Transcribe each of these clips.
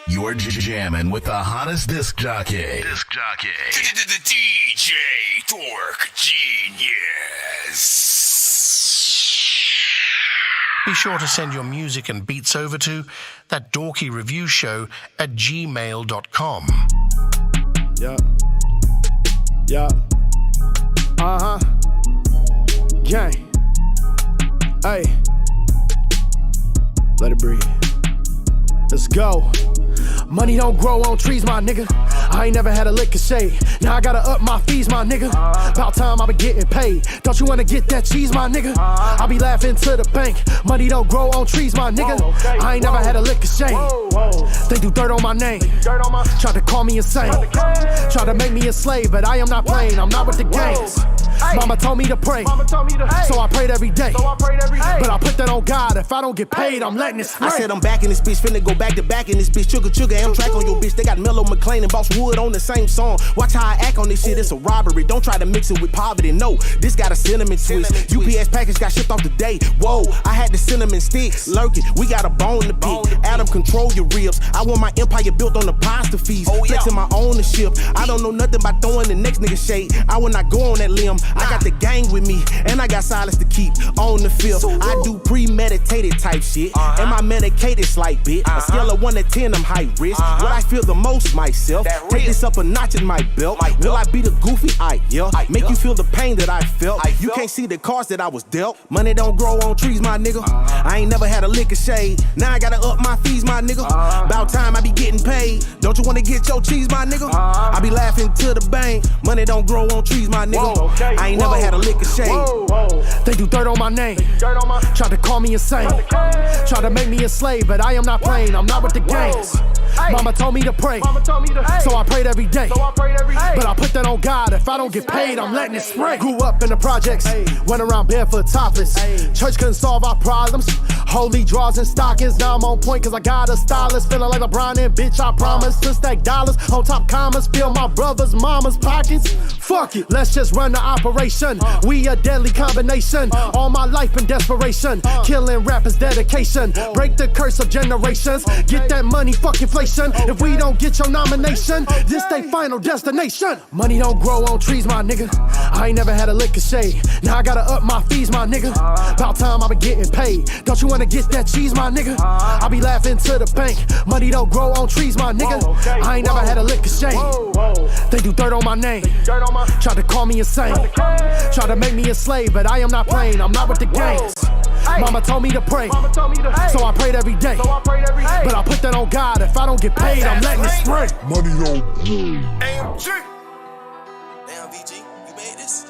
You're jamming with the hottest disc jockey. The DJ Dork Genius. Be sure to send your music and beats over to ThatDorkyReviewShow at gmail.com. Yeah. Gang. Hey. Let it breathe. Let's go. Money don't grow on trees, my nigga. I ain't never had a lick of shade. Now I gotta up my fees, my nigga. About time I be getting paid. Don't you wanna get that cheese, my nigga? I be laughing to the bank. Money don't grow on trees, my nigga. I ain't never had a lick of shade. They do dirt on my name. Tried to call me insane. Tried to make me a slave, but I am not playing. I'm not with the games. Mama told me to pray, so I prayed every day. But I put that on God. If I don't get paid, I'm letting it spray. I said I'm back in this bitch, finna go back to back in this bitch. Sugar, Amtrak on your bitch. They got Mellow McLean and Boss Wood on the same song. Watch how I act on this shit, it's a robbery. Don't try to mix it with poverty, no. This got a cinnamon twist. UPS package got shipped off today. Whoa, I had the cinnamon sticks lurking. We got a bone to pick. Adam, control your ribs. I want my empire built on the pasta feast. Flexing my ownership. I don't know nothing about throwing the next nigga shade. I will not go on that limb. I got the gang with me, and I got silence to keep on the fifth. I do premeditated type shit, and my medicated slight bit. A scale of 1 to 10, I'm high risk. What I feel the most myself. Take this up a notch in my belt. Will I be the goofy? Make you feel the pain that I felt. You can't see the cards that I was dealt. Money don't grow on trees, my nigga. I ain't never had a lick of shade. Now I gotta up my fees, my nigga. About time I be getting paid. Don't you wanna get your cheese, my nigga? I be laughing to the bank. Money don't grow on trees, my nigga. I ain't never had a lick of shade. They do dirt on my name. Tried to call me insane. Tried to make me a slave, but I am not playing. I'm not with the games. Mama told me to pray, so I prayed every day. But I put that on God. If I don't get paid, I'm letting it spray. Grew up in the projects, went around barefoot topless. Church couldn't solve our problems. Holy draws and stockings. Now I'm on point cause I got a stylist. Feeling like LeBron and bitch, I promise to stack dollars on top commas. Fill my brother's mama's pockets. Fuck it, let's just run the operation. We a deadly combination. All my life in desperation. Killing rappers dedication. Break the curse of generations. Get that money, fuck inflation. If we don't get your nomination, this they final destination. Money don't grow on trees, my nigga. I ain't never had a lick of shade. Now I gotta up my fees, my nigga. About time I be getting paid. Don't you wanna get that cheese, my nigga? I be laughing to the bank. Money don't grow on trees, my nigga. I ain't never had a lick of shade. They do dirt on my name. Tried to call me insane. Tried to make me a slave, but I am not playing. I'm not with the games. Mama told me to pray, so I prayed every day. But I put that on God. If I don't get paid, I'm letting it spray. Money don't AMG. Damn, VG, you made this?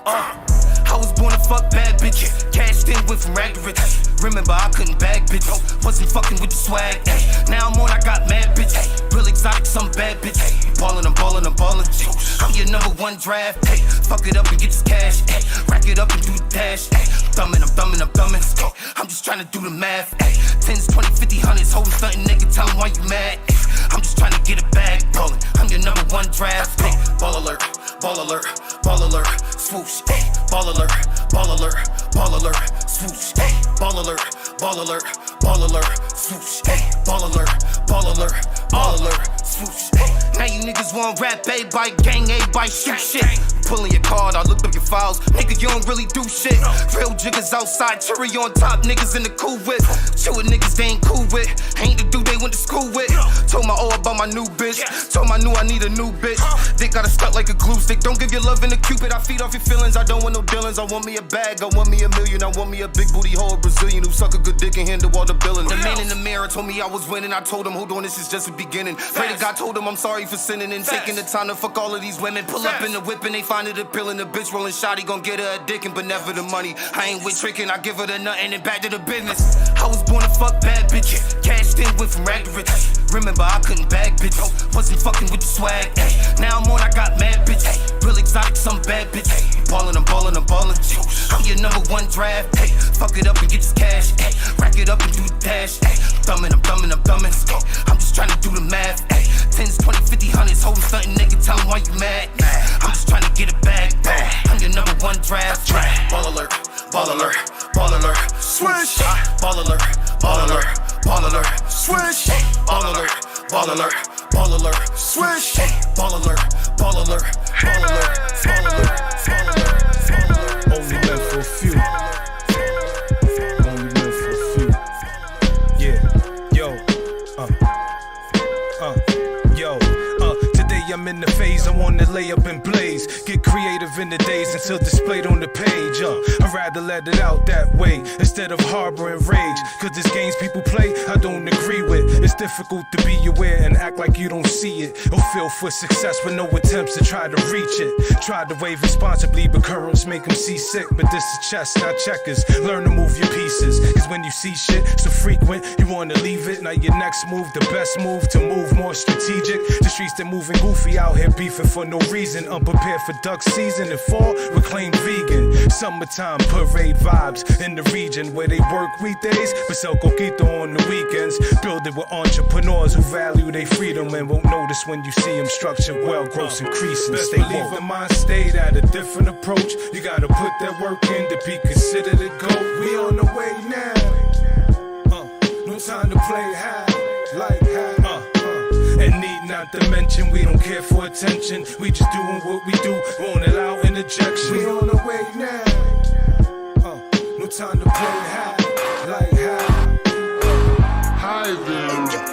I was born to fuck bad bitches. Cashed in, went from rag to riches. Remember, I couldn't bag bitches. Wasn't fucking with the swag. Now I'm on, I got mad bitches. Real exotic, some bad bitches. Ballin', I'm ballin', I'm ballin'. I'm your #1 draft. Fuck it up and get this cash. Rack it up and do the dash. I'm thumbing. I'm just trying to do the math. 10s, 20, 50, 100s. Holding something, nigga, tell 'em why you mad. I'm just trying to get it back. Ballin', I'm your #1 draft. Ball alert, ball alert, ball alert. Swoosh, ball alert, ball alert, ball alert. Swoosh, ball alert, ball alert, ball alert. Swoosh, ball alert, ball alert, ball alert. Swoosh. Now you niggas want rap, A-bite, gang, A-bite, shoot shit. Pulling your card, I looked up your files. Nigga, you don't really do shit. Real jiggers outside, cherry on top, niggas in the cool whip. Shit with niggas they ain't cool with. Ain't the dude they went to school with. Told my O about my new bitch. Told my new I need a new bitch. Dick got a stuck like a glue stick. Don't give your love in the Cupid. I feed off your feelings. I don't want no dealings. I want me a bag. I want me a million. I want me a big booty hoe, a Brazilian who suck a good dick and handle all the billing. The man in the mirror told me I was winning. I told him, hold on, this is just the beginning. Pray to God, told him I'm sorry for sinning and taking the time to fuck all of these women. Pull up in the whip and they find it appealing. The bitch rolling shotty gon' get her a dickin', but never the money. I ain't with trickin', I give her the nothing and back to the business. I was born to fuck bad bitches. Cashed in, went from rag to riches. Remember, I couldn't bag bitches. Wasn't fucking with the swag. Now I'm on, I got mad bitches. Real exotic, some bad bitches. Ballin', I'm ballin', I'm ballin'. I'm your #1 draft. Fuck it up and get this cash. Rack it up and do the dash. Thumbin', I'm thumbin'. I'm just trying to do the math. 10s, 20, 50, 100s. Holding something, nigga, tell 'em why you mad. I'm just trying to get it back. I'm your #1 draft. Ball alert, ball alert, ball alert, swish, ball alert, ball alert, ball alert, swish, ball alert, ball alert, ball alert, swish, ball alert, ball alert, ball alert, ball alert, ball alert. Only meant for a few. Only meant for a few. Yeah, yo, today I'm in the phase, I wanna lay up and blaze. Get creative in the days until displayed on the page. I'd rather let it out that way instead of harboring rage. Cause these games people play, I don't agree with. It's difficult to be aware and act like you don't see it. Or feel for success with no attempts to try to reach it. Try to wave responsibly, but currents make them seasick. But this is chess, not checkers. Learn to move your pieces. Cause when you see shit so frequent, you wanna leave it. Now your next move, the best move to move more strategic. The streets that moving goofy out here beefing for no reason. Unprepared for duck season and fall, reclaim vegan. Summertime parade vibes in the region where they work weekdays but sell coquito on the weekends. Build it with entrepreneurs who value their freedom and won't notice when you see them structured well, growth increasing. Best believe in mind state at a different approach. You gotta put that work in to be considered a GOAT. We on the way now. No time to play high, like high. And need not to mention, we don't care for attention. We just doing what we do, won't allow interjection. We on the way now. No time to play high, like high. High view.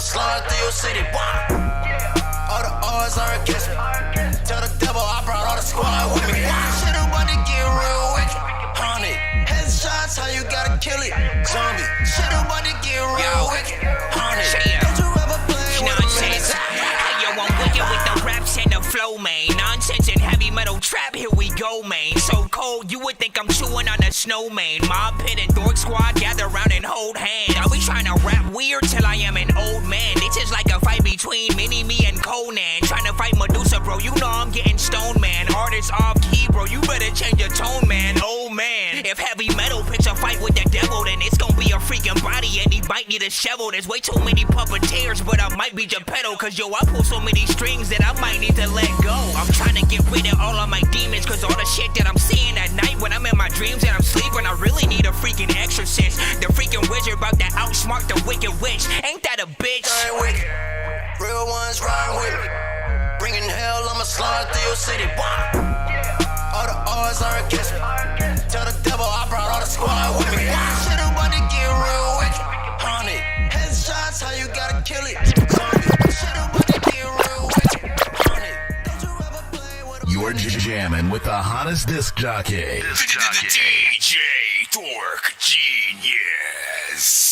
Slide through your city, all the odds are against me. Tell the devil I brought all the squad with me. Shit about to get real wicked. Haunted, headshots, how you gotta kill it. Zombie, shit about to get real wicked. Haunted, don't you ever play with a minute? Yo, I'm wicked with the raps and the flow, man. Nonsense and heavy metal trap, here we go, man. So cold, you would think I'm chewing on a snowman. Mob pit and dork squad gather around and hold hands. I'll be trying to rap weird till I am an old man. This is like a fight between Mini Me and Conan. Trying to fight Medusa, bro. You know I'm getting stoned, man. Artists off key, bro. You better change your tone, man. Oh man. If heavy metal picks a fight with the devil, then it's gonna be a freaking body and he might need a shovel. There's way too many puppeteers, but I might be Geppetto. Cause yo, I pull so many strings that I might need to let go. I'm trying to get rid of all of my demons. Cause all the shit that I'm seeing at night when I'm in my dreams and I'm sleeping, I really need a freaking exorcist. The freaking wizard about to outsmart the wicked witch. Ain't that a bitch? Real ones ride with me. Bringing hell, I'ma slide through your city. All the odds are against me. Tell the devil I brought all the squad with me. Shit about to get real wicked. Haunted, headshots, how you gotta kill it. Shit about to get real wicked. Haunted, don't you ever play with a You're jamming with the hottest disc jockey. DJ Dork Genius.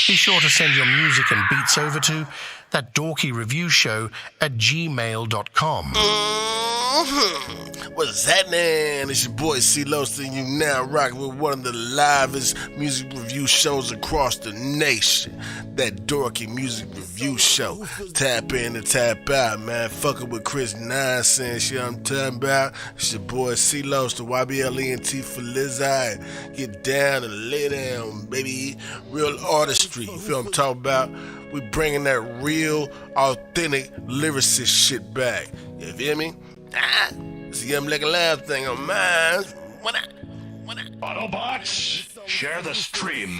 Be sure to send your music and beats over to ThatDorkyReviewShow at gmail.com. What's happening? It's your boy C-Los, and you now rocking with one of the livest music review shows across the nation. That Dorky Music Review Show. Tap in and tap out, man. Fucking with Chris nonsense, shit I'm talking about. It's your boy C-Los, the YBLENT for Lizard. Get down and lay down, baby. Real artistry, you feel what I'm talking about? We bringing that real, authentic lyricist shit back. You feel me? It's a Young Black Live thing on mine. What up? Autobots, share the stream.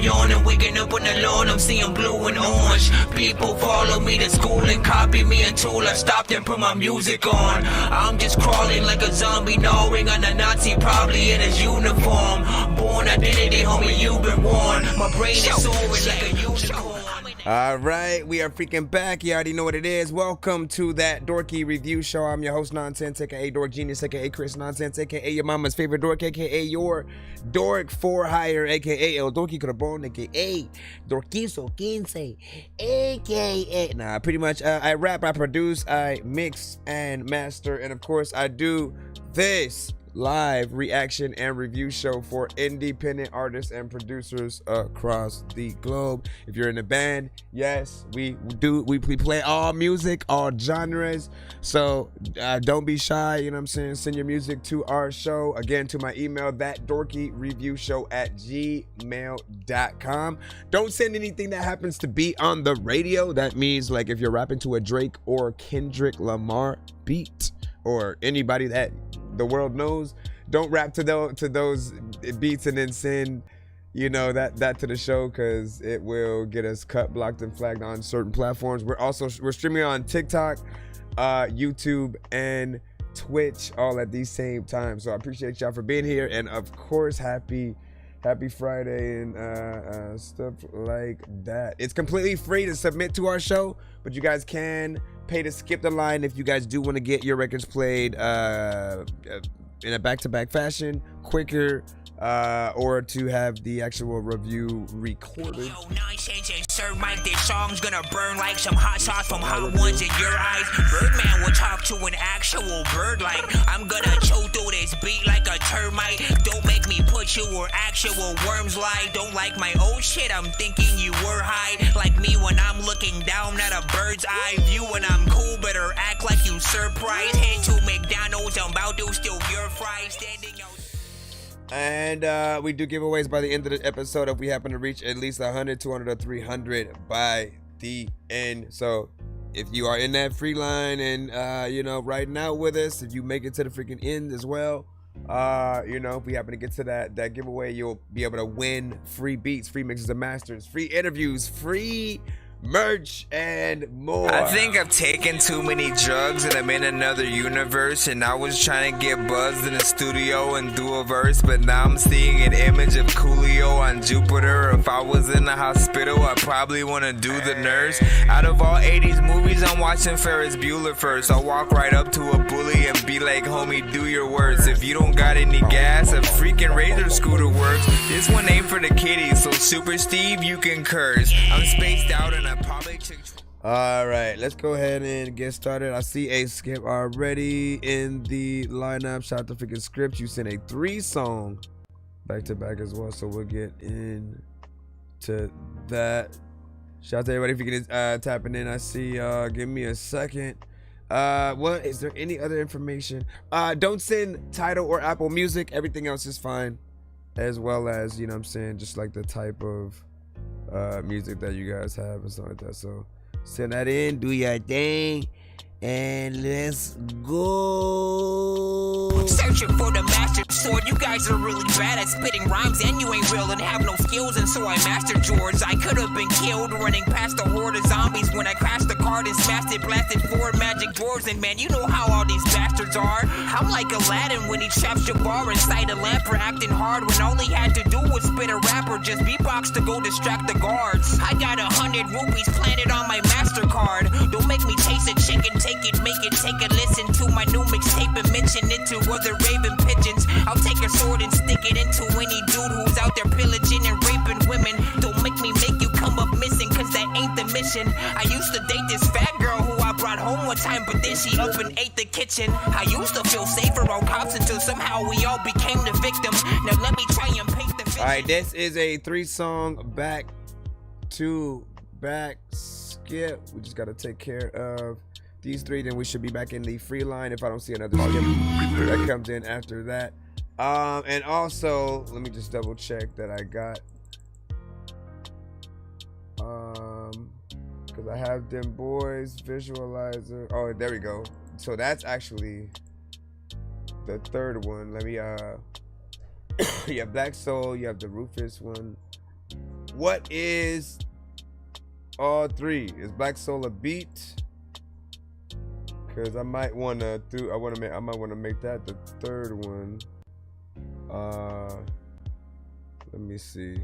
yawning, waking up on the lawn, I'm seeing blue and orange. People follow me to school and copy me until I stopped and put my music on. I'm just crawling like a zombie, gnawing on a Nazi, probably in his uniform. Born identity, homie, you've been warned. My brain is soaring like a unicorn. All right, we are freaking back. You already know what it is. Welcome to That Dorky Review Show. I'm your host, Nonsense, aka Dork Genius, aka Chris Nonsense, aka your mama's favorite dork, aka your dork for hire, aka El Dorky Crabon, aka Dorquizo 15, aka. Nah, pretty much. I rap, I produce, I mix and master, and of course, I do this live reaction and review show for independent artists and producers across the globe. If you're in a band, yes, we play all music, all genres, so don't be shy, you know what I'm saying? Send your music to our show, again, to my email, thatdorkyreviewshow@gmail.com. Don't send anything that happens to be on the radio. That means, like, if you're rapping to a Drake or Kendrick Lamar beat, or anybody that the world knows, don't rap to those beats and then send, you know, that to the show, because it will get us cut, blocked, and flagged on certain platforms. We're streaming on TikTok, YouTube, and Twitch all at the same time. So I appreciate y'all for being here, and of course, happy Friday and stuff like that. It's completely free to submit to our show, but you guys can pay to skip the line if you guys do want to get your records played in a back-to-back fashion, quicker, or to have the actual review recorded. Yo, nonsense and Sir Mike, this song's gonna burn like some hot sauce from hot ones in your eyes. Birdman will talk to an actual bird like I'm gonna chew through this beat like a termite. Don't make me put you where actual worms lie. Don't like my old shit, I'm thinking you were high. Like me when I'm looking down at a bird's eye view. When I'm cool, better act like you surprised. Head to McDonald's, I'm about to steal your fries. Standing out. And we do giveaways by the end of the episode if we happen to reach at least 100, 200, or 300 by the end. So if you are in that free line and, you know, riding out with us, if you make it to the freaking end as well, you know, if we happen to get to that giveaway, you'll be able to win free beats, free mixes and masters, free interviews, free merch, and more. I think I've taken too many drugs and I'm in another universe, and I was trying to get buzzed in the studio and do a verse, but now I'm seeing an image of Coolio on Jupiter. If I was in the hospital, I probably want to do the nurse. Out of all 80s movies, I'm watching Ferris Bueller first. I'll walk right up to a bully and be like, homie, do your worst. If you don't got any gas, a freaking Razor scooter works. This one ain't for the kiddies, so Super Steve, you can curse. I'm spaced out and all right, let's go ahead and get started. I see a skip already in the lineup. Shout out to freaking Script. You sent a 3-song back-to-back as well, so we'll get into that. Shout out to everybody if you can tapping in. I see give me a second. What is there any other information? Don't send Tidal or Apple Music. Everything else is fine, as well as, you know what I'm saying, just like the type of music that you guys have and stuff like that. So send that in, do your thing, and let's go. Searching for the master sword. You guys are really bad at spitting rhymes, and you ain't real and have no skills, and so I mastered yours. I could have been killed running past a horde of zombies when I crashed the card and smashed it, blasted 4 magic doors. And man, you know how all these bastards are. I'm like Aladdin when he traps Jabbar inside a lamp for acting hard, when all he had to do was spit a rap or just beatbox to go distract the guards. I got 100 rupees planted on my MasterCard. Don't make me taste a chicken, take it, make it, take a listen to my new mixtape and mention it to other raving pigeons. I'll take a sword and stick it into any dude who's out there pillaging and raping women. Don't make me make you come up missing, cause that ain't the mission. I used to date this fat girl who I brought home one time, but then she up and ate the kitchen. I used to feel safer on cops until somehow we all became the victim. Now let me try and paint the vision. Alright, this is a 3-song back-to-back skip. We just gotta take care of these 3, then we should be back in the free line if I don't see another skip that comes in after that. And also, let me just double check that I got, because I have them boys visualizer. Oh, there we go. So that's actually the 3rd one. Let me you have Black Soul, you have the Rufus one, What is all three? Is Black Soul a beat? Cause I might wanna make that the third one. Let me see.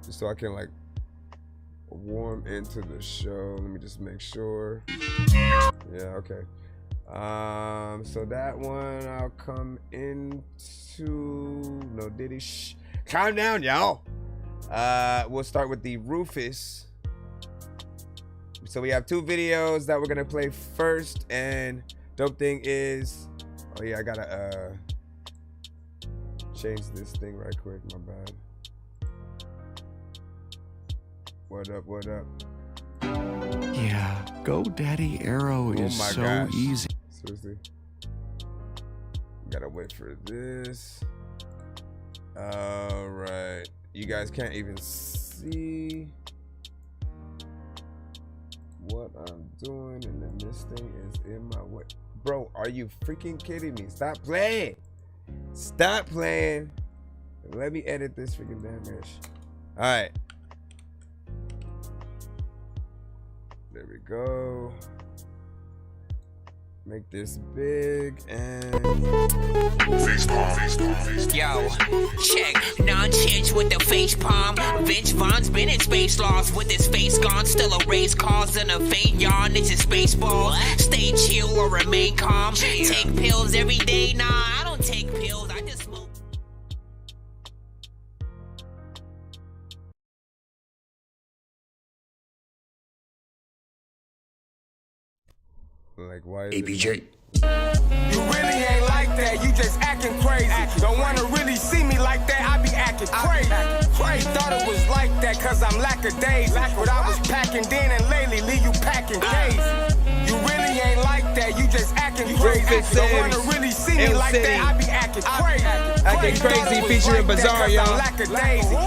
Just so I can like warm into the show. Let me just make sure. Yeah, okay. So that one I'll come into. No Diddy. Shh. Calm down, y'all. We'll start with the Rufus. So we have two videos that we're gonna play first, and dope thing is, oh yeah, I gotta change this thing right quick. My bad. What up? What up? Yeah, GoDaddy Arrow is so easy. Seriously. Gotta wait for this. All right. You guys can't even see what I'm doing, and then this thing is in my way. Bro, are you freaking kidding me? Stop playing. Stop playing. Let me edit this freaking damn ish. All right. There we go. Make this big and face palm. Yo, check nonsense with the face palm. Vince Vaughn's been in space lost with his face gone. Still a race cause and a faint yawn. It's a space ball. Stay chill or remain calm. Take pills every day. Nah, I don't take pills. I just smoke. like why? ABJ. You really ain't like that, you just acting crazy. Don't wanna really see me like that, I be acting crazy. Thought it was like that cause I'm lackadaisy. But I was packing then and lately leave you packing days. You really ain't like that, you just acting crazy. Don't wanna really see me like that, I be acting crazy. Acting crazy featuring Bizarre, y'all.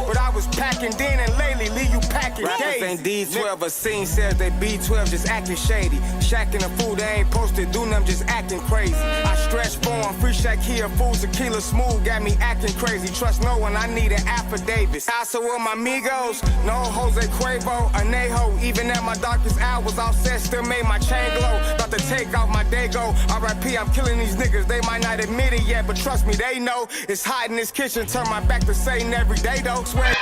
But I was packing then and lately leave you packing days. Ain't D12 a scene says they B12 just acting shady. Shacking the food they ain't posted, do them just acting crazy. I stretch form, free Shaq here, fools tequila smooth, got me acting crazy. Trust no one, I need an affidavit. Also with my amigos, no Jose Cuervo, Anejo. Even at my darkest hours, all set, still made my chain glow. About to take off my day go. R.I.P. I'm killing these niggas, they might not admit it yet, but trust me, they know. It's hot in this kitchen, turn my back to Satan every day though. Swear.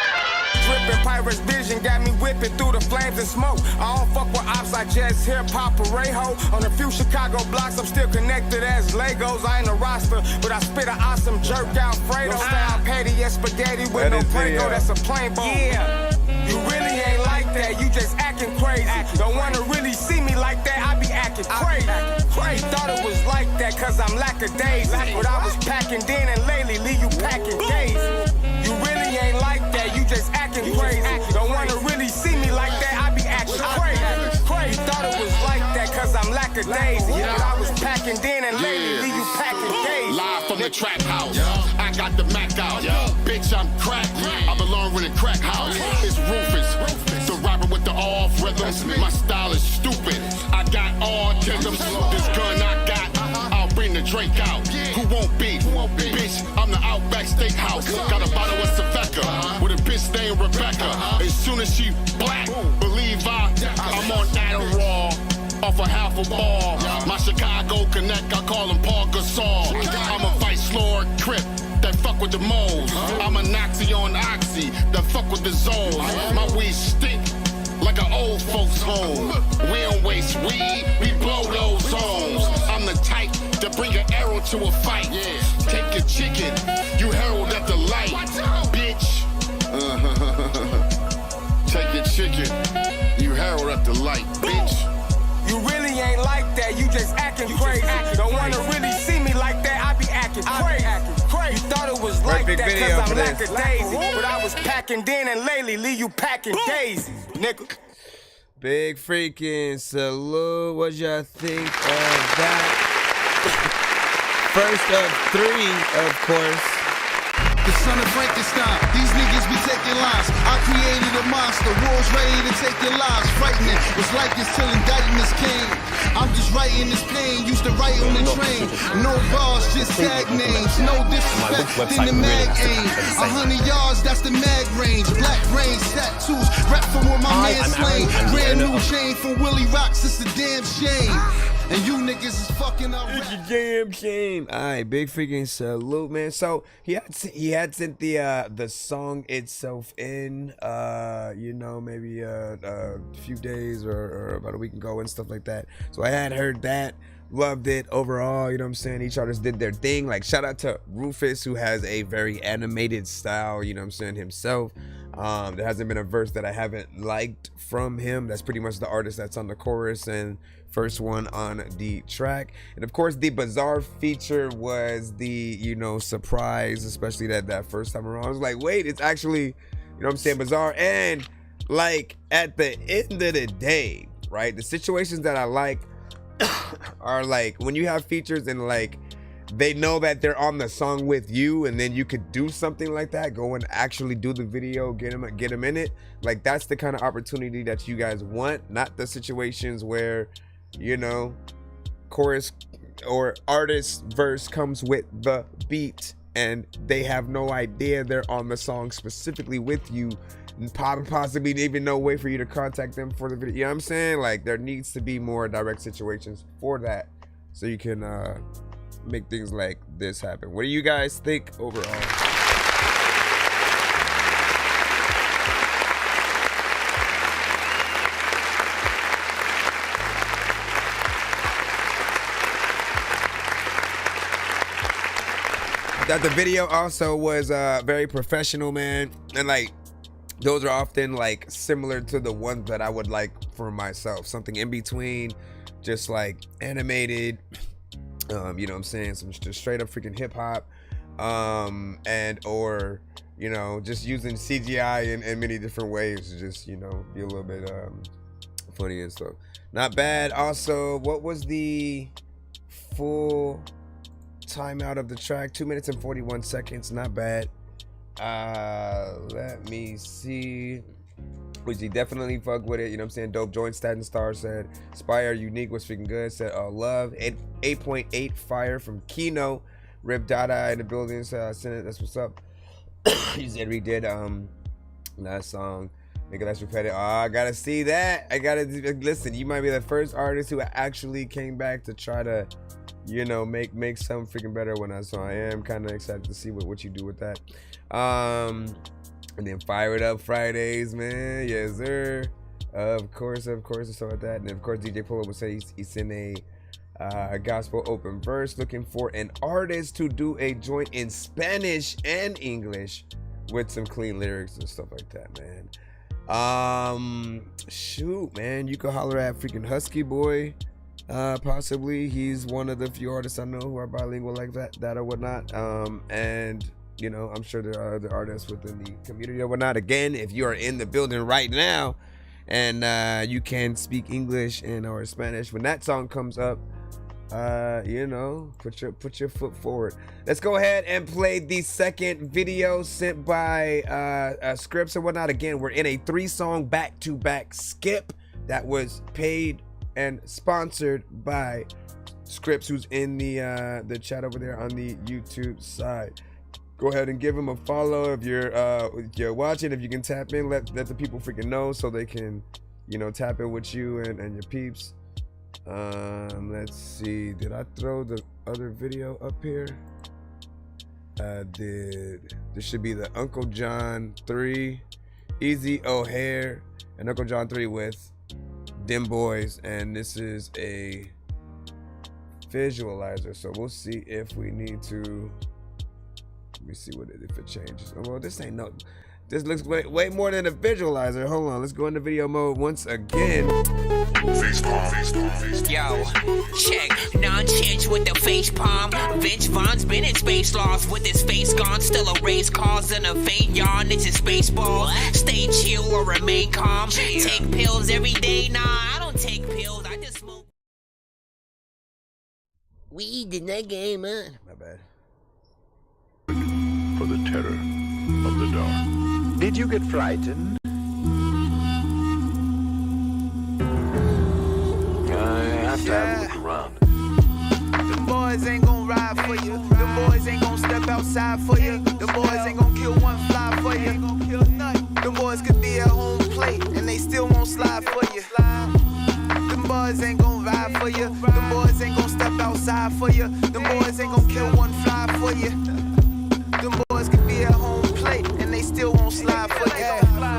Dripping Pirate's vision got me whipping through the flames and smoke. I don't fuck with ops, I just hip hop parejo. On a few Chicago blocks, I'm still connected as Legos. I ain't a roster, but I spit an awesome jerk out Fredo style patty as spaghetti with no Prego. That's a plain bone. Yeah, you really ain't like that, you just acting crazy. Don't wanna really see me like that, I be acting crazy. Thought it was like that cause I'm lackadaisy. But I was packing then and lately leave you packing days. You really ain't like that, you just acting crazy. Don't wanna really see me like that, I be acting crazy. Thought it was like that cause I'm lackadaisy. But I was packing then and lately leave you packing days. Live from the trap house, I got the Mac out. Bitch, I'm crack, I belong in a crack house. It's Rufus, the rapper with the off rhythms. My style is stupid, I got autism. This gun I got, I'll bring the Drake out. Who won't be? Bitch, I'm the Outback Steakhouse. Got a bottle of Saveca with a bitch named Rebecca. As soon as she black, believe I'm on Adderall off a half a ball. My Chicago connect, I call him Paul Gasol. I'm a Vice Lord Crip that fuck with the moles. I'm a Nazi on Oxy that fuck with the zones. My weed stink like an old folks home. We don't waste weed, we blow those homes. I'm the type to bring an arrow to a fight. Take your chicken, you herald at the light, bitch. Take your chicken, you herald at the light, bitch. You really ain't like that, you just acting crazy. Don't wanna really see me like that, I be acting crazy. You thought it was like that cause I'm lackadaisy. But I was packing then and lately leave you packing daisy, nigga. Big freaking salute. What y'all think of that? First of three, of course. the son of Frankenstein. These niggas be taking lives. I created a monster, war's ready to take your lives. Frightening, was like this till indictments came. I'm just writing this pain, used to write on the train. No bars, just tag names. No disrespect, then the mag aim. 100 yards, that's the mag range. Black brains, tattoos, rap from where my man slain. Brand new chain from Willie Rocks, it's a damn shame. And you niggas is fucking up. It's a damn shame. Alright, big freaking salute, man. So he had sent the song itself in you know, maybe a few days or about a week ago and stuff like that. So I had heard that, loved it overall, you know what I'm saying? Each artist did their thing. Like, shout out to Rufus, who has a very animated style, you know what I'm saying, himself. There hasn't been a verse that I haven't liked from him. That's pretty much the artist that's on the chorus and first one on the track. And of course, the Bizarre feature was the, you know, surprise, especially that first time around. I was like, wait, it's actually, you know what I'm saying, Bizarre. And like, at the end of the day, right, the situations that I like are like when you have features and like they know that they're on the song with you, and then you could do something like that, go and actually do the video, get them in it. Like, that's the kind of opportunity that you guys want, not the situations where, you know, chorus or artist verse comes with the beat and they have no idea they're on the song specifically with you, and possibly even no way for you to contact them for the video. You know what I'm saying? Like, there needs to be more direct situations for that, so you can make things like this happen. What do you guys think overall? That the video also was very professional, man, and like those are often like similar to the ones that I would like for myself, something in between, just like animated, you know what I'm saying, some just straight up freaking hip hop, and or, you know, just using CGI in many different ways to just, you know, be a little bit funny and stuff. Not bad. Also, what was the full timeout of the track? 2 minutes and 41 seconds. Not bad. Let me see. Which definitely fuck with it, you know what I'm saying? Dope joint. Statin Star said Spire Unique was freaking good. Said love. 8.8 fire from Kino. Rip Dada in the building. Sent it. That's what's up. He said we did that song. Nigga, that's repetitive. Oh, I gotta see that. I gotta listen. You might be the first artist who actually came back to try to, you know, make something freaking better when I saw. I am kind of excited to see what you do with that. And then Fire It Up Fridays, man. Yes, sir. Of course, and stuff like that. And of course, DJ Polo would say he's in a gospel open verse, looking for an artist to do a joint in Spanish and English with some clean lyrics and stuff like that, man. Shoot, man, you could holler at freaking Husky Boy. Possibly he's one of the few artists I know who are bilingual like that or whatnot. And you know, I'm sure there are other artists within the community or whatnot. Again, if you are in the building right now and you can speak English and or Spanish, when that song comes up, you know, put your foot forward. Let's go ahead and play the second video sent by Scripts and whatnot. Again, we're in a 3-song back-to-back skip that was paid and sponsored by Scripts, who's in the chat over there on the YouTube side. Go ahead and give him a follow if you're watching. If you can tap in, let the people freaking know so they can, you know, tap in with you and your peeps. Let's see. Did I throw the other video up here? I did. This should be the Uncle John 3, Easy O'Hare, and Uncle John 3 with Dim Boys, and this is a visualizer. So we'll see if we need to. Let me see if it changes. Oh, well, this ain't no. This looks way more than a visualizer. Hold on, let's go into video mode once again. Yo, check. Non-change with the face palm. Vince Vaughn's been in space lost with his face gone. Still a race cause and a faint yawn. It's his space ball. Stay chill or remain calm. Take pills every day. Nah, I don't take pills. I just smoke weed in that game, huh? My bad. for the terror of the dark. Did you get frightened? I have to have a look around. Them boys ain't gon' ride for you. Them boys ain't gon' step outside for you. Them boys ain't gon' kill one fly for you. Them boys could be at home plate and they still won't slide for you. Them boys ain't gon' ride for you. Them boys ain't gon' step outside for you. Them boys ain't gon' kill one fly for you. Them boys could be at home plate and they still won't slide for you.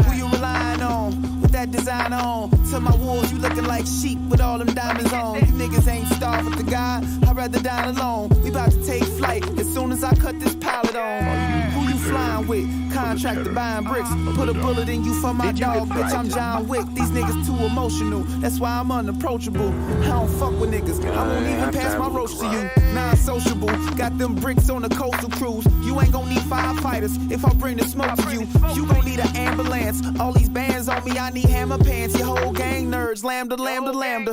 Who you relying on? With that design on? To my wolves, you looking like sheep with all them diamonds on. You niggas ain't starved with the guy. I'd rather die alone. We about to take flight as soon as I cut this pallet on. Who you flying with? Contractor buying bricks. Put a bullet in you for my dog, bitch. I'm John Wick. These niggas too emotional. That's why I'm unapproachable. I don't fuck with niggas. I won't even pass my roast to you. Non-sociable. Got them bricks on the coastal cruise. You ain't gon' need firefighters if I bring the smoke to you. You gon' need an ambulance. All these bands on me, I need hammer pants. Your whole gang nerds. Lambda, lambda, lambda.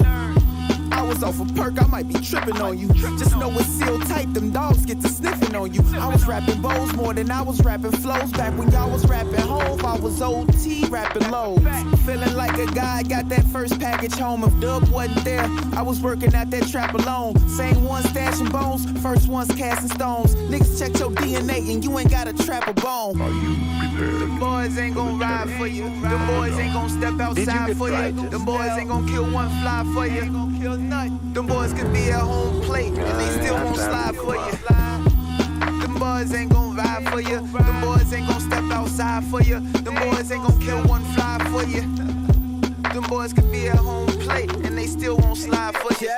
I was off a perk, I might be tripping on you. Just know it's sealed tight, them dogs get to sniffing on you. I was rapping bows more than I was rapping flows. Back when y'all was rapping Hove, I was OT rapping lows. Feeling like a guy got that first package home. If Dub wasn't there, I was working at that trap alone. Same one stashing bones, first one's casting stones. Niggas check your DNA and you ain't got a trap a bone. Are you prepared? Them boys ain't gon' ride for you. Them boys ain't gon' step outside for you. Them boys ain't gon' kill one fly for you. Them boys could be at home plate and they still won't slide for you. Them boys ain't gon' ride for you. Them boys ain't gon' step outside for you. Them boys ain't gon' kill one fly for you. Them boys could be at home plate and they still won't slide for you.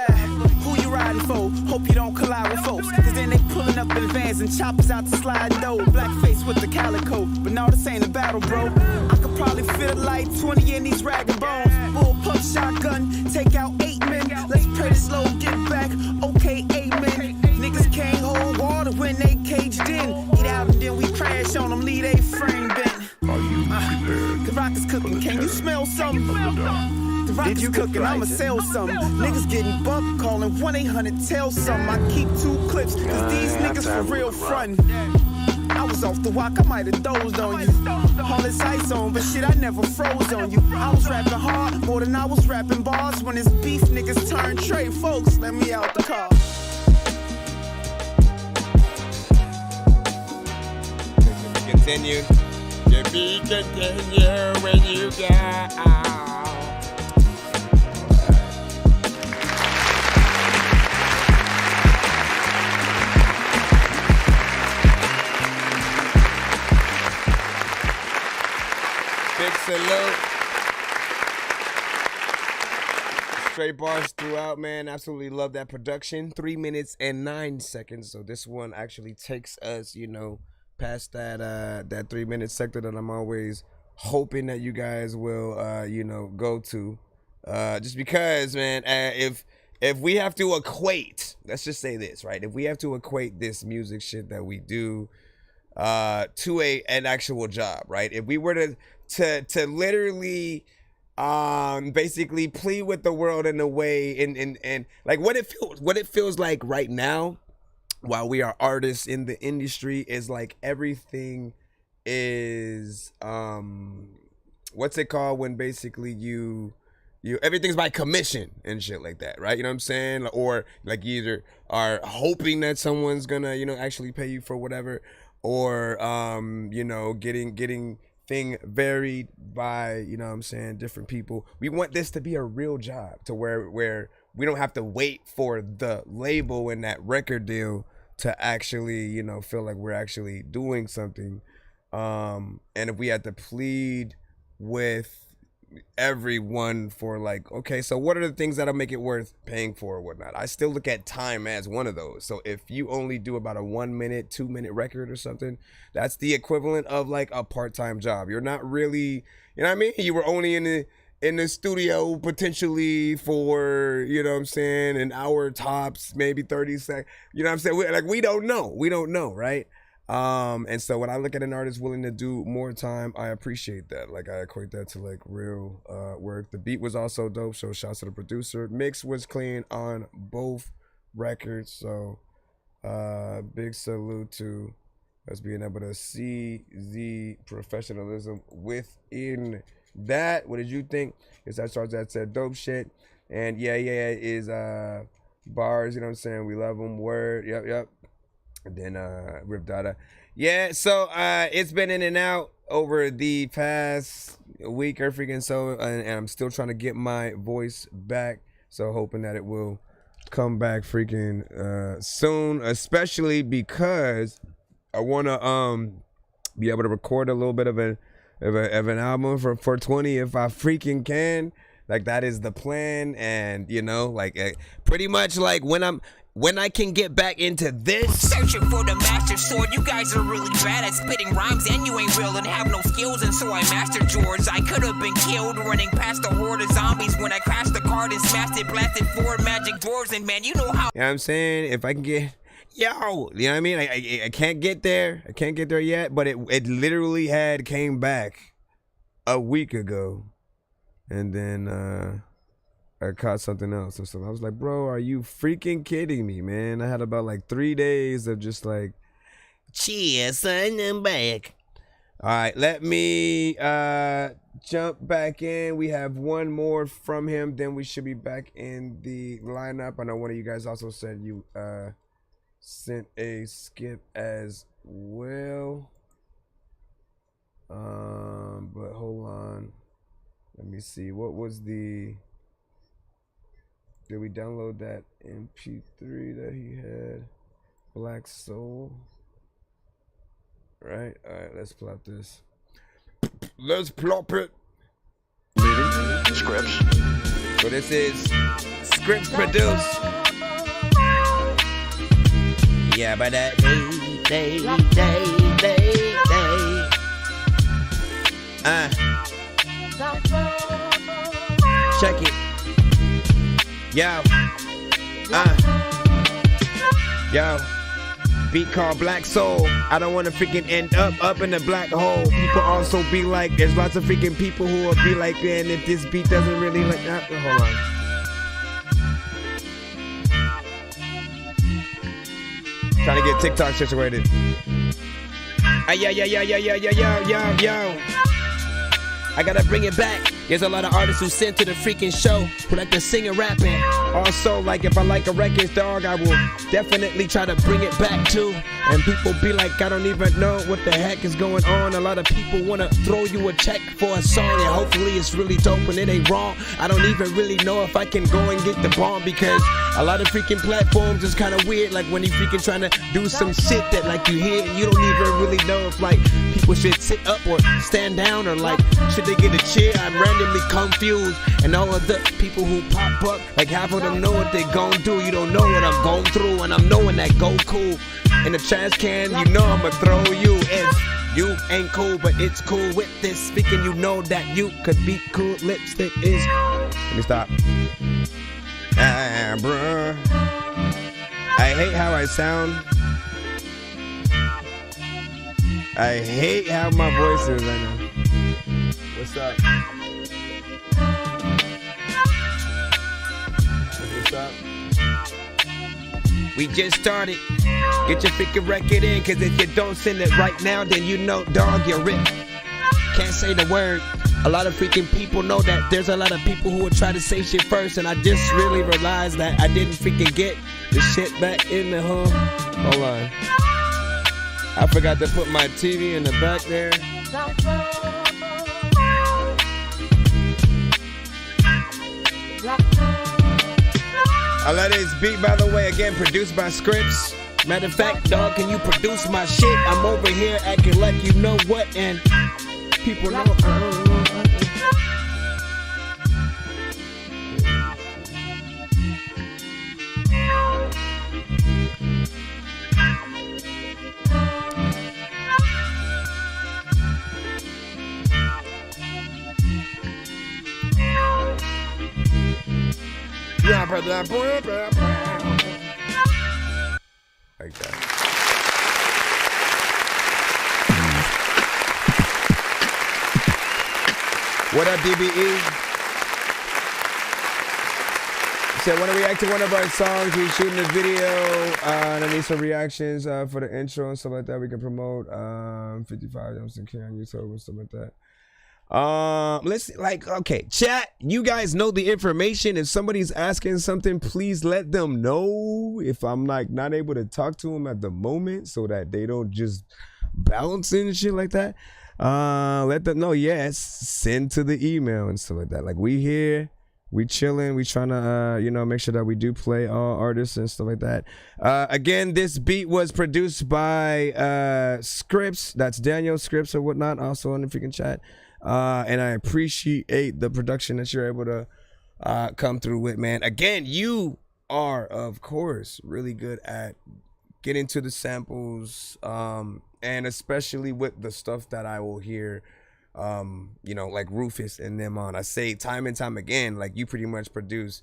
Who you riding for? Hope you don't collide with folks. Cause then they pulling up in vans and choppers out the sliding door. Black face with the calico. But no, this ain't a battle, bro. I could probably fit a light 20 in these ragged bones. Bullpup shotgun, take out 8 men. Let's pray this low, get back. Okay, amen. Niggas can't hold water when they caged in. Eat out and then we crash on them, leave they frame bent. Are you prepared? The rock is cooking, can you smell something? The rock is cooking, I'ma sell some. Niggas getting bumped, calling 1-800, tell some. I keep 2 clips, cause these niggas for real frontin'. I was off the walk, I might have dozed on you. All this ice on, but shit, I never froze on you. I was rapping hard, more than I was rapping bars. When it's beef, niggas turn trade folks, let me out the car. Continue. To be continued when you get out. Big salute. Straight bars throughout, man. Absolutely love that production. 3 minutes and 9 seconds. So this one actually takes us, you know, past that that 3 minute sector that I'm always hoping that you guys will you know, go to. Just because, man, if we have to equate, let's just say this, right? If we have to equate this music shit that we do to an actual job, right? If we were to literally basically plead with the world in a way and like what it feels like right now while we are artists in the industry is like everything is what's it called when basically you everything's by commission and shit like that, right? You know what I'm saying? Or like you either are hoping that someone's gonna, you know, actually pay you for whatever, or you know, getting thing varied by, you know what I'm saying, different people. We want this to be a real job to where we don't have to wait for the label and that record deal to actually, you know, feel like we're actually doing something. And if we had to plead with everyone for like, okay, so what are the things that'll make it worth paying for or whatnot? I still look at time as one of those. So if you only do about a 1 minute, 2 minute record or something, that's the equivalent of like a part-time job. You're not really, you know what I mean? You were only in the studio potentially for, you know what I'm saying, an hour tops, maybe 30 seconds. You know what I'm saying? We don't know, right? And so when I look at an artist willing to do more time, I appreciate that. Like I equate that to like real work. The beat was also dope, so shouts to the producer. Mix was clean on both records, so big salute to Us being able to see the professionalism within that. What did you think? It's that starts that said dope shit. And yeah is bars, you know what I'm saying? We love them. Word. Yep. And then Rip Dada. Yeah, so it's been in and out over the past week or freaking so, and I'm still trying to get my voice back. So hoping that it will come back freaking soon, especially because I want to be able to record a little bit of an album for 420 if I freaking can. Like, that is the plan. And you know, like pretty much like when I can get back into this. Searching for the master sword. You guys are really bad at spitting rhymes, and you ain't real and have no skills, and so I mastered yours. I could have been killed running past a horde of zombies when I crashed the card and smashed it, blasted 4 magic dwarves, and man, you know how. You know what I'm saying? If I can get, you know what I mean? I can't get there. I can't get there yet, but it literally had came back a week ago, and then I caught something else or something. I was like, bro, are you freaking kidding me, man? I had about like 3 days of just like, cheers, son, I'm back. All right, let me jump back in. We have one more from him, then we should be back in the lineup. I know one of you guys also said you sent a skip as well. But hold on. Let me see. What was the... Did we download that MP3 that he had? Black Soul. Right? Alright, let's plop this. Let's plop it. Scripts. So this is Scripts produced. Yeah, but that day. Check it. Yo, beat called Black Soul. I don't want to freaking end up in the black hole. People also be like, there's lots of freaking people who will be like, man, if this beat doesn't really like that. Hold on. Trying to get TikTok situated. Yo. I gotta bring it back. There's a lot of artists who sent to the freaking show who like to sing and rapping. Also, like if I like a record, dog, I will definitely try to bring it back too. And people be like, I don't even know what the heck is going on. A lot of people wanna throw you a check for a song, and hopefully it's really dope and it ain't wrong. I don't even really know if I can go and get the bomb, because a lot of freaking platforms is kind of weird. Like when you freaking trying to do some shit that like you hear and you don't even really know if like people should sit up or stand down, or like should they get a cheer. I'm randomly confused, and all of the people who pop up, like half of them know what they gon' do. You don't know what I'm going through, and I'm knowing that go cool in the trash can. You know I'ma throw you if you ain't cool, but it's cool with this. Speaking, you know that you could be cool. Lipstick is. Let me stop. Bruh. I hate how I sound. I hate how my voice is right now. What's up? What's up? We just started. Get your freaking record in, cause if you don't send it right now, then you know, dog, you're ripped. Can't say the word. A lot of freaking people know that there's a lot of people who would try to say shit first, and I just really realized that I didn't freaking get the shit back in the home. Hold on. I forgot to put my TV in the back there. I love this beat, by the way, again, produced by Scripts. Matter of fact, dog, can you produce my shit? I'm over here acting like you know what, and people know. Like that. What up, DBE? said, want to react to one of our songs. We're shooting a video. And I need some reactions for the intro and stuff like that. We can promote 55 on YouTube and stuff like that. Let's okay, chat. You guys know the information. If somebody's asking something, please let them know. If I'm like not able to talk to them at the moment, so that they don't just bounce and shit like that. Let them know. Yes, send to the email and stuff like that. Like, we here. We chilling. We trying to, make sure that we do play all artists and stuff like that. Again, this beat was produced by Scripps. That's Daniel Scripps or whatnot. Also on the freaking chat. And I appreciate the production that you're able to come through with, man. Again, you are, of course, really good at getting to the samples, and especially with the stuff that I will hear. Like Rufus and them on. I say time and time again, like, you pretty much produce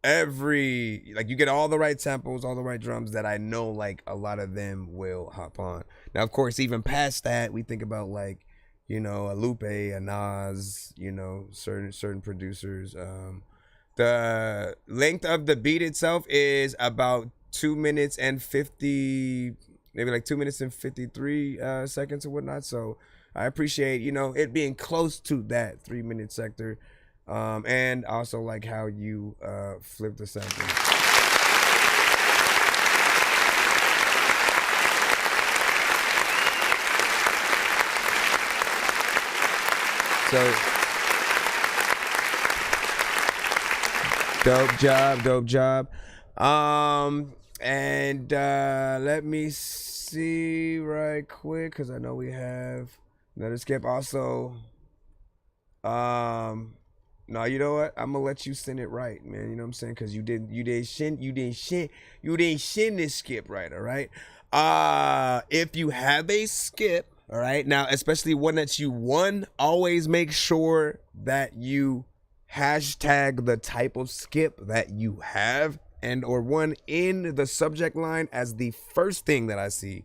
you get all the right samples, all the right drums that I know, like, a lot of them will hop on. Now, of course, even past that, we think about, like, a Lupe, a Nas, certain producers. The length of the beat itself is about 2 minutes and 50, maybe like 2 minutes and 53 seconds or whatnot. So I appreciate, it being close to that 3-minute sector. And also like how you flip the sample. So dope job. And let me see right quick, because I know we have another skip also. No, you know what? I'm gonna let you send it right, man. You know what I'm saying? Because you didn't shin this skip right. All right. If you have a skip, all right, now especially one that you won, always make sure that you hashtag the type of skip that you have and or one in the subject line as the first thing that I see,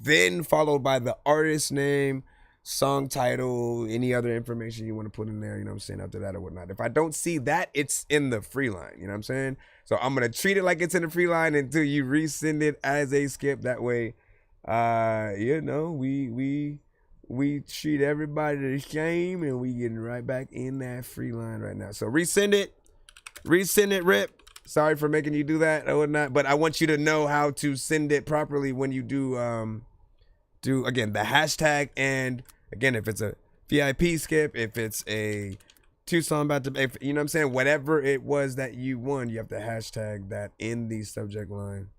then followed by the artist name, song title, any other information you want to put in there, you know what I'm saying, after that or whatnot. If I don't see that, it's in the free line, you know what I'm saying? So I'm going to treat it like it's in the free line until you resend it as a skip. That way, we treat everybody the same, and we getting right back in that free line right now. So resend it, Rip. Sorry for making you do that or whatnot, but I want you to know how to send it properly when you do again the hashtag, and again, if it's a VIP skip, if it's a 2-song about to, you know what I'm saying, whatever it was that you won, you have to hashtag that in the subject line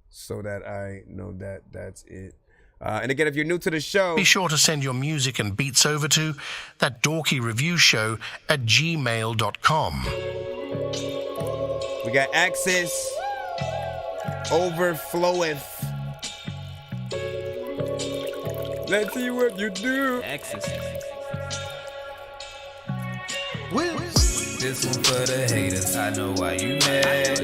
so that I know that that's it. And again, if you're new to the show, be sure to send your music and beats over to ThatDorkyReviewShow at gmail.com. We got access overfloweth. Let's see what you do. Access. This one for the haters. I know why you mad. I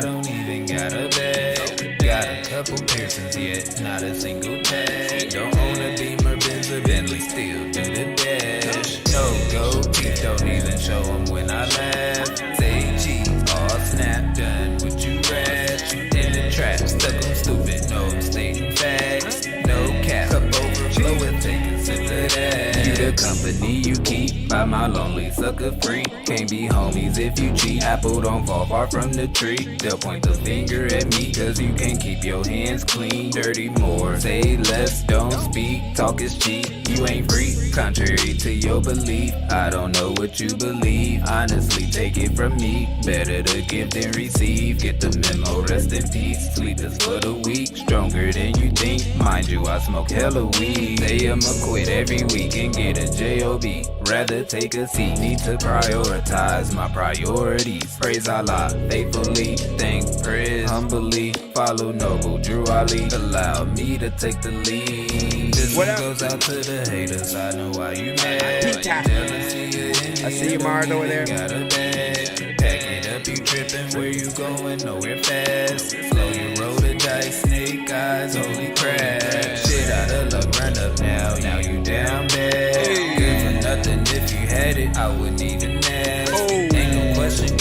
don't even got a bag. Got a couple piercings yet, not a single tag. Don't own a Beamer, Benz, or Bentley, still do the dash. No gold teeth, don't even show them when I laugh. Say cheese, all snap, done what you rash. In the trap, stuck on stupid, no stating facts. No cap, cup overflowing, take a sip of that. You the company you keep, by my lonely sucker free. Can't be homies if you cheat. Apple don't fall far from the tree. They'll point the finger at me, cause you can't keep your hands clean. Dirty more, say less, don't speak. Talk is cheap, you ain't free. Contrary to your belief, I don't know what you believe. Honestly, take it from me. Better to give than receive. Get the memo, rest in peace. Sleep is for the weak, stronger than you think. Mind you, I smoke hella weed. Say I'ma quit every week and get a J.O.B. Rather take a seat, need to prioritize my priorities. Praise Allah, faithfully, thank, praise, humbly. Follow noble, Drew Ali, allow me to take the lead. This one goes out to the haters, I know why you mad. I see you, Mars, over there. Got a bag, pack it up, you tripping, where you going, nowhere fast. Slow your roll the dice, snake eyes, holy crap. Shit out of luck, run up now you down bad. Good for nothing, if you had it, I wouldn't even ask. Ain't no question,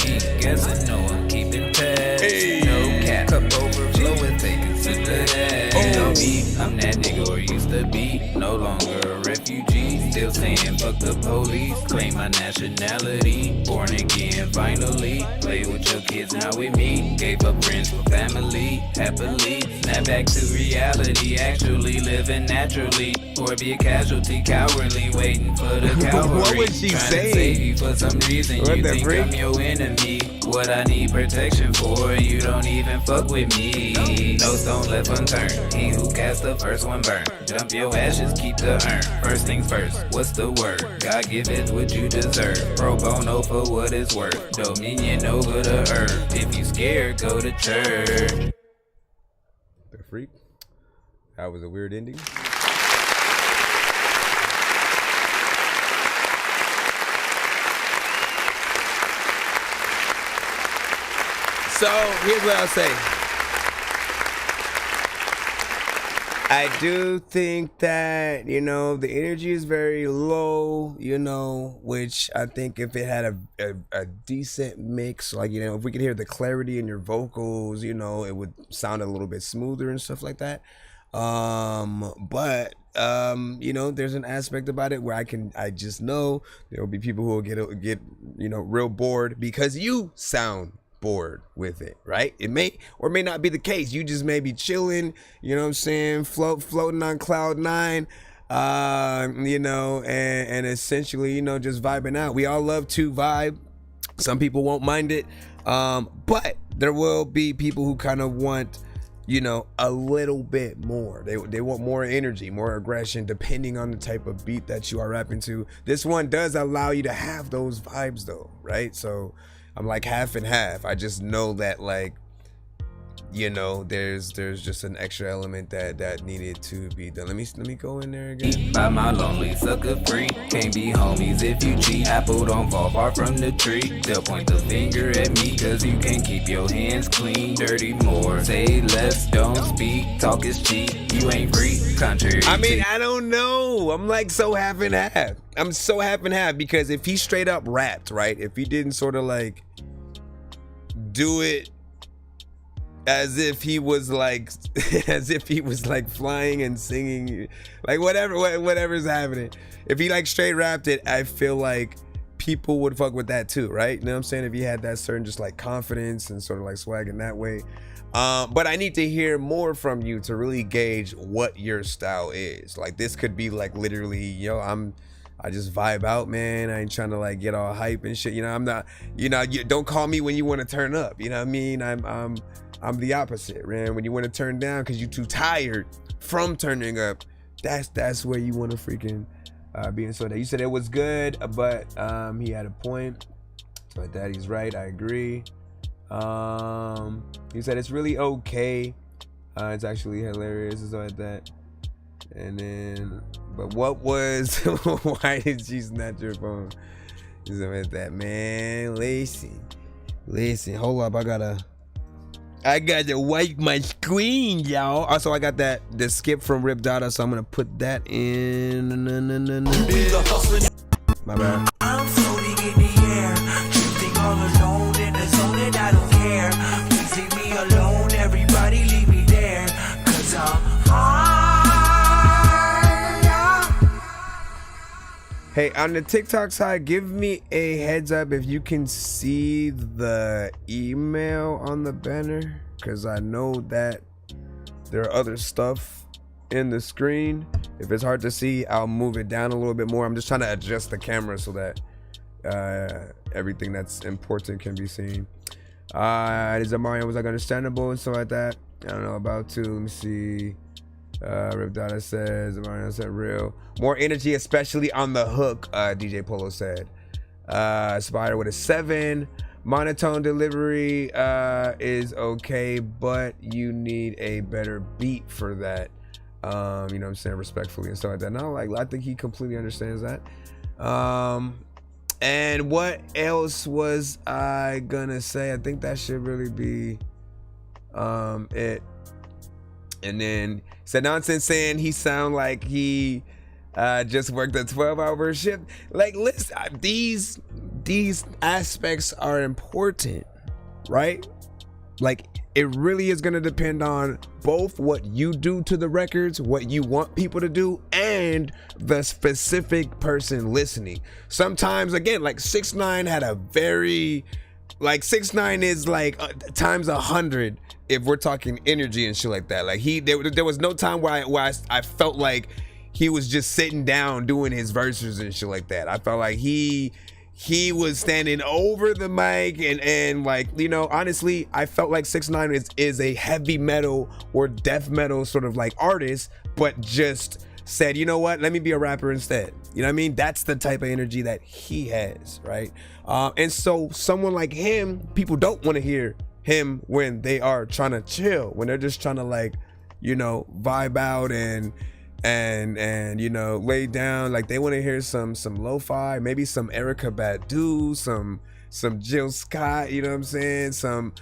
no longer a refugee. Still saying fuck the police. Claim my nationality. Born again finally. Play with your kids, not with me. Gave up friends for family. Happily. Snap back to reality. Actually living naturally. Or be a casualty, cowardly. Waiting for the cavalry. What was she Trying saying? to save you for some reason. What You the think freak? I'm your enemy. What I need protection for. You don't even fuck with me. No stone left unturned. He who cast the first one burn. Dump your ashes, keep the urn. First things first, what's the word? God give it what you deserve. Pro bono for what it's worth. Dominion over the earth. If you scared, go to church. The freak. That was a weird ending. So here's what I'll say. I do think that, you know, the energy is very low, you know, which I think if it had a decent mix, like, you know, if we could hear the clarity in your vocals, you know, it would sound a little bit smoother and stuff like that. But you know, there's an aspect about it where I just know there will be people who will get, you know, real bored because you sound bored with it, right? It may or may not be the case. You just may be chilling, you know what I'm saying, floating on cloud nine, you know, and essentially, you know, just vibing out. We all love to vibe. Some people won't mind it, but there will be people who kind of want, you know, a little bit more. They want more energy, more aggression, depending on the type of beat that you are rapping to. This one does allow you to have those vibes though, right? So I'm like half and half. I just know that, like, you know, there's just an extra element that needed to be done. Let me go in there again. By my lonely sucker free. Can't be homies if you cheat. Apple don't fall far from the tree. They'll point the finger at me cause you can't keep your hands clean. Dirty more. Say less, don't speak. Talk is cheap. You ain't free. Contrary. I mean, I don't know. I'm like so half and half. I'm so half and half because if he straight up rapped, right? If he didn't sort of like do it as if he was like flying and singing, like whatever's happening. If he like straight rapped it, I feel like people would fuck with that too, right? You know what I'm saying? If he had that certain just like confidence and sort of like swag in that way. But I need to hear more from you to really gauge what your style is. Like this could be like literally, yo, I just vibe out, man. I ain't trying to like get all hype and shit. You know, I'm not, you know, you don't call me when you want to turn up. You know what I mean? I'm the opposite, man. When you want to turn down because you're too tired from turning up, that's where you want to freaking be in. So that you said it was good, but he had a point. So Daddy's right. I agree. He said it's really okay. It's actually hilarious and stuff like that. And then, but what was? Why did she snatch your phone? Something like that, man. Listen. Hold up, I gotta wipe my screen, y'all. Also, I got the skip from Rip Dada, so I'm gonna put that in. My bad. I'm floating in the air, drifting all alone in the zone and I don't care. Please leave me alone, everybody leave me there, cause I'm high. Hey, on the TikTok side, give me a heads up if you can see the email on the banner, because I know that there are other stuff in the screen. If it's hard to see, I'll move it down a little bit more. I'm just trying to adjust the camera so that everything that's important can be seen. Is Mario was like understandable and stuff like that? I don't know about to. Let me see. Rip Dada says, Mario said real. More energy, especially on the hook, DJ Polo said. Spider with a 7. Monotone delivery is okay, but you need a better beat for that. You know what I'm saying, respectfully and stuff like that. No, like I think he completely understands that. And what else was I gonna say? I think that should really be it. And then said nonsense saying he sound like he just worked a 12-hour shift. Like, listen, these aspects are important, right? Like, it really is going to depend on both what you do to the records, what you want people to do, and the specific person listening. Sometimes, again, like 6ix9ine had a very, like 6ix9ine is like times 100 if we're talking energy and shit like that. Like there was no time where I felt like he was just sitting down doing his verses and shit like that. I felt like he was standing over the mic and like, you know, honestly, I felt like 6ix9ine is a heavy metal or death metal sort of like artist, but just said, you know what, let me be a rapper instead. You know what I mean? That's the type of energy that he has, right? And so someone like him, people don't want to hear him when they are trying to chill, when they're just trying to, like, you know, vibe out and you know, lay down. Like, they want to hear some lo-fi, maybe some Erykah Badu, some Jill Scott, you know what I'm saying? Some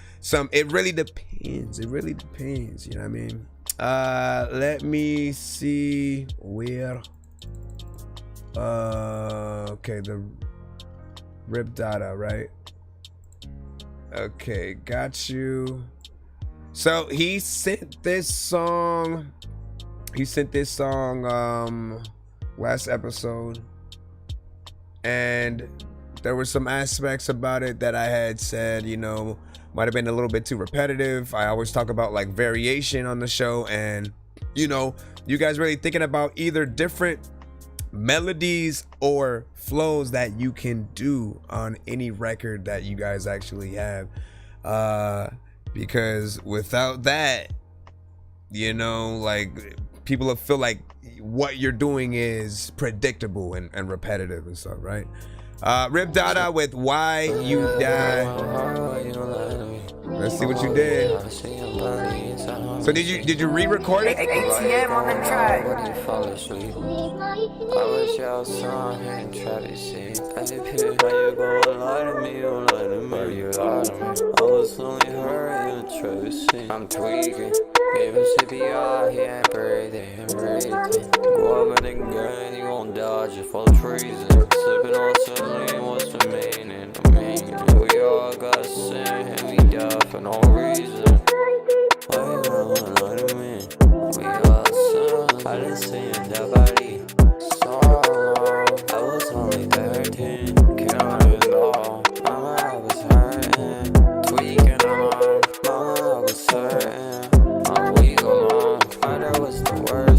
it really depends. You know what I mean? Let me see where okay, the Rip Dada, right? Okay, got you. So he sent this song last episode, and there were some aspects about it that I had said, you know, might have been a little bit too repetitive. I always talk about like variation on the show, and you know, you guys really thinking about either different melodies or flows that you can do on any record that you guys actually have, because without that, you know, like, people will feel like what you're doing is predictable and repetitive and stuff, right? Rip Dada with Why You Die. Let's see what you did. So did you re-record it? ATM on the track. I wish y'all saw him try to see. How you gonna lie to me? You lie to me. You lie to me. I was only hurt in Tracy. I'm tweaking. Gave him CPR, he ain't breathing. Go up in the gun, you gon' dodge it for treason. Sipping on saline, what's the meaning? We all got sin, and we die for no reason. Why you gonna lie to me? We all sin. I didn't see that body so long. I was only 13, killing it all. Mama, I was hurting, tweaking along. Mama, I was hurting.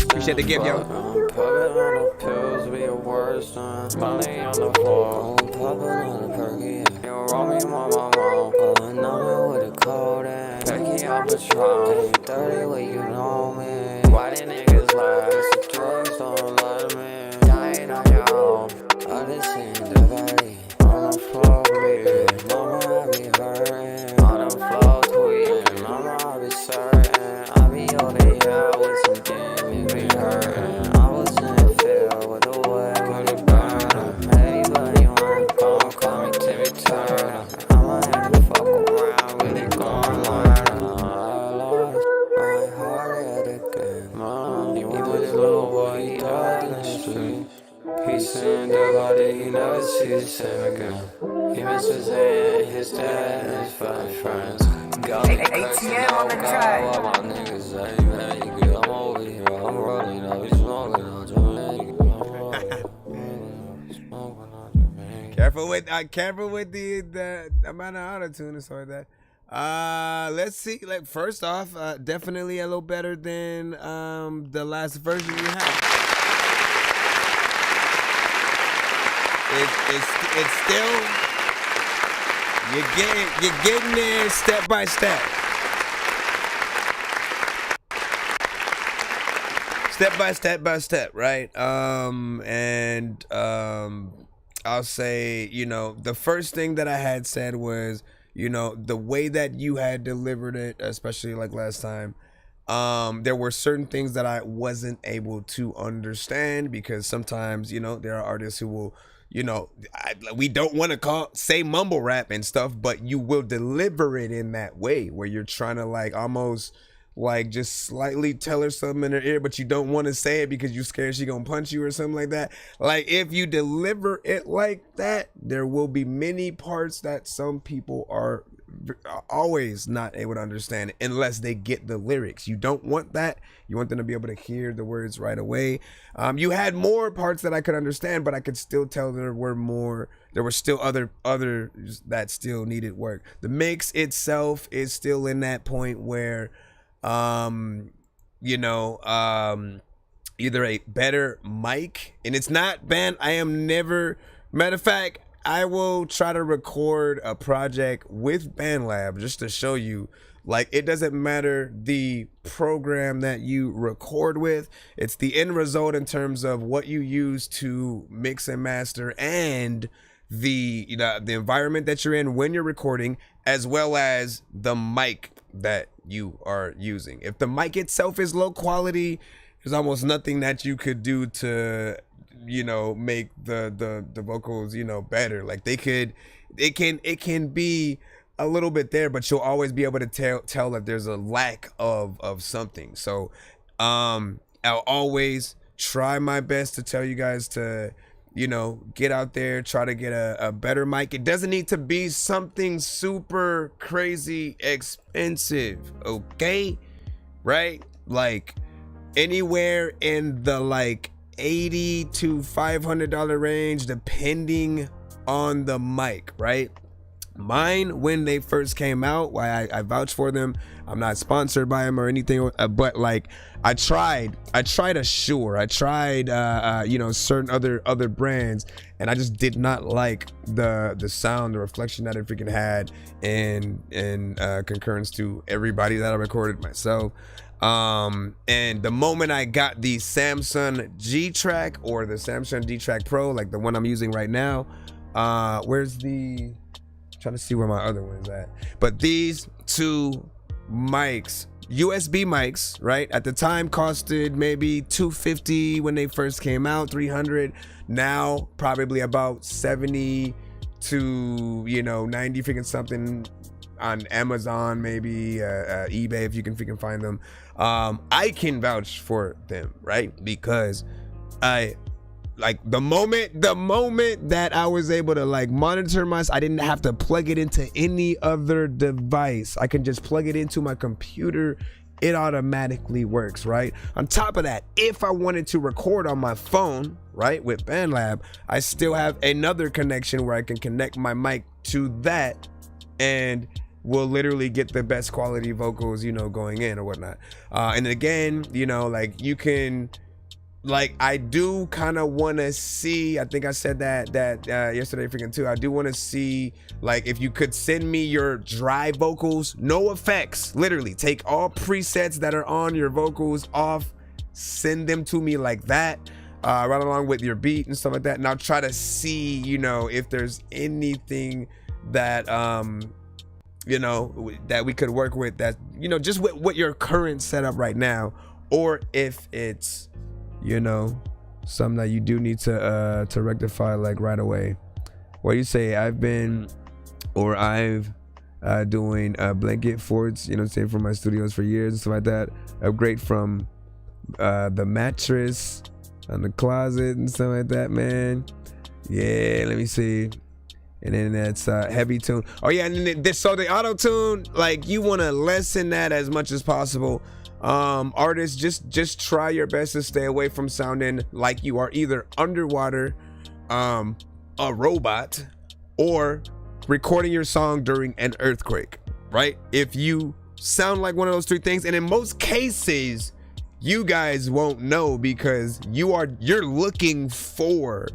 Appreciate the gift, yo. Popping on the pills, be a worse one. Money on the floor, popping on the perky. You roll me, mama, pulling on me with a cold and Becky on Patron. 30 when you know me. Why the niggas lie? The drugs don't lie to me. Dying on your own. I just seen the body on the floor, baby. Mama, I be hurting. On the floor, tweeting. Mama, I be certain. I be over here with some demons. I was in the field with the way with the burner. Anybody wanna call me Timmy Turner. I'ma have to fuck around, really gon' learn. I lost my heart at the game. Mom, he was a little boy, he died in the street. He seen the body, he never see the same again. He missed his aunt, his dad, and his 5 friends. Got me ATM on the track. All my niggas say, man, you good, I'm over here, I'm rolling up, he's smoking on Jamaica. Careful with the amount of auto-tune and stuff like that. Let's see. Like, first off, definitely a little better than the last version you had. It's still, you're getting there step by step. Step by step, right? I'll say, you know, the first thing that I had said was, you know, the way that you had delivered it, especially like last time, there were certain things that I wasn't able to understand, because sometimes, you know, there are artists who will, you know, we don't want to say mumble rap and stuff, but you will deliver it in that way where you're trying to like almost like just slightly tell her something in her ear, but you don't want to say it because you're scared she gonna punch you or something like that. Like, if you deliver it like that, there will be many parts that some people are always not able to understand it unless they get the lyrics. You don't want that. You want them to be able to hear the words right away. You had more parts that I could understand, but I could still tell there were still other that still needed work. The mix itself is still in that point where either a better mic, and it's not banned. Matter of fact, I will try to record a project with BandLab just to show you, like, it doesn't matter the program that you record with. It's the end result in terms of what you use to mix and master, and the environment that you're in when you're recording, as well as the mic that you are using. If the mic itself is low quality, there's almost nothing that you could do to make the vocals better. Like, it can be a little bit there, but you'll always be able to tell that there's a lack of something. So I'll always try my best to tell you guys to get out there, try to get a better mic. It doesn't need to be something super crazy expensive, okay? Right? Like, anywhere in the like $80 to $500 range, depending on the mic, right? Mine, when they first came out, why I vouch for them. I'm not sponsored by them or anything, but like I tried a Shure, I tried certain other brands, and I just did not like the sound, the reflection that it freaking had in concurrence to everybody that I recorded myself. And the moment I got the Samsung G-Track or the Samsung D-Track Pro, like the one I'm using right now, trying to see where my other one is at. But these two mics, USB mics, right, at the time costed maybe $250 when they first came out, $300. Now probably about $70 to 90 freaking something on Amazon, maybe eBay, if you can freaking find them. I can vouch for them, right? Because the moment that I was able to like monitor myself, I didn't have to plug it into any other device. I can just plug it into my computer. It automatically works, right? On top of that, if I wanted to record on my phone, right, with BandLab, I still have another connection where I can connect my mic to that, and will literally get the best quality vocals, going in or whatnot. And again, like you can, like, I do kind of want to see, I think I said that yesterday freaking too, I do want to see, like, if you could send me your dry vocals, no effects, literally take all presets that are on your vocals off, send them to me like that, right along with your beat and stuff like that, and I'll try to see, if there's anything that that we could work with, that just with what your current setup right now, or if it's something that you do need to rectify like right away. What do you say? I've doing blanket forts, for my studios for years and stuff like that. Upgrade from the mattress on the closet and stuff like that, man. Yeah, let me see. And then that's heavy tune. Oh yeah, and then so the auto tune, like, you want to lessen that as much as possible. Artists, just try your best to stay away from sounding like you are either underwater, a robot, or recording your song during an earthquake, right? If you sound like one of those three things, and in most cases you guys won't know because you're looking for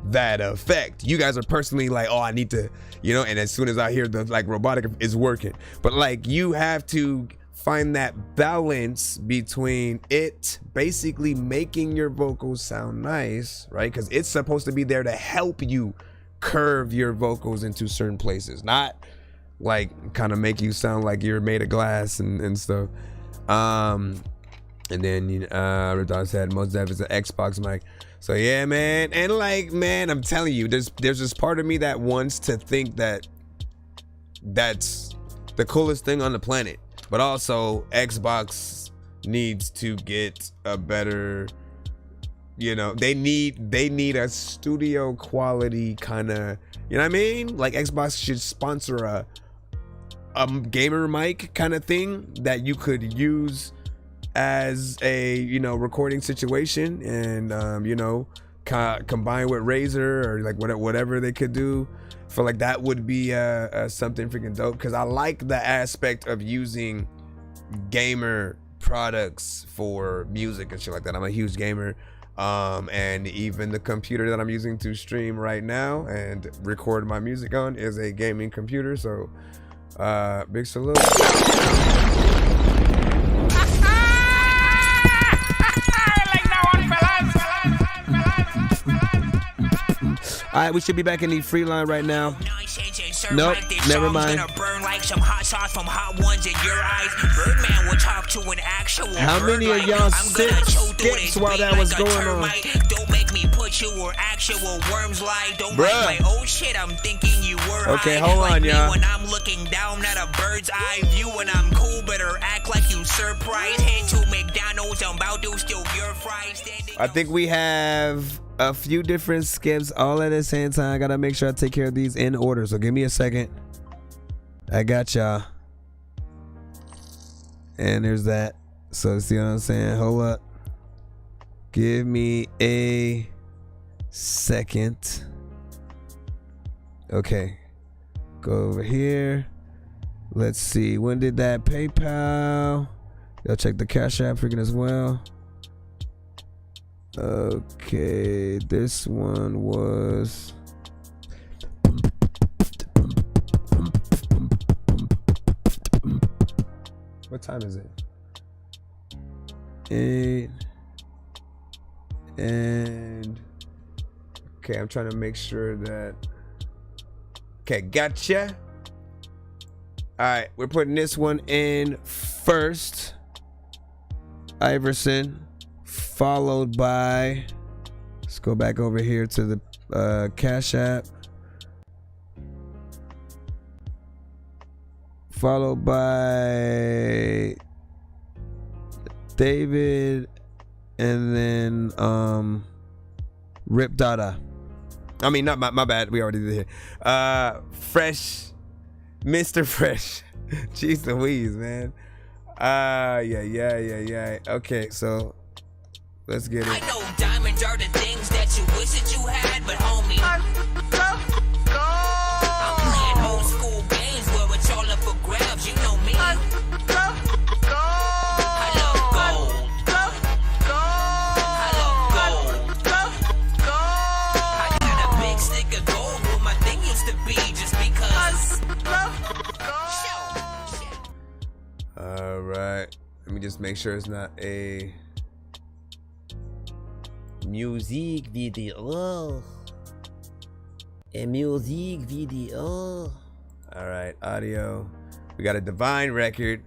that effect. You guys are personally like, oh, I need to, and as soon as I hear the like robotic is working, but like you have to find that balance between it basically making your vocals sound nice, right? Because it's supposed to be there to help you curve your vocals into certain places, not like kind of make you sound like you're made of glass and stuff. And then Radon said most def is an Xbox mic. So yeah, man, and like, man, I'm telling you, there's this part of me that wants to think that that's the coolest thing on the planet, but also Xbox needs to get a better, they need a studio quality kind of, you know what I mean? Like Xbox should sponsor gamer mic kind of thing that you could use as a, you know, recording situation, and you know, combine with Razer or like whatever they could do. For like that would be something freaking dope, because I like the aspect of using gamer products for music and shit like that. I'm a huge gamer, and even the computer that I'm using to stream right now and record my music on is a gaming computer. So big salute. All right, we should be back in the free line right now. Nope, never mind. How many of y'all skips while that was going on? Don't make me put you where actual worms lie. Don't like, oh shit, I'm thinking you were. Okay, hold on, y'all. When I'm looking down at a bird's eye view, and I'm cool, better act like you surprised. Head to McDonald's, I'm about to steal your fries. I think we have a few different skips all at the same time. I gotta make sure I take care of these in order, so give me a second. I got y'all. And there's that. So see what I'm saying? Hold up. Give me a second. Okay. Go over here. Let's see. When did that PayPal? Y'all check the Cash App freaking as well. Okay, this one was what time is it? 8 and okay, I'm trying to make sure that okay, gotcha. All right, we're putting this one in first. Iverson, followed by, let's go back over here to the Cash App, followed by David, and then Rip Dada. I mean, not my bad, we already did here. Fresh, Mr. Fresh. Jeez Louise, man. Yeah. Okay, so let's get it. I know diamonds are the things that you wish that you had, but homie, I'm playing old school games where it's all up for grabs. You know me. I love gold. I got a big stick of gold where my thing used to be, just because. All right, let me just make sure it's not a music video. A music video. All right, audio. We got a divine record.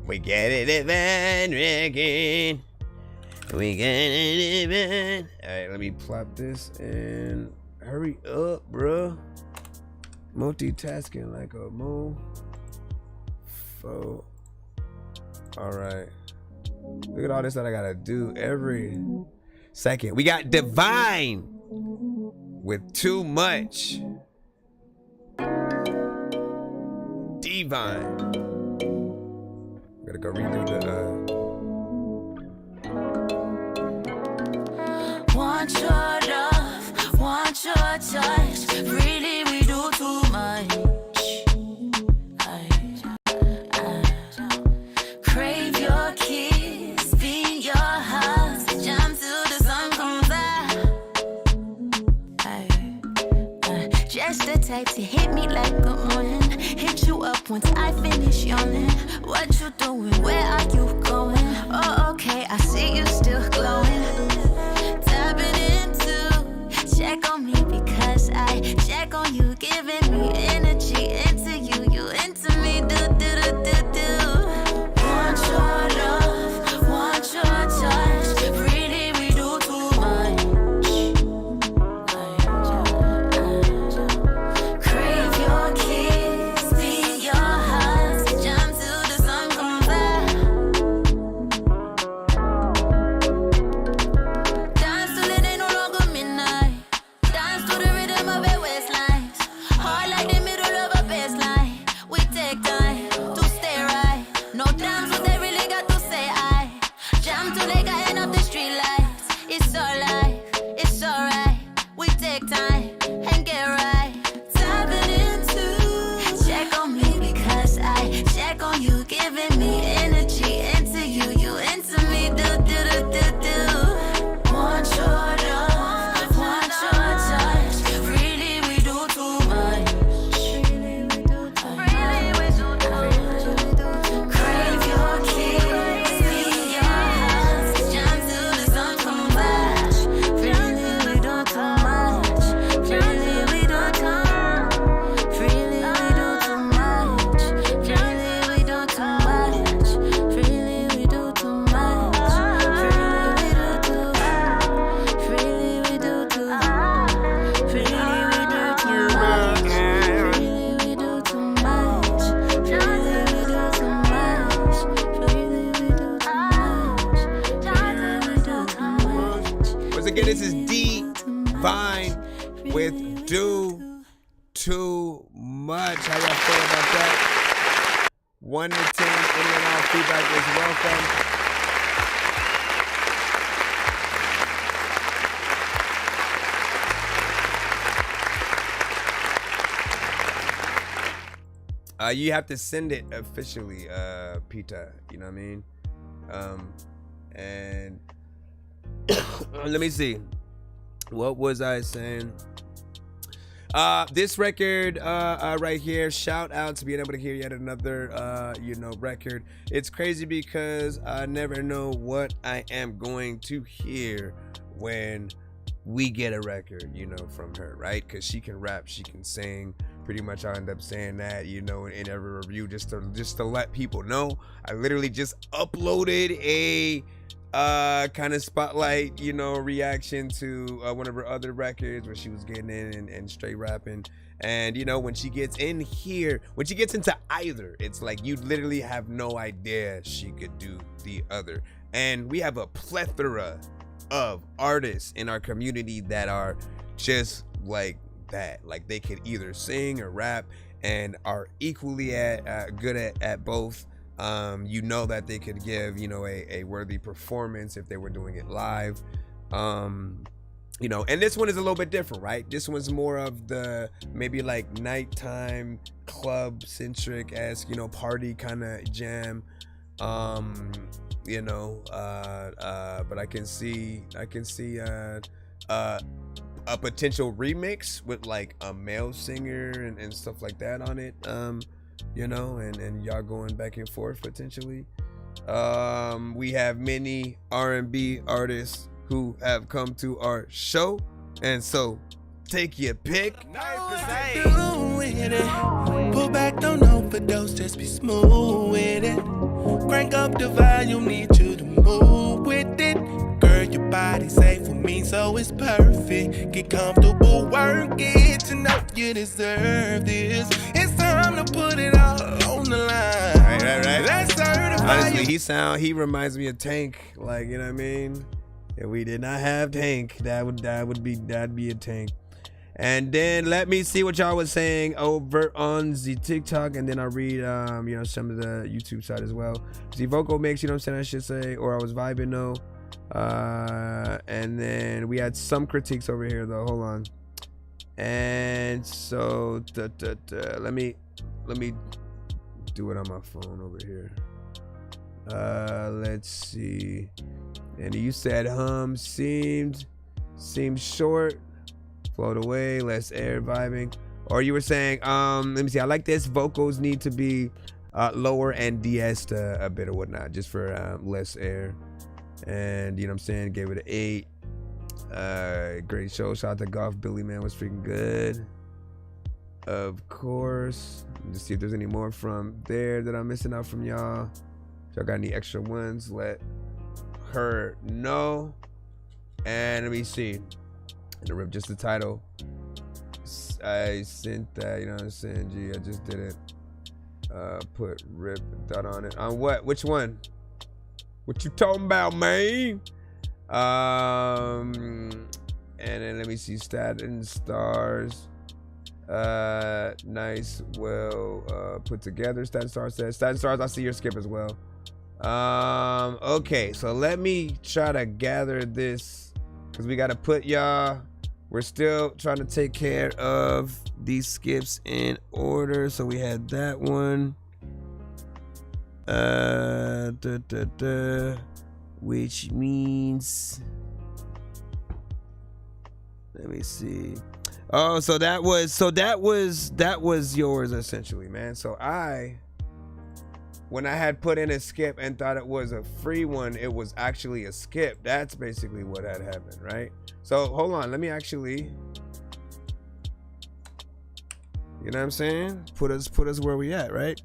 We get a divine record. We get a divine. All right, let me plop this and hurry up, bro. Multitasking like a mole. All right, look at all this that I gotta do every second. We got Divine with Too Much. Divine. Gotta go redo the Want your love, want your touch. Really, we do too much. Crave your kiss, be your hugs, jump till the sun comes out. Just the type to hit me like a morning, hit you up once I finish yawning. What you doing? Where are you going? Oh, okay, I see you still glowing. Tapping into, check on me because I check on you, giving me energy into you, you into me, do. Want your love, want your touch. Really, we do too much. Crave your kiss, be your hugs, jump till the sun comes out. in. This is D-Vine with Do Too Much. How y'all feel about that? 1 to 10, any and all feedback is welcome. You have to send it officially, Pita. You know what I mean? And let me see. What was I saying? This record right here, shout out to being able to hear yet another record. It's crazy because I never know what I am going to hear when we get a record, from her, right? Because she can rap, she can sing. Pretty much I end up saying that, in every review just to let people know. I literally just uploaded a kind of spotlight, reaction to one of her other records where she was getting in and straight rapping. And when she gets in here, when she gets into either, it's like you literally have no idea she could do the other. And we have a plethora of artists in our community that are just like that. Like they could either sing or rap and are equally good at both. That they could give a worthy performance if they were doing it live. And this one is a little bit different, right? This one's more of the maybe like nighttime club centric esque, party kind of jam. But I can see a potential remix with like a male singer and stuff like that on it. And y'all going back and forth potentially. We have many R&B artists who have come to our show, and so take your pick. Pull back, don't overdose, just be smooth with it. Crank up the volume, need you to move with it. Girl, your body's safe for me, so it's perfect. Get comfortable, work it, to know you deserve this. It's time to put it all on the line. Right. Let's certify. Honestly, he reminds me of Tank, like, you know what I mean? If we did not have Tank, that'd be a Tank. And then let me see what y'all was saying over on the TikTok, and then I'll read some of the YouTube side as well. The vocal mix, I should say, or I was vibing though. And then we had some critiques over here though. Hold on. And so let me do it on my phone over here. Let's see. And you said hum seemed short, float away, less air, vibing. Or you were saying, let me see, I like this. Vocals need to be lower and de-essed a bit or whatnot, just for less air. And you know what I'm saying, gave it an 8. Great show. Shout out to Golf Billy, man, was freaking good. Of course. Let's see if there's any more from there that I'm missing out from y'all. If y'all got any extra ones, let her know. And let me see. To rip just the title. I sent that, you know what I'm saying? Gee, I just didn't put rip dot on it. On what? Which one? What you talking about, man? And then let me see. Stat and stars. Nice, well put together. Stat and stars says. Stat and stars, I see your skip as well. Okay, so let me try to gather this, because we got to put y'all. We're still trying to take care of these skips in order. So we had that one. Which means, let me see. Oh, so that was yours essentially, man. So when I had put in a skip and thought it was a free one, it was actually a skip. That's basically what had happened, right? So hold on, let me actually, you know what I'm saying? Put us where we at, right?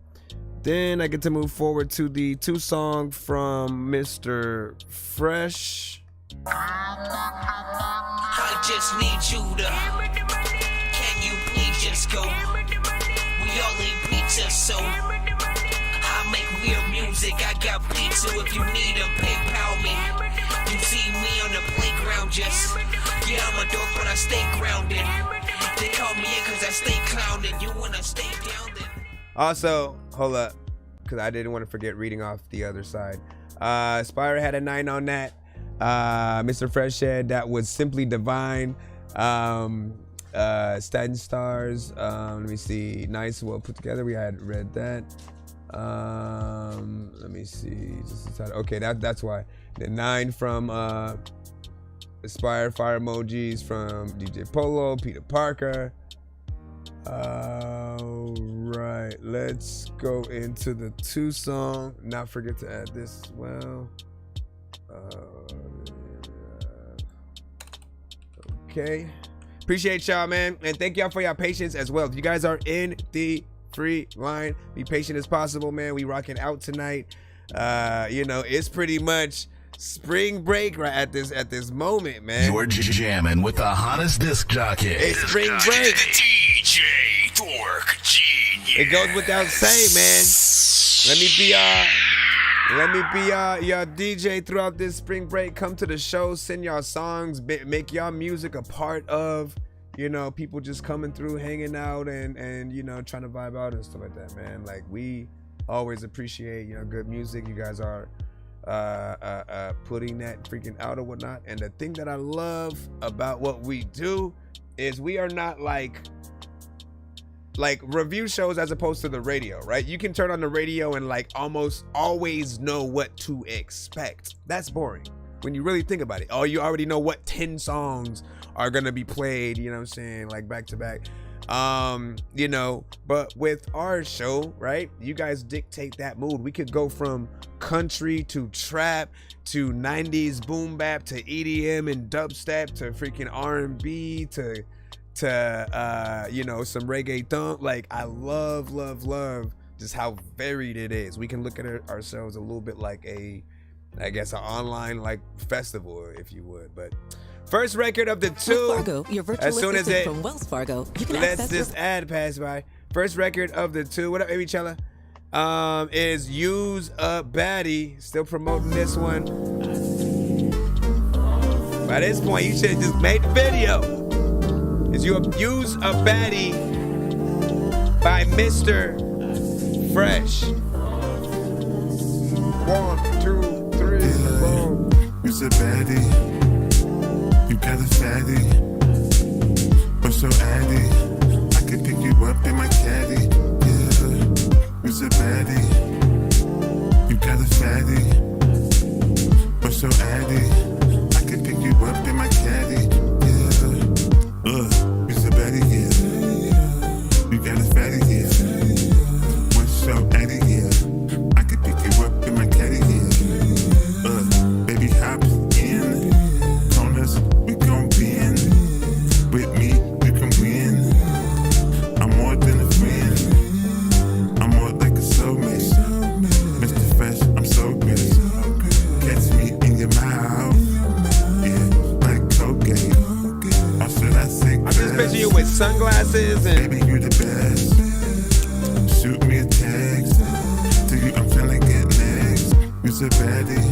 Then I get to move forward to the 2 song from Mr. Fresh. I just need you to, can you please just go? We all need pizza, so I make weird music. I got beats, so if you need them, PayPal me. You see me on the playground, just yeah, I'm a dork, but I stay grounded. They call me in cause I stay clowning. You wanna stay down then? Also, hold up, because I didn't want to forget reading off the other side. Spire had a 9 on that. Mr. Freshhead, that was Simply Divine. Staten Stars, let me see, nice, well put together. We had read that. Let me see, okay, that's why. The 9 from Aspire, fire emojis from DJ Polo, Peter Parker. Right, let's go into the 2 song. Not forget to add this as well. Okay, appreciate y'all, man, and thank y'all for your patience as well. If you guys are in the free line, be patient as possible, man. We rocking out tonight. You know, it's pretty much spring break right at this moment, man. You're jamming with the hottest disc jockey. It's spring break. DJ Dork Genius. It goes without saying, man. Let me be your DJ throughout this spring break. Come to the show, send y'all songs, make y'all music a part of, you know, people just coming through, hanging out, and you know, trying to vibe out and stuff like that, man. Like, we always appreciate, you know, good music. You guys are putting that freaking out or whatnot. And the thing that I love about what we do is we are not like review shows as opposed to the radio, right? You can turn on the radio and like almost always know what to expect. That's boring when you really think about it. Oh, you already know what 10 songs are gonna be played, you know what I'm saying, like back to back. You know, but with our show, right, you guys dictate that mood. We could go from country to trap to 90s boom bap to EDM and dubstep to freaking R&B to you know, some reggaeton. Like, I love just how varied it is. We can look at ourselves a little bit like an online like festival, if you would. But first record of the 2. Wells Fargo, your virtual as soon as it from Wells Fargo, you can lets access this ad pass by. First record of the 2. What up, baby Chella? Is Use a Baddie. Still promoting this one. By this point, you should have just made the video. Is you Use a Baddie by Mr. Fresh. 1, 2, 3, 4. Use a baddie. You got a fatty. But so addy. I can pick you up in my caddy. Yeah. Use a baddie. You got a fatty. But so addy. I can pick you up in my caddy. It's a baddie, yeah. You got a fatty, yeah. What's so addy, yeah. I can pick you up in my caddy, yeah. Baby, hop in. Corners, we gon' bend. With me, you can win. I'm more than a friend. I'm more like a soulmate. Mr. Fresh, I'm so good. Catch me in your mouth. Yeah, like Colgate. I just picture you with sunglasses and baby, you're the best. Shoot me a text. To you, I'm feeling get next. You're a baddie.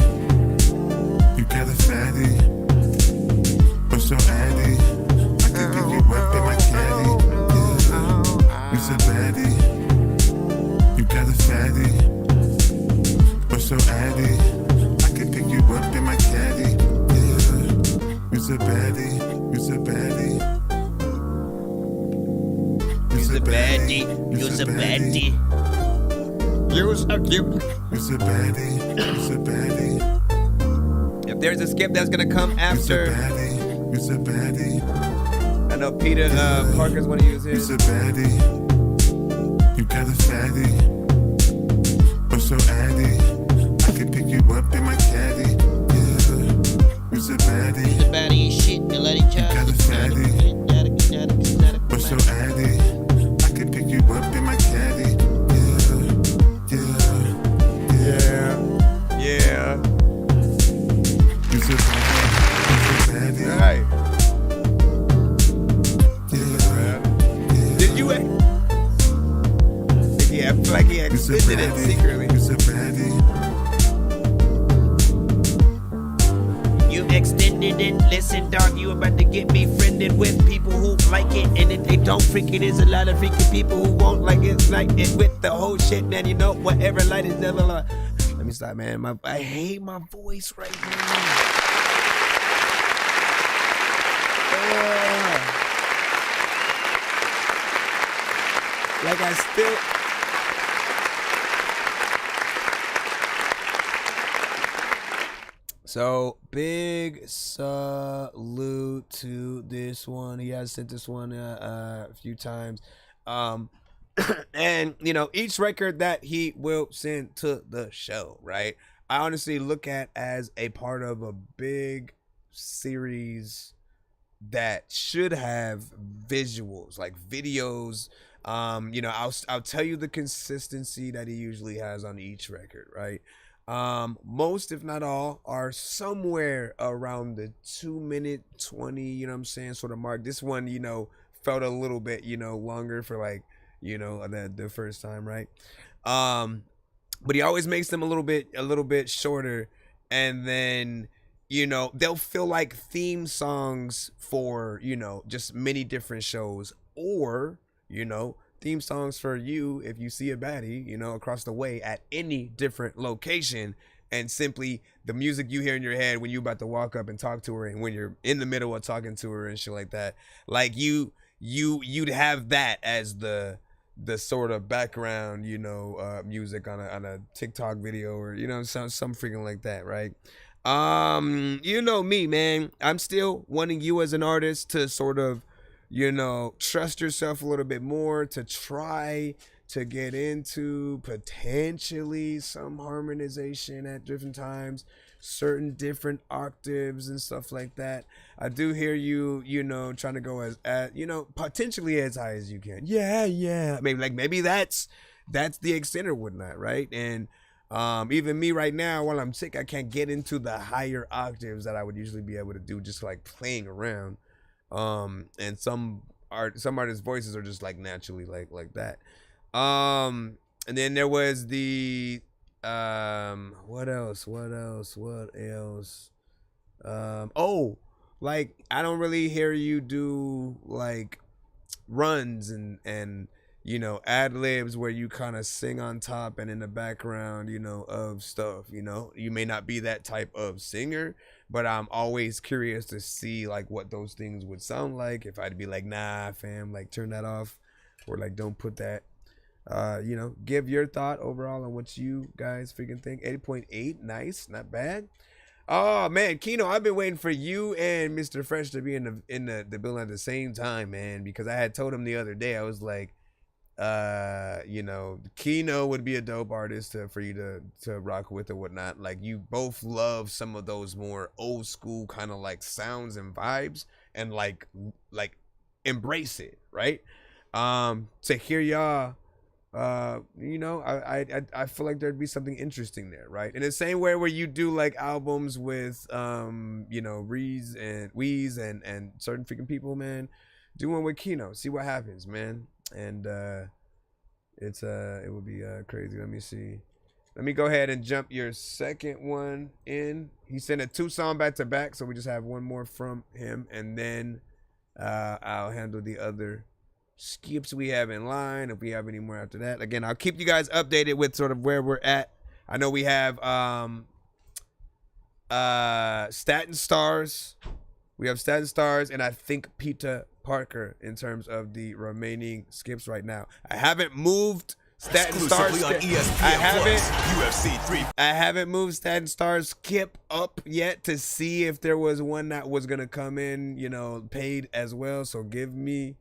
You got a fatty. But so addy. I can give you up in my caddy. Yeah. You're a baddie. You got a fatty. But so addy. I can pick you up in my caddy. Yeah. You're a baddie. You're a baddie. You's a baddie. You's a baddie. You's a baddie. You's a baddie. If there's a skip that's gonna come after, you's a baddie. I know Peter Parker's want to use his. You's a baddie. You got a fatty. But so addy. I can pick you up in my caddy. Yeah. You's a baddie. You's a baddie and shit. You let each other. You got a fatty. But so addy. I can pick you up in my caddy. Yeah. You's a baddie. Right. Did you? Yeah, I feel like he extended it secretly. You's a listen, listen, dog, you about to get me friended with people who like it, and if they don't freak it, there's a lot of freaky people who won't like it, with the whole shit, man, you know, whatever light is never light. Let me stop, man, I hate my voice right now. Like I still... So, big salute to this one. He has sent this one a few times. And, you know, each record that he will send to the show, right? I honestly look at as a part of a big series that should have visuals, like videos. You know, I'll tell you the consistency that he usually has on each record, right? Most, if not all, are somewhere around the 2-minute 20, you know what I'm saying, sort of mark. This one, you know, felt a little bit, you know, longer for like, you know, the first time, right? But he always makes them a little bit shorter, and then, you know, they'll feel like theme songs for, you know, just many different shows, or, you know, theme songs for you if you see a baddie, you know, across the way at any different location, and simply the music you hear in your head when you're about to walk up and talk to her, and when you're in the middle of talking to her and shit like that. Like you'd have that as the sort of background, you know, music on a TikTok video, or, you know, some freaking like that, right? You know me, man. I'm still wanting you as an artist to sort of, you know, trust yourself a little bit more, to try to get into potentially some harmonization at different times, certain different octaves and stuff like that. I do hear you, you know, trying to go as you know, potentially as high as you can. Yeah. Maybe that's the extent or whatnot, right? And even me right now, while I'm sick, I can't get into the higher octaves that I would usually be able to do just like playing around. And some artists' voices are just like naturally like that. And then there was the what else? Oh, like I don't really hear you do like runs and you know, ad-libs where you kind of sing on top and in the background, you know, of stuff. You know, you may not be that type of singer, but I'm always curious to see like what those things would sound like if I'd be like, nah, fam, like turn that off, or like don't put that. You know, give your thought overall on what you guys freaking think. 8.8, nice, not bad. Oh man, Kino, I've been waiting for you and Mr. Fresh to be in the building at the same time, man, because I had told him the other day, I was like, you know, Kino would be a dope artist for you to rock with or whatnot. Like, you both love some of those more old school kind of like sounds and vibes, and like embrace it, right? To hear y'all, you know, I feel like there'd be something interesting there, right? In the same way where you do like albums with you know, Reez and Weez and certain freaking people, man, do one with Kino, see what happens, man. And it would be crazy. Let me see. Let me go ahead and jump your second one in. He sent a 2-song back to back, so we just have one more from him, and then I'll handle the other skips we have in line, if we have any more after that. Again, I'll keep you guys updated with sort of where we're at. I know we have Staten Stars. We have Staten Stars, and I think Peter Parker in terms of the remaining skips right now. I haven't moved Staten Stars. I haven't moved Staten Stars skip up yet to see if there was one that was gonna come in, you know, paid as well. So give me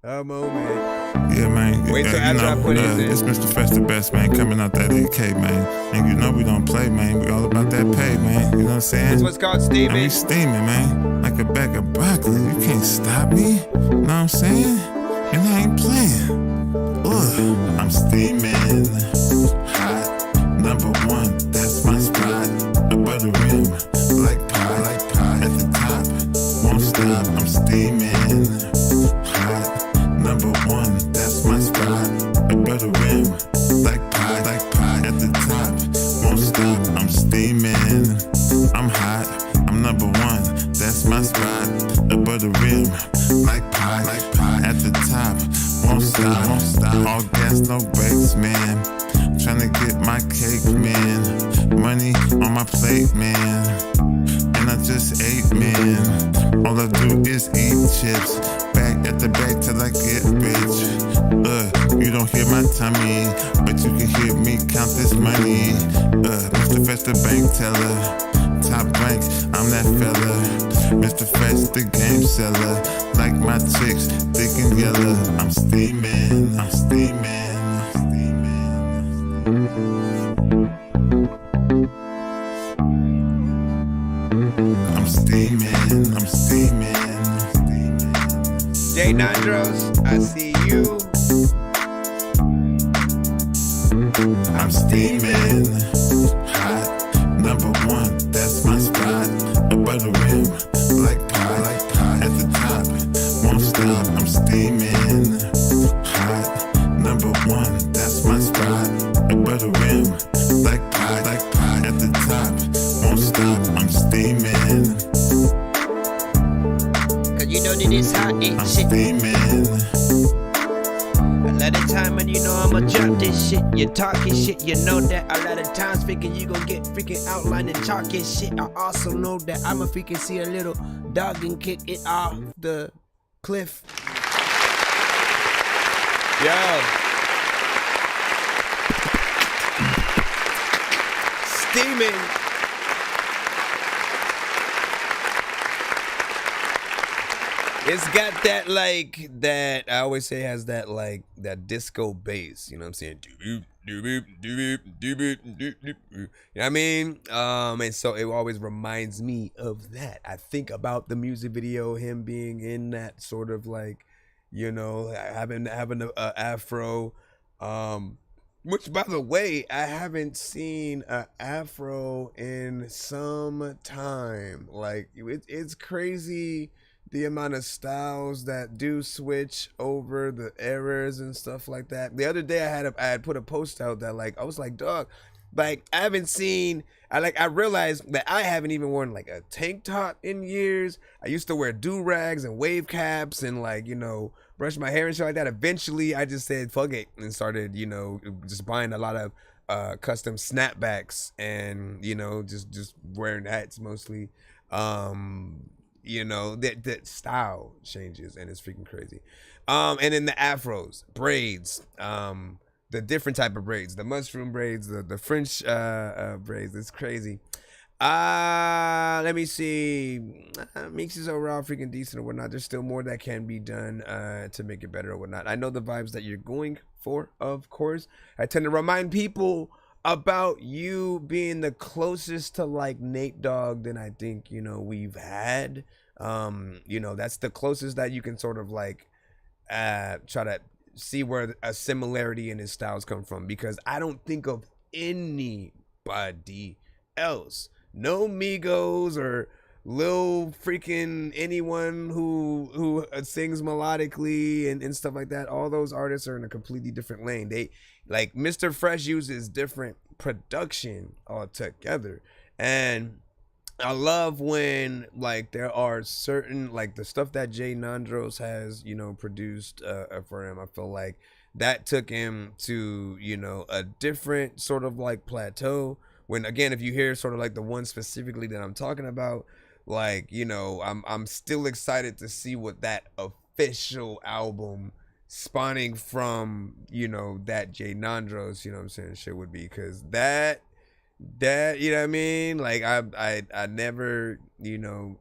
a moment. Yeah, man. Wait till after I put it in. It's Mr. Fresh the best, man, coming out that AK, man. And you know we don't play, man. We all about that pay, man. You know what I'm saying? That's what's called steaming. And we steaming, man. Like a bag of broccoli. You can't stop me. You know what I'm saying? And I ain't playing. Ugh. I'm steaming. Hot. #1. That's my spot. A butter rim. Like pie. At the top. Won't stop. I'm steaming. Hot. #1, that's my spot. A butter rim, like pie, at the top. Won't stop, I'm steaming. I'm hot, I'm #1, that's my rim, like pie, at the top, won't stop, all gas, no brakes, man. Tryna get my cake, man. Money on my plate, man. And I just ate, man. All I do is eat chips. Back at the back till I get rich. You don't hear my tummy, but you can hear me count this money. Mr. Fresh, the bank teller. Top rank, I'm that fella. Mr. Fresh, the game seller. Like my chicks, thick and yellow. I'm steaming, I'm steaming. I'm steaming, I'm steaming. Jay Nandros, I see you. I'm steaming, hot, number one, that's my spot. A butter rim, like pie, at the top, won't stop. I'm steaming, hot, number one, that's my spot. A butter rim, like pie, at the top, won't stop. I'm steaming. Cause you know that it's hot and I'm shit. steaming. A lot of time when you know I'ma drop this shit. You talking shit, you know that. A lot of times thinking you gon' get freaking outlined and talking shit. I also know that I'ma freaking see a little dog and kick it off the cliff. Yo. Steaming. It's got that like that I always say has that like that disco bass, you know what I'm saying? You know what I mean? And so it always reminds me of that. I think about the music video, him being in that sort of like, you know, having a afro. Which, by the way, I haven't seen an afro in some time. Like it's crazy. The amount of styles that do switch over the eras and stuff like that. The other day I had put a post out that like I was like, dog, like I haven't seen. I realized that I haven't even worn like a tank top in years. I used to wear do-rags and wave caps and like, you know, brush my hair and shit like that. Eventually I just said fuck it and started, you know, just buying a lot of custom snapbacks and, you know, just wearing hats mostly. You know, that style changes and it's freaking crazy. And then the afros, braids, the different type of braids, the mushroom braids, the French braids. It's crazy. Let me see. Mixes overall freaking decent or whatnot. There's still more that can be done to make it better or whatnot. I know the vibes that you're going for, of course. I tend to remind people about you being the closest to like Nate Dogg than I think, you know, we've had. You know, that's the closest that you can sort of like try to see where a similarity in his styles come from, because I don't think of anybody else, no Migos or Lil freaking anyone who sings melodically and stuff like that. All those artists are in a completely different lane. They like Mr. Fresh uses different production altogether, and I love when like there are certain like the stuff that Jay Nandros has, you know, produced for him. I feel like that took him to, you know, a different sort of like plateau. When again, if you hear sort of like the one specifically that I'm talking about, like, you know, I'm still excited to see what that official album spawning from, you know, that Jay Nandros, you know what I'm saying, shit would be, because that you know what I mean, like I never, you know,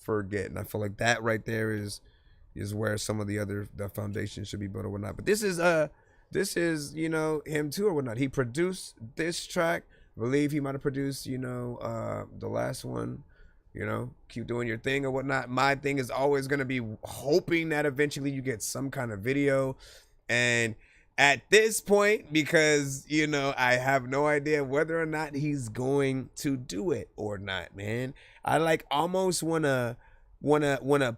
forget, and I feel like that right there is where some of the foundation should be built or whatnot. But this is you know, him too or whatnot. He produced this track. I believe he might have produced, you know, the last one. You know, keep doing your thing or whatnot. My thing is always going to be hoping that eventually you get some kind of video. And at this point, because, you know, I have no idea whether or not he's going to do it or not, man. I like almost wanna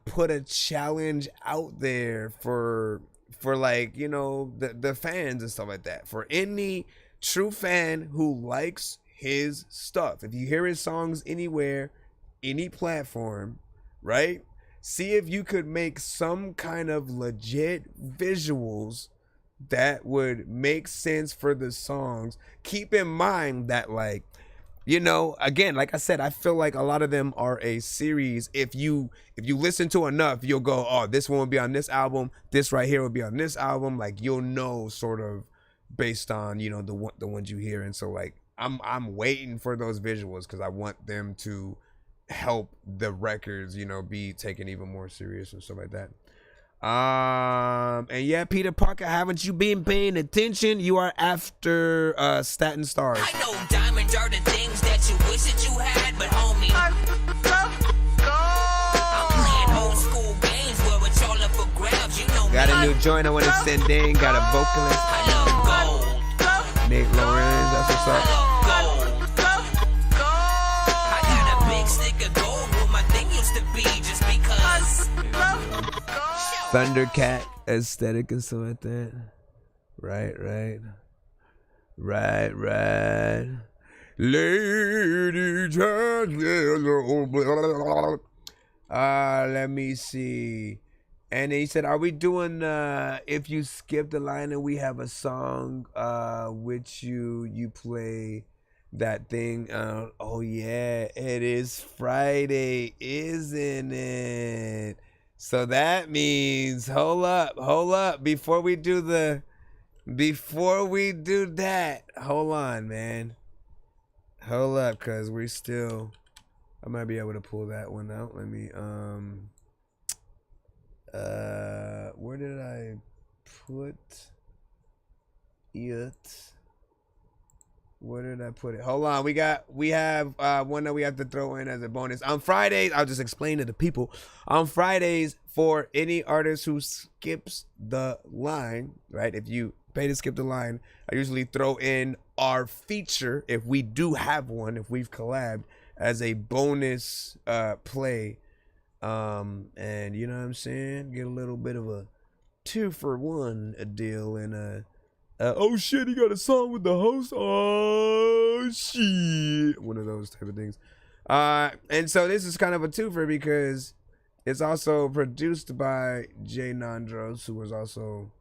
put a challenge out there for like, you know, the fans and stuff like that. For any true fan who likes his stuff. If you hear his songs anywhere, any platform, right? see if you could make some kind of legit visuals that would make sense for the songs. Keep in mind that, like, you know, again, like I said, I feel like a lot of them are a series. If you listen to enough, you'll go, oh, this one will be on this album, this right here will be on this album. Like, you'll know sort of based on, you know, the ones you hear. And so, like, I'm waiting for those visuals because I want them to help the records, you know, be taken even more serious and stuff like that. And yeah, Peter Parker, haven't you been paying attention? You are after Staten Stars. I know diamonds are the things that you wish that you had, but homie, I'm playing old school games where it's all up for grabs. You know, got a new joint I want to send in. Got a vocalist. I love gold. Nick Lawrence, that's what's up. I got a big stick of gold where my thing used to be just because. Thundercat aesthetic and stuff like that. Right. Lady let me see. And he said, are we doing if you skip the line and we have a song which you play that thing? Oh yeah, it is Friday, isn't it? So that means, hold up, before we do that, hold on, man. Hold up, cause we're still, I might be able to pull that one out. Let me, where did I put it? Where did I put it? Hold on, we have one that we have to throw in as a bonus. On Fridays, I'll just explain to the people. On Fridays, for any artist who skips the line, right? If you pay to skip the line, I usually throw in our feature, if we do have one, if we've collabed, as a bonus play. And you know what I'm saying? Get a little bit of a 2-for-1 deal and oh shit, he got a song with the host. Oh shit. One of those type of things. And so this is kind of a twofer because it's also produced by Jay Nandros, who was also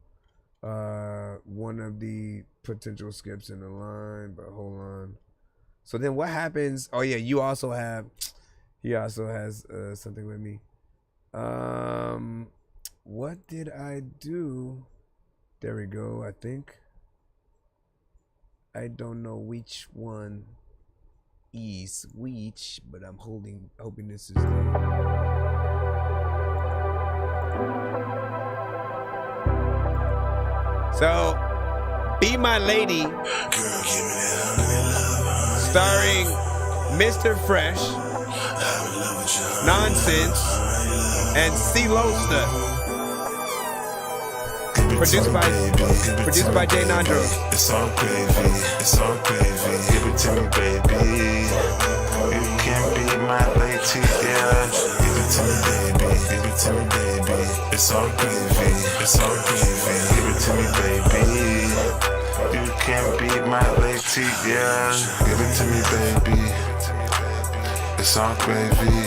one of the potential skips in the line. But hold on. So then what happens? Oh yeah, he also has something with me. What did I do? There we go, I think. I don't know which one is which, but I'm hoping this is the... So, Be My Lady, starring Mr. Fresh, Nonsense, and C-Losta. Produced by Jay Nandros. It's all gravy, give it to me, baby. You can be my lady, yeah. Give it to me, baby. It's all gravy, give it to me, baby. You can be my lady, yeah. Give it to me, baby. It's all gravy,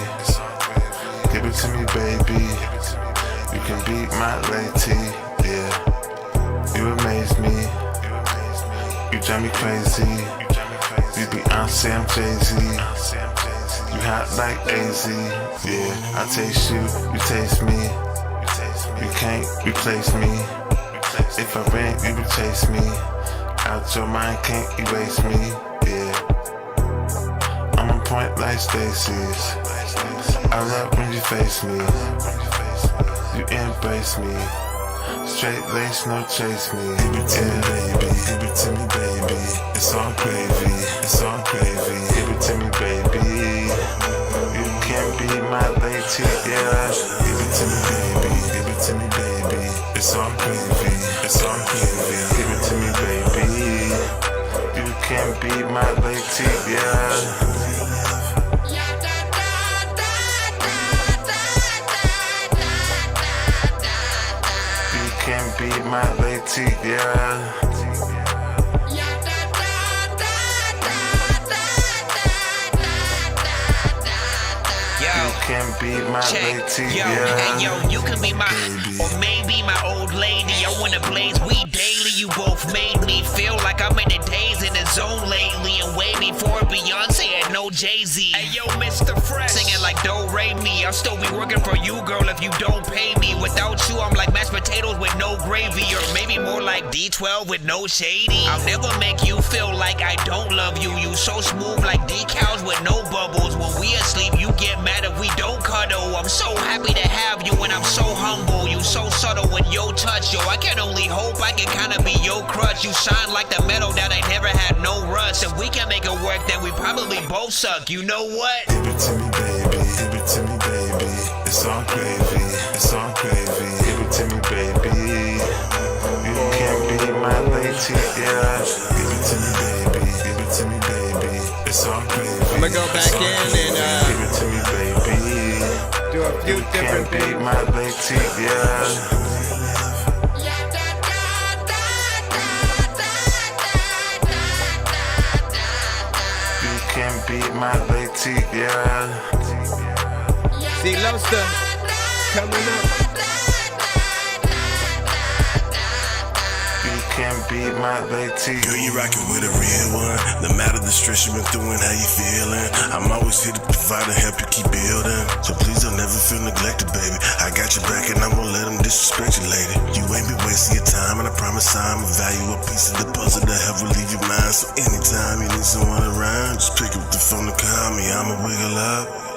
give it to me, baby. You can be my lady. Yeah, you amaze me, you drive me crazy, you Beyonce, I'm Jay-Z, you hot like AZ, yeah, I taste you, you taste me, you can't replace me, if I ran, you would chase me, out your mind, can't erase me, yeah, I'm on point like Stacey's, I love when you face me, you embrace me, straight lace, no chase me. Give it to me, baby. Give it to me, baby. It's all gravy. Give it to me, baby. You can be my lady, yeah. Give it to me, baby. It's all gravy. Give it to me, baby. You can be my lady, yeah. Can be my lady, yeah. You can can be my lady, Yo, hey yo, you can be my, or maybe my old lady. I wanna blaze weed daily. You both made me feel like I'm in the days in the zone lately. And way before Beyonce and no Jay-Z. Hey yo, Mr. Fresh, singing like Do Re Mi. I'll still be working for you, girl, if you don't pay me. Without you, I'm like mashed potatoes with no gravy, or maybe more like D12 with no shady. I'll never make you feel like I don't love you. You so smooth like decals with no bubbles. When we asleep, you get mad if we don't cuddle. I'm so happy to have you, and I'm so humble. You so subtle with your touch, yo. I can only hope I can kinda be your crutch. You shine like the metal that I never had no rust. If we can make it work, then we probably both suck. You know what? Give it to me, baby. Give it to me, baby. It's all gravy. It's all gravy. Give it to me, baby. You can be my lady, yeah. Give it to me, baby. Give it to me, baby. It's all gravy. I'm gonna go back in and give it to me, baby. Do a few different things. You can be my lady, yeah. Can be my lady, yeah. See, Loster coming up. You can be my lady. Girl, you rockin' with a real one. No matter the stress you've been through and how you feeling, I'm always here to provide and help you keep building. So please don't never feel neglected, baby. I got your back and I won't let them disrespect you, lady. You ain't been wasting your time, and I promise I'm a value, a piece of the puzzle to help relieve your mind. So anytime you need someone around, just pick up the phone and call me. I'ma wiggle up.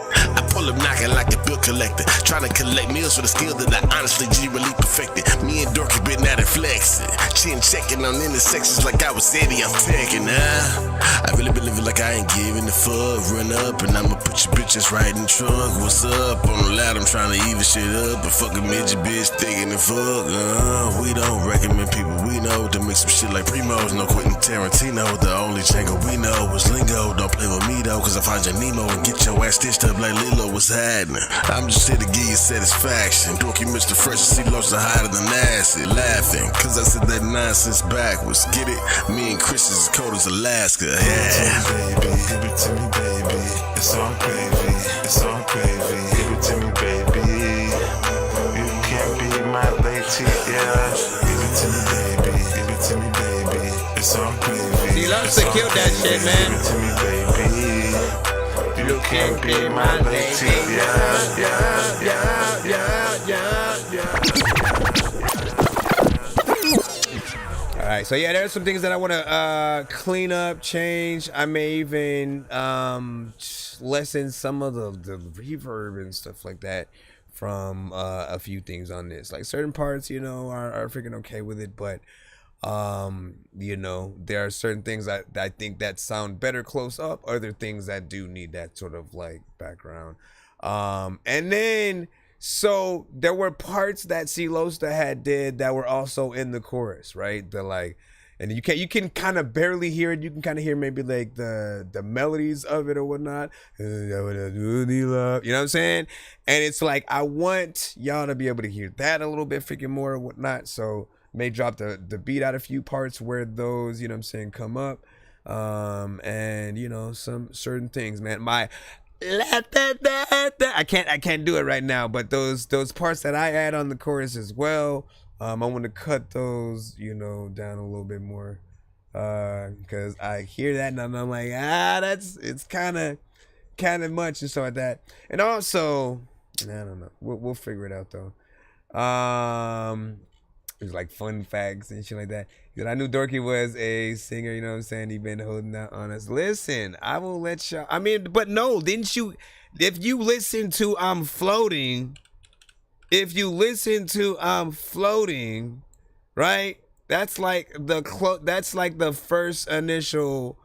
I pull up knocking like a bill collector, trying to collect meals for the skill that I honestly really perfected. Me and Dorky been at it flexing, chin checking on intersections like I was Eddie, I'm taking I really been living like I ain't giving a fuck. Run up and I'ma put your bitches right in the truck. What's up? On the loud, I'm trying to even shit up, but fuck a midget bitch thinking the fuck. We don't recommend people we know to make some shit like Primos. No Quentin Tarantino, the only Django we know is lingo. Don't play with me though, cause I find your Nemo and get your ass stitched up like Lilo was hiding. I'm just here to give you satisfaction. Dorky Mr. Fresh, see loads of hotter than acid. Laughing, cause I said that nonsense backwards. Get it? Me and Chris is as cold as Alaska. Yeah. Baby, give it to me, baby. It's all gravy. It's all gravy. Give it to me, baby. You can be my lady, yeah. Give it to me, baby. Give it to me, baby. It's all gravy. He loves to kill that shit, man. Give it to me, baby. You can be my lady, yeah, yeah, yeah, yeah, yeah, All right, so yeah, there's some things that I want to clean up, change. I may even lessen some of the reverb and stuff like that from a few things on this. Like certain parts, you know, are freaking okay with it, but you know, there are certain things that I think that sound better close up, other things that do need that sort of like background. And then so there were parts that Losta had did that were also in the chorus, right? The like, and you can kind of barely hear it. You can kind of hear maybe like the melodies of it or whatnot. You know what I'm saying? And it's like, I want y'all to be able to hear that a little bit freaking more or whatnot. So may drop the beat out a few parts where those, you know what I'm saying, come up. And you know, some certain things, man. I can't do it right now, but those parts that I add on the chorus as well, I want to cut those, you know, down a little bit more. Cause I hear that and I'm like, it's kind of much and stuff like that. And also, I don't know, we'll figure it out though. There's like fun facts and shit like that. I knew Dorky was a singer, you know what I'm saying? He been holding out on us. Listen, I will let y'all, I mean, but no, didn't you, if you listen to I'm Floating, right? That's like the first initial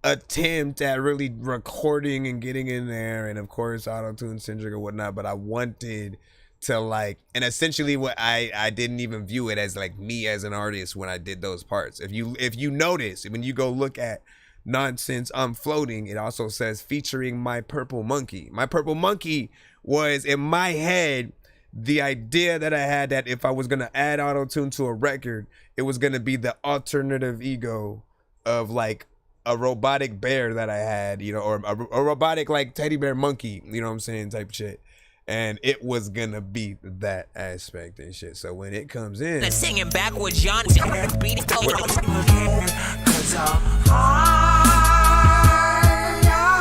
attempt at really recording and getting in there, and of course auto-tune centric or whatnot, but I wanted to like, and essentially what I didn't even view it as like me as an artist when I did those parts. If you notice, when you go look at Nonsense I'm Floating, it also says featuring My Purple Monkey. My Purple Monkey was in my head the idea that I had that if I was gonna add auto-tune to a record, it was gonna be the alternative ego of like a robotic bear that I had, you know, or a robotic like teddy bear monkey, you know what I'm saying, type shit. And it was gonna be that aspect and shit. So when it comes in, The singing backwards, Johnson. Beat it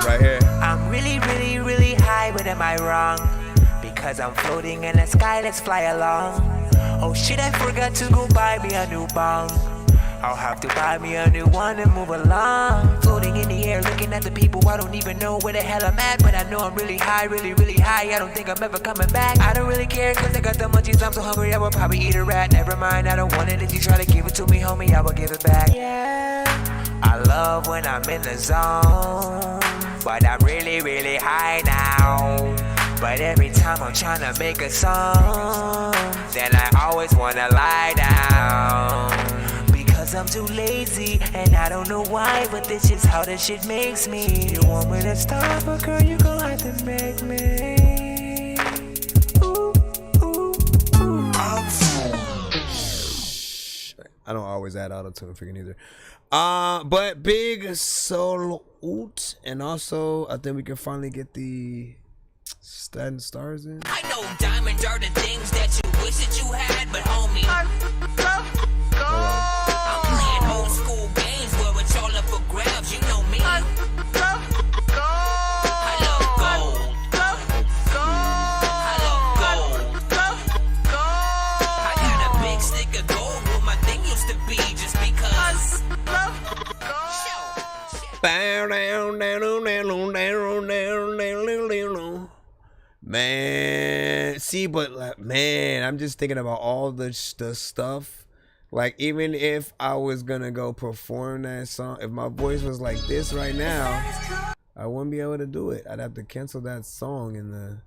right here. I'm really, really, really high, but am I wrong? Because I'm floating in the sky, let's fly along. Oh shit, I forgot to go buy me a new bong. I'll have to buy me a new one and move along. Floating in the air, looking at the people, I don't even know where the hell I'm at. But I know I'm really high, really, really high. I don't think I'm ever coming back. I don't really care, cause I got the munchies, I'm so hungry, I will probably eat a rat. Never mind, I don't want it, if you try to give it to me, homie, I will give it back. Yeah, I love when I'm in the zone, but I'm really, really high now. But every time I'm trying to make a song, then I always wanna lie down. Because I'm too lazy, and I don't know why, but this is how this shit makes me. You want me to stop, but girl, you gon' have to make me. Ooh, ooh, ooh. I don't always add auto-tune freaking either. But big solo oot, and also I think we can finally get the Staten Stars in. I know diamonds are the things that you wish that you had, but homie, I'm playing old school games where it's all up for grabs, you know me. I love gold. I love gold. I got a big stick of gold where my thing used to be just because. Man, see, but like, man, I'm just thinking about all the stuff. Like, even if I was gonna go perform that song, if my voice was like this right now, I wouldn't be able to do it. I'd have to cancel that song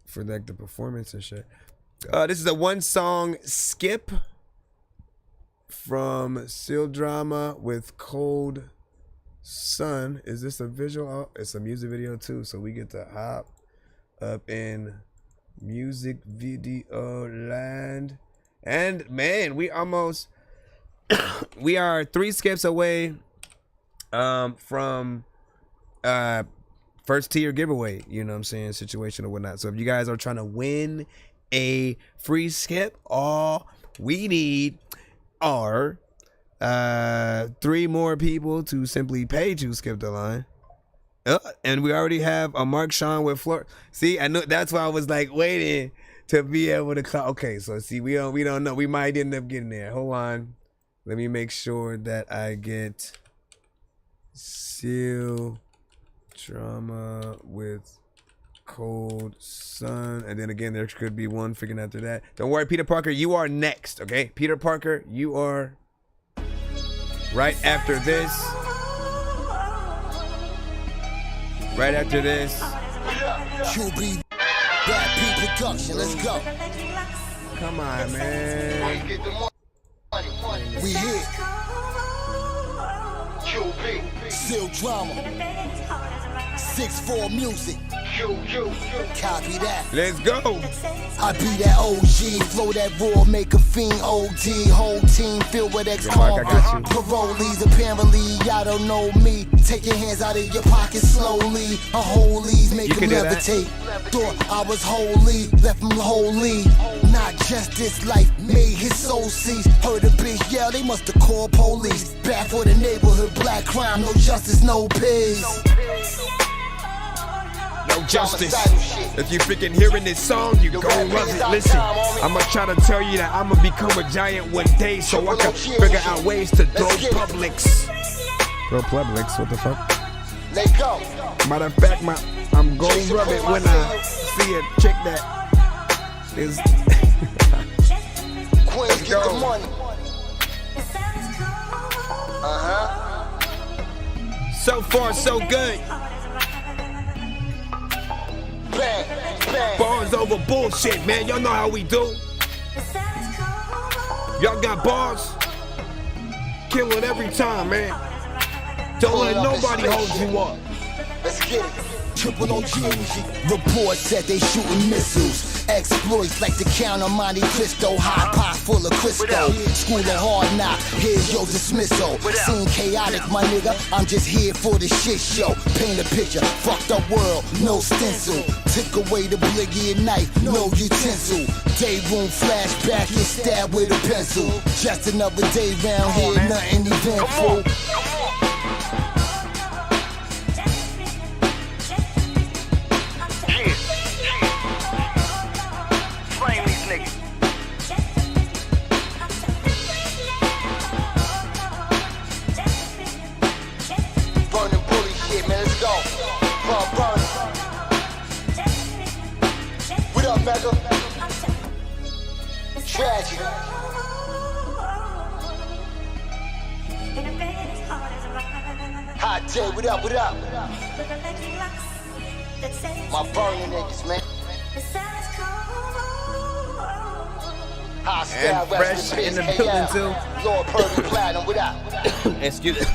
for like the performance and shit. This is a one song skip from Seal Drama with Cold Sun. Is this a visual? It's a music video too, so we get to hop up in music video land. And man, we almost we are 3 skips away from first tier giveaway, you know what I'm saying, situation or whatnot. So if you guys are trying to win a free skip, all we need are 3 more people to simply pay to skip the line. And we already have a Mark Sean with Flor. See, I know that's why I was like waiting to be able to call. Okay, so see, we don't know. We might end up getting there. Hold on. Let me make sure that I get Seal Drama with Cold Sun. And then again, there could be one freaking after that. Don't worry, Peter Parker, you are next, okay? Peter Parker, you are right after this. Right after this. QB Bad P Production, let's go. Come on, man. We hit. QB. Seal Drama. 6-4 music. Copy that. Let's go. I be that OG, flow that raw, make a fiend OD. Whole team filled with ex-convicts. Parolees, apparently, y'all don't know me. Take your hands out of your pockets slowly. A holies, make them levitate. Thought I was holy, left them holy. Not just this life, made his soul cease. Heard a bitch yell, they must have called police. Bad for the neighborhood, black crime, no justice, no peace. No justice. If you freaking hearing this song, you gon' love it. Listen, I'ma try to tell you that I'ma become a giant one day, so I can figure out ways to throw Publix. Throw Publix? What the fuck? Let's go. Matter of fact, I'm gon' rub it when I see a chick that is. Queens get the money. So far, so good. Bars over bullshit, man. Y'all know how we do. Y'all got bars. Kill it every time, man. Don't let nobody hold you up. Let's get it. Triple OG. Reports said they shooting missiles. Exploits like the Count on Monte Cristo, hot pot full of Crisco. School of hard knock, here's your dismissal. Scene chaotic, my nigga, I'm just here for the shit show. Paint a picture, fucked up world, no stencil. Took away the bliggy at night, no utensil. Day room flashback, get stabbed with a pencil. Just another day round here, nothing eventful. Tragic. Hot day, what up, what up? My burning niggas, man. And fresh in the building too. Lord Purdy Platinum, what up? Excuse me.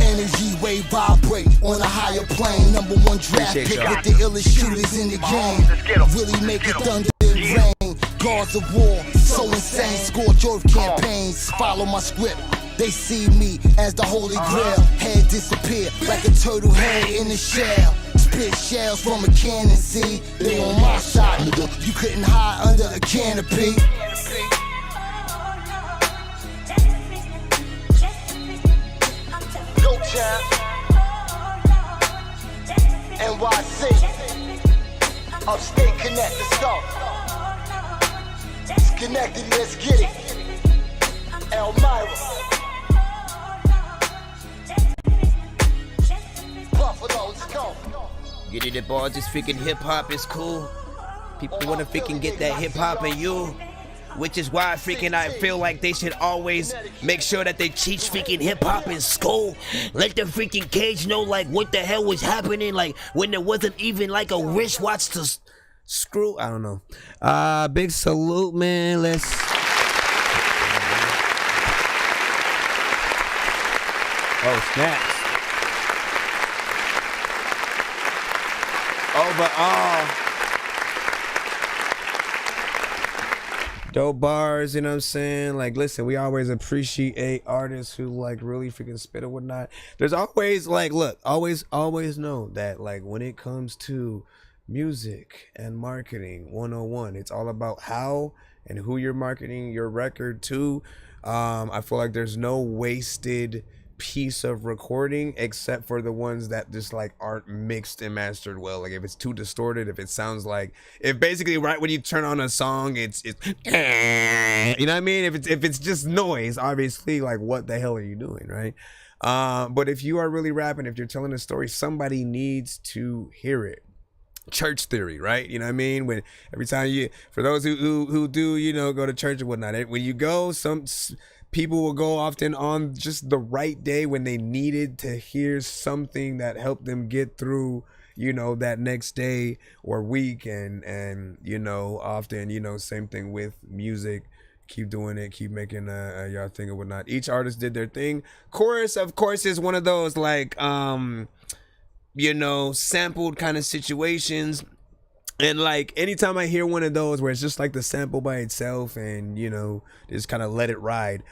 Energy wave vibrate on a higher plane. Number one draft pick with the illest shooters in the game. Really make it thunder and rain. Guards of war, so insane. Scorch earth campaigns. Follow my script. They see me as the holy grail. Head disappear like a turtle head in a shell. Spit shells from a cannon, see? They on my side, nigga. You couldn't hide under a canopy. NYC, upstate connect, let's go. It's connected, let's get it. Elmira, Buffalo, let's go. Get it, the bars, this freaking hip hop is cool. People wanna freaking get that hip hop in you. Which is why freaking I feel like they should always make sure that they teach freaking hip hop in school. Let the freaking kids know like what the hell was happening, like when there wasn't even like a wristwatch to screw. I don't know. Big salute, man. Let's. Oh, snaps. Overall. Dope bars, you know what I'm saying? Like, listen, we always appreciate artists who like really freaking spit or whatnot. There's always like, look, always know that like when it comes to music and marketing 101, it's all about how and who you're marketing your record to. I feel like there's no wasted piece of recording except for the ones that just like aren't mixed and mastered well. Like if it's too distorted, if it sounds like, if basically right when you turn on a song it's you know what I mean, if it's just noise, obviously like what the hell are you doing, right? But if you are really rapping, if you're telling a story, somebody needs to hear it. Church theory, right? You know what I mean? When every time you, for those who do, you know, go to church and whatnot, when you go, some people will go often on just the right day when they needed to hear something that helped them get through, you know, that next day or week. And you know, often, you know, same thing with music. Keep doing it, keep making y'all thing or whatnot. Each artist did their thing. Chorus, of course, is one of those like you know, sampled kind of situations. And like anytime I hear one of those where it's just like the sample by itself and, you know, just kind of let it ride,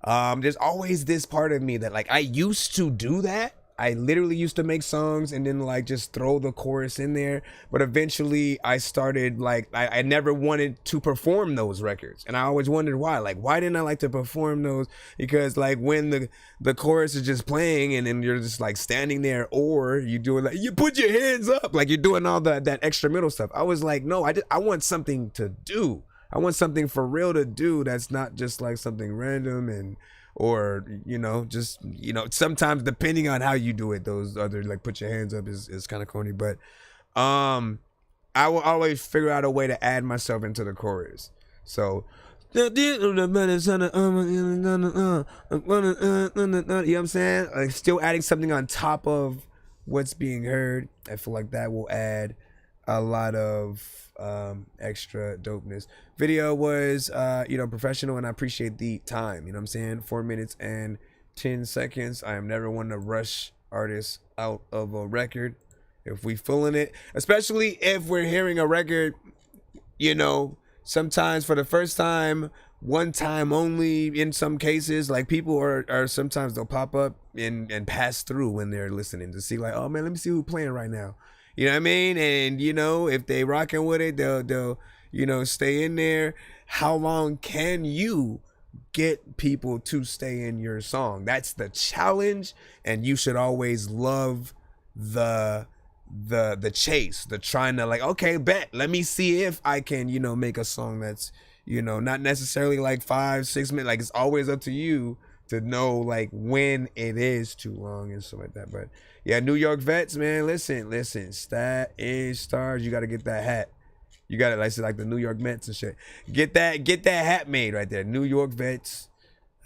there's always this part of me that like I used to do that. I literally used to make songs and then like just throw the chorus in there. But eventually I started like, I never wanted to perform those records. And I always wondered why. Like, why didn't I like to perform those? Because like when the chorus is just playing and then you're just like standing there, or you doing like, you put your hands up, like you're doing all that extra middle stuff. I was like, no, I want something to do. I want something for real to do that's not just like something random and, or, you know, just, you know, sometimes depending on how you do it, those other like put your hands up is kind of corny. But I will always figure out a way to add myself into the chorus. So you know what I'm saying? Like still adding something on top of what's being heard. I feel like that will add a lot of extra dopeness. Video was you know, professional, and I appreciate the time, you know what I'm saying? 4 minutes and 10 seconds. I am never one to rush artists out of a record. If we feeling it, especially if we're hearing a record, you know, sometimes for the first time, one time only in some cases, like people are sometimes they'll pop up and pass through when they're listening to see like, oh man, let me see who's playing right now. You know what I mean? And you know, if they rocking with it, they'll you know, stay in there. How long can you get people to stay in your song? That's the challenge, and you should always love the chase, the trying to like, okay, bet, let me see if I can, you know, make a song that's, you know, not necessarily like 5-6 minutes. Like, it's always up to you to know like when it is too long and stuff like that. But yeah, New York Vets, man, listen, Stat is stars. You got to get that hat. You got it, like the New York Mets and shit. Get that hat made right there. New York Vets.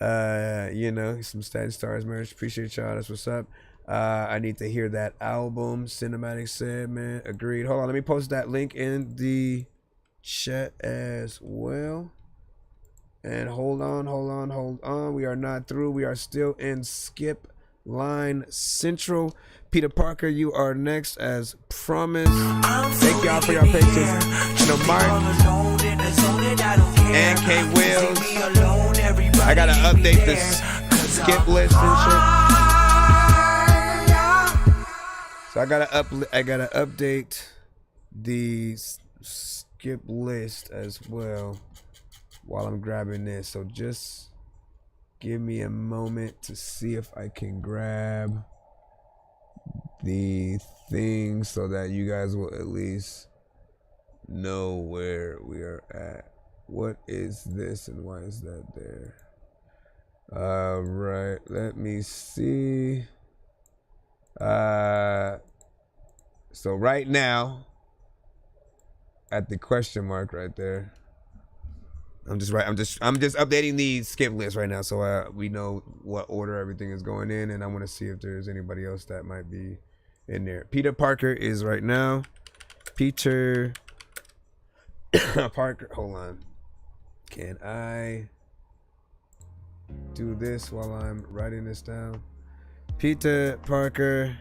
You know, some Stat Stars merch. Appreciate y'all. That's what's up. I need to hear that album. Cinematic said, man. Agreed. Hold on, let me post that link in the chat as well. And hold on. We are not through. We are still in Skip Line Central. Peter Parker, you are next as promised. Thank y'all for your patience. I know Mark and K Wills. I gotta update this skip list and shit. So I gotta update the skip list as well while I'm grabbing this. So just give me a moment to see if I can grab the thing so that you guys will at least know where we are at. What is this and why is that there? Right, let me see. So right now, at the question mark right there, I'm just updating the skip list right now, so we know what order everything is going in, and I want to see if there's anybody else that might be in there. Peter Parker is right now. Peter Parker. Hold on. Can I do this while I'm writing this down? Peter Parker.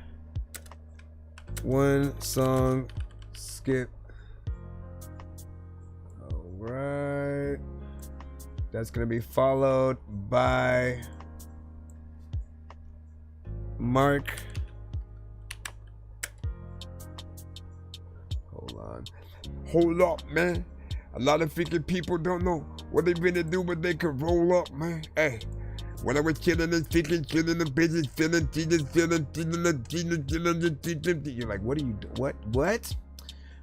One song skip. All right. That's gonna be followed by Mark. Hold up, man. A lot of freaking people don't know what they gonna do, but they can roll up, man. Hey, when I was killing and freaking killing the bitches, feeling, you're like, what are you doing? What?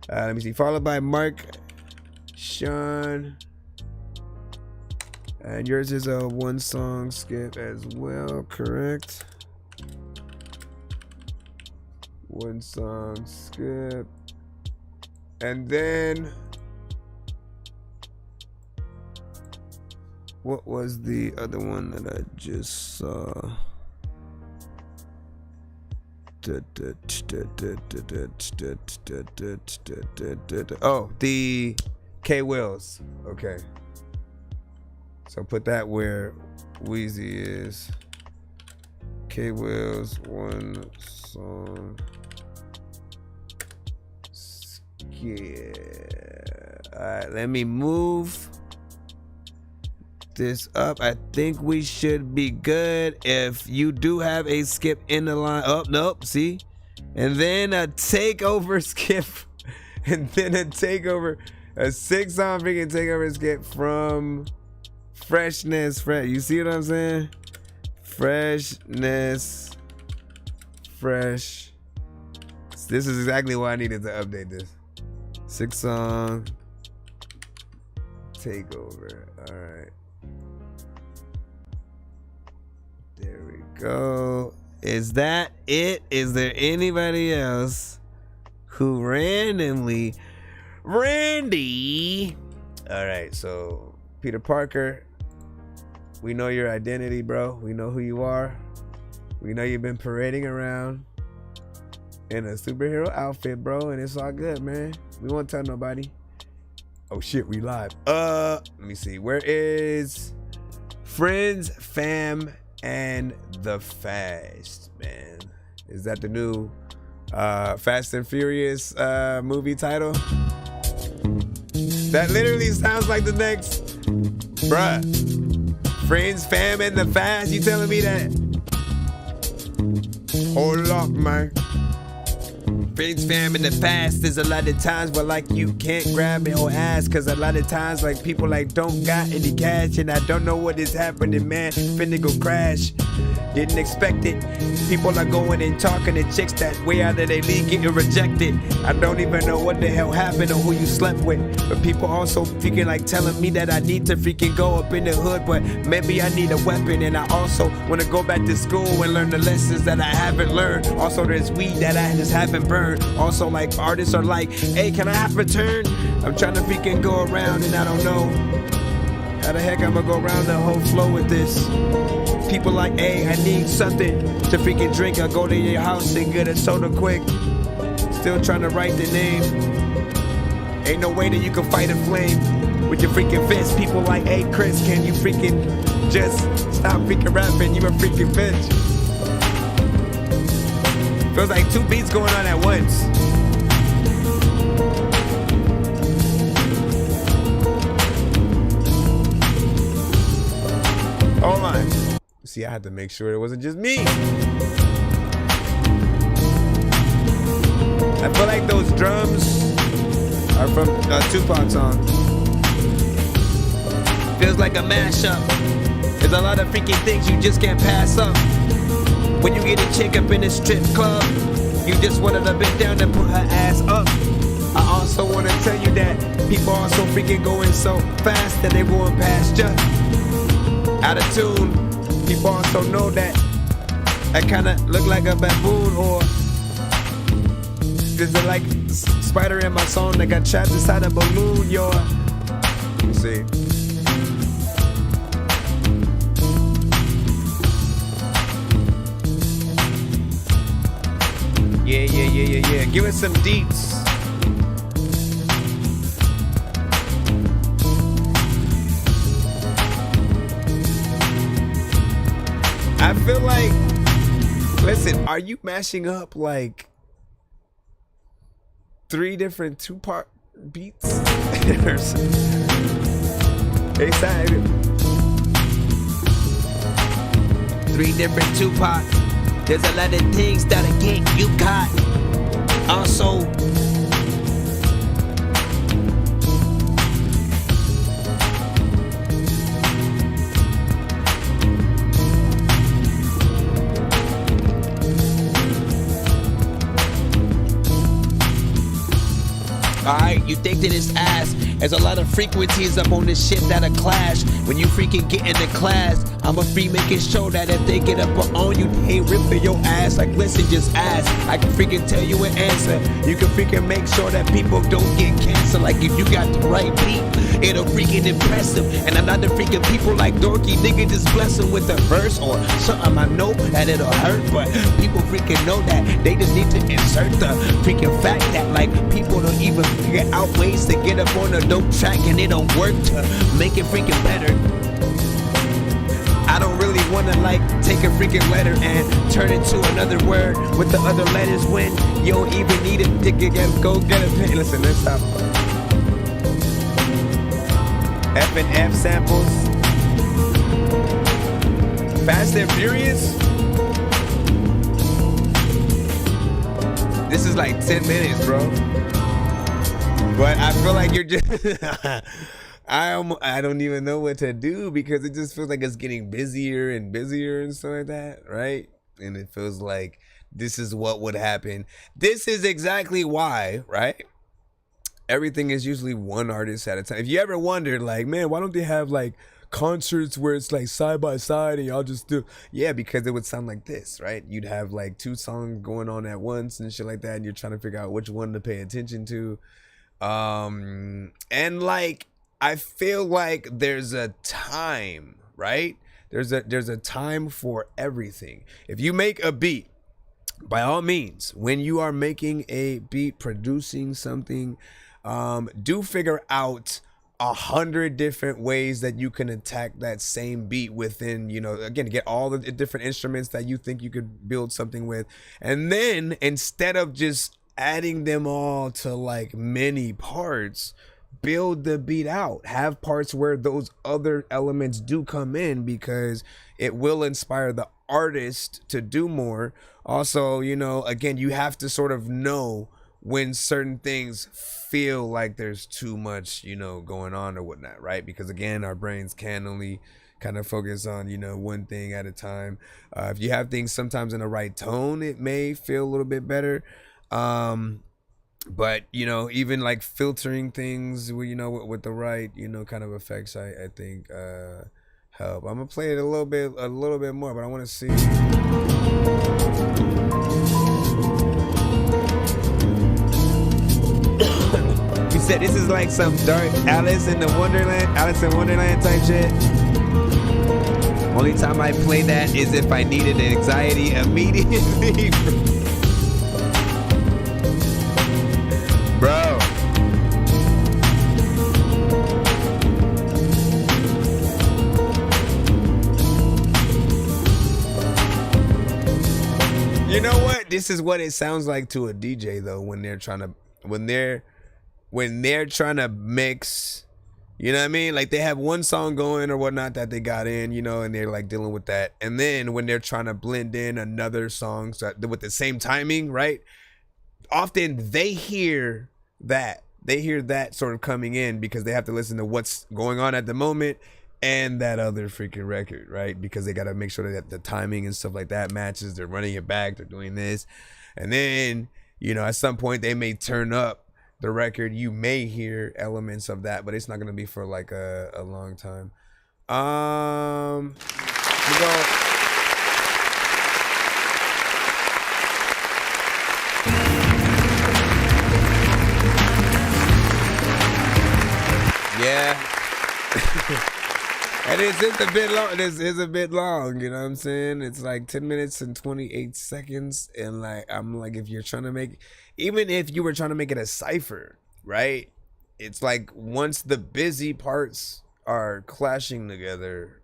Let me see. Followed by Mark, Sean, and yours is a one song skip as well, correct? One song skip. And then, what was the other one that I just saw? Oh, the K Wills. Okay. So put that where Wheezy is. K Wills, one song. Yeah. Alright, let me move this up. I think we should be good. If you do have a skip in the line. Oh, nope. See? And then a takeover skip. And then a takeover. A 6-song freaking takeover skip from Freshness. You see what I'm saying? Freshness. Fresh. This is exactly why I needed to update this. 6-song takeover. All right. There we go. Is that it? Is there anybody else who Randy? All right. So Peter Parker, we know your identity, bro. We know who you are. We know you've been parading around in a superhero outfit, bro, and it's all good, man. We won't tell nobody. Oh shit, we live. Let me see. Where is Friends, Fam, and the Fast, man? Is that the new Fast and Furious movie title. That literally sounds like the next, bruh. Friends, fam, and the fast. You telling me that? Hold up, man. Friends, fam, and the fast. There's a lot of times where like you can't grab your ass, cause a lot of times like people like don't got any cash, and I don't know what is happening, man. Finna go crash. Didn't expect it. People are going and talking to chicks that way out of their league getting rejected. I don't even know what the hell happened or who you slept with. But people also freaking like telling me that I need to freaking go up in the hood, but maybe I need a weapon. And I also want to go back to school and learn the lessons that I haven't learned. Also, there's weed that I just haven't burned. Also, like artists are like, hey, can I have a turn? I'm trying to freaking go around and I don't know how the heck I'm gonna go around the whole flow with this. People like, hey, I need something to freaking drink. I go to your house and get a soda quick. Still trying to write the name. Ain't no way that you can fight a flame with your freaking fist. People like, hey, Chris, can you freaking just stop freaking rapping? You a freaking bitch. Feels like two beats going on at once. Hold on. See, I had to make sure it wasn't just me. I feel like those drums are from Tupac's song. Feels like a mashup. There's a lot of freaking things you just can't pass up. When you get a chick up in a strip club, you just wanted to bend down and put her ass up. I also want to tell you that people are so freaking going so fast that they going past you. Out of tune. People also know that I kind of look like a baboon, or there's a like spider in my song that got trapped inside a balloon, yo. Let's see. Yeah. Give us some deeps. I feel like, listen, are you mashing up like 3 different two-part beats? They sound 3 different two-part. There's a lot of things that'll get you caught. Also, alright, you think that it's ass. There's a lot of frequencies up on this shit that'll clash. When you freaking get into class, I'ma free making sure that if they get up on you, they ain't ripping your ass. Like, listen, just ask. I can freaking tell you an answer. You can freaking make sure that people don't get cancer. Like, if you got the right beat, it'll freaking impress them. And a lot of freaking people like Dorky, nigga, just bless them with a verse or something. I know that it'll hurt, but people freaking know that they just need to insert the freaking fact that, like, people don't even figure out ways to get up on a dope track and it don't work to make it freaking better. I don't really wanna like take a freaking letter and turn it to another word with the other letters when you don't even need it to go get a pen. Listen, let's stop. F and F samples. Fast and Furious. This is like 10 minutes, bro. But I feel like you're just I don't even know what to do because it just feels like it's getting busier and busier and stuff like that, right? And it feels like this is what would happen. This is exactly why, right? Everything is usually one artist at a time. If you ever wondered, like, man, why don't they have like concerts where it's like side by side and y'all just do? Yeah, because it would sound like this, right? You'd have like 2 songs going on at once and shit like that, and you're trying to figure out which one to pay attention to. And like, I feel like there's a time, right? There's a time for everything. If you make a beat, by all means, when you are making a beat, producing something, do figure out 100 different ways that you can attack that same beat within, you know, again, get all the different instruments that you think you could build something with. And then instead of just adding them all to like many parts, build the beat out. Have parts where those other elements do come in, because it will inspire the artist to do more. Also, you know, again, you have to sort of know when certain things feel like there's too much, you know, going on or whatnot, right? Because again, our brains can only kind of focus on, you know, one thing at a time. If you have things sometimes in the right tone, it may feel a little bit better. But, you know, even like filtering things, you know, with the right, you know, kind of effects, I think help. I'm gonna play it a little bit more, but I want to see. You said this is like some dark Alice in Wonderland type shit. Only time I play that is if I needed anxiety immediately. Bro. You know what? This is what it sounds like to a DJ though, when they're trying to mix, you know what I mean? Like they have one song going or whatnot that they got in, you know, and they're like dealing with that. And then when they're trying to blend in another song with the same timing, right? Often they hear that sort of coming in, because they have to listen to what's going on at the moment and that other freaking record, right? Because they got to make sure that the timing and stuff like that matches. They're running it back, they're doing this. And then, you know, at some point they may turn up the record. You may hear elements of that, but it's not going to be for like a long time. We go. Yeah. And it's a bit long. It is a bit long, you know what I'm saying? It's like 10 minutes and 28 seconds. And like, I'm like, if you're trying to make, even if you were trying to make it a cipher, right? It's like once the busy parts are clashing together,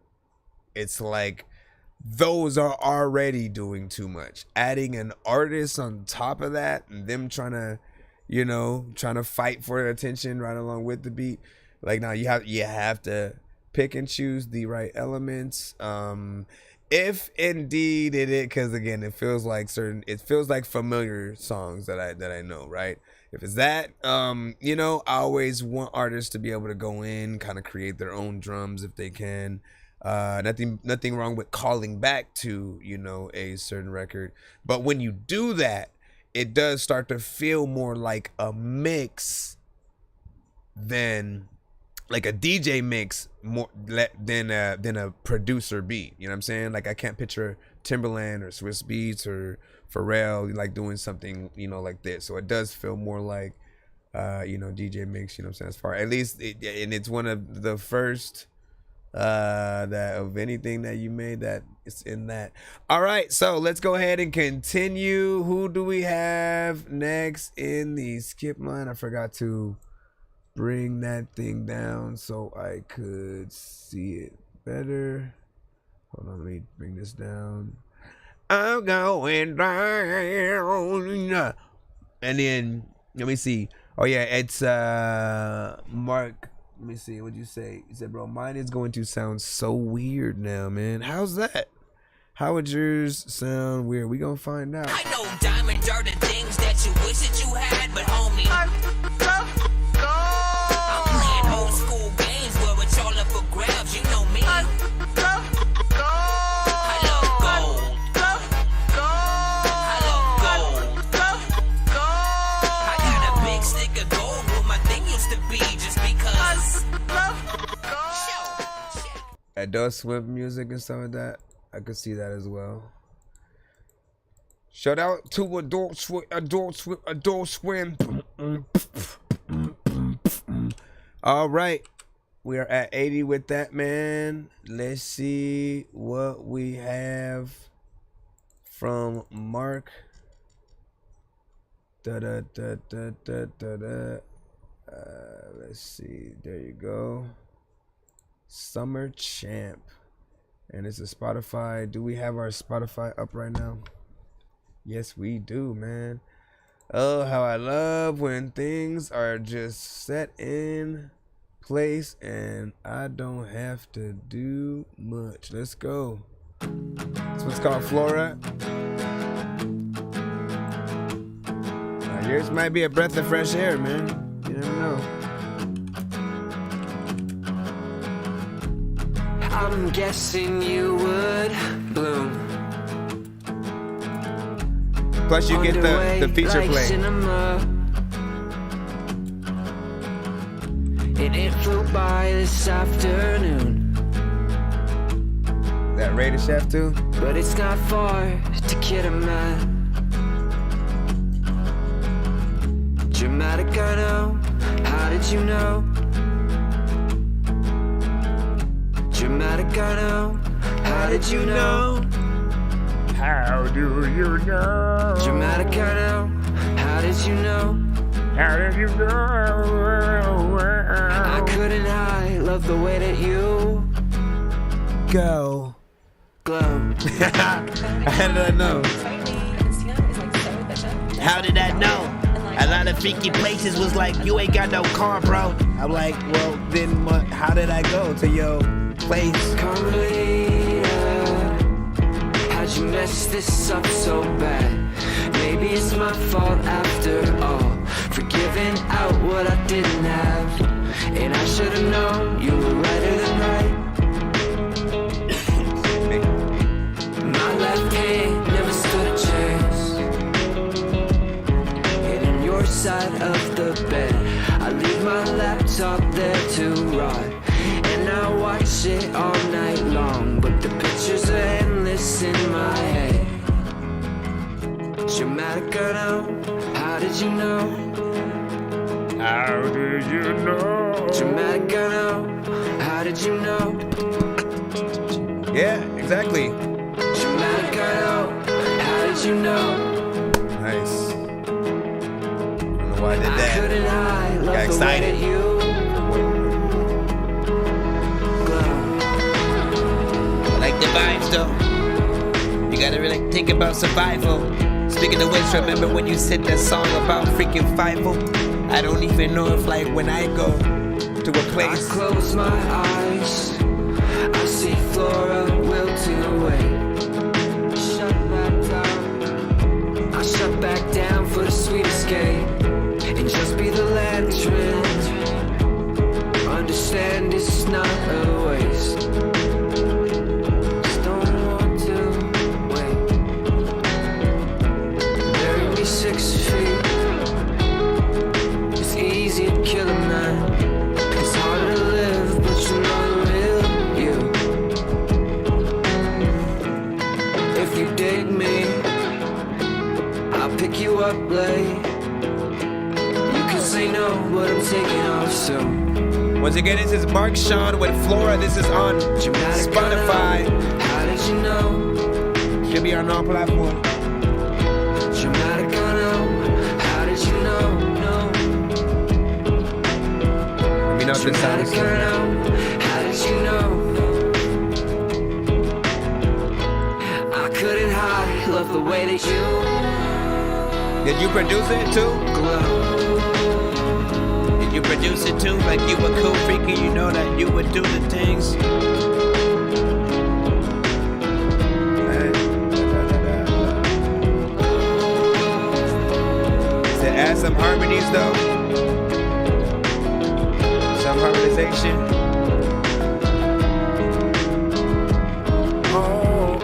it's like those are already doing too much. Adding an artist on top of that and them trying to fight for attention right along with the beat. Like now you have to pick and choose the right elements. If indeed it is, because again, it feels like familiar songs that I know, right? If it's that, you know, I always want artists to be able to go in, kind of create their own drums if they can. Nothing wrong with calling back to, you know, a certain record. But when you do that, it does start to feel more like a mix than like a DJ mix more than a producer beat. You know what I'm saying? Like I can't picture Timberland or Swiss Beats or Pharrell like doing something, you know, like this. So it does feel more like you know, DJ mix, you know what I'm saying? As far at least and it's one of the first that of anything that you made that it's in that. All right, so let's go ahead and continue. Who do we have next in the skip line? I forgot to bring that thing down so I could see it better. Hold on, let me bring this down. I'm going down. And then let me see. Oh yeah, it's Mark. Let me see. What'd you say? You said, bro, mine is going to sound so weird now, man. How's that? How would yours sound weird? We gonna find out. I know diamonds are the things that you wish that you had, but homie, I'm playing old school games where it's all up for grabs. You know me. I love gold. I love gold. I got a big stick of gold where my thing used to be, just because. Adult Swim music and stuff like that. I could see that as well. Shout out to Adult Swim. All right. We are at 80 with that, man. Let's see what we have from Mark. Let's see. There you go. Summer Champ. And it's a Spotify. Do we have our Spotify up right now? Yes, we do, man. Oh, how I love when things are just set in place and I don't have to do much. Let's go. This one's called Flora. Yours might be a breath of fresh air, man. You never know. I'm guessing you would bloom. Plus you get the feature like play. Cinema. And it flew by this afternoon. That Raider Chef too? But it's not far to get a man. Dramatic, I know. How did you know? Dramatic, I know. How did you know? How do you know? Dramatic, I know. How did you know? How did you know? I couldn't hide. Love the way that you go. Glow. How did I know? How did I know? A lot of freaky places was like, you ain't got no car, bro. I'm like, well, then what? How did I go to your place? Carmelita, how'd you mess this up so bad? Maybe it's my fault after all. For giving out what I didn't have. And I should've known you were righter than right. My left hand never stood a chance. And in your side of the bed, I leave my laptop there to rot. And I watch it all night long, but the pictures are endless in my head. Dramatic, I know. How did you know? How did you know? Dramatic, I know. How did you know? Yeah, exactly. Dramatic, I know. How did you know? Nice. I don't know why I did I that. couldn't hide. Love Got the way that excited. you I like the vibes though. You gotta really think about survival. Speaking of which, remember when you said that song about freaking Fivel? I don't even know if like when I go to a place. I close my eyes. I see Flora wilting away. Shut back down. I shut back down for the sweet escape. And just be the lantern. Understand it's not a waste. Just don't want to wait. Bury me 6 feet. It's easy to kill a man. It's harder to live, but you know the real you. If you dig me, I'll pick you up late. You can say no, but I'm taking off soon. Once again, this is Mark Sean with Flora. This is on Spotify. How did you know? Should be on all platforms. Dramatic, I know. How did you know? No. Let me know if this sounds Dramatic, I know. How did you know? I couldn't hide. Love the way that you. Did you produce it too? Glow. Did you produce it too? Like you were cool freaky, you know that you would do the things. To add some harmonies though. Some harmonization. Oh,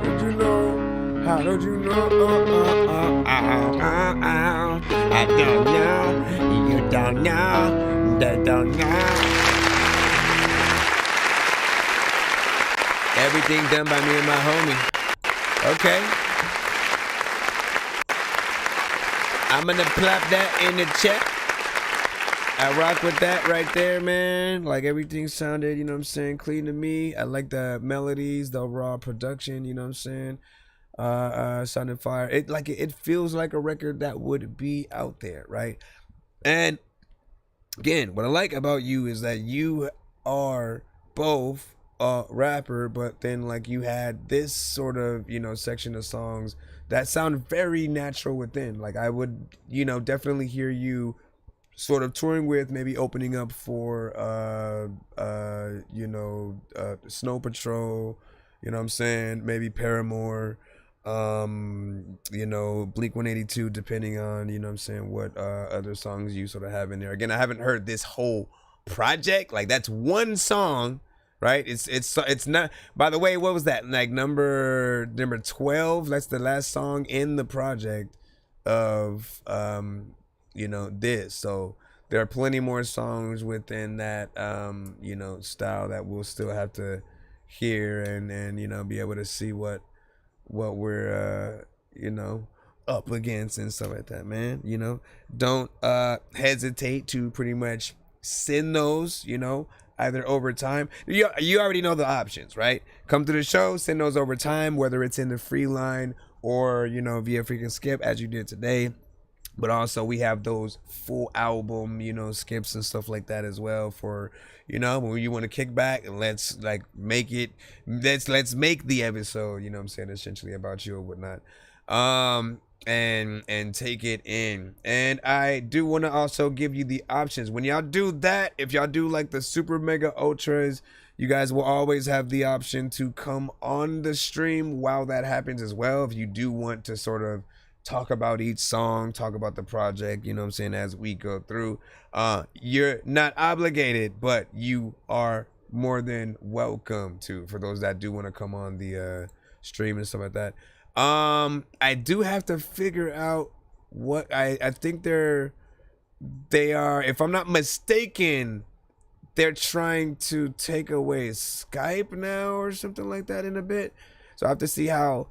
did you know? How did you know? I don't know. You don't know. They don't know. Everything done by me and my homie. Okay. I'm gonna plop that in the chat. I rock with that right there, man. Like everything sounded, you know what I'm saying, clean to me. I like the melodies, the raw production, you know what I'm saying. Sounded fire. It feels like a record that would be out there, right? And again, what I like about you is that you are both a rapper, but then like you had this sort of, you know, section of songs that sound very natural within. Like I would, you know, definitely hear you sort of touring with, maybe opening up for Snow Patrol, you know what I'm saying, maybe Paramore, you know, Blink 182, depending on, you know what I'm saying, what other songs you sort of have in there. Again, I haven't heard this whole project. Like that's one song, right? It's not, by the way, what was that, like number 12? That's the last song in the project of you know, this. So there are plenty more songs within that you know, style that we'll still have to hear and you know, be able to see what we're you know, up against and stuff like that, man. You know, don't hesitate to pretty much send those, you know, either over time. You already know the options, right? Come to the show, send those over time, whether it's in the free line or, you know, via freaking skip as you did today. But also we have those full album, you know, skips and stuff like that as well for, you know, when you want to kick back and let's like make it, let's make the episode, you know what I'm saying, essentially about you or whatnot. And take it in. And I do want to also give you the options. When y'all do that, if y'all do like the super mega ultras, you guys will always have the option to come on the stream while that happens as well. If you do want to sort of talk about each song, talk about the project, you know what I'm saying, as we go through. You're not obligated, but you are more than welcome to, for those that do want to come on the stream and stuff like that. I do have to figure out what I think they are, if I'm not mistaken, they're trying to take away Skype now or something like that in a bit. So I have to see how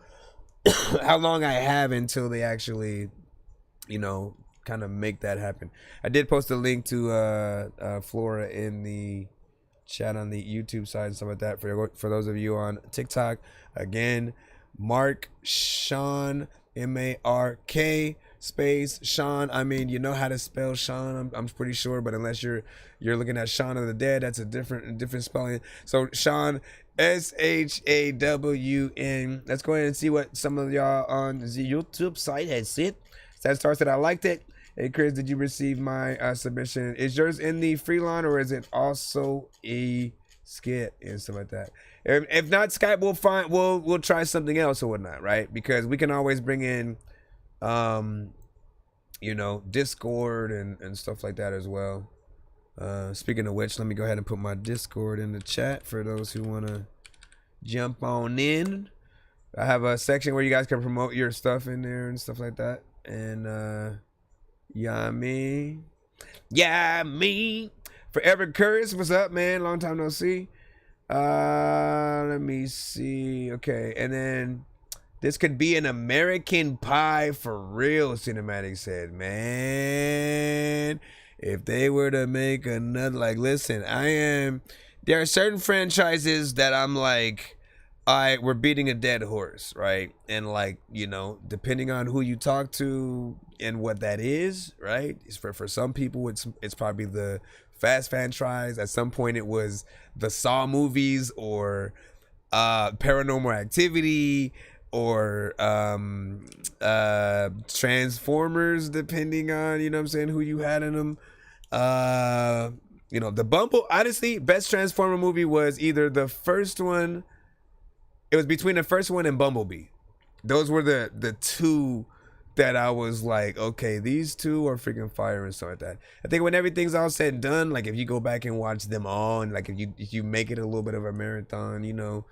long I have until they actually, you know, kind of make that happen. I did post a link to Flora in the chat on the YouTube side and stuff like that for those of you on TikTok. Again, Mark Sean, M-A-R-K space Sean. I mean, you know how to spell Sean, I'm pretty sure, but unless you're looking at Shaun of the Dead, that's a different spelling. So Sean, S-H-A-W-N. Let's go ahead and see what some of y'all on the YouTube site has said. That starts that I liked it. Hey Chris, did you receive my submission? Is yours in the free line or is it also a skit and stuff like that? If not Skype, we'll try something else or whatnot, right? Because we can always bring in you know, Discord and stuff like that as well. Speaking of which, let me go ahead and put my Discord in the chat for those who want to jump on in. I have a section where you guys can promote your stuff in there and stuff like that. And yeah, me. Forever Curtis, what's up, man? Long time no see. Let me see. Okay, and then this could be an American Pie for real, Cinematic said. Man, if they were to make another, like, listen, there are certain franchises that I'm like, we're beating a dead horse, right? And like, you know, depending on who you talk to and what that is, right? For some people, it's probably the Fast franchise. At some point it was the Saw movies or Paranormal Activity or Transformers, depending on, you know what I'm saying, who you had in them. You know, honestly, best Transformer movie was either the first one, it was between the first one and Bumblebee. Those were the two that I was like, okay, these two are freaking fire and stuff like that. I think when everything's all said and done, like if you go back and watch them all, and like if you make it a little bit of a marathon, you know,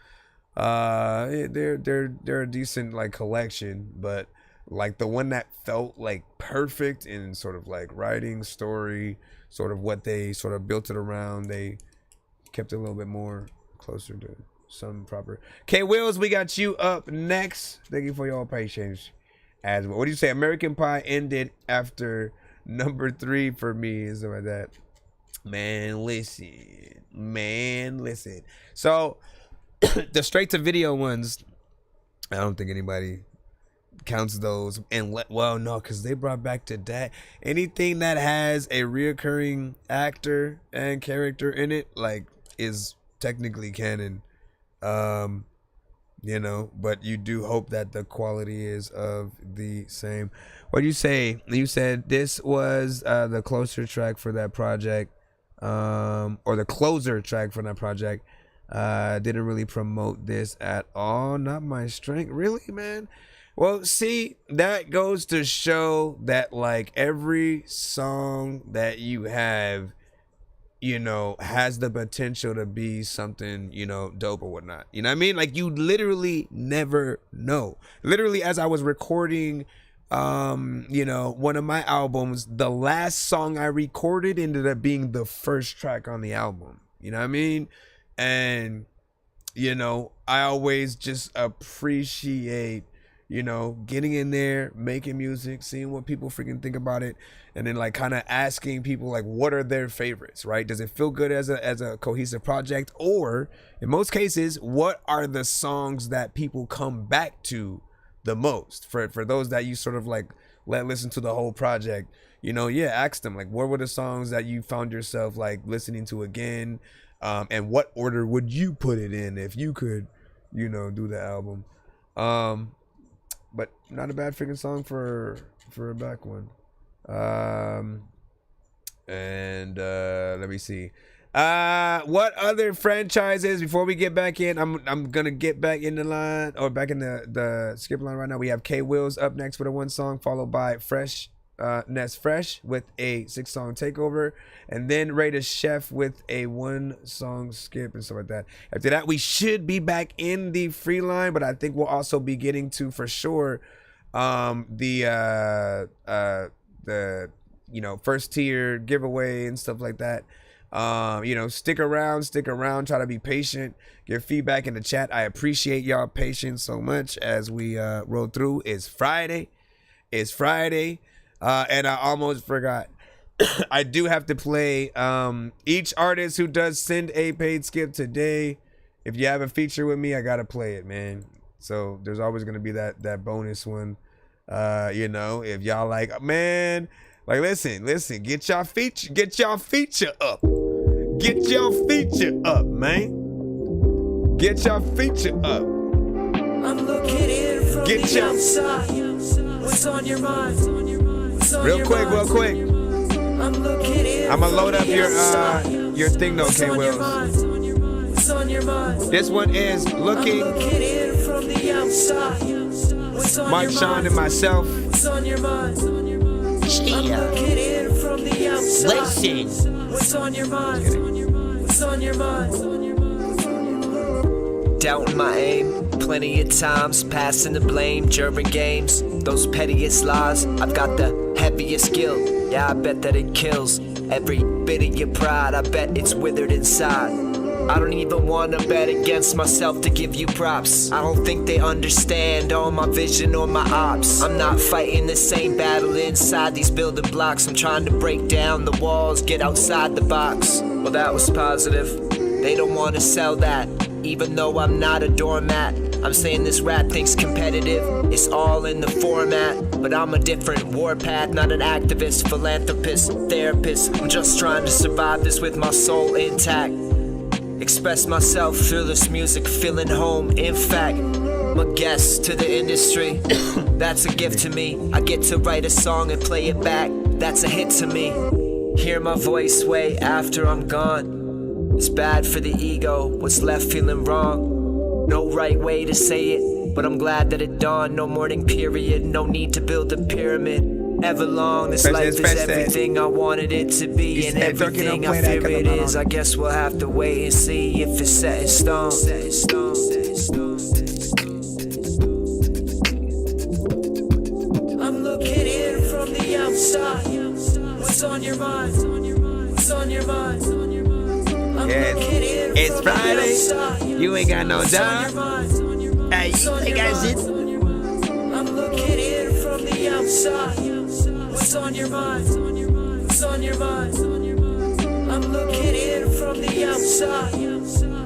they're a decent like collection. But like the one that felt like perfect in sort of like writing, story, sort of what they sort of built it around, they kept it a little bit more closer to some proper. K Wills, we got you up next. Thank you for your patience as well. What do you say? American Pie ended after number 3 for me and stuff like that. Man, listen. So the straight to video ones, I don't think anybody counts those. And well, no, because they brought back to that anything that has a reoccurring actor and character in it, like, is technically canon. You know, but you do hope that the quality is of the same. What you say? You said this was the closer track for that project, or the closer track for that project. Didn't really promote this at all. Not my strength, really, man. Well, see, that goes to show that like every song that you have, you know, has the potential to be something, you know, dope or whatnot. You know what I mean? Like, you literally never know. Literally, as I was recording, you know, one of my albums, the last song I recorded ended up being the first track on the album. You know what I mean? And, you know, I always just appreciate, you know, getting in there, making music, seeing what people freaking think about it, and then like kind of asking people like, what are their favorites, right? Does it feel good as a cohesive project? Or in most cases, what are the songs that people come back to the most? For those that you sort of like let listen to the whole project, you know, yeah, ask them like, what were the songs that you found yourself like listening to again? And what order would you put it in if you could, you know, do the album? But not a bad freaking song for a back one. And let me see. What other franchises before we get back in? I'm gonna get back in the line, or back in the skip line right now. We have K Wills up next with a 1 song, followed by Fresh Ness Fresh with a 6-song takeover, and then Raider Chef with a 1-song skip and stuff like that. After that, we should be back in the free line, but I think we'll also be getting to, for sure, the you know, first tier giveaway and stuff like that. You know, stick around, try to be patient, give feedback in the chat. I appreciate y'all patience so much as we roll through. It's Friday, and I almost forgot. I do have to play each artist who does send a paid skip today. If you have a feature with me, I gotta play it, man. So there's always gonna be that bonus one. You know, if y'all like, man, like, listen, get y'all feature up. Get y'all feature up, man. Get y'all feature up. I'm looking in from the outside. What's on your mind? Real quick. I'm looking in. I'ma load up your thing though, K Wills. What's on your mind? This one is looking. I'm looking in from the outside. What's on Mike your Sean mind? and myself. What's on your mind? I'm looking in from the outside. Listen. What's on your mind? What's on your mind? Doubting my aim, plenty of times, passing the blame, juring games, those pettiest lies. I've got the heaviest guilt, yeah, I bet that it kills every bit of your pride. I bet it's withered inside. I don't even wanna bet against myself to give you props. I don't think they understand all my vision or my ops. I'm not fighting the same battle inside these building blocks. I'm trying to break down the walls, get outside the box. Well, that was positive. They don't wanna sell that, even though I'm not a doormat. I'm saying this rap thing's competitive, it's all in the format. But I'm a different warpath, not an activist, philanthropist, therapist. I'm just trying to survive this with my soul intact. Express myself through this music, feeling home. In fact, I'm a guest to the industry. That's a gift to me. I get to write a song and play it back. That's a hit to me. Hear my voice way after I'm gone. It's bad for the ego, what's left feeling wrong. No right way to say it, but I'm glad that it dawned. No morning period, no need to build a pyramid. Ever long, this life is everything I wanted it to be, and everything I fear it is. I guess we'll have to wait and see if it's set in stone. I'm looking in from the outside. What's on your mind? What's on your mind? It's Friday. You ain't got no job. Hey, you ain't got shit. I'm looking in from the outside. What's on your mind? What's on your mind? I'm looking in from the outside.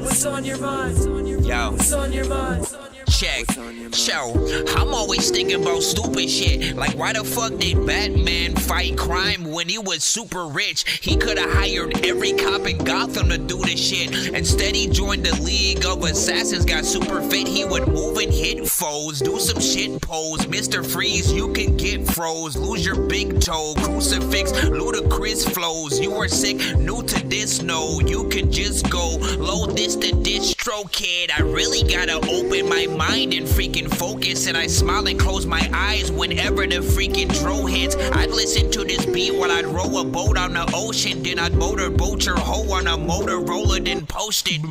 What's on your mind? Yo. What's on your mind? check. So, I'm always thinking about stupid shit. Like, why the fuck did Batman fight crime when he was super rich? He could have hired every cop in Gotham to do this shit. Instead, he joined the League of Assassins, got super fit. He would move and hit foes, do some shit pose. Mr. Freeze, you can get froze, lose your big toe. Crucifix, ludicrous flows. You are sick, new to this, no. You can just go load this to distro, kid. I really gotta open my mind and freaking focus. And I smile and close my eyes whenever the freaking dro hits. I'd listen to this beat while I'd row a boat on the ocean. Then I'd motorboat your hoe on a Motorola, then post it.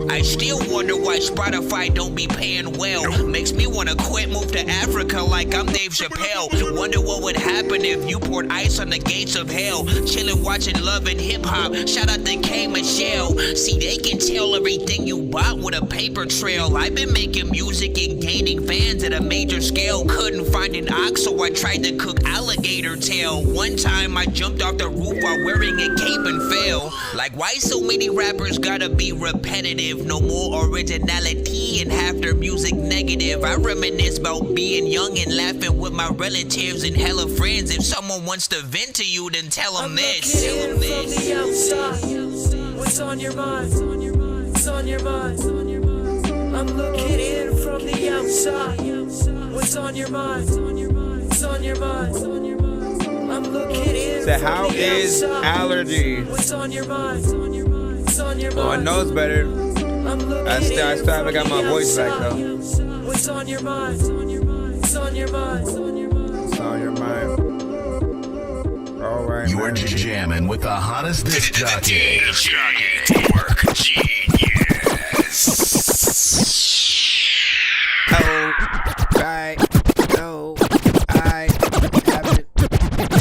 I still wonder why Spotify don't be paying well. Makes me wanna quit, move to Africa like I'm Dave Chappelle. Wonder what would happen if you poured ice on the gates of hell. Chillin' watching Love and Hip Hop. Shout out to K Michelle. See, they can tell everything you bought with a paper trail. I've been making music and gaining fans at a major scale. Couldn't find an ox, so I tried to cook alligator tail. One time I jumped off the roof while wearing a cape and fell. Like, why so many rappers gotta be repetitive? No more originality and half their music negative. I reminisce about being young and laughing with my relatives and hella friends. If someone wants to vent to you, then tell them this. From the outside, what's on your mind? What's on your mind? I'm looking in from the outside. What's on your mind? What's on your mind? I'm looking in So from how the is outside. allergy? What's on your mind? What's on your Oh, I mind? know it's better. I still haven't got my voice back though. What's on your mind? What's on your mind? It's on your mind. All right. You are jamming with the hottest disc jockey. Work genius. Oh, right. No, I haven't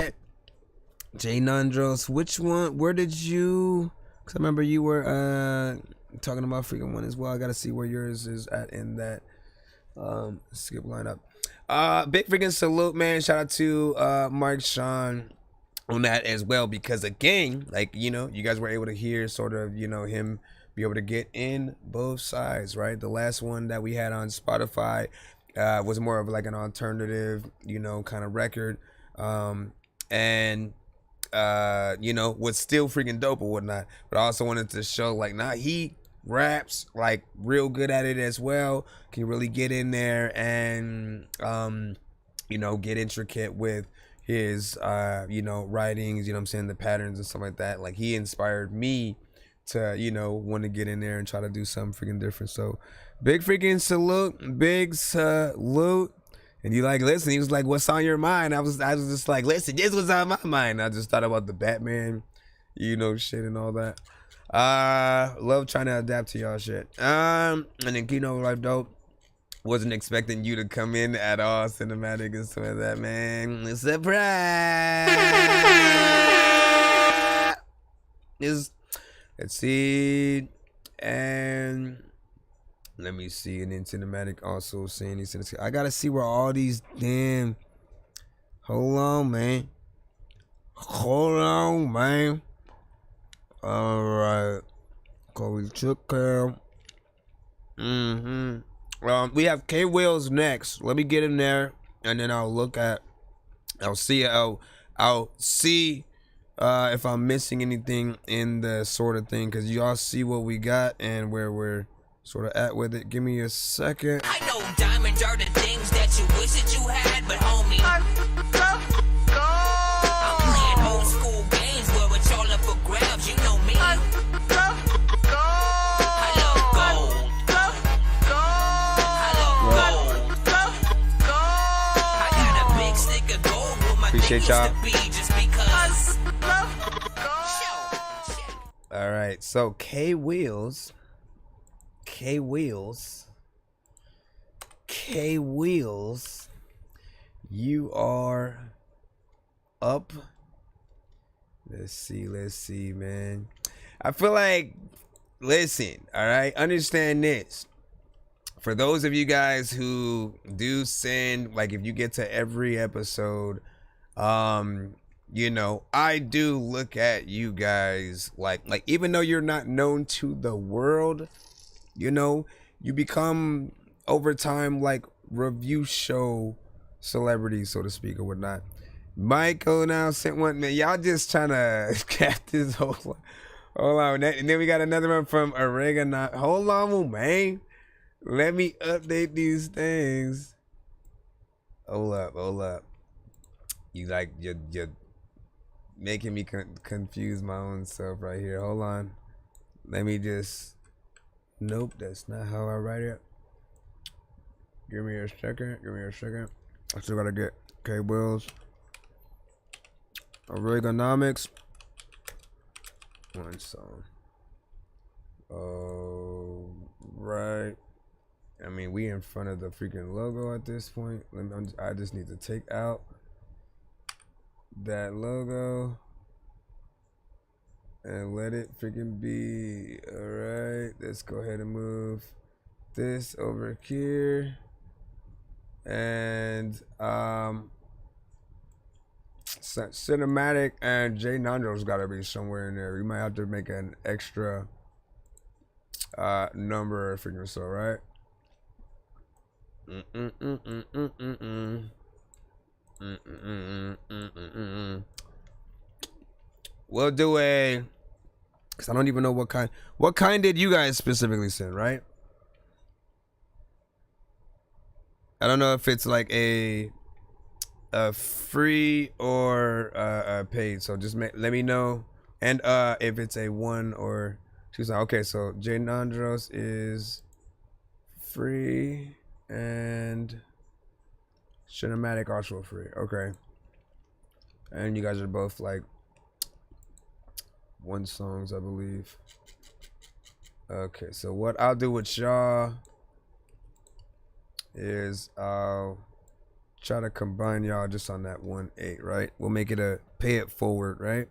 yet. J Nandros, which one? Where did you? Because I remember you were talking about freaking one as well. I got to see where yours is at in that skip lineup. Big freaking salute, man. Shout out to Mark Sean on that as well, because again, like, you know, you guys were able to hear sort of, you know, him be able to get in both sides, right? The last one that we had on Spotify was more of like an alternative, you know, kind of record, and you know, was still freaking dope or whatnot, but I also wanted to show like, nah, he raps like real good at it as well, can really get in there and you know, get intricate with his you know, writings, you know what I'm saying, the patterns and stuff like that. Like, he inspired me to, you know, want to get in there and try to do something freaking different. So big freaking salute, big salute. And you like, listen, he was like, what's on your mind? I was just like, listen, this was on my mind. I just thought about the Batman, you know, shit and all that. Love trying to adapt to y'all shit. And then Kino Life Dope. Wasn't expecting you to come in at all, cinematic and stuff like that, man. Surprise! Let's see. And let me see. And then cinematic also saying these. I gotta see where all these damn. Hold on, man. Hold on, man. All right. Kobe took care. We have K Wills next. Let me get him there, and then I'll see if I'm missing anything in the sort of thing, because y'all see what we got and where we're sort of at with it. Give me a second. I know diamonds are the things that you wish that you had, but homie, I'm playing old school games where it's all up for grabs. You know me. I love gold. I got a big stick of gold with my Appreciate y'all. just because. All right, so K Wheels, you are up. Let's see, man. I feel like, listen, all right, understand this. For those of you guys who do send, like, if you get to every episode, you know, I do look at you guys like even though you're not known to the world, you know, you become over time, like review show celebrities, so to speak, or whatnot. Michael now sent one. Man, y'all just trying to cap this whole. Hold on, and then we got another one from Oregano. Hold on, man. Let me update these things. Hold up. You're making me confuse my own self right here. Hold on. Let me just. Nope, that's not how I write it. Give me a second. I still gotta get K-Wills. Oregonomics. One song. Oh, right. I mean, we in front of the freaking logo at this point. I just need to take out that logo and let it freaking be. All right, let's go ahead and move this over here. And cinematic and Jay Nandro's got to be somewhere in there. We might have to make an extra number of figures, so right. We'll do a, because I don't even know what kind did you guys specifically send, right? I don't know if it's like a free or a paid, so just let me know. And if it's a 1 or 2. Okay, so Jay Nandros is free and cinematic also free. Okay, and you guys are both like 1 songs, I believe. Okay, so what I'll do with y'all is I'll try to combine y'all just on that 1-8, right? We'll make it a pay it forward, right?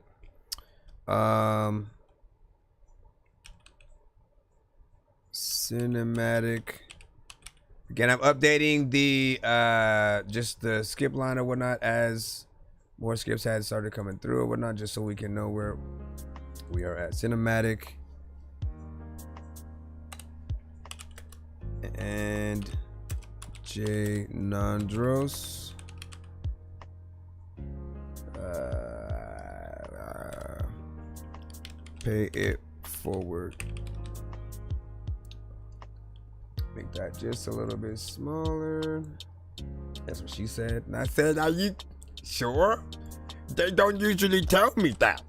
Cinematic. Again, I'm updating the just the skip line or whatnot as more skips had started coming through or whatnot, just so we can know where we are at. Cinematic and Jay Nandros. Pay it forward. Make that just a little bit smaller. That's what she said. And I said, are you sure? They don't usually tell me that.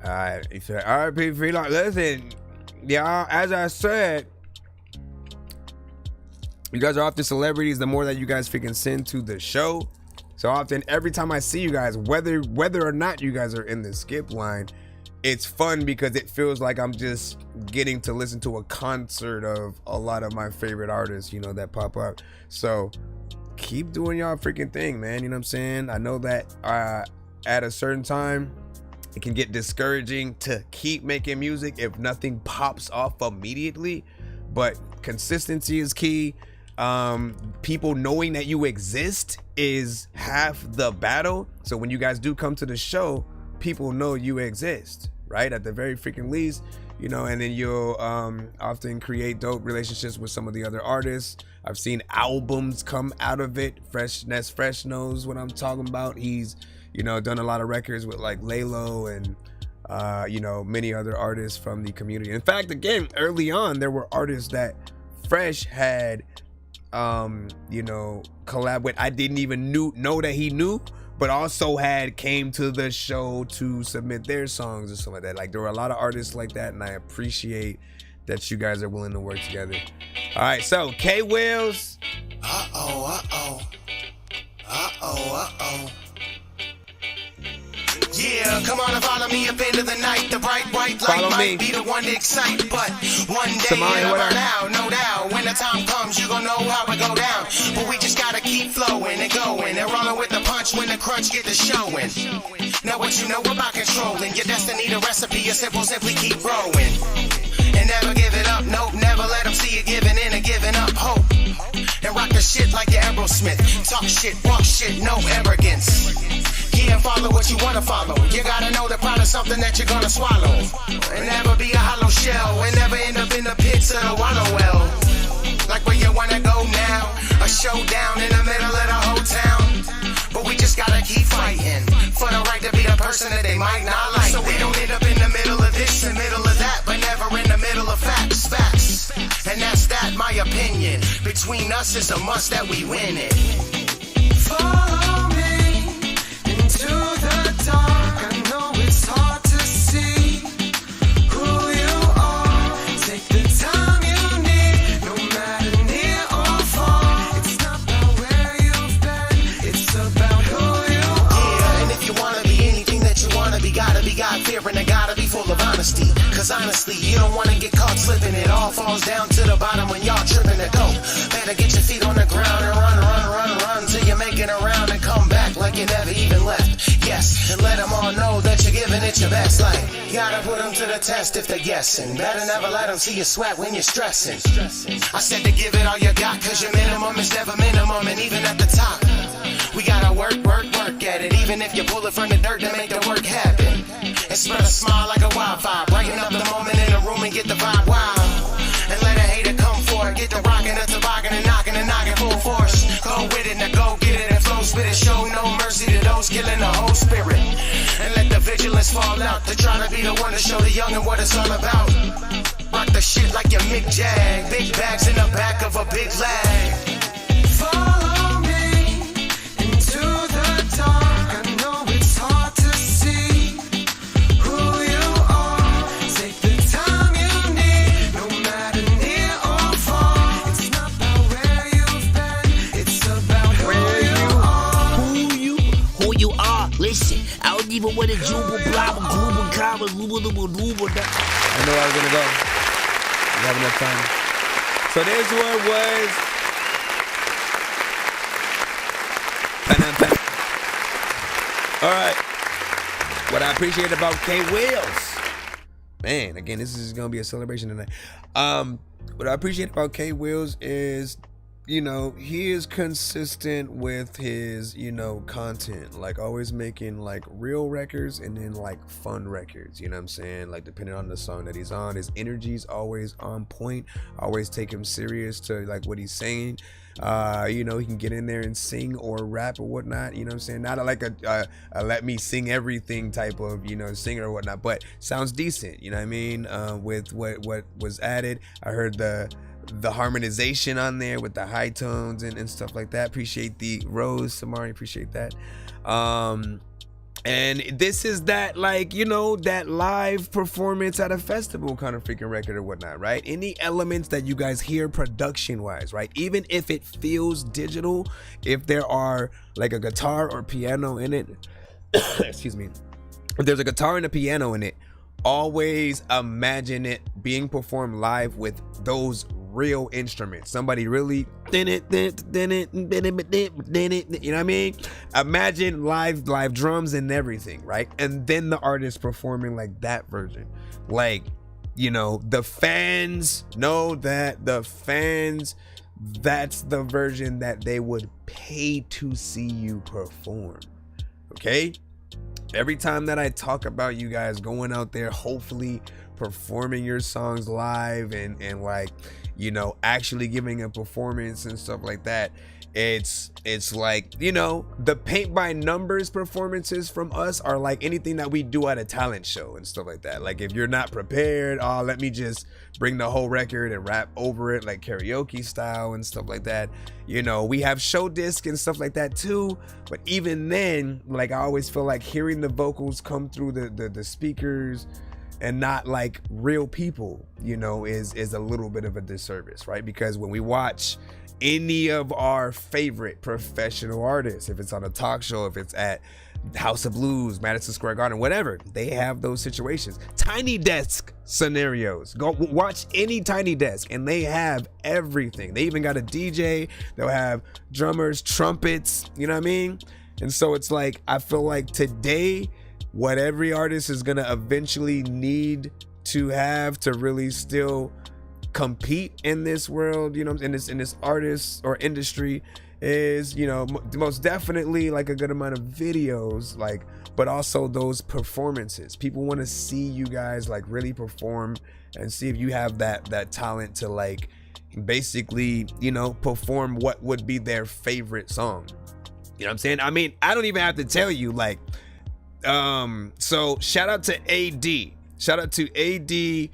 Alright, he said, RP Freelance. Listen, y'all, as I said, you guys are often celebrities. The more that you guys freaking send to the show, so often every time I see you guys, whether or not you guys are in the skip line, it's fun because it feels like I'm just getting to listen to a concert of a lot of my favorite artists, you know, that pop up. So keep doing y'all freaking thing, man. You know what I'm saying? I know that at a certain time it can get discouraging to keep making music if nothing pops off immediately, but consistency is key. People knowing that you exist is half the battle. So when you guys do come to the show, people know you exist, right? At the very freaking least, you know, and then you'll often create dope relationships with some of the other artists. I've seen albums come out of it. Fresh knows what I'm talking about. He's, you know, done a lot of records with like Lalo and you know, many other artists from the community. In fact, again, early on there were artists that Fresh had you know, collab with. I didn't even know that he knew, but also came to the show to submit their songs or something like that. Like, there were a lot of artists like that, and I appreciate that you guys are willing to work together. All right, so K-Wills. Yeah, come on and follow me up into the night. The bright white light might be the one to excite, but one day it'll burn out, no doubt. When the time comes, you gon' know how it go down. But we just gotta keep flowing and going and rolling with the punch when the crunch get to showing. Now what you know about controlling your destiny, the recipe is simple, simply keep growing. And never give it up, nope, never let them see you giving in and giving up hope. And rock the shit like your Aerosmith. Talk shit, walk shit, no arrogance. Yeah, follow what you wanna follow. You gotta know the pride of something that you're gonna swallow. And never be a hollow shell, and never end up in the pits of the wallow well. Like where you wanna go now. A showdown in the middle of the whole town. But we just gotta keep fighting for the right to be the person that they might not like. So we don't end up in the middle of this and middle of that, but never in the middle of facts. And that's that, my opinion. Between us is a must that we win it. Follow me into the dark. I know it's hard to see who you are. Take the time you need, no matter near or far. It's not about where you've been, it's about who you are. Yeah, and if you wanna be anything that you wanna be, gotta be God-fearing and gotta be full of honesty. Cause honestly, you don't wanna get caught slipping. It all falls down to the bottom when y'all tripping to go. Better get your feet on the ground and run till you make it around and come back like you never even left. Yes, and let them all know that you're giving it your best. Like, you gotta put them to the test if they're guessing. Better never let them see you sweat when you're stressing. I said to give it all you got, cause your minimum is never minimum. And even at the top, we gotta work at it. Even if you pull it from the dirt to make the work happen. And spread a smile like a wildfire. Brighten up the moment in the room and get the vibe wild. And let a hater come for it. Get the rockin', the toboggan, and knockin' full force. Go with it, now go get it and flow spit it. Show no mercy to those killing the whole spirit. And let the vigilance fall out. To try to be the one to show the young and what it's all about. Rock the shit like your Mick Jag. Big bags in the back of a big lag. Follow me into the dark. I know it's hard to see who you are. Take the time you need, no matter near or far. It's not about where you've been, it's about who you are. Who you are. Listen, I don't even want to jubal, blabber, gloober, cobber, loober. I know I was gonna go. We have enough time. So there's what was. All right. What I appreciate about K Wills, man. Again, this is gonna be a celebration tonight. What I appreciate about K Wills is, you know, he is consistent with his, you know, content, like always making like real records and then like fun records, you know what I'm saying? Like depending on the song that he's on, his energy's always on point. I always take him serious to like what he's saying. You know, he can get in there and sing or rap or whatnot, you know what I'm saying? Not like a let me sing everything type of, you know, singer or whatnot, but sounds decent, you know what I mean? With what was added, I heard the harmonization on there with the high tones and stuff like that. Appreciate the Rose Samari, appreciate that. And this is that, like, you know, that live performance at a festival kind of freaking record or whatnot, right? Any elements that you guys hear production wise, right? Even if it feels digital, if there are like a guitar or piano in it, excuse me, if there's a guitar and a piano in it, always imagine it being performed live with those real instruments. Somebody really, you know what I mean? Imagine live drums and everything, right? And then the artist performing like that version. Like, you know, the fans know that that's the version that they would pay to see you perform. Okay? Every time that I talk about you guys going out there, hopefully performing your songs live and like, you know, actually giving a performance and stuff like that, it's like, you know, the paint by numbers performances from us are like anything that we do at a talent show and stuff like that. Like if you're not prepared, oh, let me just bring the whole record and rap over it like karaoke style and stuff like that. You know, we have show disc and stuff like that too, but even then, like I always feel like hearing the vocals come through the speakers and not like real people, you know, is a little bit of a disservice, right? Because when we watch any of our favorite professional artists, if it's on a talk show, if it's at House of Blues, Madison Square Garden, whatever, they have those situations. Tiny desk scenarios. Go watch any tiny desk and they have everything. They even got a DJ. They'll have drummers, trumpets, you know what I mean? And so it's like, I feel like today, what every artist is gonna eventually need to have to really still compete in this world, you know, in this artist or industry, is, you know, most definitely like a good amount of videos, like, but also those performances. People want to see you guys like really perform and see if you have that talent to, like, basically, you know, perform what would be their favorite song. You know what I'm saying? I mean, I don't even have to tell you, like, so shout out to AD. Shout out to AD,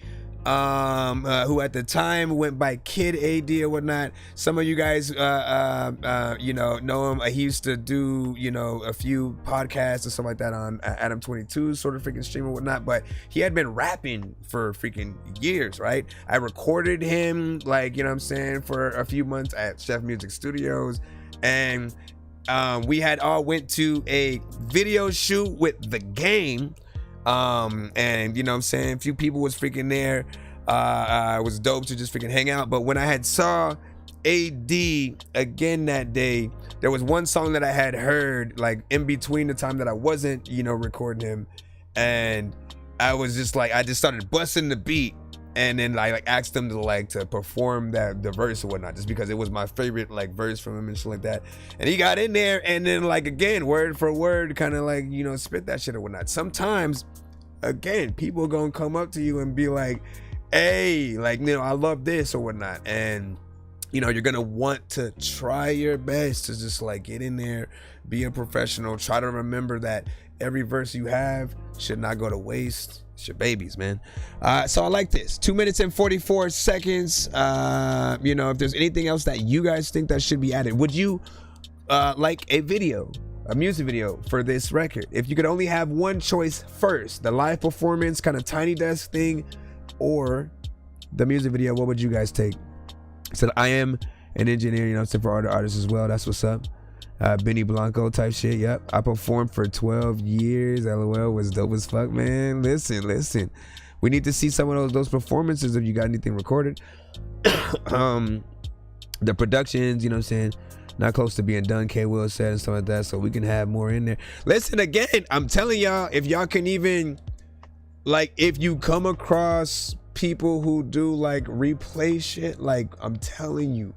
who at the time went by Kid AD or whatnot. Some of you guys, you know him. He used to do, you know, a few podcasts and stuff like that on Adam 22 sort of freaking stream or whatnot. But he had been rapping for freaking years, right? I recorded him, like, you know what I'm saying, for a few months at Chef Music Studios, and we had all went to a video shoot with The Game. And you know what I'm saying, a few people was freaking there. It was dope to just freaking hang out. But when I had saw AD again that day, there was one song that I had heard like in between the time that I wasn't, you know, recording him, and I was just like, I just started busting the beat, and then I like asked him to perform the verse or whatnot, just because it was my favorite like verse from him and shit like that. And he got in there, and then like again, word for word, kind of like, you know, spit that shit or whatnot. Sometimes, again, people gonna come up to you and be like, hey, like, you know, I love this or whatnot, and you know, you're gonna want to try your best to just like get in there, be a professional, try to remember that every verse you have should not go to waste. It's your babies, man. So I like this. 2 minutes and 44 seconds. You know, if there's anything else that you guys think that should be added, would you like a music video for this record? If you could only have one choice first, the live performance kind of Tiny Desk thing or the music video, what would you guys take? He said, I am an engineer, you know, for other artists as well. That's what's up. Benny Blanco type shit. Yep. I performed for 12 years. LOL was dope as fuck, man. Listen. We need to see some of those performances if you got anything recorded. The productions, you know what I'm saying, not close to being done, K Will said, and stuff like that, so we can have more in there. Listen, again, I'm telling y'all, if y'all can even, like, if you come across people who do like replay shit, like, I'm telling you,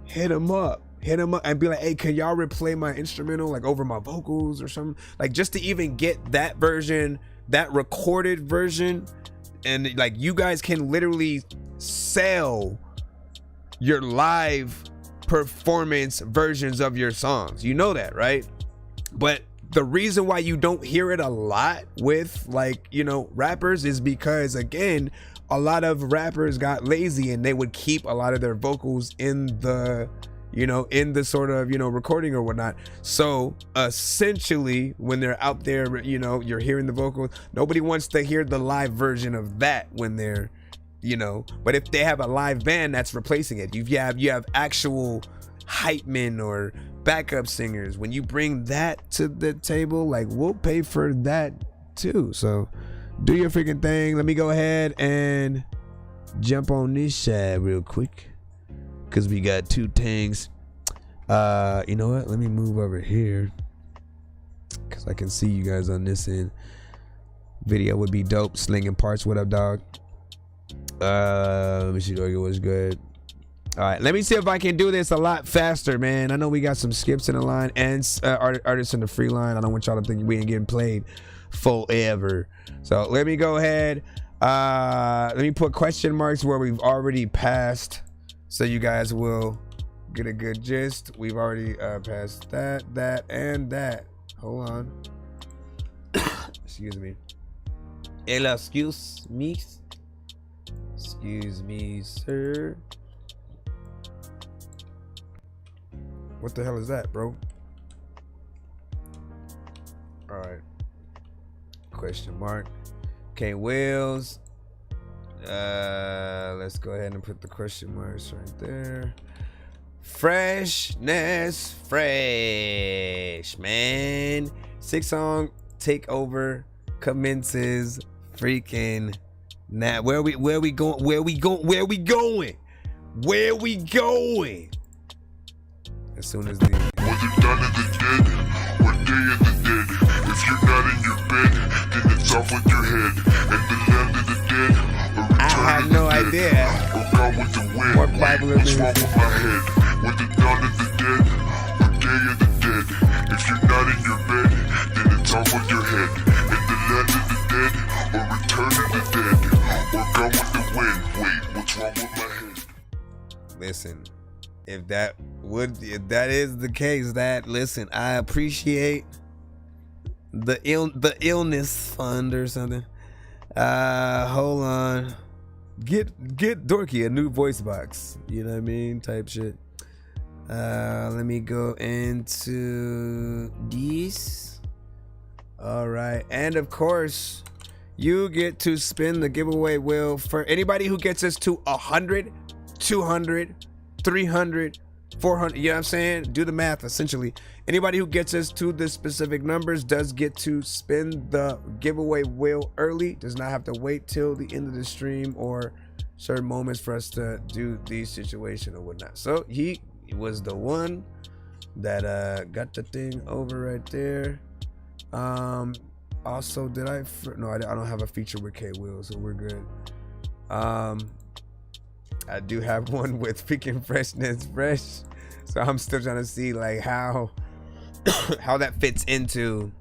hit them up and be like, hey, can y'all replay my instrumental like over my vocals or something, like, just to even get that version, that recorded version. And like, you guys can literally sell your live performance versions of your songs, you know that, right? But the reason why you don't hear it a lot with, like, you know, rappers is because, again, a lot of rappers got lazy and they would keep a lot of their vocals in the, you know, in the sort of, you know, recording or whatnot. So essentially, when they're out there, you know, you're hearing the vocals. Nobody wants to hear the live version of that when they're, you know. But if they have a live band, that's replacing it. You have actual hype men or backup singers. When you bring that to the table, like, we'll pay for that too. So do your freaking thing. Let me go ahead and jump on this side real quick, because we got two things. You know what? Let me move over here, because I can see you guys on this end. Video would be dope. Slinging Parts, what up, dog? Let me see, Dorky, what's good? All right, let me see if I can do this a lot faster, man. I know we got some skips in the line and artists in the free line. I don't want y'all to think we ain't getting played forever. So let me go ahead. Let me put question marks where we've already passed, so you guys will get a good gist. We've already passed that, and that. Hold on. Excuse me. Excuse me, sir. What the hell is that, bro? All right. Question mark. K Wills. Let's go ahead and put the question marks right there. Freshness, fresh, man. 6-song takeover commences freaking now. Where we going? As soon as the Was it done in the dead? What day of the dead? If you're not in your bed, then it's off with your head. And the land of the dead, or return I have no idea. Or gone with the wind. More popular What's music. wrong with my head? Was it dawn of the dead? Or day of the dead? If you're not in your bed, then it's off with your head. And the land of the dead, or return of the dead. Or gone with the wind. Wait, what's wrong with my head? listen, if that is the case, listen, I appreciate the illness fund or something. Hold on. Get Dorky a new voice box. You know what I mean? Type shit. Let me go into this. All right. And of course, you get to spin the giveaway wheel for anybody who gets us to 100, 200, 300, 400. You know what I'm saying? Do the math, essentially. Anybody who gets us to the specific numbers does get to spin the giveaway wheel early. Does not have to wait till the end of the stream or certain moments for us to do these situations or whatnot. So he was the one that got the thing over right there. Also, did I don't have a feature with K Will, so we're good. I do have one with freaking freshness fresh, so I'm still trying to see like how that fits into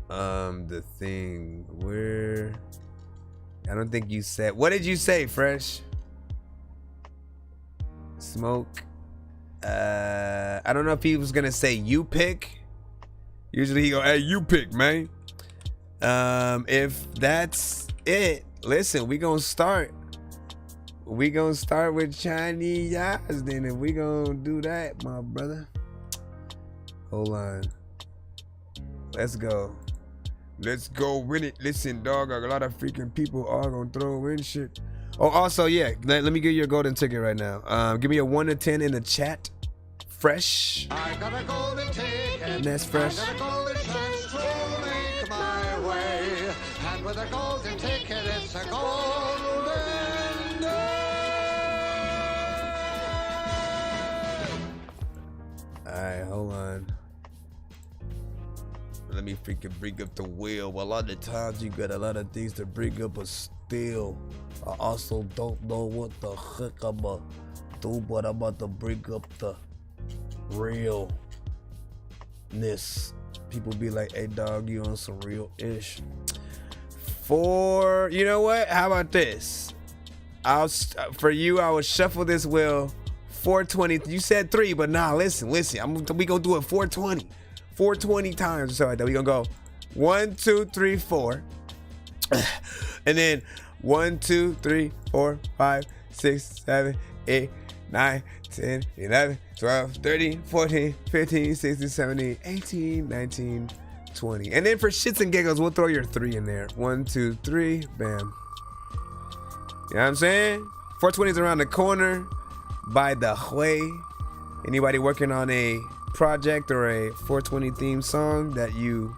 the thing. Where I don't think you said, what did you say, Fresh? Smoke. I don't know if he was gonna say you pick. Usually he go, hey, you pick, man. If that's it, listen, we gonna start with Chinese eyes then, and we gonna do that, my brother. Hold on. Let's go with it. Listen, dog, a lot of freaking people are gonna throw in shit. Oh, also, yeah, let me give you a golden ticket right now. Give me a 1 to 10 in the chat. Fresh. I got a golden ticket. And that's fresh. I got a golden chance to make my way. And with a golden ticket, it's a golden day. Alright, hold on. Let me freaking bring up the wheel. Well, a lot of times you got a lot of things to bring up, but still, I also don't know what the heck I'm gonna do, but I'm about to bring up the realness. People be like, hey dog, you on some real ish. You know what, how about this? For you, I will shuffle this wheel 420. You said 3, but nah, listen, we gonna do it 420 times or something like that. We gonna go 1, 2, 3, 4 and then 1, 2, 3, 4, 5, 6, 7, 8, 9, 10, 11, 12, 13, 14, 15, 16, 17, 18, 19, 20. And then for shits and giggles, we'll throw your 3 in there. 1, 2, 3, bam. You know what I'm saying? 420 is around the corner. By the way, anybody working on a project or a 420 theme song that you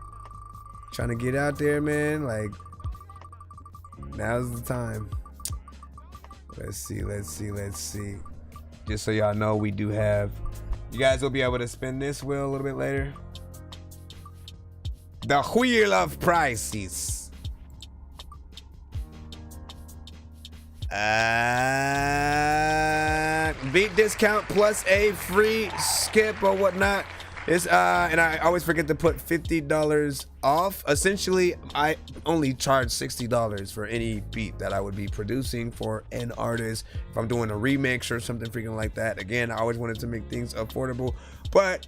trying to get out there, man, like, now's the time. Let's see. Just so y'all know, we do have, you guys will be able to spin this wheel a little bit later. The wheel of prices. Beat discount plus a free skip or whatnot. And I always forget to put $50 off. Essentially, I only charge $60 for any beat that I would be producing for an artist. If I'm doing a remix or something freaking like that. Again, I always wanted to make things affordable. But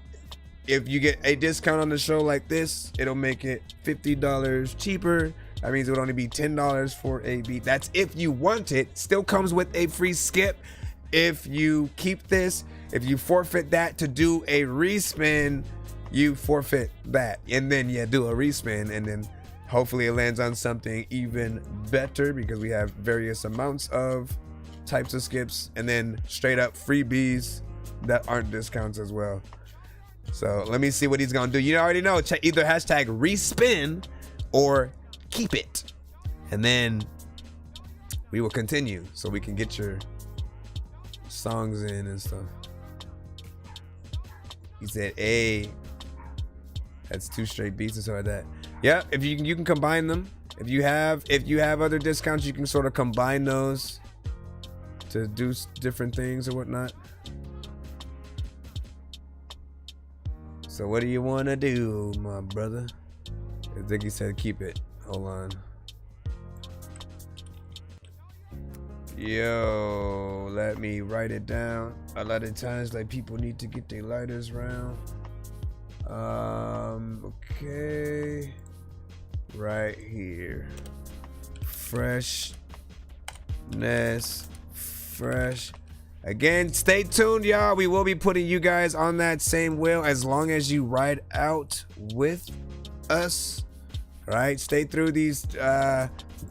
if you get a discount on the show like this, it'll make it $50 cheaper. That means it would only be $10 for a beat. That's if you want it. Still comes with a free skip. If you keep this, if you forfeit that to do a respin, you forfeit that. And then do a respin, and then hopefully it lands on something even better, because we have various amounts of types of skips, and then straight up freebies that aren't discounts as well. So let me see what he's gonna do. You already know, either hashtag respin or keep it, and then we will continue so we can get your songs in and stuff. He said, hey, that's 2 straight beats and stuff like that. Yeah, if you can combine them. If you have other discounts, you can sort of combine those to do different things or whatnot. So what do you want to do, my brother? I think he said keep it. Hold on. Yo, let me write it down. A lot of times, like, people need to get their lighters round. Okay. Right here. Freshness. Fresh. Again, stay tuned, y'all. We will be putting you guys on that same wheel as long as you ride out with us. All right, stay through these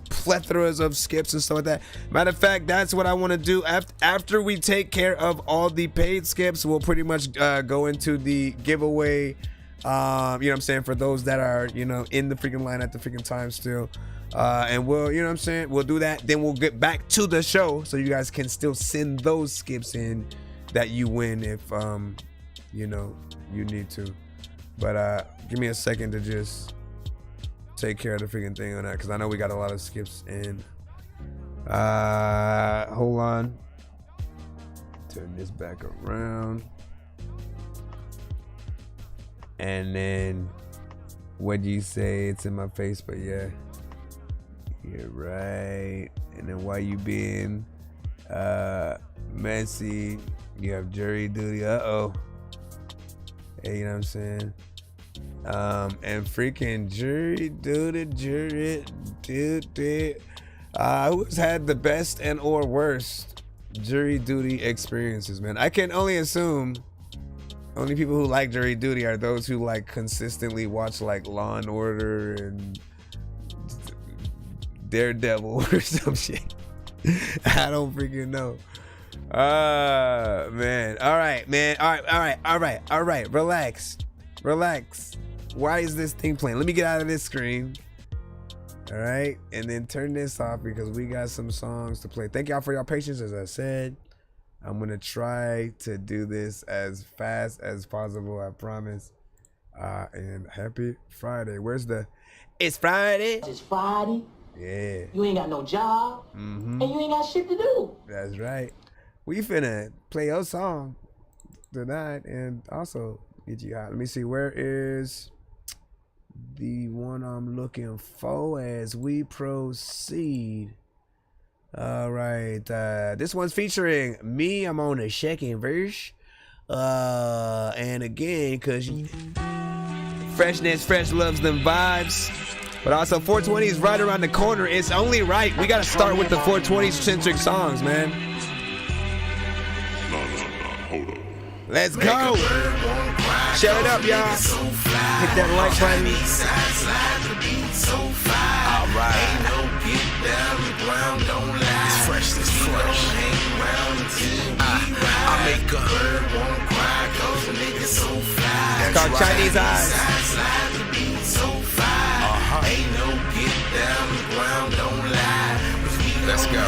plethoras of skips and stuff like that. Matter of fact, that's what I want to do after we take care of all the paid skips. We'll pretty much go into the giveaway. You know what I'm saying, for those that are, you know, in the freaking line at the freaking time still. And we'll, you know what I'm saying, we'll do that. Then we'll get back to the show so you guys can still send those skips in that you win if you know, you need to. But give me a second to just take care of the freaking thing on that, because I know we got a lot of skips in. Hold on. Turn this back around. And then what do you say? It's in my face, but yeah. You're right. And then why you being messy? You have jury duty. Uh-oh. Hey, you know what I'm saying? And freaking jury duty. Who's had the best and or worst jury duty experiences, man? I can only assume only people who like jury duty are those who like consistently watch like Law and Order and Daredevil or some shit. I don't freaking know. Man. All right, man. All right. Relax. Why is this thing playing? Let me get out of this screen. All right, and then turn this off because we got some songs to play. Thank y'all for your patience. As I said, I'm gonna try to do this as fast as possible, I promise. And happy Friday. Where's the It's Friday? It's Friday. Yeah. You ain't got no job. Mm-hmm. And you ain't got shit to do. That's right. We finna play your song tonight and also get you out. Let me see, where is the one I'm looking for as we proceed? All right, this one's featuring me. I'm on the second verse, and again, because fresh loves them vibes, but also 420 is right around the corner. It's only right we gotta start with the 420 centric songs, man. Hold up. Let's go. Shut it up, y'all. Hit that like button. Alright. Ain't no get down the ground, don't lie. It's fresh. I make a bird won't cry, cause a nigga so fly. It's called Chinese Eyes. Ain't no get down the ground, don't lie. Let's go.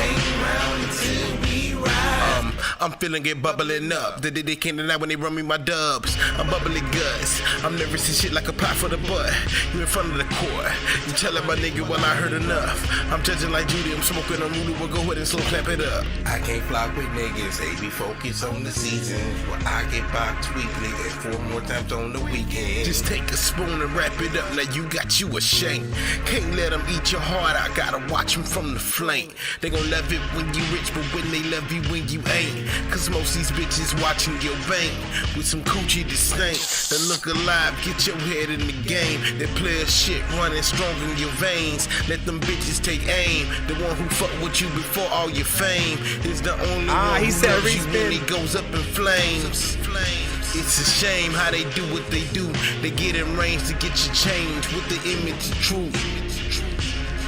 I'm feeling it bubbling up. They can't deny when they run me my dubs. I'm bubbly guts. I'm nervous and shit like a pot for the butt. You in front of the court. You telling my nigga, well, I heard enough. I'm judging like Judy. I'm smoking a Rudy. We'll go ahead and slow clap it up. I can't flock with niggas. They be focused on the seasons. Where I get boxed weekly and 4 more times on the weekend. Just take a spoon and wrap it up. Now you got you a shank. Can't let them eat your heart. I gotta watch them from the flank. They gon' love it when you rich, but when they love you when you ain't. Cause most these bitches watching your bank with some coochie to stink. Then look alive, get your head in the game. That player shit running strong in your veins. Let them bitches take aim. The one who fucked with you before all your fame is the only one who loves you when he goes up in flames. It's a shame how they do what they do. They get in range to get you changed with the image of truth.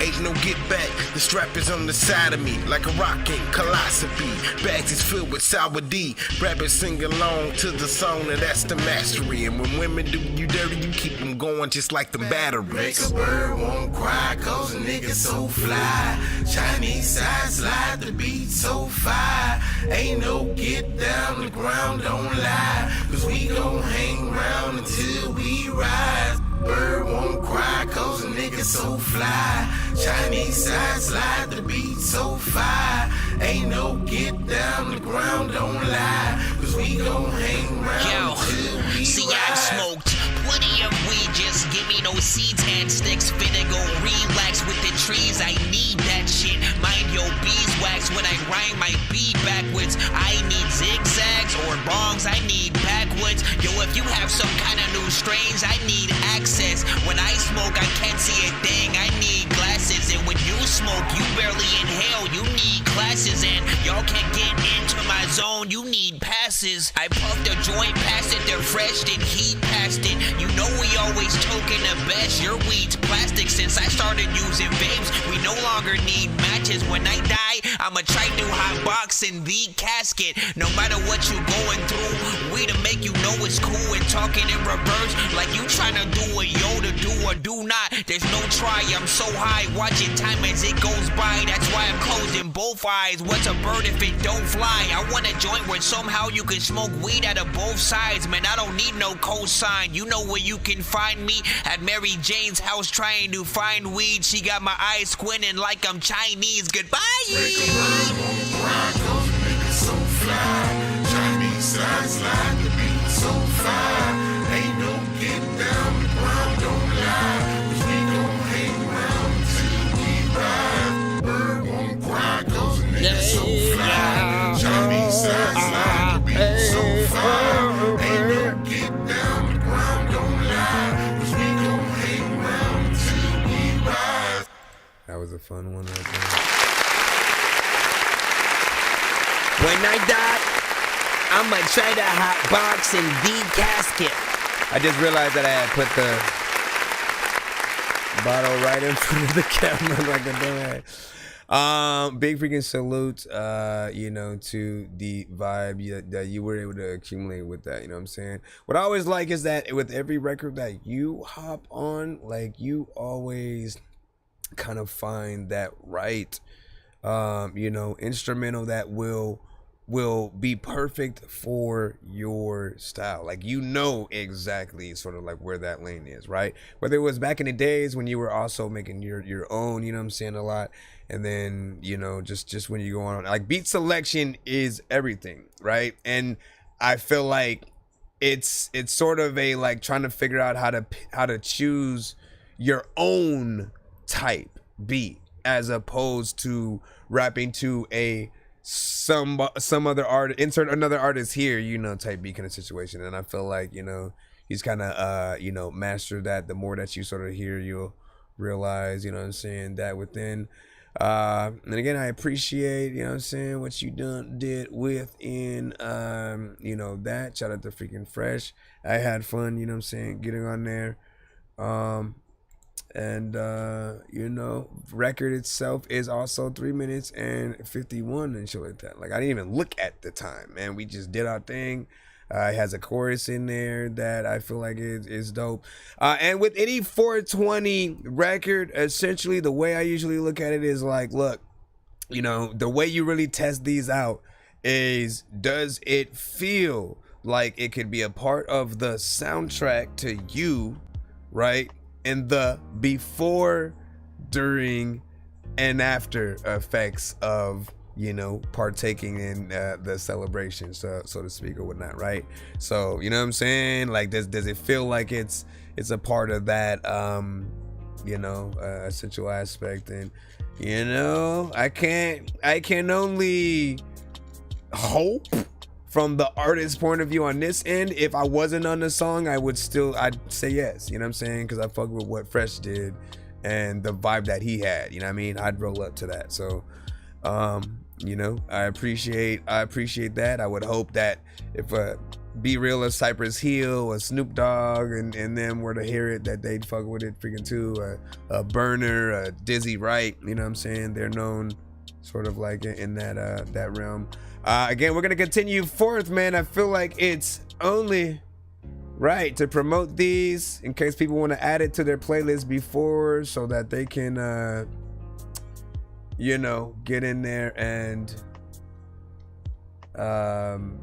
Ain't no get back, the strap is on the side of me like a rockin' philosophy. Bags is filled with sour D. Rappers sing along to the song and that's the mastery. And when women do you dirty, you keep them going just like the batteries. Make a bird won't cry cause a nigga so fly. Chinese side slide, the beat so fire. Ain't no get down the ground, don't lie. Cause we gon' hang around until we rise. Bird won't cry cause a nigga so fly. Chinese side slide, the beat so fire. Ain't no get down the ground, don't lie. Cause we gon' hang around till we see, ride. I've smoked plenty of weed, just give me no seeds and sticks. Finna go relax with the trees, I need that shit. Mind your bees wax when I rhyme my beat backwards. I need zigzags or bongs, I need backwoods. Yo, if you have some kind of new strains, I need access. When I smoke, I can't see a thing, I need glasses. And when you smoke, you barely inhale, you need classes. And y'all can't get into my zone, you need passes. I puffed a joint past it, they're fresh, then heat past it. You know we always token the best, your weed's plastic. Since I started using vapes, we no longer need matches. When I die, I'ma try new hot box in the casket. No matter what you going through, we to make you know it's cool. And talking in reverse, like you trying to do a Yoda do or do not. There's no try, I'm so high, watching time as it goes by. That's why I'm closing both eyes. What's a bird if it don't fly? I want a joint where somehow you can smoke weed out of both sides. Man, I don't need no cosign. You know where you can find me, at Mary Jane's house trying to find weed. She got my eyes squinting like I'm Chinese. Goodbye. So fly, Chinese side slide, the beat so fly. Ain't no getting down, the ground don't lie. 'Cause we gon' hang around till we ride. Bird won't cry, 'cause a nigga so fly. Chinese side slide, the beat so fly. Ain't no getting down, the ground don't lie. 'Cause we gon' hang around till we ride. That was a fun one right there. When I die, I'ma try to hot box in the casket. I just realized that I had put the bottle right in front of the camera like a dumbass. Big freaking salute, you know, to the vibe that you were able to accumulate with that, you know what I'm saying? What I always like is that with every record that you hop on, like you always kind of find that right, you know, instrumental that will be perfect for your style. Like, you know exactly sort of like where that lane is, right? Whether it was back in the days when you were also making your own, you know what I'm saying, a lot, and then, you know, just when you go on, like, beat selection is everything, right? And I feel like it's sort of a like trying to figure out how to choose your own type beat as opposed to rapping to some other artist, insert another artist here, you know, type beat kind of situation. And I feel like, you know, he's kind of you know, mastered that. The more that you sort of hear, you'll realize, you know what I'm saying, that within. And again, I appreciate, you know what I'm saying, what you did within you know, that. Shout out to freaking Fresh. I had fun, you know what I'm saying, getting on there. And you know, record itself is also 3 minutes and 51 and shit like that. Like, I didn't even look at the time, man. We just did our thing. It has a chorus in there that I feel like is dope. And with any 420 record, essentially the way I usually look at it is like, look, you know, the way you really test these out is, does it feel like it could be a part of the soundtrack to you, right? And the before, during, and after effects of, you know, partaking in the celebration, so to speak, or whatnot, right? So, you know what I'm saying? Like, does it feel like it's a part of that, you know, essential aspect? And, you know, I can only hope from the artist's point of view on this end. If I wasn't on the song, I'd say yes, you know what I'm saying? Because I fuck with what Fresh did and the vibe that he had, you know what I mean? I'd roll up to that. So, you know, I appreciate that. I would hope that if Be Real or Cypress Hill or Snoop Dogg and them were to hear it, that they'd fuck with it freaking too. A Burner, a Dizzy Wright, you know what I'm saying? They're known sort of like in that realm. Again, we're gonna continue forth, man. I feel like it's only right to promote these in case people want to add it to their playlist before, so that they can you know, get in there and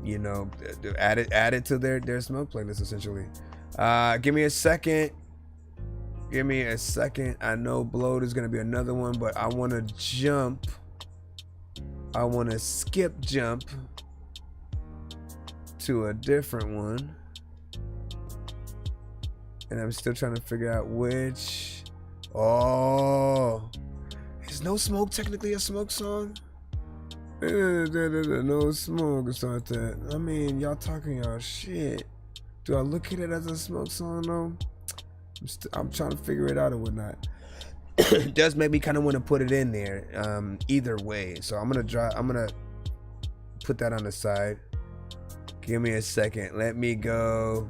you know, add it to their smoke playlist, essentially. Give me a second. I know Blowed is gonna be another one, but I want to skip jump to a different one, and I'm still trying to figure out which. Oh, is No Smoke technically a smoke song? No smoke or something like that. I mean, y'all talking y'all shit. Do I look at it as a smoke song though? I'm trying to figure it out or whatnot. It does make me kind of want to put it in there. Either way, so I'm gonna put that on the side. Give me a second. Let me go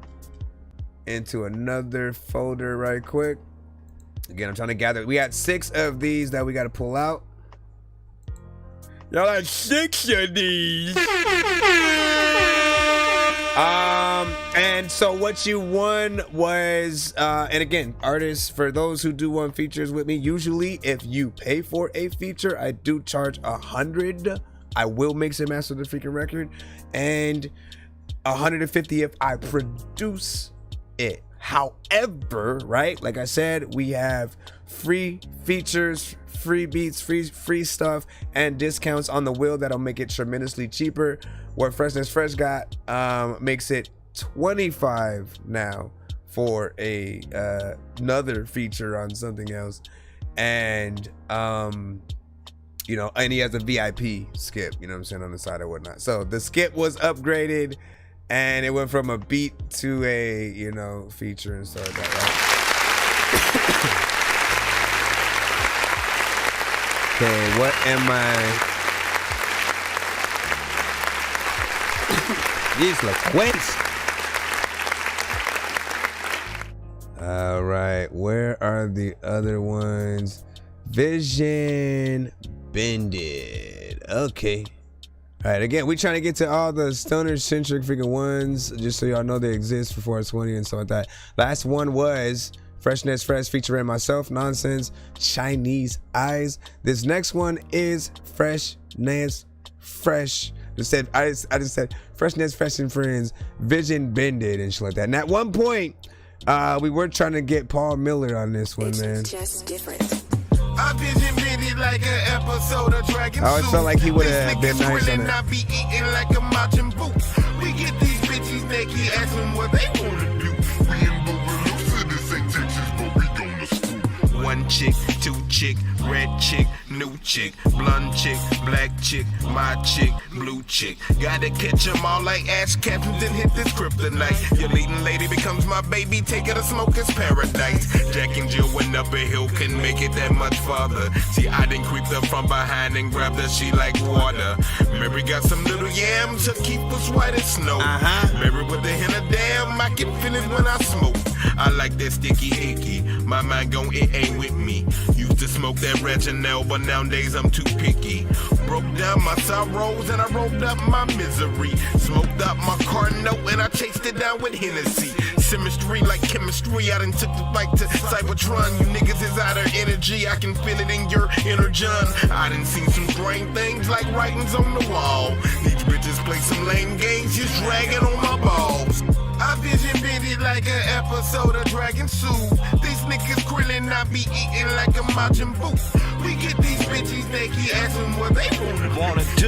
into another folder right quick. Again, I'm trying to gather. We got 6 of these that we got to pull out. Y'all had 6 of these. And so what you won was, and again, artists, for those who do want features with me, usually if you pay for a feature, I do charge $100. I will mix and master the freaking record, and $150 if I produce it. However, right, like I said, we have free features, free beats, free stuff, and discounts on the wheel that'll make it tremendously cheaper. What Freshness Fresh got makes it $25 now for another feature on something else, and you know, and he has a VIP skip, you know what I'm saying, on the side or whatnot. So the skip was upgraded, and it went from a beat to a, you know, feature and stuff like that, right? Okay, what am I? These look quaint. All right, where are the other ones? Vision Bended. Okay. All right, again, we trying to get to all the stoner-centric freaking ones, just so y'all know they exist for 420 and stuff like that. Last one was Freshness Fresh featuring myself, Nonsense, Chinese Eyes. This next one is Freshness Fresh. I just said Freshness Fresh and Friends, Vision Bended and shit like that. And at one point, we were trying to get Paul Miller on this one, man. Just different. I vision bended like an episode of Dragon I always felt like he would have been nice on it. I be eating like a Majin Buu. We get these bitches naked, ask them what they wanna do. We in Bogalusa, this ain't Texas, but we gonna screw. One chick, 2 chick, red chick, new chick, blonde chick, black chick, my chick, blue chick. Gotta catch them all like ash captains and hit this kryptonite. Your leading lady becomes my baby, take her to smoker's paradise. Jack and Jill went up a hill, couldn't make it that much farther. See, I done creeped up from behind and grabbed her, she like water. Mary got some little yams, her keep us white as snow. Mary with the hint of damn, I can feel it when I smoke. I like that sticky icky, my mind gon' it ain't with me. Used to smoke that Reginald, but nowadays I'm too picky. Broke down my sorrows and I rolled up my misery. Smoked up my Carno and I chased it down with Hennessy. Symmetry like chemistry, I done took the fight to Cybertron. You niggas is out of energy, I can feel it in your inner John. I done seen some strange things like writings on the wall. These bitches play some lame games, just dragging on my balls. I vision bended like an episode of Dragon Soup. These niggas krillin', I be eating like a Majin Buu. We get these bitches naked, ask them what they wanna do.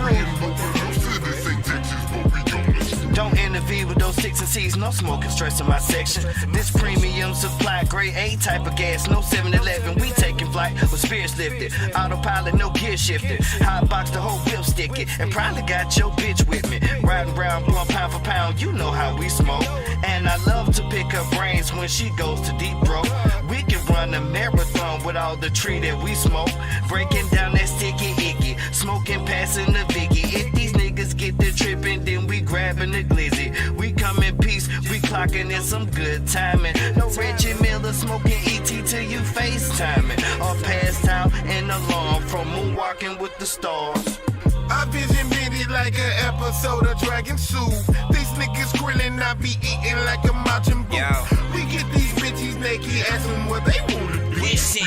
Don't intervene with those 6 and C's, no smoking stress in my section. This premium supply, grade A type of gas, no 7-Eleven. We taking flight with spirits lifted. Autopilot, no gear shifted. Hot box, the whole whip stick it. And probably got your bitch with me. Riding round, blowing pound for pound, you know how we smoke. And I love to pick her brains when she goes to deep throat. We can run a marathon with all the tree that we smoke. Breaking down that sticky icky, smoking, passing the Vicky. If these niggas get the tripping, then we grabbing the glizzy. We come in peace, we clocking in some good timing. No Reggie Miller smoking ET till you FaceTiming. Or passed out in alarm from moonwalking with the stars. I vision bended like an episode of Dragon Soup. These niggas krillin', I be eating like a Majin Buu. We get these bitches naked, ask them what they wanna do. Listen,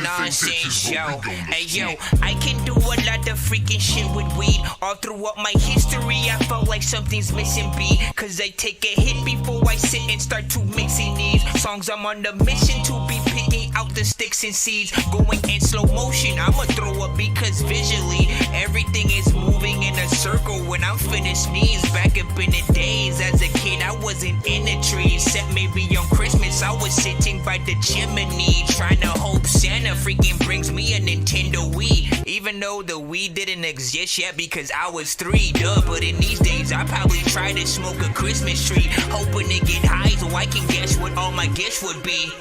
Nonsense, yo. Hey, yo, I can do a lot of freaking shit with weed. All throughout my history, I felt like something's missing beat. Cause I take a hit before I sit and start to mixing these songs. I'm on the mission to be picking out the sticks and seeds. Going in slow motion, I'ma throw a beat cause visually everything is moving in a circle. When I'm finished sneeze, back up in the days as a kid, I wasn't in the tree. Except maybe on Christmas, I was sitting by the chimney, trying to hope Santa freaking brings me a Nintendo Wii. Even though the weed didn't exist yet because I was 3, duh. But in these days, I probably try to smoke a Christmas tree, hoping to get high so I can guess what all my gifts would be.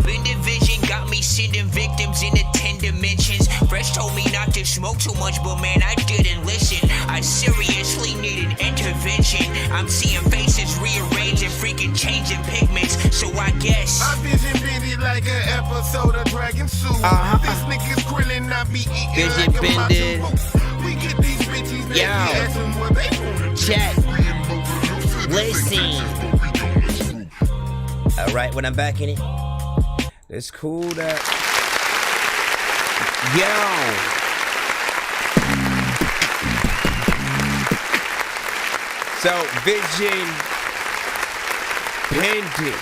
Bended vision got me sending victims into 10 dimensions. Fresh told me not to smoke too much, but man, I didn't listen. I seriously needed intervention. I'm seeing faces rearranged and freaking changing pigments, so I guess I vision bended like an episode of Dragon Soup. This nigga's grilling, I be eating Vision like bended. We get these bitches that be asking what they want. Check. Listen. All right, when I'm back in it. It's cool that so Vision Bended.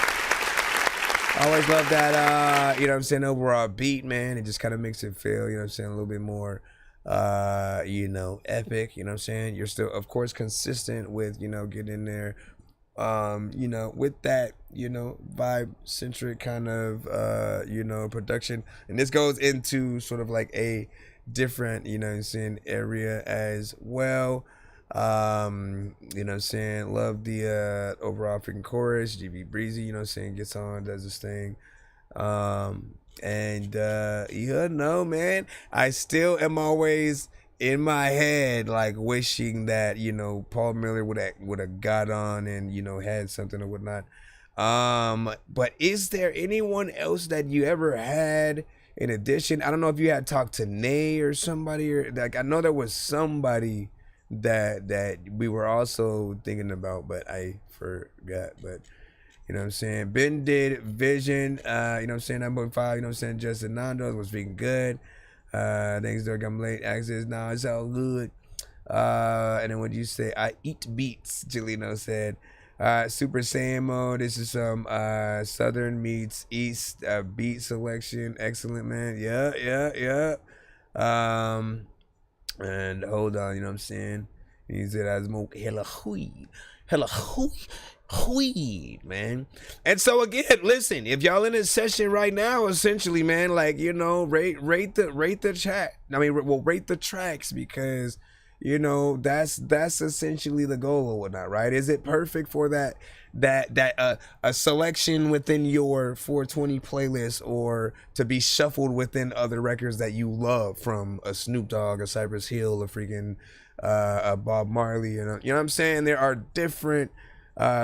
I always love that you know what I'm saying, overall beat, man. It just kind of makes it feel, you know what I'm saying, a little bit more you know, epic, you know what I'm saying. You're still of course consistent with, you know, getting in there you know, with that, you know, vibe centric kind of you know, production. And this goes into sort of like a different, you know what I'm saying, area as well. You know what I'm saying, love the overall freaking chorus. GB Breezy, you know what I'm saying, gets on, does this thing. And you know, man, I still am always in my head like wishing that, you know, Paul Miller would have got on and, you know, had something or whatnot. But is there anyone else that you ever had in addition? I don't know if you had talked to Nay or somebody, or like, I know there was somebody that we were also thinking about, but I forgot. But you know what I'm saying, Ben did Vision, you know what I'm saying, 9.5, you know what I'm saying, Justin Nando was freaking good. Thanks, Dorky, I'm late. Access, now it's all good. And then what do you say? I eat beats, Jelino said. Super Saiyan mode. This is some Southern meets East beat selection. Excellent, man. Yeah. And hold on, you know what I'm saying? He said I smoke hella weed, man. And so again, listen, if y'all in a session right now, essentially, man, like, you know, rate the chat. I mean, well, rate the tracks, because you know that's essentially the goal or whatnot, right? Is it perfect for that a selection within your 420 playlist, or to be shuffled within other records that you love, from a Snoop Dogg, a Cypress Hill, a freaking a Bob Marley, you know what I'm saying? There are different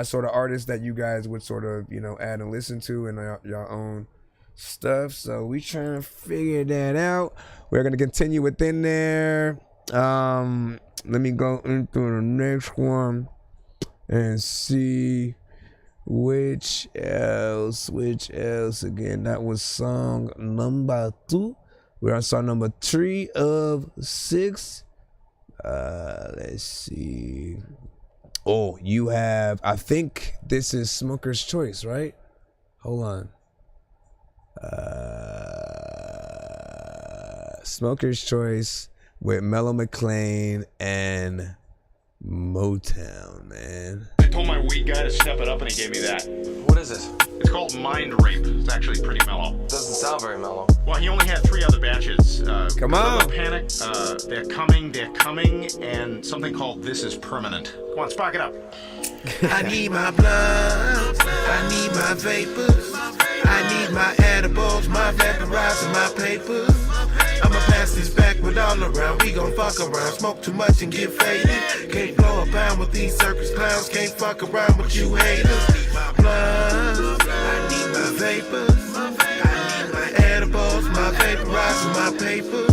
sort of artists that you guys would sort of, you know, add and listen to in your own stuff. So we trying to figure that out. We're gonna continue within there. Let me go into the next one and see which else again. That was song number 2. We're on song number 3 of 6. Let's see. Oh, you have, I think this is Smoker's Choice, right? Hold on. Smoker's Choice with Mellow McLean and Motown, man. I told my weed guy to step it up, and he gave me that. What is it? It's called Mind Rape. It's actually pretty mellow. Doesn't sound very mellow. Well, he only had 3 other batches. Come on. Panic, They're Coming, and something called This Is Permanent. Come on, spark it up. I need my blood, I need my vapors, I need my edibles, my vaporizer, my papers. I'ma pass this back with all around. We gon' fuck around, smoke too much and get faded. Can't blow a pound with these circus clowns. Can't fuck around with you haters. My blood, I need my vapors, I need my edibles, my vaporizer, my papers.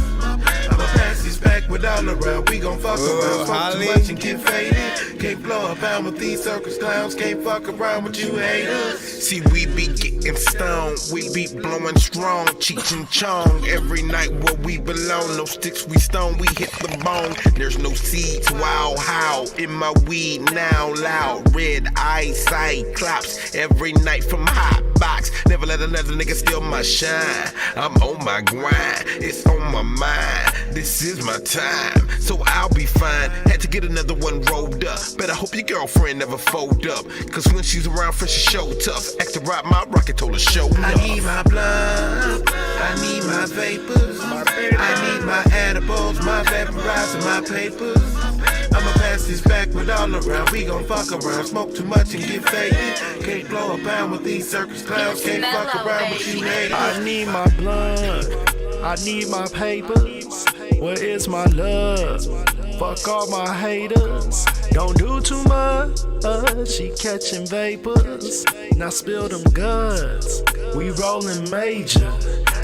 I'ma pass this back with all around. We gon' fuck around, smoke too much and get faded. Can't blow a pound with these circus clowns. Can't fuck around with you haters. See, we be getting stoned, we be blowing strong, Cheech and Chong. Every night where we belong, no sticks we stone, we hit the bone. There's no seeds, wow, how in my weed now, loud, red eye, cyclops. Every night from hot box, never let another nigga steal my shine. I'm on my grind, it's on my mind. This is my time, so I'll be fine. Had to get another one rolled up. Better hope your girlfriend never fold up, cause when she's around, fresh and show tough. Act to rob my rocket told her show I need my blood, I need my vapors, I need my edibles, my vaporizer, my papers. I'ma pass this backward all around. We gon' fuck around, smoke too much and get faded. Can't blow a pound with these circus clowns. Can't fuck around with you haters. I need my blood, I need my papers. Where is my love? Fuck all my haters. Don't do too much. She catching vapors. Now spill them guts. We rolling major.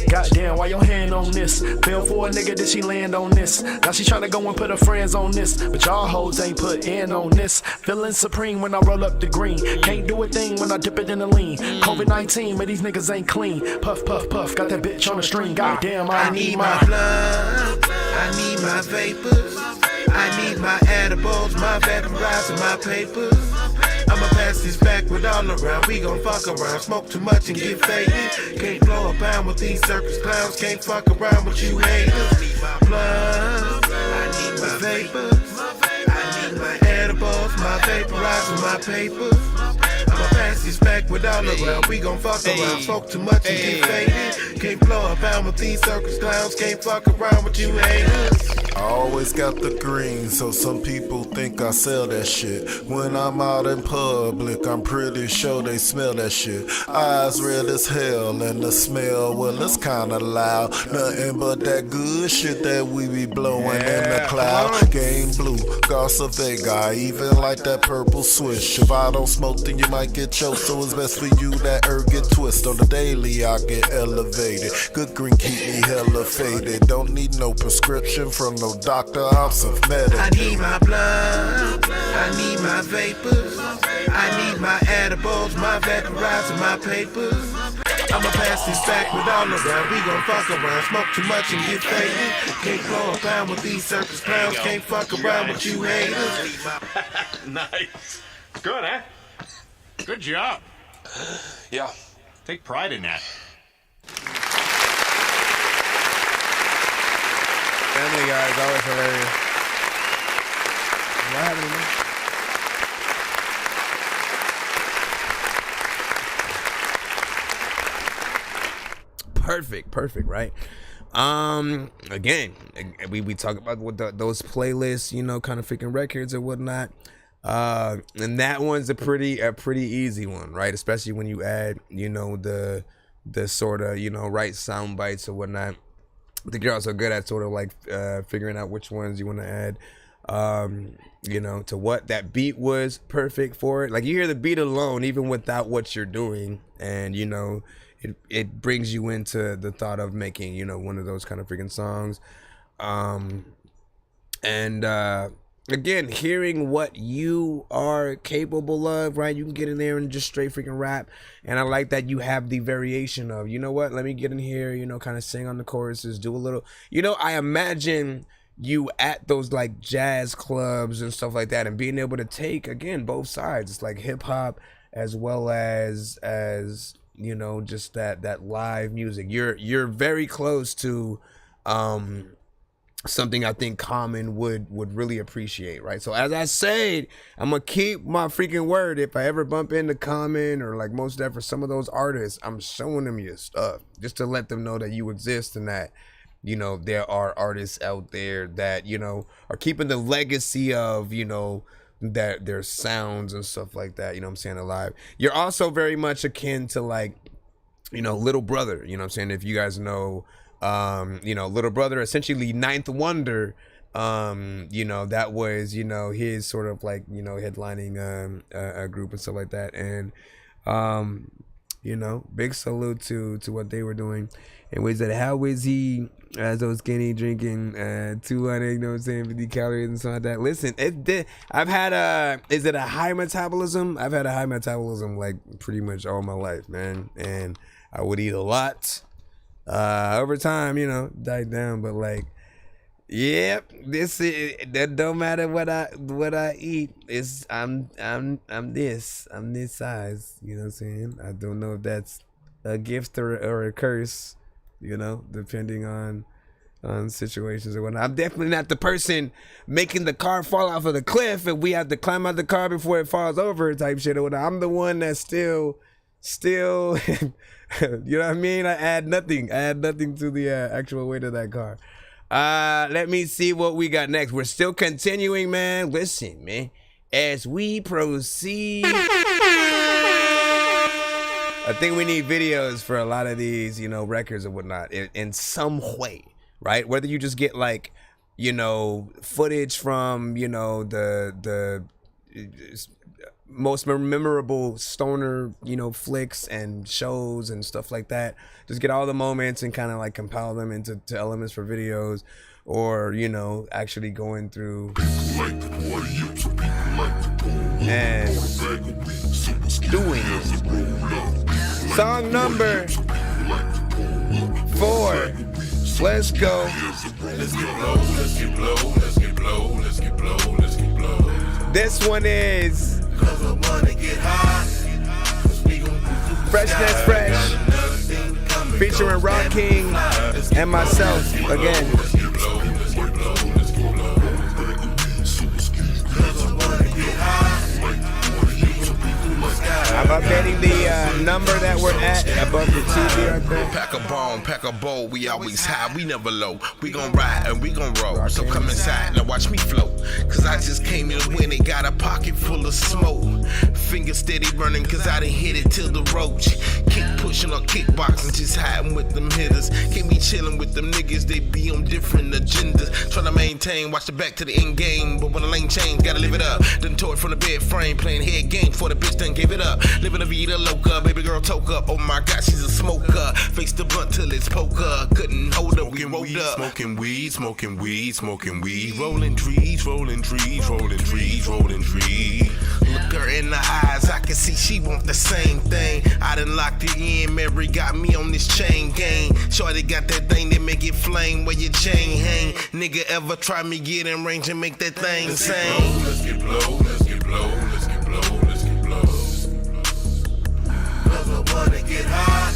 Goddamn, why your hand on this? Fell for a nigga, did she land on this? Now she tryna go and put her friends on this, but y'all hoes ain't put in on this. Feeling supreme when I roll up the green. Can't do a thing when I dip it in the lean. COVID-19, but these niggas ain't clean. Puff, puff, puff, got that bitch on the string. Goddamn, I need my blood, I need my vapors, I need my edibles, my vaporizer, my papers. I'ma pass this backward all around. We gon' fuck around, smoke too much and get faded. Can't blow a pound with these circus clowns. Can't fuck around with you haters. I need my blood, I need my vapors, I need my edibles, my vaporizer, my papers. I'ma pass this backward all around. We gon' fuck around, smoke too much and get faded. Can't blow a pound with these circus clowns. Can't fuck around with you haters. I always got the green, so some people think I sell that shit. When I'm out in public, I'm pretty sure they smell that shit. Eyes red as hell, and the smell, well, it's kinda loud. Nothing but that good shit that we be blowing in the cloud. Game blue, Garza Vega, I even like that purple swish. If I don't smoke, then you might get choked, so it's best for you that herb get twist. On the daily, I get elevated. Good green keep me hella faded. Don't need no prescription from no doctor, I'm self-medicated. I need my blood, I need my vapors, I need my edibles, my vaporizer, my papers. I'ma pass this backward all around. We gon' fuck around, smoke too much and get faded. Can't blow a pound with these circus clowns. Can't fuck around with you haters. Nice. Good, eh? Good job. Yeah. Take pride in that. Family Guy is always hilarious. What happened to me? Perfect, right? Again, we talk about what those playlists, you know, kind of freaking records and whatnot. And that one's a pretty easy one, right? Especially when you add, you know, the sort of, you know, right sound bites or whatnot. I think you're also good at sort of like figuring out which ones you want to add, you know, to what that beat was perfect for it. Like you hear the beat alone, even without what you're doing, and you know, it brings you into the thought of making, you know, one of those kind of freaking songs. Again, hearing what you are capable of, right? You can get in there and just straight freaking rap. And I like that you have the variation of, you know what, let me get in here, you know, kind of sing on the choruses, do a little, you know, I imagine you at those like jazz clubs and stuff like that and being able to take, again, both sides. It's like hip hop as well as, you know, just that live music. You're very close to, something I think Common would really appreciate, right? So as I said, I'm gonna keep my freaking word. If I ever bump into Common or like Mos Def for some of those artists, I'm showing them your stuff just to let them know that you exist and that, you know, there are artists out there that, you know, are keeping the legacy of, you know, that their sounds and stuff like that, you know what I'm saying, alive. You're also very much akin to like, you know, Little Brother, you know what I'm saying? If you guys know, you know, Little Brother, essentially Ninth Wonder, you know, that was, you know, his sort of like, you know, headlining a group and stuff like that. And, you know, big salute to what they were doing. And was that, how is he so skinny drinking 200, you know what I'm saying, 50 calories and stuff like that? Listen, I've had is it a high metabolism? I've had a high metabolism like pretty much all my life, man. And I would eat a lot. Over time, you know, died down, but like, yep, that don't matter what I eat. It's I'm this size, you know what I'm saying? I don't know if that's a gift or a curse, you know, depending on situations or whatnot. I'm definitely not the person making the car fall off of the cliff and we have to climb out the car before it falls over type shit or whatnot. I'm the one that's still still, you know what I mean? I add nothing to the actual weight of that car. Let me see what we got next. We're still continuing, man. Listen, man, as we proceed, I think we need videos for a lot of these, you know, records and whatnot in some way, right? Whether you just get like, you know, footage from, you know, the most memorable stoner, you know, flicks and shows and stuff like that. Just get all the moments and kind of like compile them into elements for videos, or, you know, actually going through and doing it. Song number 4. Let's go. This one is Freshness Fresh, featuring Rock King and myself again. I'm updating the number that we're at above the TV right there. Pack a bone, pack a bowl, we always high, we never low. We gon' ride and we gon' roll. So come inside and watch me float. Cause I just came in when it got a pocket full of smoke. Fingers steady burning cause I done hit it till the roach. Kick pushing or kickboxing, just hiding with them hitters. Can't be chilling with them niggas, they be on different agendas. Tryna maintain, watch the back to the end game. But when the lane change, gotta live it up. Done tore it from the bed frame, playing head game for the bitch done gave it up. Living a vida loca, baby girl toke up. Oh my god, she's a smoker. Face the blunt till it's poker. Couldn't hold up, we rolled up. Smoking weed, smoking weed, smoking weed. Rolling trees, rolling trees, rolling trees, rolling trees. Look her in the eyes, I can see she want the same thing. I done locked it in, Mary got me on this chain gang. Shorty got that thing that make it flame where your chain hang. Nigga ever try me get in range and make that thing sing? Let's get blow, let's get blow, let's get blow, let's get blow. Cause I wanna get high,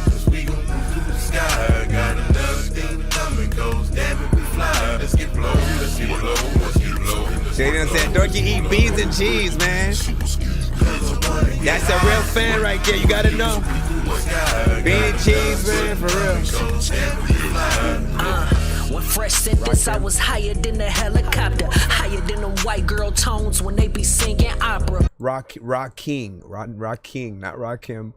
cause we gon' move through the sky. Got another thing coming, goes damn it, we fly. Let's get blow, let's get blow, let's get blow. They done said Dorky eat beans and cheese, man. That's a real fan right there, you gotta know. Bean and cheese, man, for real. When Fresh said this, I was higher than the helicopter, higher than the white girl tones when they be singing opera. Rock King, not Rock him.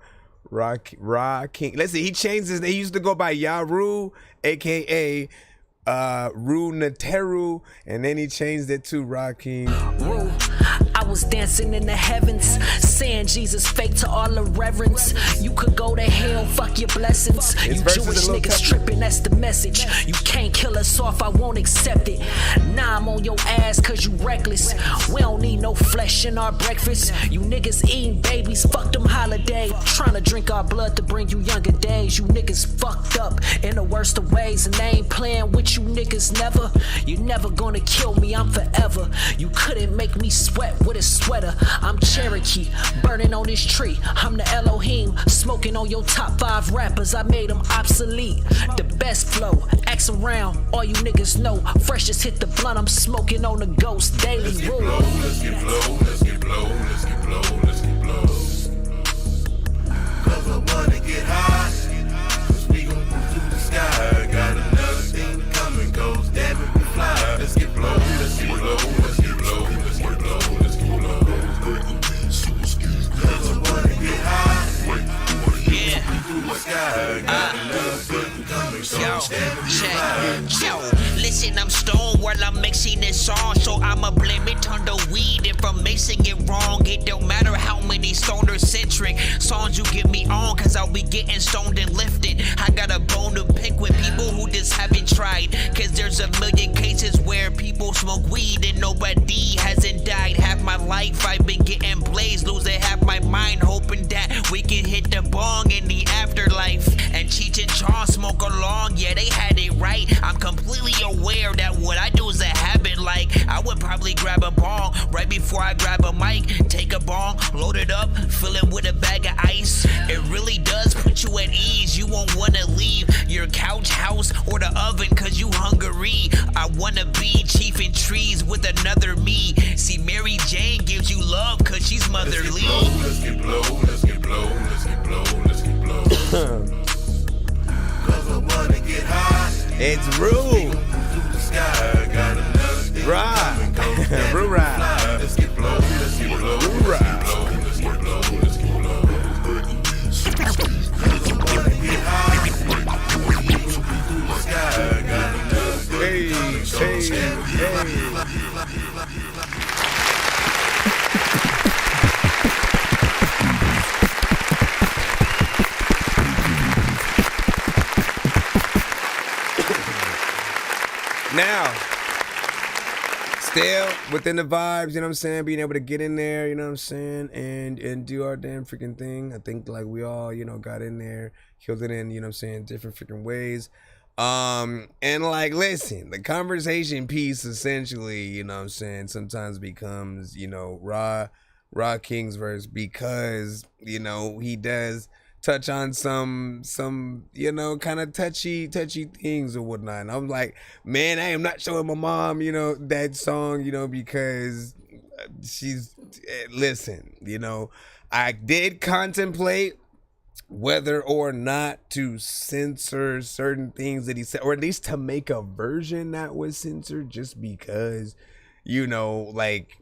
Rock King. Let's see, he changed his name. He used to go by Yaru, aka Ru Nateru, and then he changed it to Rock King. Ru, I was dancing in the heavens, saying Jesus fake to all the reverence. You could go to hell, fuck your blessings. You Jewish niggas tripping, that's the message. You can't kill us off, I won't accept it. Nah, I'm on your ass cause you reckless. We don't need no flesh in our breakfast. You niggas eating babies, fuck them holidays. Trying to drink our blood to bring you younger days. You niggas fucked up in the worst of ways, and they ain't playing with you niggas never. You never gonna kill me, I'm forever. You couldn't make me sweat with a sweater. I'm Cherokee, burning on this tree. I'm the Elohim, smoking on your top 5 rappers. I made them obsolete. The best flow, ask around, all you niggas know. Fresh just hit the blunt, I'm smoking on the ghost daily rule. Let's get blow, let's get blow, let's get blow, let's get blow. Cause I wanna get high, cause we gon' move through the sky. Got another thing coming, goes damn it, we fly. Let's get blow, let's get blow, let's get blow, let's get blow, let's get blow. Cause I wanna get high, yeah, through the sky. Got another thing coming, goes damn it, we fly. Yo, listen, I'm stoned while I'm mixing this song, so I'ma blame it on the weed. If I'm mixing it wrong, it don't matter how many stoner-centric songs you get me on, cause I'll be getting stoned and lifted. I got a bone to pick with people who just haven't tried, cause there's a million cases where people smoke weed and nobody hasn't died. Half my life I've been getting blazed, losing half my mind, hoping that we can hit the bong in the afterlife. And Cheech and Chong smoke along, yeah, they had it right. I'm completely aware that what I do is a habit. Like, I would probably grab a bong right before I grab a mic. Take a bong, load it up, fill it with a bag of ice. It really does put you at ease. You won't wanna leave your couch, house, or the oven cause you hungry. I wanna be chiefing trees with another me. See, Mary Jane gives you love cause she's motherly. Let's get blow, let's get blow, let's get blow. blow, let's get blow, let's get blow. Cause I wanna get high. It's Rue. The sky got enough. Right. Rue ride. Let's get blow, let's get blow, let's get blow, let's get blow, let's get blow. Cause I wanna get high. The sky got enough. Hey, hey, hey. Now, still within the vibes, you know what I'm saying? Being able to get in there, you know what I'm saying? And do our damn freaking thing. I think like we all, you know, got in there, killed it in, you know what I'm saying, different freaking ways. And like, listen, the conversation piece essentially, you know what I'm saying, sometimes becomes, you know, Raw King's verse because, you know, he does touch on some, you know, kind of touchy things or whatnot. And I'm like, man, I am not showing my mom, you know, that song, you know, because she's, listen, you know, I did contemplate whether or not to censor certain things that he said, or at least to make a version that was censored, just because, you know, like,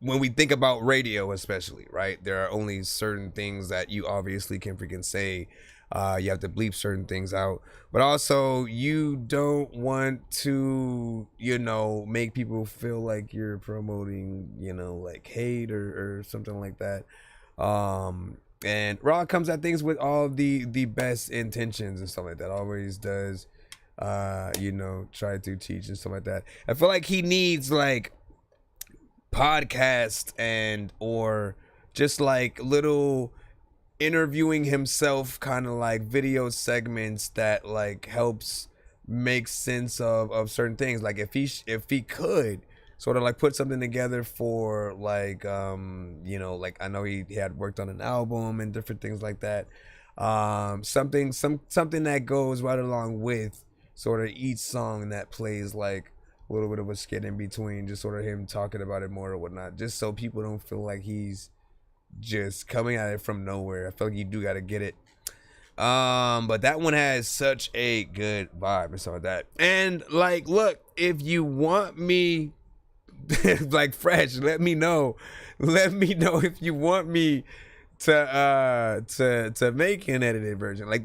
when we think about radio especially, right, there are only certain things that you obviously can freaking say. You have to bleep certain things out, but also you don't want to, you know, make people feel like you're promoting, you know, like hate or something like that. And Raw comes at things with all the best intentions and stuff like that. Always does, you know, try to teach and stuff like that. I feel like he needs like podcast and or just like little interviewing himself kind of like video segments that like helps make sense of certain things. Like if he could sort of like put something together for like you know, like I know he had worked on an album and different things like that, something that goes right along with sort of each song that plays like a little bit of a skit in between, just sort of him talking about it more or whatnot, just so people don't feel like he's just coming at it from nowhere. I feel like you do got to get it. But that one has such a good vibe and stuff like that. And like, look, if you want me like fresh, let me know if you want me to make an edited version. Like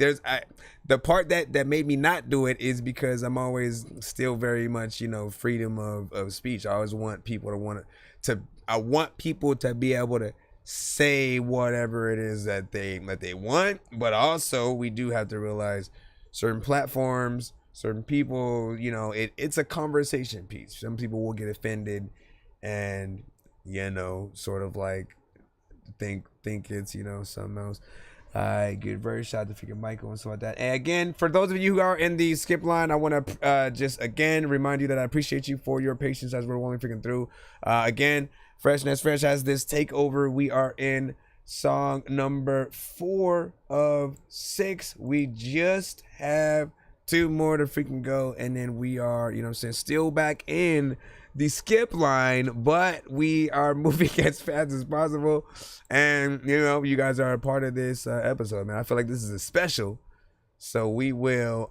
the part that made me not do it is because I'm always still very much, you know, freedom of speech. I always want people I want people to be able to say whatever it is that they want, but also we do have to realize certain platforms, certain people, you know, it's a conversation piece. Some people will get offended and, you know, sort of like think it's, you know, something else. Good verse. Shout out to freaking Michael and stuff like that. And again, for those of you who are in the skip line, I want to just again remind you that I appreciate you for your patience as we're rolling freaking through. Again, Fresh has this takeover. We are in song number 4 of 6. We just have 2 more to freaking go, and then we are, you know what I'm saying, still back in the skip line, but we are moving as fast as possible. And, you know, you guys are a part of this episode, man. I feel like this is a special. So we will,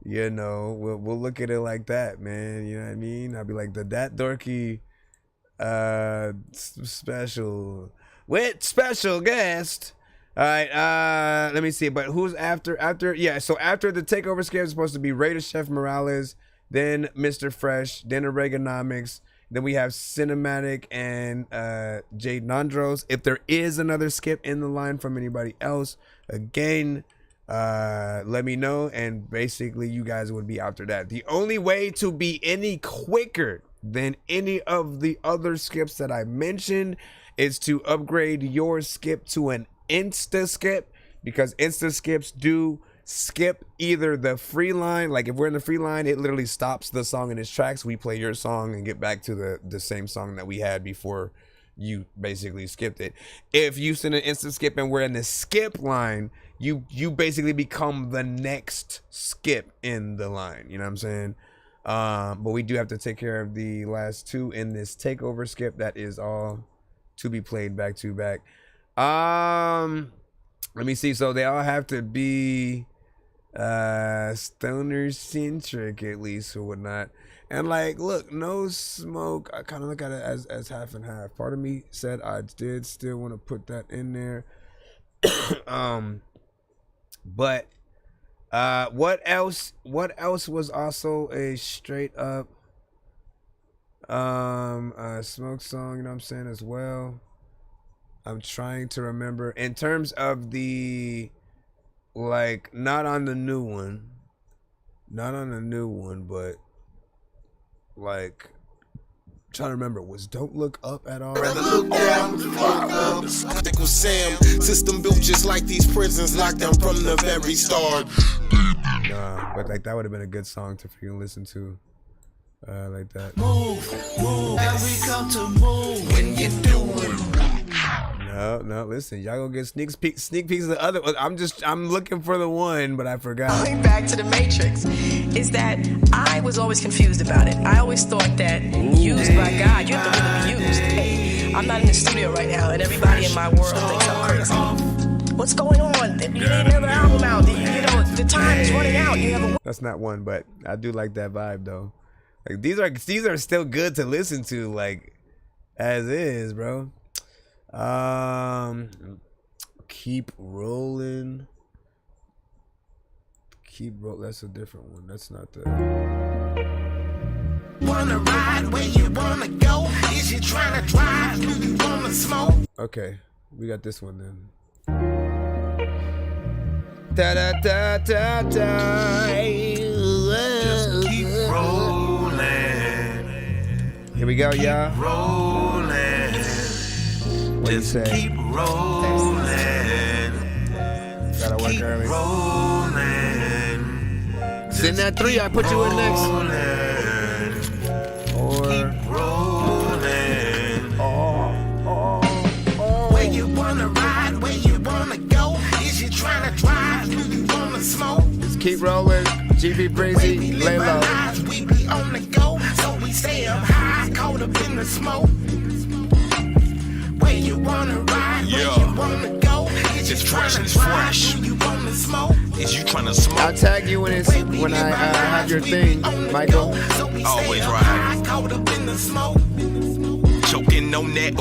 you know, we'll look at it like that, man. You know what I mean? I'll be like the That Dorky special with special guest. All right, let me see. But who's after? Yeah, so after the takeover skip is supposed to be Raider Chef Morales, then Mr. Fresh, then Oregonomics, then we have Cinematic and Jade Nandros. If there is another skip in the line from anybody else, again, let me know, and basically you guys would be after that. The only way to be any quicker than any of the other skips that I mentioned is to upgrade your skip to an Insta skip, because Insta skips do skip either the free line, like if we're in the free line, it literally stops the song in its tracks. We play your song and get back to the same song that we had before you basically skipped it. If you send an instant skip and we're in the skip line, you basically become the next skip in the line. You know what I'm saying? But we do have to take care of the last 2 in this takeover skip. That is all to be played back to back. Let me see. So they all have to be stoner centric at least or whatnot. And like, look, No Smoke, I kind of look at it as half and half. Part of me said I did still want to put that in there. But what else was also a straight up Smoke song, you know what I'm saying, as well? I'm trying to remember in terms of the, like, not on the new one, but like, trying to remember, was Don't Look Up at all? Look down, fuck up. Stick with Sam. System built just like these prisons, locked down from the very start. Nah, but like that would have been a good song to freaking listen to, like that. Move, and we come to move when you doing. No, listen, y'all gonna get sneak peeks of the other. I'm looking for the one, but I forgot. Going back to the Matrix, is that I was always confused about it. I always thought that used by God, you have to really be used. Hey, I'm not in the studio right now, and everybody in my world thinks I'm crazy. What's going on? You need another album out. You know, the time is running out. You have a. That's not one, but I do like that vibe though. Like these are still good to listen to, like as is, bro. Keep rolling. That's a different one. That's not the. Wanna ride where you wanna go? Is you trying to drive? Do you wanna smoke? Okay, we got this one then. Da da da da da. Just keep rolling. Here we go, y'all. Rolling. What do you say? Keep rolling. Gotta work early. Rolling. Send that 3, I put you in next. Or rolling. Where you wanna ride, where you wanna go? Is you trying to drive? Do you wanna smoke? Just keep rolling. GB Breezy, lay low. We be on the go, so we stay up high, caught up in the smoke. Where you wanna ride, where you wanna go? Is you trying to drive? Do you wanna smoke? Is you trying to smoke? I'll tag you when I have your thing, Michael. Always right. Caught up in the smoke. Choking on that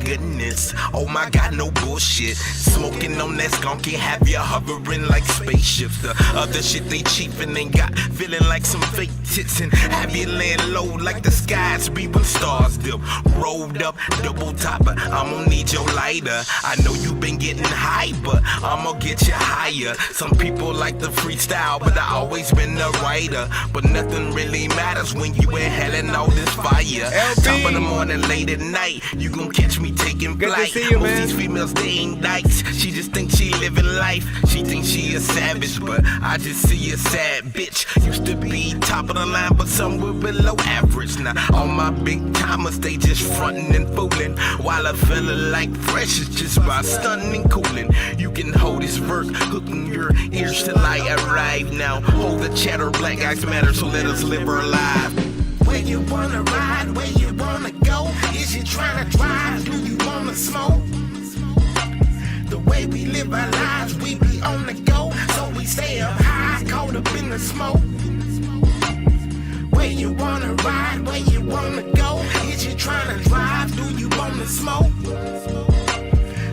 goodness. Oh my God, no bullshit. Smoking on that skunk and have you hovering like spaceships. The other shit they cheap and they got feeling like some fake tits and have you laying low like the skies be when stars dip. Rolled up, double topper. I'ma need your lighter. I know you been getting high, but I'ma get you higher. Some people like the freestyle, but I always been a writer. But nothing really matters when you inhaling all this fire. Top of the morning, late at night, you gon' catch me taking flight. Most these females, they ain't nice. She just thinks she living life. She thinks she a savage, but I just see a sad bitch. Used to be top of the line, but somewhere below average. Now all my big timers, they just frontin' and fooling. While I feelin' like fresh is just by stunning and cooling. You can hold this verse, hooking your ears till I arrive. Now hold the chatter, black eyes matter, so let us live our life. Where you wanna ride, where you wanna go? Is you trying to drive? Do you wanna smoke? The way we live our lives, we be on the go, so we stay up high, caught up in the smoke. Where you wanna ride, where you wanna go? Is you trying to drive? Do you wanna smoke?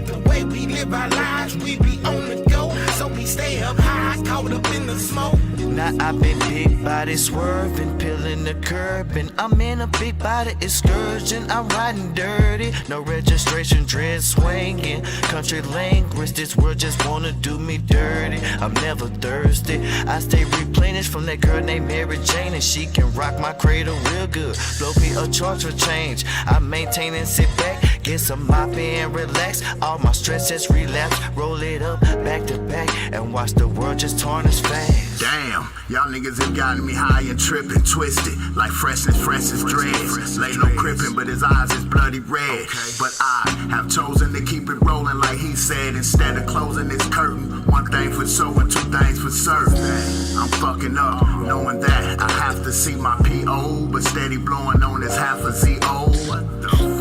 The way we live our lives, we be on the go, so we stay up high, caught up in the smoke. Now I've been big body swerving, peeling the curb, and I'm in a big body excursion. I'm riding dirty, no registration, dread swinging, country language. This world just wanna do me dirty. I'm never thirsty. I stay replenished from that girl named Mary Jane, and she can rock my cradle real good. Blow me a charge for change. I maintain and sit back, get some mopping and relax. All my stress has relapsed. Roll it up back to back and watch the world just tarnish fast. Damn, Y'all niggas have gotten me high and tripping, twisted, like fresh as dreads. Lay no crippin', but his eyes is bloody red. But I have chosen to keep it rolling like he said, instead of closing this curtain. One thing for sure and two things for certain. I'm fucking up, knowing that I have to see my P.O., but steady blowing on this half a Z.O.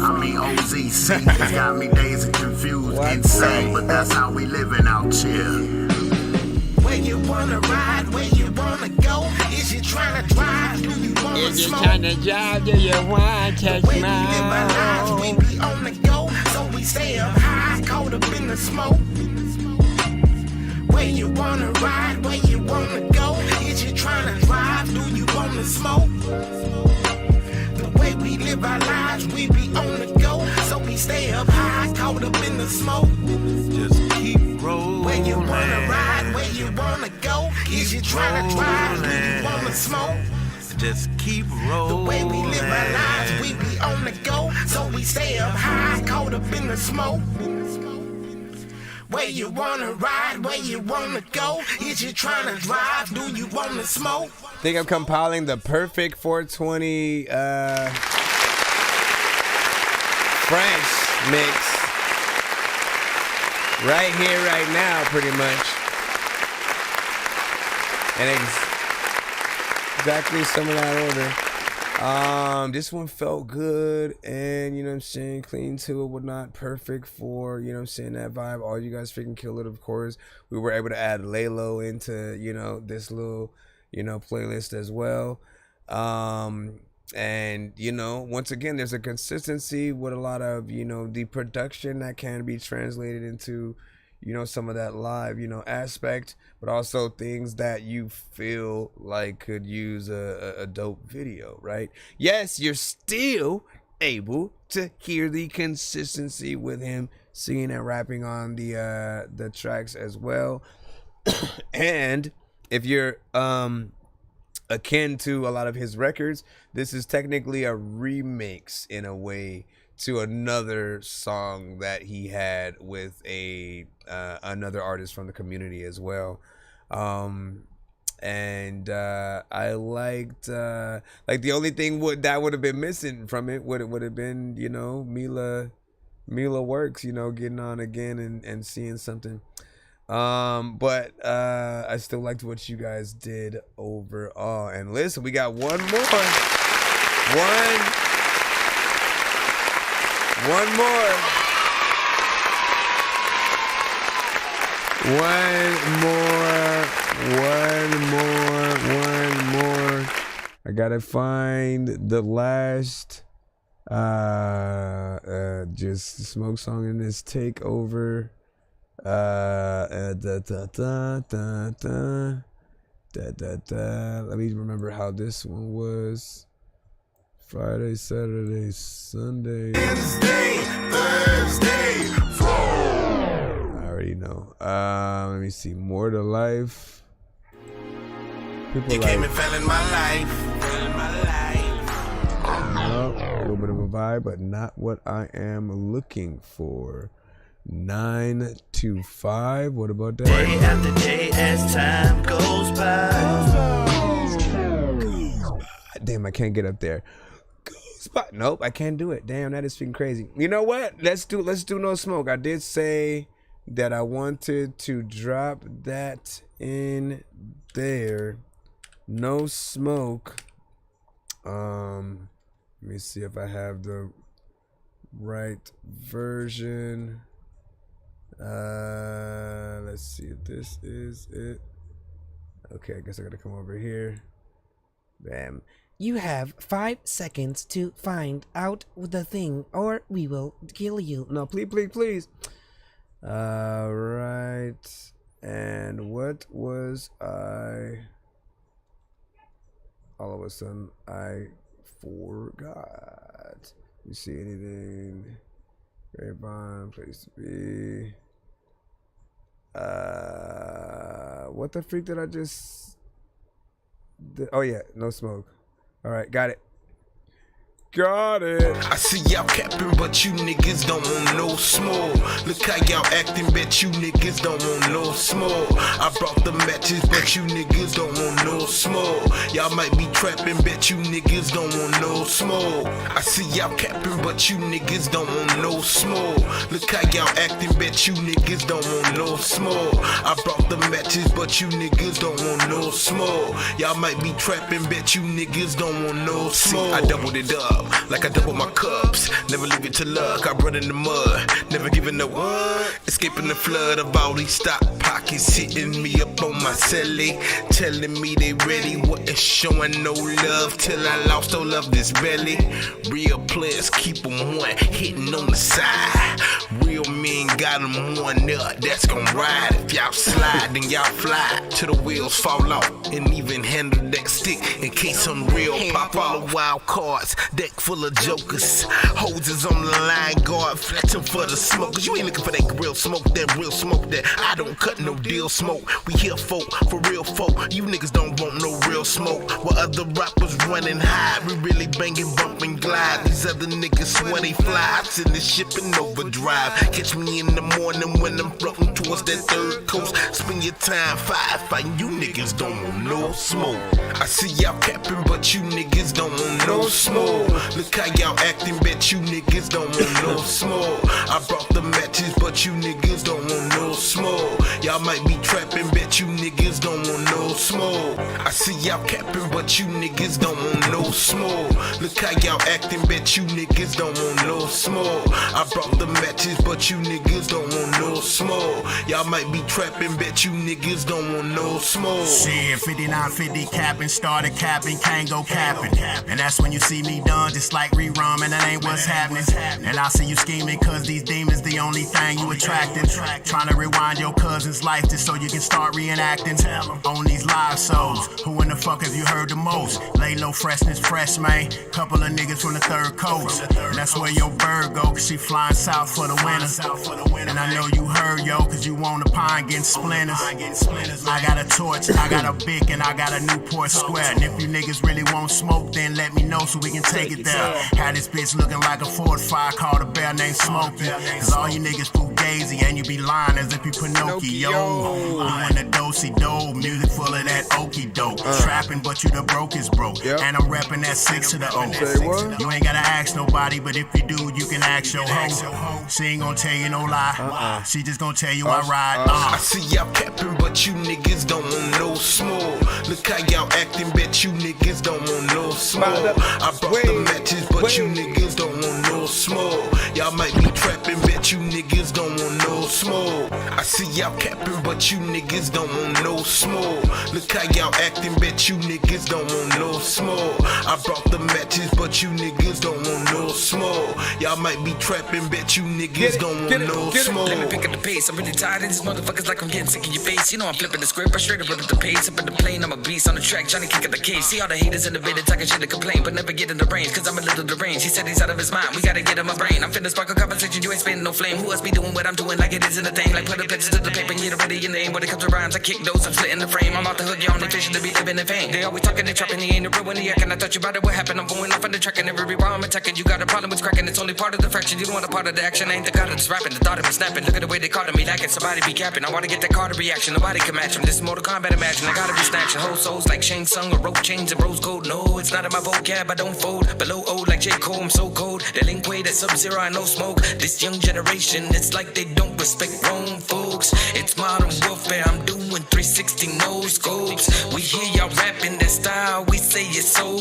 I mean OZC, it's got me dazed and confused, insane, but that's how we living out here. Where you wanna ride, where you wanna go? Is you trying to drive? Do you wanna smoke? Trying to drive, do you want to catch We live our lives, we be on the go, so we stay up high, caught up in the smoke. Where you wanna ride, where you wanna go? Is you trying to drive? Do you wanna smoke? The way we live our lives, we be on the go, so we stay up high, caught up in the smoke. Just keep rolling. Where you wanna ride, where you wanna go? Is you trying to drive? Do you wanna smoke? Just keep rolling. The way we live our lives, we be on the go, so we stay up high, caught up in the smoke. Where you wanna ride, where you wanna go? Is you trying to drive? Do you wanna smoke? I think I'm compiling the perfect 420 French mix right here, right now, pretty much. And exactly some of that order. This one felt good, and you know what I'm saying, clean to it, whatnot, perfect for, you know what I'm saying, that vibe. All you guys freaking kill it, of course. We were able to add Lalo into, you know, this little, you know, playlist as well. And you know, once again, there's a consistency with a lot of, you know, the production that can be translated into, you know, some of that live, you know, aspect, but also things that you feel like could use a dope video, right? Yes, you're still able to hear the consistency with him singing and rapping on the tracks as well. And if you're akin to a lot of his records, this is technically a remix in a way to another song that he had with another artist from the community as well. And I liked like the only thing that would have been missing from it would have been, you know, Mila Works, you know, getting on again and seeing something. But I still liked what you guys did overall. And listen, we got one more. One more. I gotta find the last just smoke song in this takeover. Let me remember how this one was. Friday, Saturday, Sunday, Wednesday, Thursday, I already know. Let me see. More to Life. People You came and fell in my life. No, a little bit of a vibe, but not what I am looking for. 9 to 5. What about that? Day after day as time goes by. Damn, I can't get up there. Nope, I can't do it. Damn, that is freaking crazy. You know what? Let's do No Smoke. I did say that I wanted to drop that in there. No Smoke. Let me see if I have the right version. Let's see if this is it. Okay, I guess I gotta come over here. Bam. You have 5 seconds to find out the thing, or we will kill you. No, please. Right. And what was I? All of a sudden, I forgot. You see anything? Grapevine, place to be. What the freak did I just? Oh yeah, No Smoke. All right, got it. Got it. I see y'all capping, but you niggas don't want no smoke. Look how y'all acting, bet you niggas don't want no smoke. I brought the matches, but you niggas don't want no smoke. Y'all might be trapping, bet you niggas don't want no smoke. I see y'all capping, but you niggas don't want no smoke. Look how y'all acting, bet you niggas don't want no smoke. I brought the matches, but you niggas don't want no smoke. Y'all might be trapping, bet you niggas don't want no smoke. I doubled it up, like I double my cups. Never leave it to luck, I run in the mud. Never giving up what? Escaping the flood of all these stock pockets, hitting me up on my celly, telling me they ready. Wasn't showing no love till I lost all of this belly. Real players keep them one, hitting on the side. Real men got them one up, that's gon' ride. If y'all slide, then y'all fly till the wheels fall off. And even handle that stick in case some real pop off. Wild cards, deck full of jokers. Hoses on the line, guard flexing for the smokers. You ain't looking for that real smoke that I don't cut no deal smoke. We here folk, for real folk. You niggas don't want no real smoke. While other rappers running high, we really banging, bumping, glide. These other niggas swear they fly. Send this ship in overdrive. Catch me in the morning when I'm floating towards that third coast. Spend your time fighting. You niggas don't want no smoke. I see y'all capping, but you niggas don't want no smoke. Look how y'all acting, bet you niggas don't want no smoke. I brought the matches, but you niggas don't want no smoke. Y'all might be trapping, bet you niggas don't want no smoke. I see y'all capping, but you niggas don't want no smoke. Look how y'all acting, bet you niggas don't want no smoke. I brought the matches, but you niggas don't want no smoke. Y'all might be trapping, bet you niggas don't want no smoke. Shit, 5950 capping, started capping, can't go capping. And that's when you see me done, just like rerun, and that ain't what's happening. And I see you scheming, cause these demons the only thing you attracting. Trying to rewind your cousin's life just so you can start reenacting on these live shows. Who in the fuck have you heard the most? Lay low freshness, fresh man. Couple of niggas from the third coast. And that's where your bird go, cause she flying south for the winter. And I know you heard, yo, cause you on the pine getting splinters. I got a torch, I got a Bic, and I got a Newport Square. And if you niggas really want smoke, then let me know so we can take it there. Had this bitch looking like a Ford Fire called a bear named Smokey. Cause all you niggas fugazi and you be lying as if you Pinocchio. Doing the do-si-do, music full of that okie doke. Trapping, but you the brokest broke. And I'm repping that 6 to the O. You ain't gotta ask nobody, but if you do, you can ask your hoe. She ain't gonna tell you no lie. She just gonna tell you I ride. I see y'all capping, but you niggas don't want no smoke. Look how y'all acting, bet you niggas don't want no smoke. I brought the matches, but you niggas don't want no smoke. Y'all might be trapping, bet you niggas don't want no smoke. I see y'all capping, but you niggas don't want no smoke. Look how y'all acting, bet you niggas don't want no smoke. I brought the matches, but you niggas don't want no smoke. Y'all might be trapping, bet you niggas don't want no smoke. Let me pick up the pace. I'm really tired of these motherfuckers like I'm getting sick of your face. You know I'm flipping the script, I straight up rip the pace. Up in the plane, I'm a beast on the track, Johnny kick at the cage. See all the haters in the video talking shit to complain, but never get in the range, cause I'm a little deranged. He said he's out of his mind, we gotta get in my brain. I'm finna spark a conversation, you ain't spinning no flame. Who else be doing what I'm doing like it is in the thing? Like put a picture to the paper and get it ready in the aim. When it comes to rhymes, I kick those, I'm splitting the frame. I'm out the hood, you only fishing to be living in vain. They always talking, they trapping, he ain't a real when he acting. I thought you about it, what happened? I'm going off on the track and every while I'm attacking. You got a problem with cracking, it's only part of the fraction. You don't want a part of the action, I ain't the god of this rapping. The thought of me snapping, look at the way they caught me lacking. Somebody be capping, I wanna get that Carter reaction. Nobody can match him, this is Mortal Kombat imagine. I gotta be snatching whole souls like Shang Tsung or rope chains and rose gold. No, it's not in my vocab, I don't fold. Below old like J. Cole, I'm so cold. Delinquent at Sub-Zero, I no smoke. This young generation, it's like they don't respect grown folks. It's modern warfare, I'm doing 360 no scopes. We hear y'all rapping that style, we say it's so.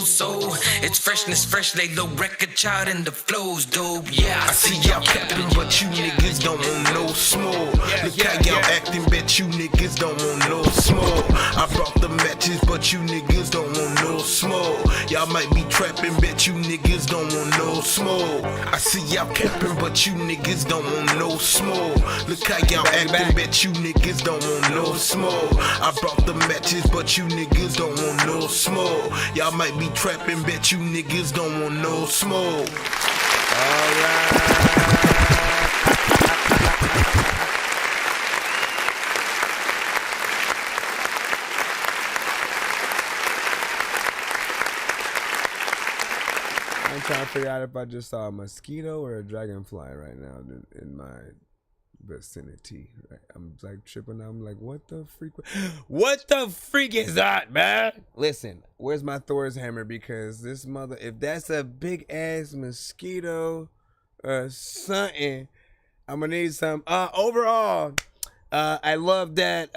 It's freshness, fresh, lay low record child and the flows dope. Yeah, I see y'all capping, but you niggas don't want no smoke. Look how y'all acting, bet you niggas don't want no smoke. I brought the matches, but you niggas don't want no smoke. Y'all might be trapping, bet you niggas don't want no smoke. I see y'all capping, but you niggas don't want no smoke. Look how y'all acting, bet you niggas don't want no smoke. I brought the matches, but you niggas don't want no smoke. Y'all might be trapping, bet you niggas don't want no smoke. I'm trying to figure out if I just saw a mosquito or a dragonfly right now in my vicinity. Right? I'm like tripping out. I'm like, what the freak is that, man? Listen, where's my Thor's hammer? Because this if that's a big ass mosquito or something, I'm gonna need some. Overall, I love that,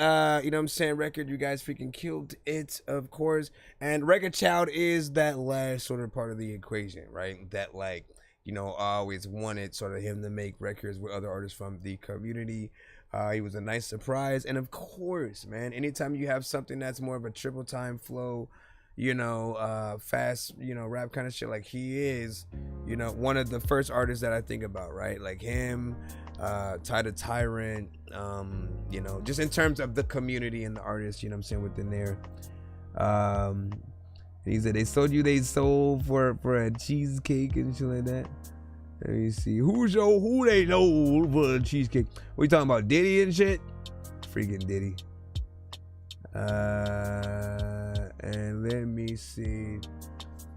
you know what I'm saying, record. You guys freaking killed it, of course. And Record Child is that last sort of part of the equation, right? That, like, you know, I always wanted sort of him to make records with other artists from the community. He was a nice surprise. And of course, man, anytime you have something that's more of a triple time flow, you know, fast, you know, rap kind of shit like he is, you know, one of the first artists that I think about, right? Like him, Ty the Tyrant, you know, just in terms of the community and the artists, you know what I'm saying, within there. He said they sold you they soul for a cheesecake and shit like that. Let me see. Who they know for a cheesecake? We talking about Diddy and shit? Freaking Diddy. And let me see.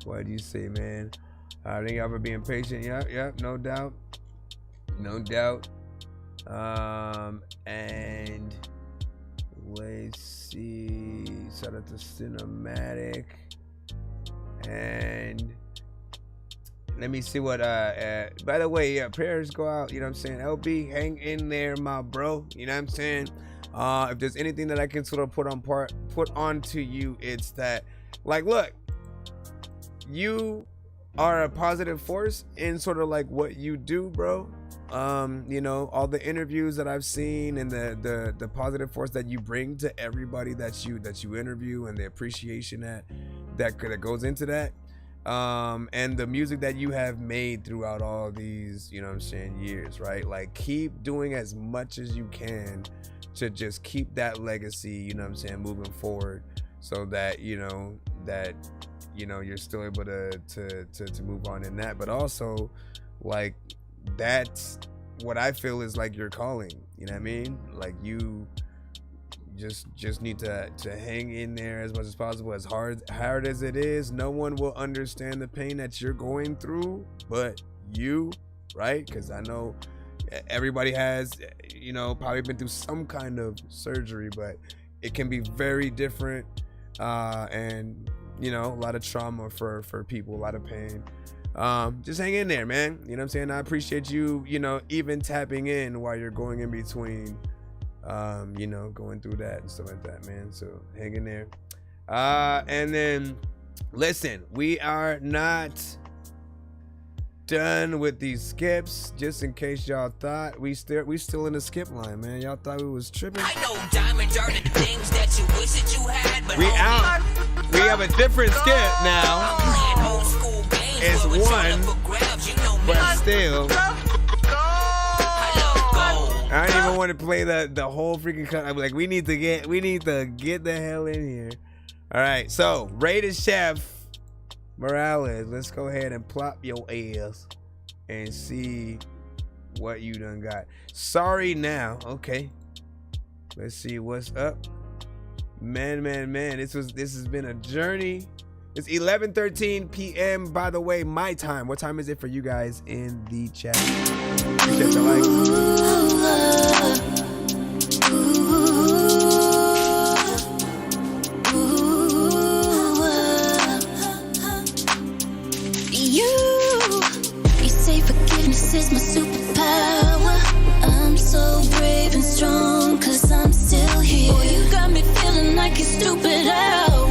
What do you say, man? Thank y'all for being patient. Yep, no doubt. No doubt. And let's see. Shout out to Cinematic. And let me see what by the way, yeah, prayers go out, you know what I'm saying? LB, hang in there, my bro. You know what I'm saying? If there's anything that I can sort of put onto you, it's that, like, look, you are a positive force in sort of like what you do, bro. You know, all the interviews that I've seen and the positive force that you bring to everybody that you interview, and the appreciation that goes into that, and the music that you have made throughout all these, you know what I'm saying, years, right? Like, keep doing as much as you can to just keep that legacy, you know what I'm saying, moving forward, so that you're still able to move on in that. But also, like, that's what I feel is like your calling, you know what I mean? Like, you just need to hang in there as much as possible. As hard as it is, no one will understand the pain that you're going through but you, right? Because I know everybody has, you know, probably been through some kind of surgery, but it can be very different, and, you know, a lot of trauma for people, a lot of pain. Just hang in there, man. You know what I'm saying? I appreciate you, you know, even tapping in while you're going in between, you know, going through that and stuff like that, man. So hang in there. And then listen, we are not done with these skips. Just in case y'all thought we still in the skip line, man. Y'all thought we was tripping. I know diamonds are the things that you wish that you had, but we out. We have a different skip now. It's one, but still. I don't even want to play the whole freaking cut. I'm like, we need to get the hell in here. All right, so Rated Chef Morales, let's go ahead and plop your ass and see what you done got. Sorry now, okay. Let's see what's up. Man, this has been a journey. It's 11:13 p.m. by the way, my time. What time is it for you guys in the chat? Appreciate the like. You say forgiveness is my superpower. I'm so brave and strong, 'cause I'm still here. Boy, you got me feeling like a stupid hour.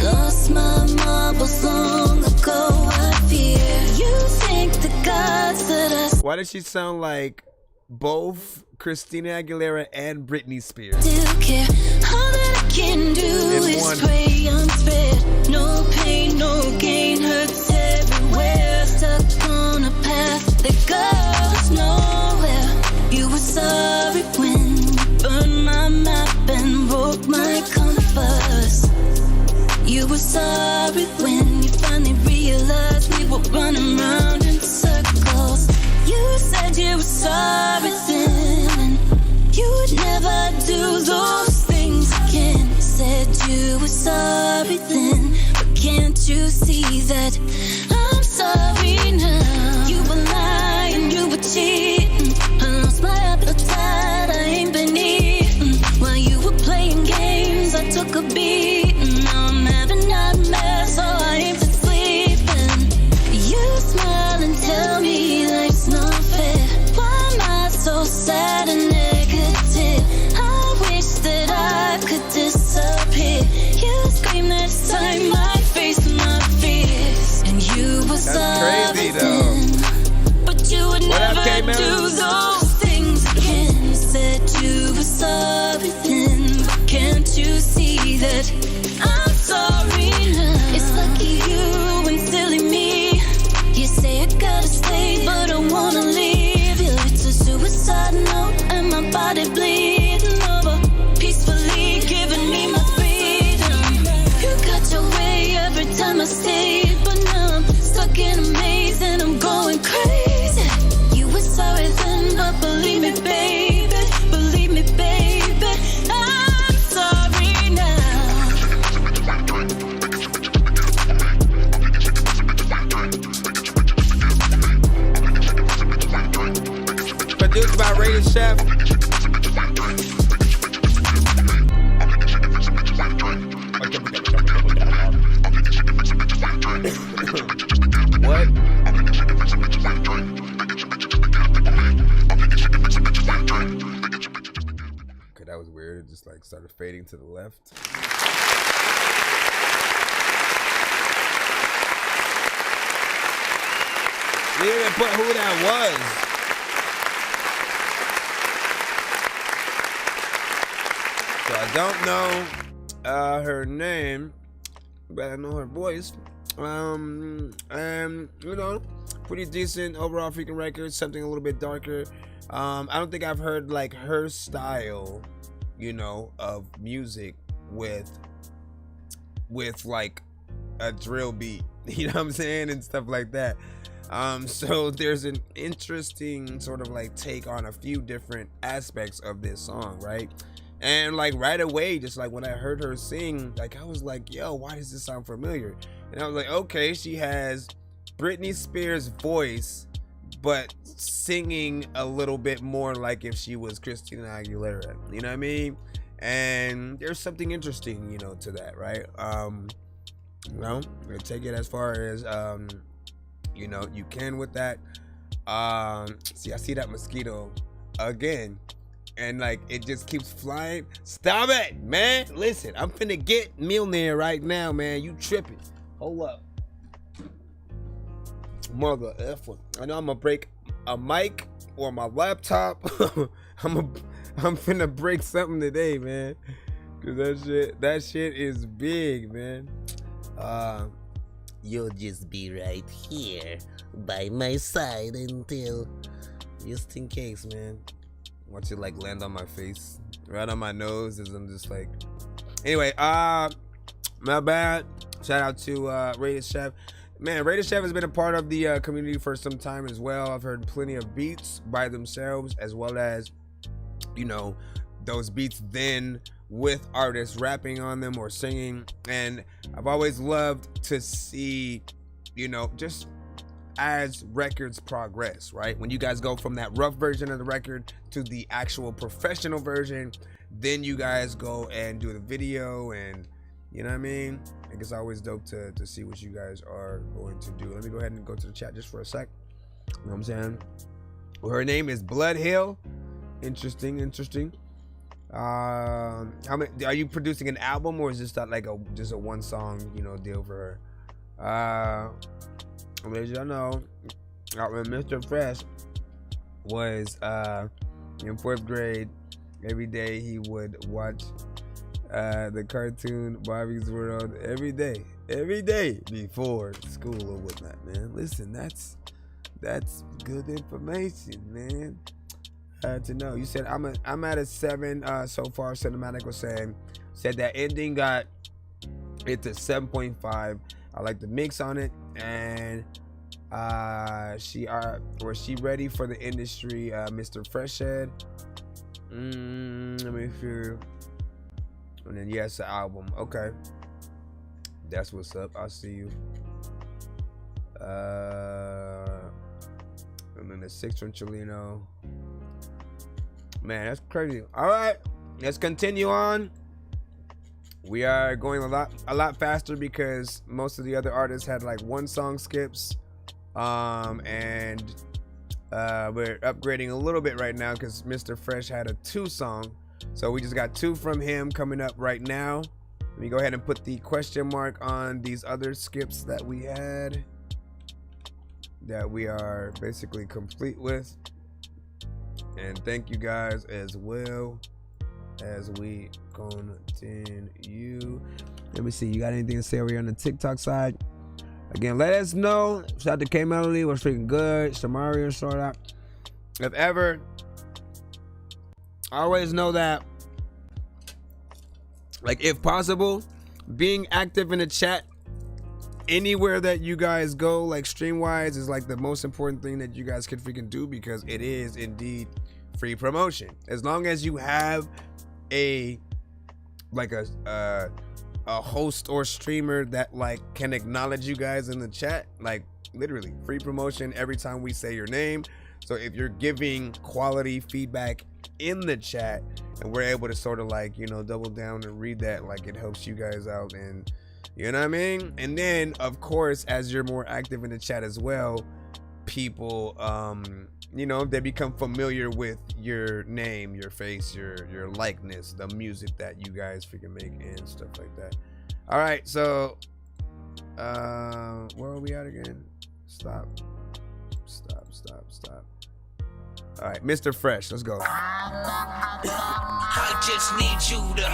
Lost my marbles long ago, I fear. You think the gods that I Why does she sound like both Christina Aguilera and Britney Spears? still care. All that I can do is pray unspent. No pain, no gain, hurts everywhere. Stuck on a path that goes nowhere. You were sorry when you burned my map and broke my compass. You were sorry when you finally realized we were running round in circles. You said you were sorry then, you would never do those things again. Said you were sorry then, but can't you see that I'm sorry crazy though. But you would What up, never K-Melon? do those things again. You said you were sorry then, but can't you see that I'm sorry now? It's lucky you and silly me. You say I gotta stay, but I wanna leave you. It's a suicide note and my body bleeding over, peacefully giving me my freedom. You got your way every time I stay, but now I'm stuck in a maze and I'm going crazy. You were sorry then, but believe me, baby, I'm sorry now. Produced by Rated Chef. What? Okay, that was weird. It just like started fading to the left. We didn't even put who that was. So I don't know her name, but I know her voice. You know, pretty decent overall freaking record. Something a little bit darker. I don't think I've heard like her style, you know, of music with like a drill beat. You know what I'm saying, and stuff like that. So there's an interesting sort of like take on a few different aspects of this song, right? And like right away, just like when I heard her sing, like I was like, yo, why does this sound familiar? And I was like, okay, she has Britney Spears' voice, but singing a little bit more like if she was Christina Aguilera, you know what I mean? And there's something interesting, you know, to that, right? You know, I'm gonna take it as far as you know, you can with that. See, I see that mosquito again, and like it just keeps flying. Stop it, man. Listen, I'm finna get Milner right now, man. You tripping. Hold up. Mother effer. I know I'm gonna break a mic or my laptop. I'm finna break something today, man. Cause that shit is big, man. You'll just be right here by my side until, just in case, man. Watch it like land on my face, right on my nose, as I'm just like. Anyway, my bad. Shout out to Rated Chef. Man, Rated Chef has been a part of the community for some time as well. I've heard plenty of beats by themselves, as well as, you know, those beats then with artists rapping on them or singing. And I've always loved to see, you know, just as records progress, right? When you guys go from that rough version of the record to the actual professional version, then you guys go and do the video, and you know what I mean? I think it's always dope to see what you guys are going to do. Let me go ahead and go to the chat just for a sec. You know what I'm saying? Well, her name is Blood Hill. Interesting. How many, are you producing an album, or is this not like just a one song, you know, deal for her? As y'all know, when Mr. Fresh was in 4th grade, every day he would watch the cartoon Bobby's World every day before school or whatnot, man. Listen, that's good information, man. To know. You said I'm at a 7 so far. Cinematic was said that ending got it to 7.5. I like the mix on it, and was she ready for the industry? Mr. Freshhead. Let me figure. And then yes, the album. Okay, that's what's up. I'll see you. And then the 6 from Cholino. Man, that's crazy. All right, let's continue on. We are going a lot faster because most of the other artists had like 1 song skips, and we're upgrading a little bit right now because Mr. Fresh had a 2 song, so we just got 2 from him coming up right now. Let me go ahead and put the question mark on these other skips that we had. that we are basically complete with. And thank you guys as well as we continue. Let me see. You got anything to say over here on the TikTok side? Again, let us know. Shout out to K Melody. Was freaking good. Shamari and sort out. If ever, always know that, like, if possible, being active in the chat anywhere that you guys go, like stream wise, is like the most important thing that you guys can freaking do, because it is indeed free promotion. As long as you have a host or streamer that like can acknowledge you guys in the chat, like literally free promotion every time we say your name. So if you're giving quality feedback in the chat and we're able to sort of like, you know, double down and read that, like it helps you guys out, and you know what I mean? And then of course, as you're more active in the chat as well, people you know, they become familiar with your name, your face, your likeness, the music that you guys freaking make and stuff like that. All right, so where are we at again? Stop. All right, Mr. Fresh, let's go. I just need you to.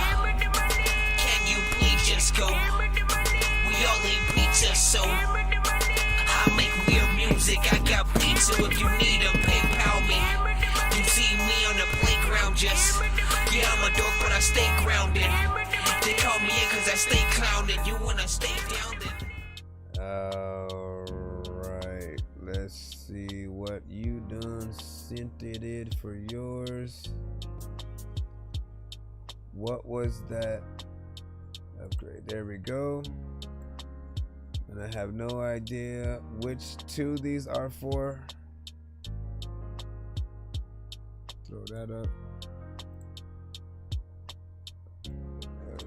Can you please just go? We all need pizza, so I make weird music. I got pizza if you need a PayPal me. You see me on the playground, just yeah, I'm a dork, but I stay grounded. They call me in cause I stay clowned. You wanna stay grounded? Alright, let's see what you done sent it for yours. What was that upgrade? There we go. And I have no idea which two these are for. Throw that up.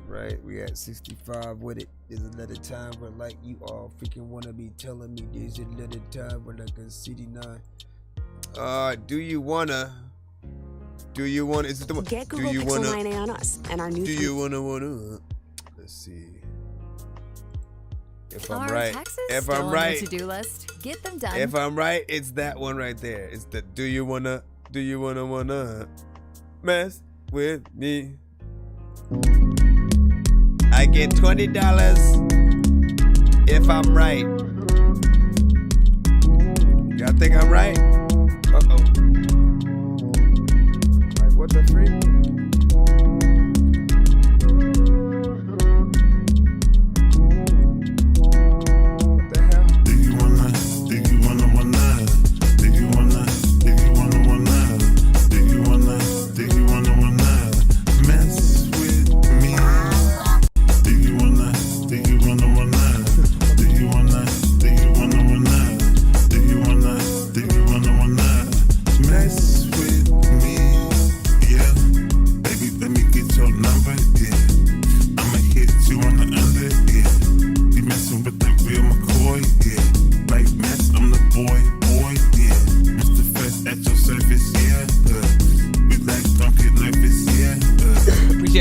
Alright, we at 65 with it. There's another time where like you all freaking wanna be telling me there's another time where like a CD9. Do you wanna? Is it the one? Get Google Pixel 9a on us and our new. Do you wanna? Let's see. If I'm right, To-do list. Get them done. If I'm right, it's that one right there. It's the do you wanna mess with me? I get $20 if I'm right. Y'all think I'm right? Uh-oh. Like, what the freak?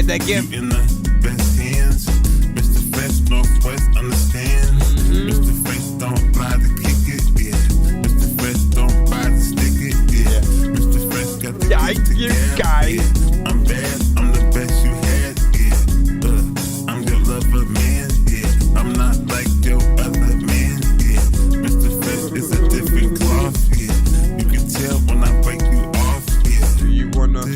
That gift. In the best hands, Mr. Fresh Northwest understand. Mr. Fresh don't buy the kick it, yeah. Mr. Fresh don't buy the stick it, yeah. Mr. Fresh got the gift together, yeah. I'm bad, I'm the best you had, yeah. I'm your lover, man, yeah. I'm not like your other man, yeah. Mr. Fresh is a different cloth, yeah. You can tell when I break you off, yeah. Do you wanna?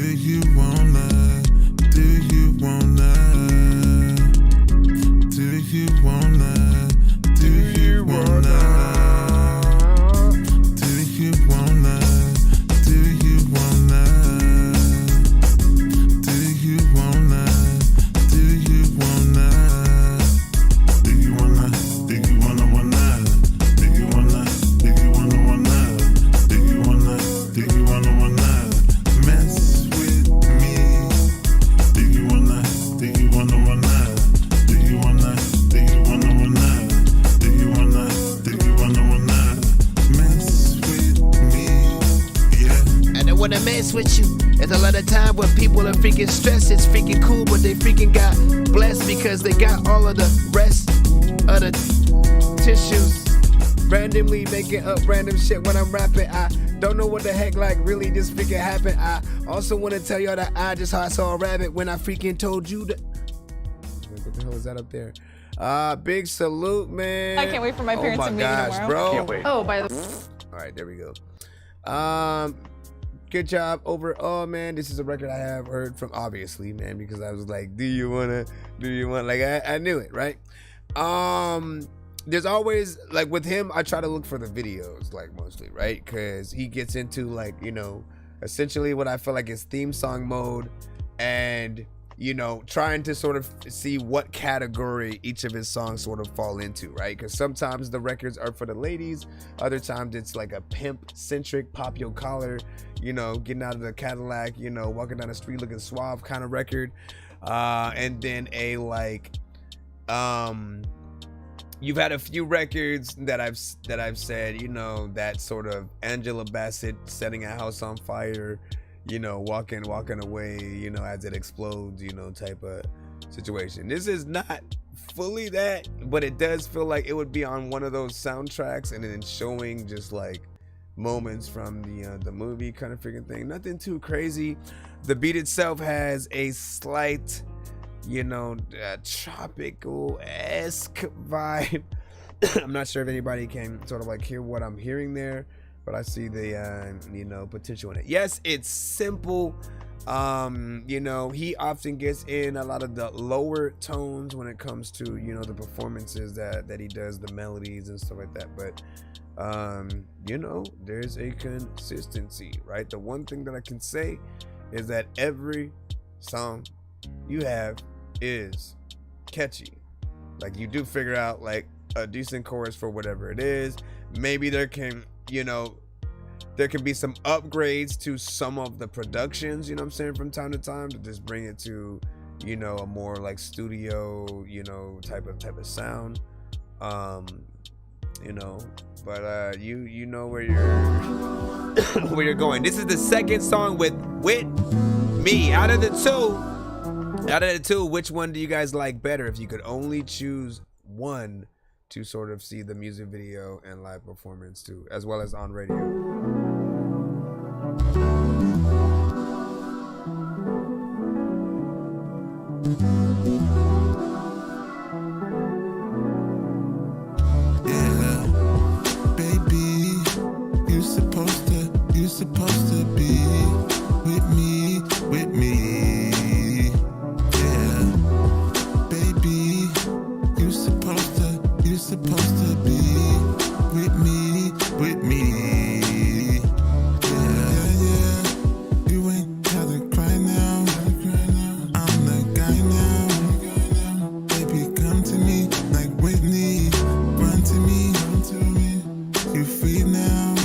With you. There's a lot of time where people are freaking stressed. It's freaking cool, but they freaking got blessed because they got all of the rest of the tissues. randomly making up random shit when I'm rapping. I don't know what the heck like really this freaking happened. I also want to tell y'all that I just saw a rabbit when I freaking told you that. What the hell is that up there? Big salute, man. I can't wait for my parents to meet me tomorrow. Bro. Can't wait. Oh, by the All right, there we go. Good job overall, man. This is a record I have heard from, obviously, man, because I was like, do you want, like, I knew it, right? There's always, like, with him, I try to look for the videos, like, mostly, right? Because he gets into, like, you know, essentially what I feel like is theme song mode, and, you know, trying to sort of see what category each of his songs sort of fall into, right? Because sometimes the records are for the ladies, other times it's like a pimp-centric, pop your collar, you know, getting out of the Cadillac, you know, walking down the street looking suave kind of record. And then a, like, you've had a few records that I've said, you know, that sort of Angela Bassett setting a house on fire, you know, walking away, you know, as it explodes, you know, type of situation. This is not fully that, but it does feel like it would be on one of those soundtracks and then showing just like moments from the movie kind of freaking thing. Nothing too crazy. The beat itself has a slight, you know, tropical-esque vibe. I'm not sure if anybody can sort of like hear what I'm hearing there, but I see the you know, potential in it. Yes, it's simple. You know, he often gets in a lot of the lower tones when it comes to, you know, the performances that he does, the melodies and stuff like that. But you know, there's a consistency, right? The one thing that I can say is that every song you have is catchy. Like, you do figure out like a decent chorus for whatever it is. Maybe there can, you know, there can be some upgrades to some of the productions, you know what I'm saying, from time to time, to just bring it to, you know, a more like studio, you know, type of sound. You know, but you know where you're going. This is the second song with me. Out of the two, which one do you guys like better? If you could only choose one to sort of see the music video and live performance too, as well as on radio. You supposed to be with me, yeah, baby. You supposed to be with me, yeah. You ain't gotta cry now. I'm the guy now. Baby, come to me like Whitney. Run to me. You free now.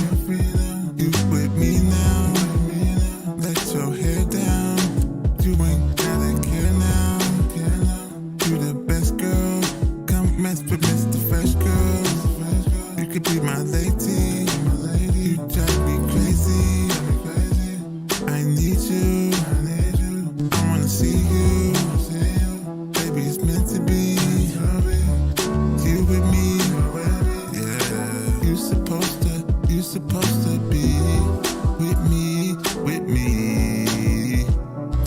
You with me now. Let your hair down. You ain't gotta care now. You the best girl. Come mess with Mr. Fresh Girl. You could be my lady. You drive me crazy. I need you. I wanna see you. Baby, it's meant to be. You with me. Yeah. You supposed to be with me,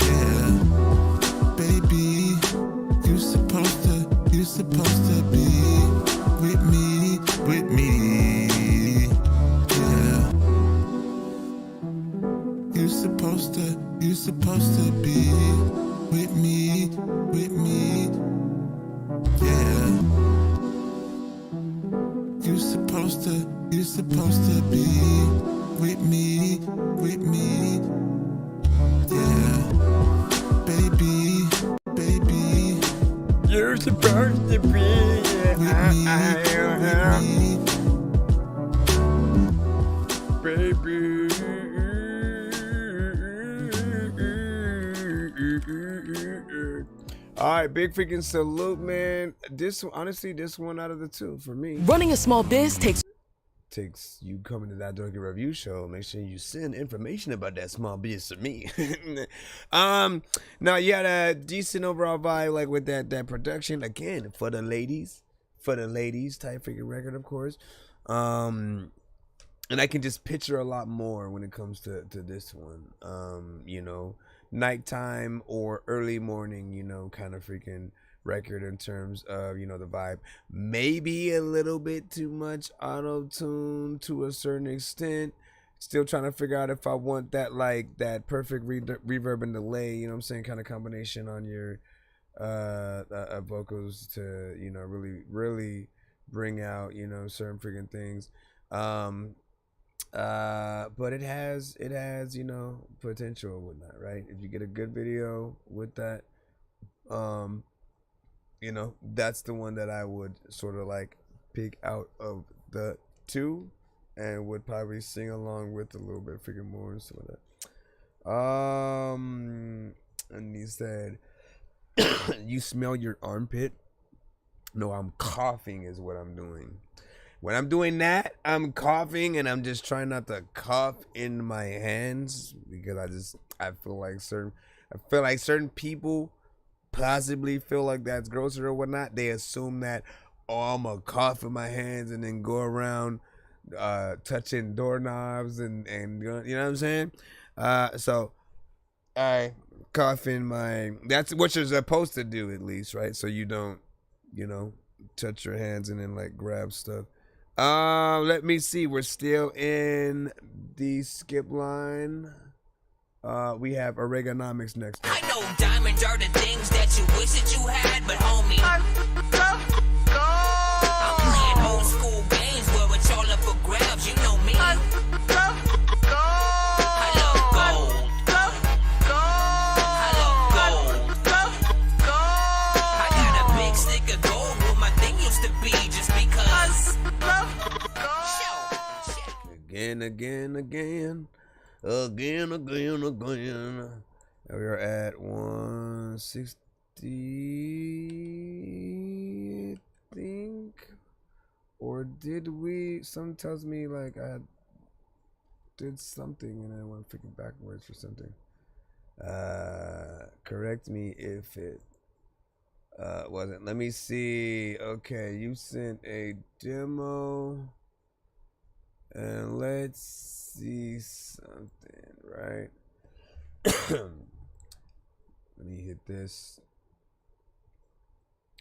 yeah, baby. You supposed to be with me, yeah. You supposed to be with me, yeah. You supposed to be with me, yeah, baby. You're supposed to be with me, baby. All right, big freaking salute, man. This one out of the two for me. Running a small biz takes you coming to that Dorky Review Show. Make sure you send information about that small biz to me. Now you had a decent overall vibe, like with that production. Again, for the ladies type freaking record, of course. And I can just picture a lot more when it comes to this one. You know, nighttime or early morning, you know, kind of freaking record in terms of, you know, the vibe. Maybe a little bit too much auto-tune to a certain extent. Still trying to figure out if I want that, like, that perfect reverb and delay, you know what I'm saying, kind of combination on your vocals to, you know, really bring out, you know, certain freaking things. But it has, you know, potential and whatnot, right? If you get a good video with that, you know, that's the one that I would sort of like pick out of the two and would probably sing along with a little bit freaking more and stuff like that. And he said, you smell your armpit? No, I'm coughing is what I'm doing. When I'm doing that, I'm coughing, and I'm just trying not to cough in my hands because I feel like certain people possibly feel like that's grosser or whatnot. They assume that, oh, I'm gonna cough in my hands and then go around touching doorknobs and you know what I'm saying? So I cough in my, that's what you're supposed to do at least, right? So you don't, you know, touch your hands and then like grab stuff. Let me see. We're still in the skip line. We have Oregonomics next. I know diamonds are the things that you wish that you had, but homie, I'm playing old school games where it's all up for grabs. You know me. I love gold. I love gold. I got a big stick of gold where my thing used to be just because. Again. We are at 160, I think. Or did we? Something tells me like I did something and I went freaking backwards or something. Correct me if it wasn't. Let me see. Okay, you sent a demo. And let's see something, right? Let me hit this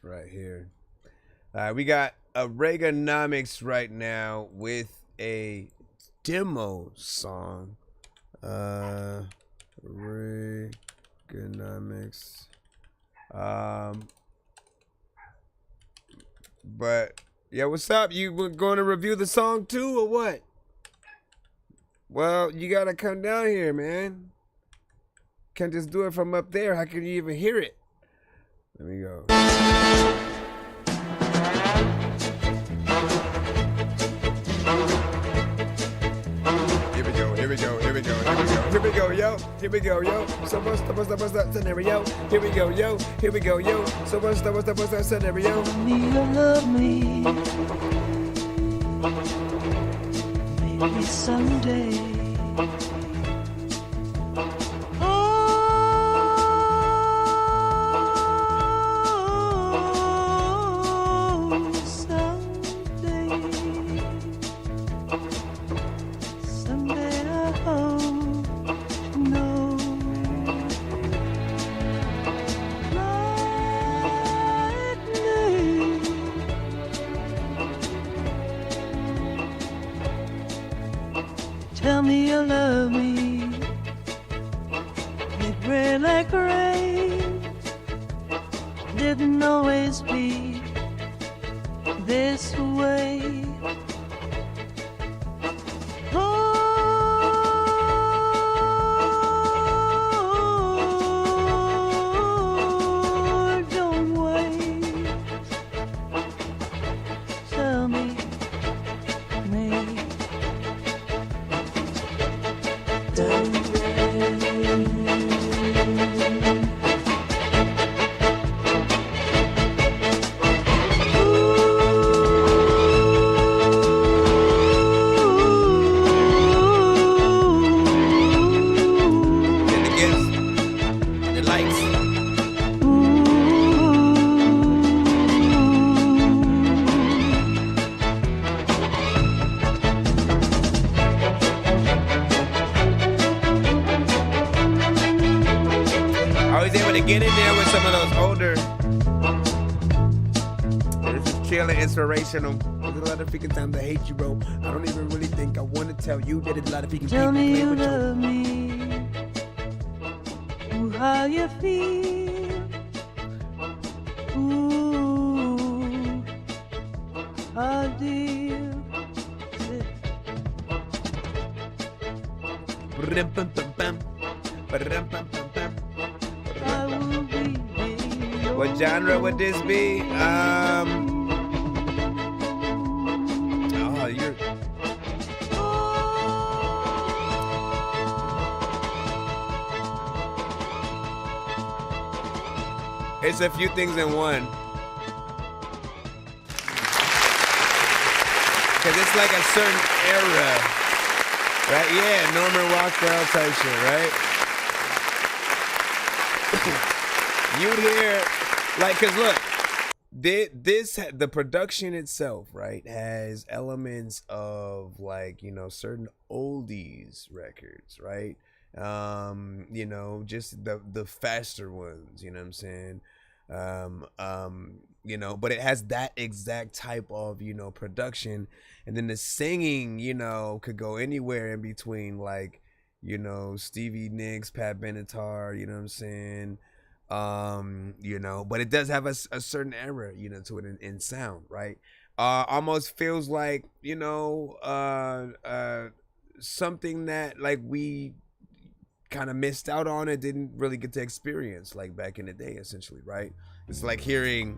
right here. We got Oregonomics right now with a demo song. Oregonomics. But yeah, what's up? You were going to review the song too, or what? Well, you gotta come down here, man. Can't just do it from up there. How can you even hear it? Let me go. Here we go, yo. So what's that scenario? Here we go, yo. So what's that scenario? Love me. Maybe someday. Tell me you love me. It rained like rain. Didn't always be this way. Oh, don't wait. Tell me. Ooh. get in there with some of those older. This is chill and inspirational. There's a lot of freaking times I hate you, bro. I don't even really think I want to tell you that there's a lot of freaking Tell people me play you with love me. Ooh, how you feel. Ooh, how dear. What genre would this be? Oh, you're. It's a few things in one. Cause it's like a certain era, right? Yeah, Norman Rockwell type shit, right? You'd hear, like, cause look, the production itself, right, has elements of like, you know, certain oldies records, right? You know, just the faster ones, you know what I'm saying? You know, but it has that exact type of, you know, production, and then the singing, you know, could go anywhere in between, like, you know, Stevie Nicks, Pat Benatar, you know what I'm saying? You know, but it does have a certain era, you know, to it in sound, right? Almost feels like, you know, something that like we kind of missed out on and didn't really get to experience like back in the day, essentially, right? It's like hearing,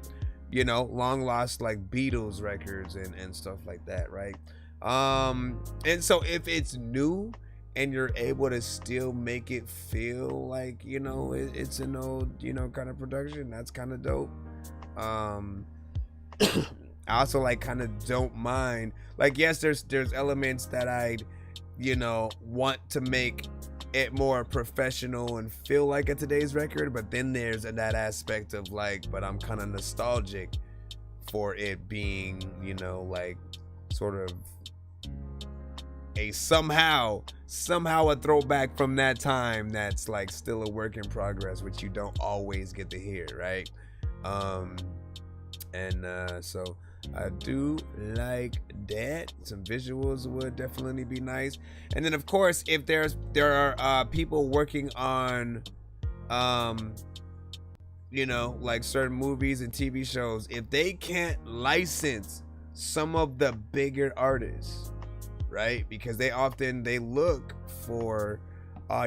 you know, long lost like Beatles records and stuff like that, right? And so if it's new and you're able to still make it feel like, you know, it's an old, you know, kind of production, that's kind of dope. I also like kind of don't mind, like, yes, there's elements that I'd, you know, want to make it more professional and feel like a today's record, but then there's that aspect of like, but I'm kind of nostalgic for it being, you know, like sort of a somehow a throwback from that time that's like still a work in progress, which you don't always get to hear, right? So I do like that. Some visuals would definitely be nice. And then of course, if there are people working on you know, like certain movies and TV shows, if they can't license some of the bigger artists, right? Because they look for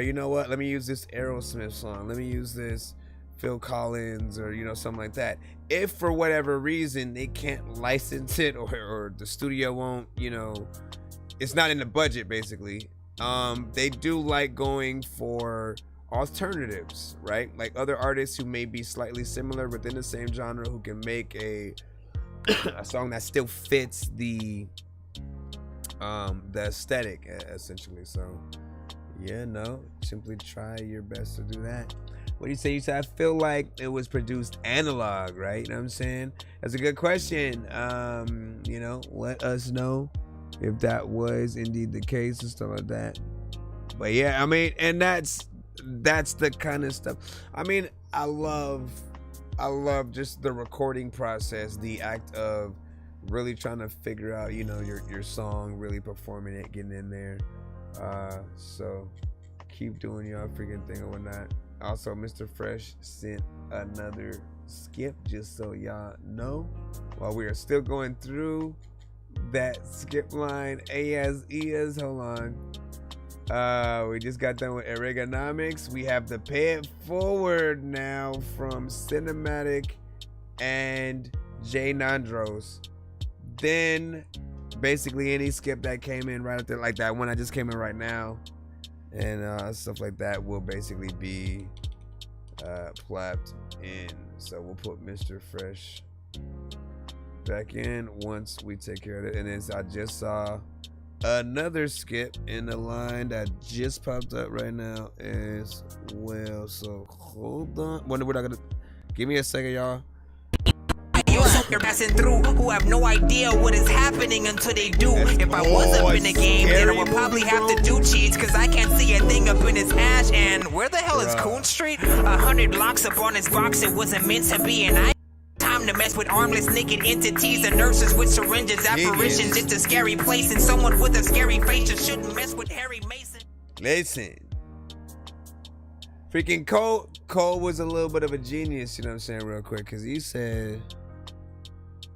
you know what, let me use this Aerosmith song, let me use this Phil Collins, or, you know, something like that. If for whatever reason they can't license it, or the studio won't, you know, it's not in the budget, basically, they do like going for alternatives, right? Like other artists who may be slightly similar within the same genre, who can make a song that still fits the aesthetic, essentially. So yeah, no, simply try your best to do that. What do you say? You said, I feel like it was produced analog, right? You know what I'm saying? That's a good question. You know, let us know if that was indeed the case and stuff like that. But yeah, I mean, and that's the kind of stuff. I mean, I love just the recording process, the act of really trying to figure out, you know, your song, really performing it, getting in there. So keep doing y'all freaking thing or whatnot. Also, Mr. Fresh sent another skip, just so y'all know, while we are still going through that skip line. AS hold on. We just got done with Ergonomics. We have the Pay It Forward now from Cinematic and Jay Nandros. Then basically any skip that came in right up there, like that one I just came in right now, and stuff like that, will basically be plapped in. So we'll put Mr. Fresh back in once we take care of it. And then I just saw another skip in the line that just popped up right now as well. So hold on. We're not gonna, give me a second, y'all. You You're passing through who have no idea what is happening until they do. If I was up in the game, then I would probably have to do cheats, cause I can't see a thing up in his hash. And where the hell is Coon Street? 100 blocks up on his box, it wasn't meant to be. And I time to mess with armless naked entities and nurses with syringes, apparitions. It's a scary place, and someone with a scary face just shouldn't mess with Harry Mason. Listen, freaking Cole was a little bit of a genius, you know what I'm saying, real quick, because he said,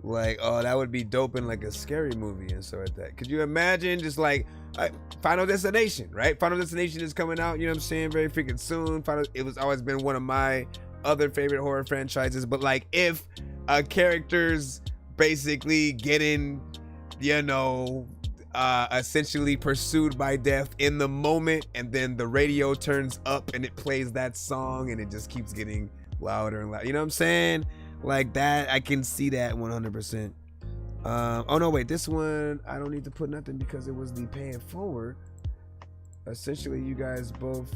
like, oh, that would be dope in like a scary movie and stuff like that. Could you imagine just like Final Destination, right? Final Destination is coming out, you know what I'm saying, very freaking soon. It was always been one of my other favorite horror franchises, but like if a character's basically getting, you know, essentially pursued by death in the moment, and then the radio turns up and it plays that song and it just keeps getting louder and louder, you know what I'm saying? Like that, I can see that 100%. Oh no, wait, this one I don't need to put nothing because it was the pay it forward. Essentially, you guys both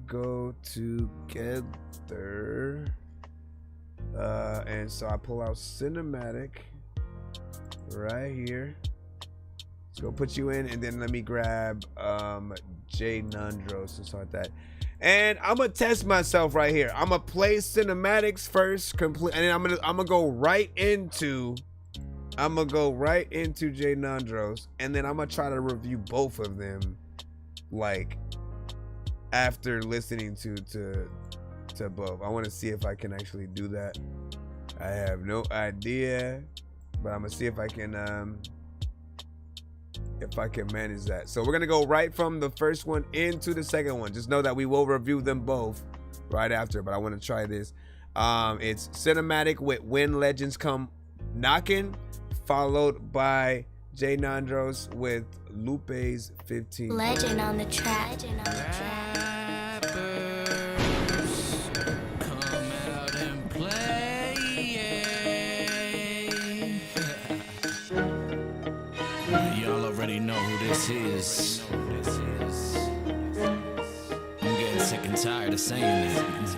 go together, and so I pull out cinematic right here. Let's go put you in, and then let me grab Jay Nandros and stuff like that. And I'm gonna test myself right here. I'm gonna play cinematics first, complete, and then I'm gonna go right into Jay Nandros, and then I'm gonna try to review both of them, like after listening to both. I want to see if I can actually do that. I have no idea, but I'm gonna see if I can manage that. So we're gonna go right from the first one into the second one. Just know that we will review them both right after, but I want to try this. It's cinematic with When Legends Come Knocking, followed by Jay Nandros with Lupe's 15. Legend on the track. Y'all already know who this is. I'm getting sick and tired of saying it.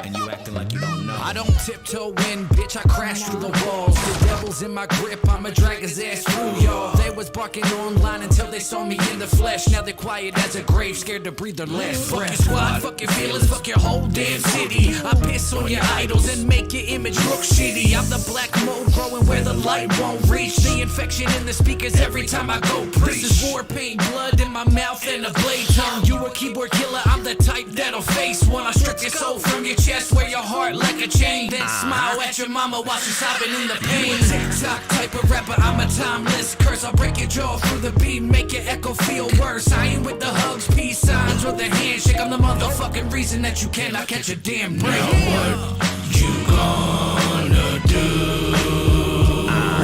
And you acting like you don't know. I don't tiptoe in, bitch, I crash through the walls. The devil's in my grip, I'ma drag his ass through, y'all. They was barking online until they saw me in the flesh. Now they're quiet as a grave, scared to breathe their last breath. Fuck your squad, fuck your feelings, fuck your whole damn city. I piss on your idols and make your image look shitty. I'm the black mold growing where the light won't reach. The infection in the speakers every time I go preach. This is war paint, blood in my mouth and a blade tongue. You a keyboard killer, I'm the type that'll face one. I strip your soul from your chest, wear your heart like a chain, then smile at your mama while she's sobbing in the pain. TikTok type of rapper, I'm a timeless curse. I'll break your jaw through the beat, make your echo feel worse. I ain't with the hugs, peace signs, or the handshake. I'm the motherfucking reason that you cannot catch a damn break. Now what you gonna do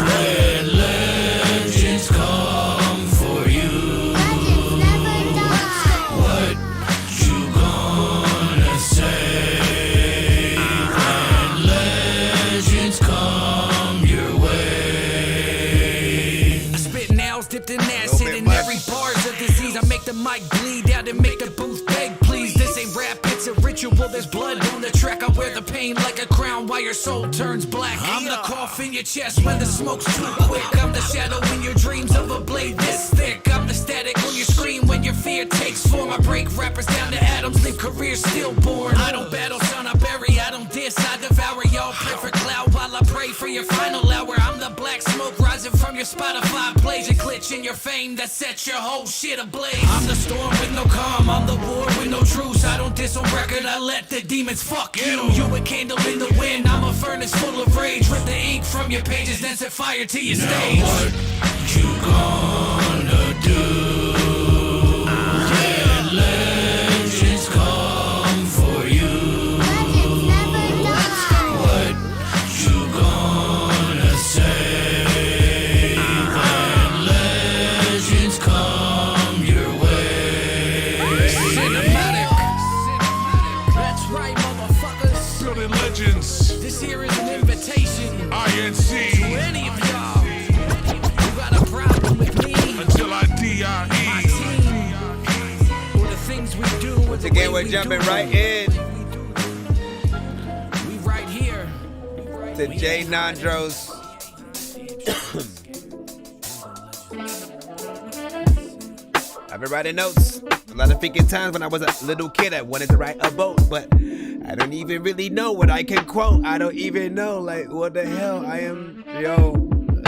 when legends come for you? Legends never die. What you gonna say? Dipped in acid in every bar's a disease. I make the mic bleed out and make the booth beg, please. This ain't rap, it's a ritual. There's blood on the track. I wear the pain like a crown while your soul turns black. I'm the cough in your chest when the smoke's too quick. I'm the shadow in your dreams of a blade this thick. I'm the static on your screen when your fear takes form. I break rappers down to atoms, leave careers stillborn. I don't battle, son, I bury, I don't diss, I devour. Y'all pray for cloud while I pray for your final hour. I'm the black smoke rising from your Spotify plays. Your glitch in your fame that sets your whole shit ablaze. I'm the storm with no calm, I'm the war with no truce. I don't diss on record, I let the demons fuck you. You a candle in the wind, I'm a furnace full of rage. Rip the ink from your pages, then set fire to your stage. Now what you gonna do when legends come for you? Legends never die. What you gonna say when legends come your way? Cinematic. That's right, motherfuckers. Building legends. This here is an invitation. INC. To any of y'all who got a problem with me. Until I die. My team. Or the things we do. Once again, we're jumping right in. We right here. to Jay Nandros. Everybody knows a lot of freaking times when I was a little kid I wanted to write a boat, but I don't even really know what I can quote. I don't even know like what the hell I am,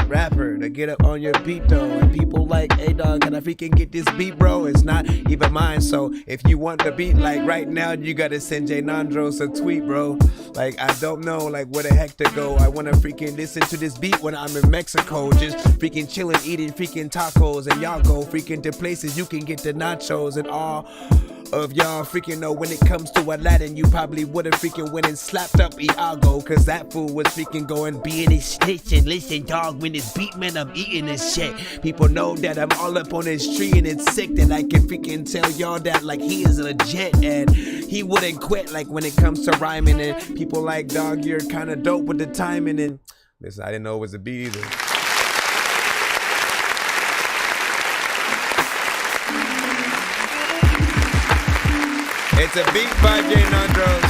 rapper to get up on your beat though, and people like, hey dog, can I freaking get this beat, bro? It's not even mine. So if you want the beat like right now, you gotta send Jay Nandros a tweet, bro. Like I don't know like where the heck to go. I wanna freaking listen to this beat when I'm in Mexico, just freaking chilling, eating freaking tacos, and y'all go freaking to places you can get the nachos, and all of y'all freaking know when it comes to Aladdin, you probably would've freaking went and slapped up Iago, cause that fool was freaking going being his snitch. And listen dog, when it's beat, man, I'm eating this shit. People know that I'm all up on his tree, and it's sick that I can freaking tell y'all that like he is legit, and he wouldn't quit like when it comes to rhyming. And people like, dog, you're kind of dope with the timing. And listen, I didn't know it was a beat either. It's a beat by Jay Nandros.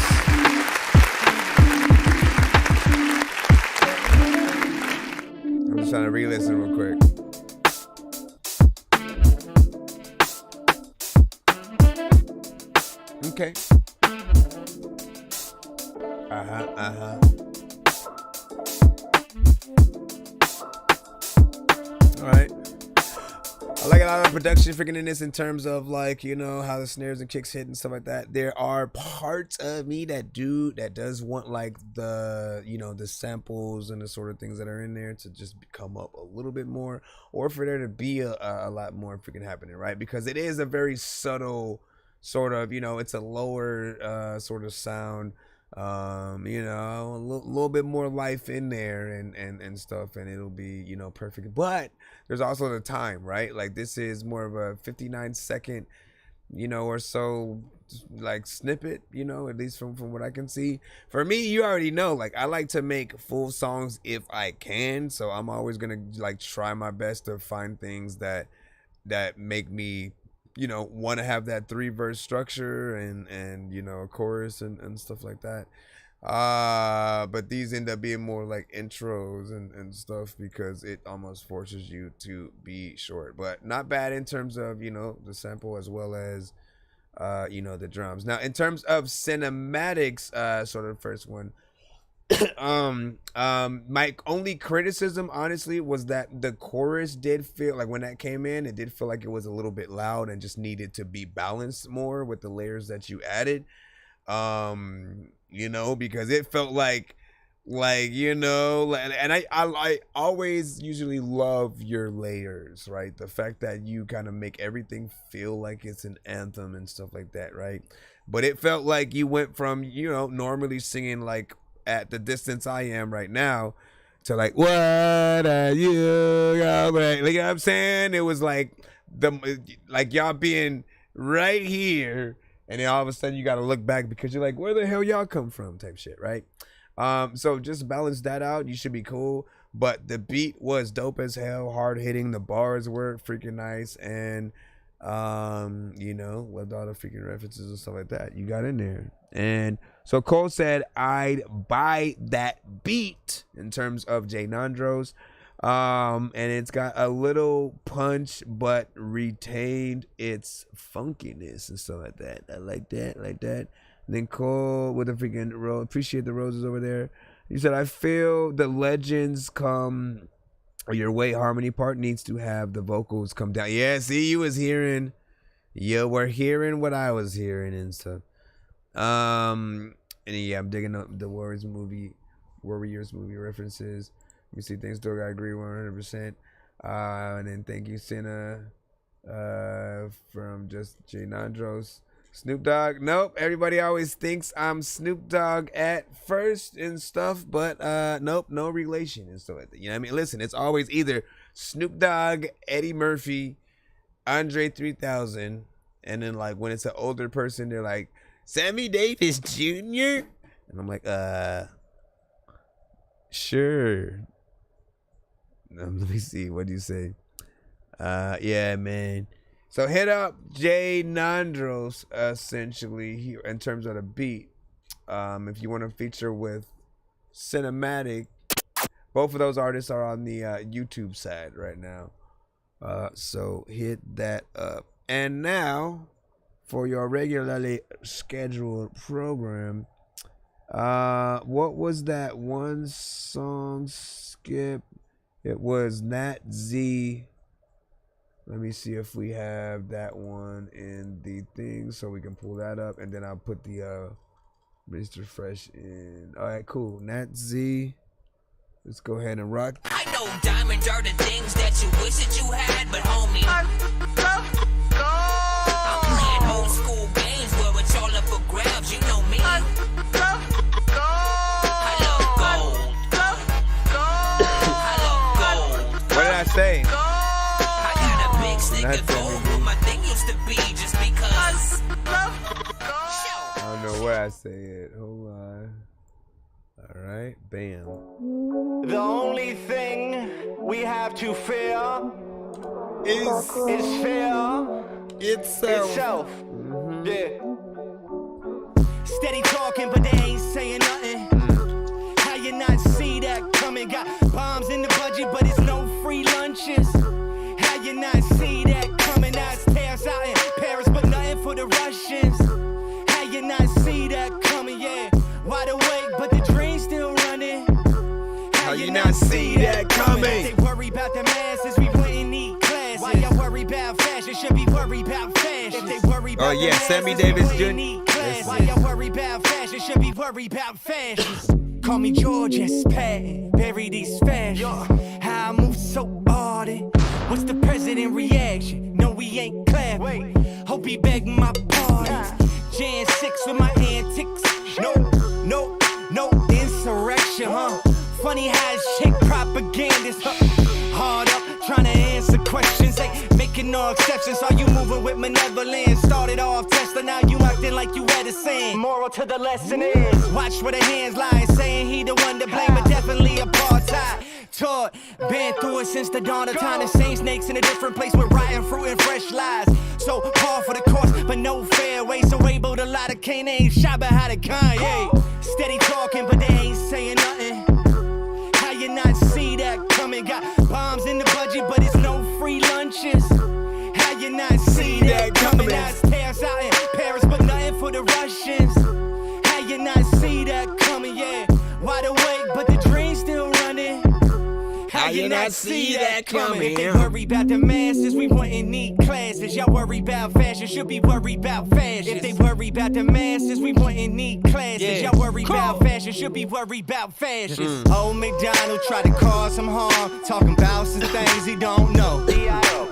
I'm just trying to re-listen real quick. Okay. All right. I like a lot of production freaking in this in terms of like, how the snares and kicks hit and stuff like that. There are parts of me that does want like the, the samples and the sort of things that are in there to just come up a little bit more, or for there to be a lot more freaking happening, right? Because it is a very subtle sort of, it's a lower sort of sound, a little bit more life in there and stuff, and it'll be, perfect. But there's also the time, right? Like this is more of a 59-second, or so like snippet, at least from what I can see. For me, you already know, like I like to make full songs if I can, so I'm always gonna like try my best to find things that make me want to have that 3-verse structure and a chorus and stuff like that. But these end up being more like intros and stuff because it almost forces you to be short, but not bad in terms of, the sample as well as, the drums. Now, in terms of cinematics, sort of first one, my only criticism honestly was that the chorus did feel like when that came in, it did feel like it was a little bit loud and just needed to be balanced more with the layers that you added, because it felt like and I always usually love your layers, right? The fact that you kind of make everything feel like it's an anthem and stuff like that, right? But it felt like you went from normally singing like at the distance I am right now to like, what are you like, you know what I'm saying? It was like y'all being right here, and then all of a sudden you got to look back because you're like, where the hell y'all come from type shit, right? So just balance that out. You should be cool. But the beat was dope as hell, hard hitting. The bars were freaking nice, and loved all the freaking references and stuff like that you got in there. And so Cole said I'd buy that beat in terms of Jay Nandros, and it's got a little punch but retained its funkiness and stuff like that. I like that. And then Cole with the freaking rose, appreciate the roses over there. He said I feel the legends come your way harmony part needs to have the vocals come down. Yeah, see, you were hearing what I was hearing and stuff. And yeah, I'm digging up the Warriors movie references. Let me see, thanks Dorky, I agree 100%. And then thank you Senna from just Jay Nandros. Snoop Dogg, nope, everybody always thinks I'm Snoop Dogg at first and stuff, but nope, no relation and stuff like that. You know what I mean? Listen, it's always either Snoop Dogg, Eddie Murphy, Andre 3000, and then like when it's an older person, they're like Sammy Davis Jr. And I'm like, sure. Let me see, what do you say? Yeah, man. So hit up Jay Nandros essentially in terms of the beat. If you want to feature with Cinematic. Both of those artists are on the YouTube side right now. So hit that up. And now, for your regularly scheduled program, what was that one song skip? It was Nat Z. Let me see if we have that one in the thing so we can pull that up, and then I'll put the Mr. Fresh in. All right, cool. Nat Z. Let's go ahead and rock. I know diamonds are the things that you wish that you had, but homie, I'm playing old school games where it's all up for grabs. You know me. I love gold. I love gold. What did I say? I got a big stick of gold where my thing used to be just because. I don't know where I say it. Hold on. All right, bam. The only thing we have to fear is fear itself. Yeah. Steady talking, but they ain't saying nothing. How you not see that coming? Got bombs in the budget, but it's no free lunches. How you not see that coming? Now it's tears out in Paris, but nothing for the Russians. How you not see that coming? Yeah, wide awake, but the dream's still running. How you not see that coming? They worry about the masses, we wouldn't need classes. Why y'all worry about fashion? Should be worried about fashion. If they worry about the masses, Sammy Davis Jr. Why y'all worry about fashion? Should be worried about fashion. Call me George S. Pat, bury these fashions. How I move so ardent. What's the president reaction? No, we ain't clapping. Hope he begging my pardon. Jan 6 with my antics. No insurrection, huh? Funny how it's chick propagandist, huh? Hard up, trying to answer questions, ain't making no exceptions. Are you moving with malevolence? Started off Tesla, now you acting like you read a saying. Moral to the lesson is, watch where the hands lie, saying he the one to blame, but definitely apartheid. Taught, been through it since the dawn of time. The same snakes in a different place with rotten fruit and fresh lies. So par for the course, but no fairway. So able to lie to Kane, shot behind a Kanye. Steady talking, but they ain't saying nothing. How you not see that coming? Got bombs in the budget, but it's no free lunches. How you not see that coming? Now it's tears out in Paris, but nothing for the Russians. How you not see that coming? Yeah, wide awake, but the dream's still running. How you not see that coming? If they worry about the masses, we wouldn't need classes. Y'all worry about fashion, should be worried about fashion. If they worry about the masses, we wouldn't need classes. Y'all worry about fashion, should be worried about fashion. Old McDonald tried to cause some harm, talking about some things he don't know.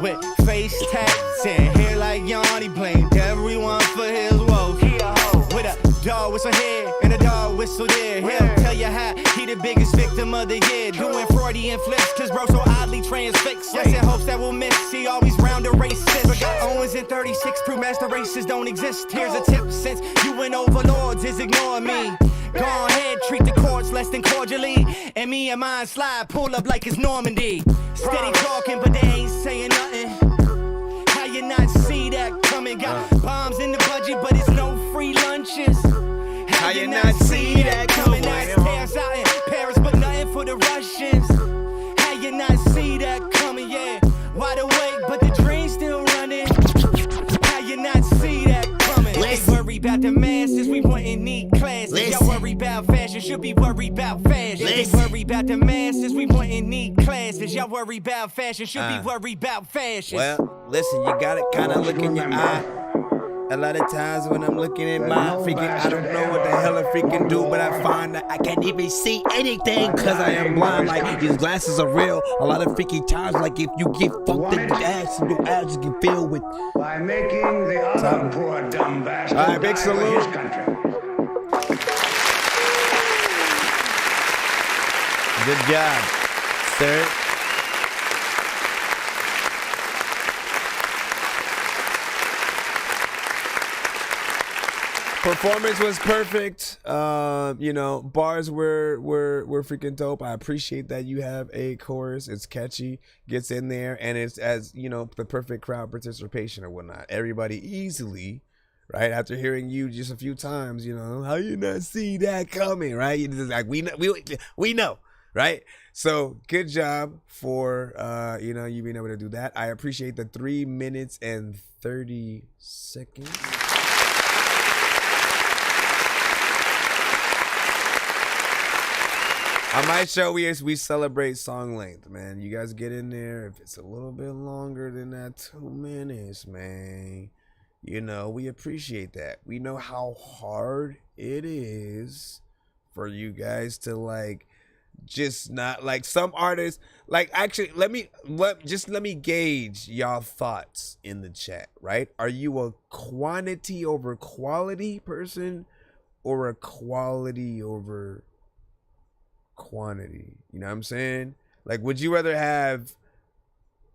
With face tats and hair like Yanni, blamed everyone for his woes. With a dog whistle here and a dog whistle there. He'll tell you how he the biggest victim of the year. Doing Freudian flips, cause bro so oddly transfixed. Yes, in hopes that we'll miss, he always round a racist. But got Owens in 36, prove master races don't exist. Here's a tip, since you and overlords is ignoring me. Go ahead, treat the courts less than cordially. And me and mine slide, pull up like it's Normandy. Steady talking, but they ain't saying nothing. How you not see that coming? Got bombs in the budget, but it's no free lunches. How you not see that coming? Now it's tears out in Paris, but nothing for the Russians. How you not see that coming? Yeah, wide awake, but the dream's still running. How you not see that coming? They worry about the masses, we wouldn't need classes. Y'all worry about fashion, should be worried about fashion. They worry about the masses, we wouldn't need classes. Y'all worry about fashion, should be worried about fashion. Well, listen, you gotta kind of look in your eye. A lot of times when I'm looking at my freaking, I don't know what the hell I freaking do, but I find that I can't even see anything because I am blind. Like, these glasses are real. A lot of freaking times, like, if you get fucked in the ass, your ass can fill with. By making the other poor dumb bastard. All right, big salute. Good job, sir. Performance was perfect. You know, bars were freaking dope. I appreciate that you have a chorus. It's catchy, gets in there, and it's, as you know, the perfect crowd participation or whatnot. Everybody easily right? After hearing you just a few times, you know, how you not see that coming, right? You just like, we know, right? So good job for, you know, you being able to do that. I appreciate the 3 minutes and 30 seconds. On my show, we celebrate song length, man. You guys get in there. If it's a little bit longer than that 2 minutes, man, you know, we appreciate that. We know how hard it is for you guys to, like, just not, like, some artists, like, actually, let me gauge y'all thoughts in the chat, right? Are you a quantity over quality person or a quality over quantity? You know what I'm saying? Like, would you rather have,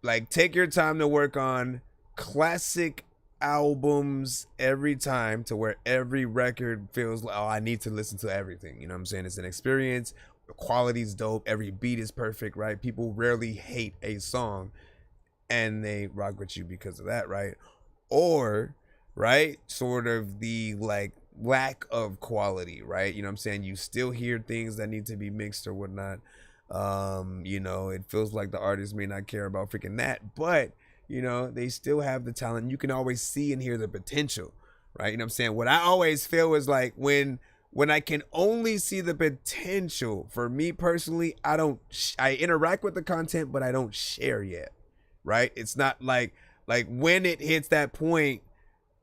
like, take your time to work on classic albums every time to where every record feels like, oh, I need to listen to everything? You know what I'm saying? It's an experience. The quality's dope. Every beat is perfect, right? People rarely hate a song and they rock with you because of that, right? Or, right, sort of the, like, lack of quality, right? You know what I'm saying? You still hear things that need to be mixed or whatnot. You know, it feels like the artist may not care about freaking that, but, you know, they still have the talent. You can always see and hear the potential, right? You know what I'm saying? What I always feel is like when I can only see the potential, for me personally, I interact with the content, but I don't share yet, right? It's not like when it hits that point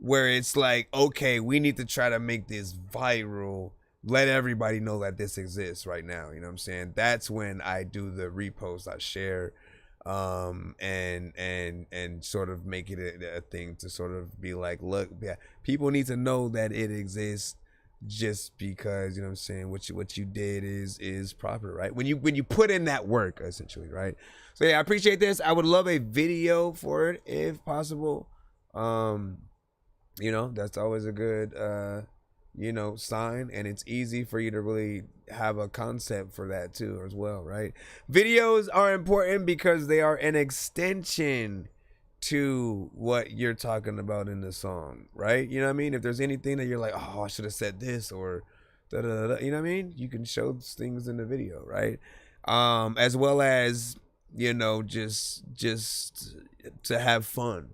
where it's like, okay, we need to try to make this viral, let everybody know that this exists right now. You know what I'm saying? That's when I do the repost, I share, and sort of make it a thing to sort of be like, look, yeah, people need to know that it exists, just because, you know what I'm saying, what you did is proper, right? When you put in that work, essentially, right? So yeah, I appreciate this. I would love a video for it if possible. You know, that's always a good you know, sign, and it's easy for you to really have a concept for that too as well, right? Videos are important because they are an extension to what you're talking about in the song, right? You know what I mean? If there's anything that you're like, oh, I should have said this, or da da da, you know what I mean? You can show things in the video, right? As well as, you know, just to have fun,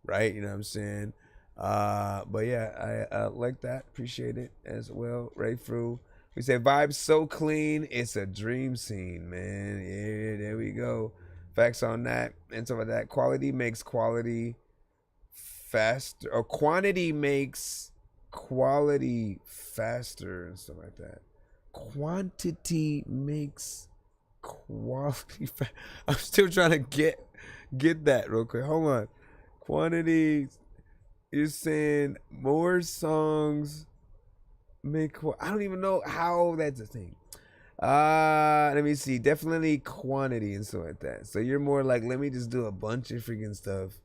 right? You know what I'm saying? But yeah, I like that. Appreciate it as well. Ray Fru, we say vibes so clean, it's a dream scene, man. Yeah, there we go. Facts on that and stuff like that. Quality makes quality faster, or quantity makes quality faster and stuff like that. Quantity makes quality I'm still trying to get that real quick. Hold on. Quantity, you're saying more songs make, I don't even know how that's a thing. Let me see. Definitely quantity and stuff like that. So you're more like, let me just do a bunch of freaking stuff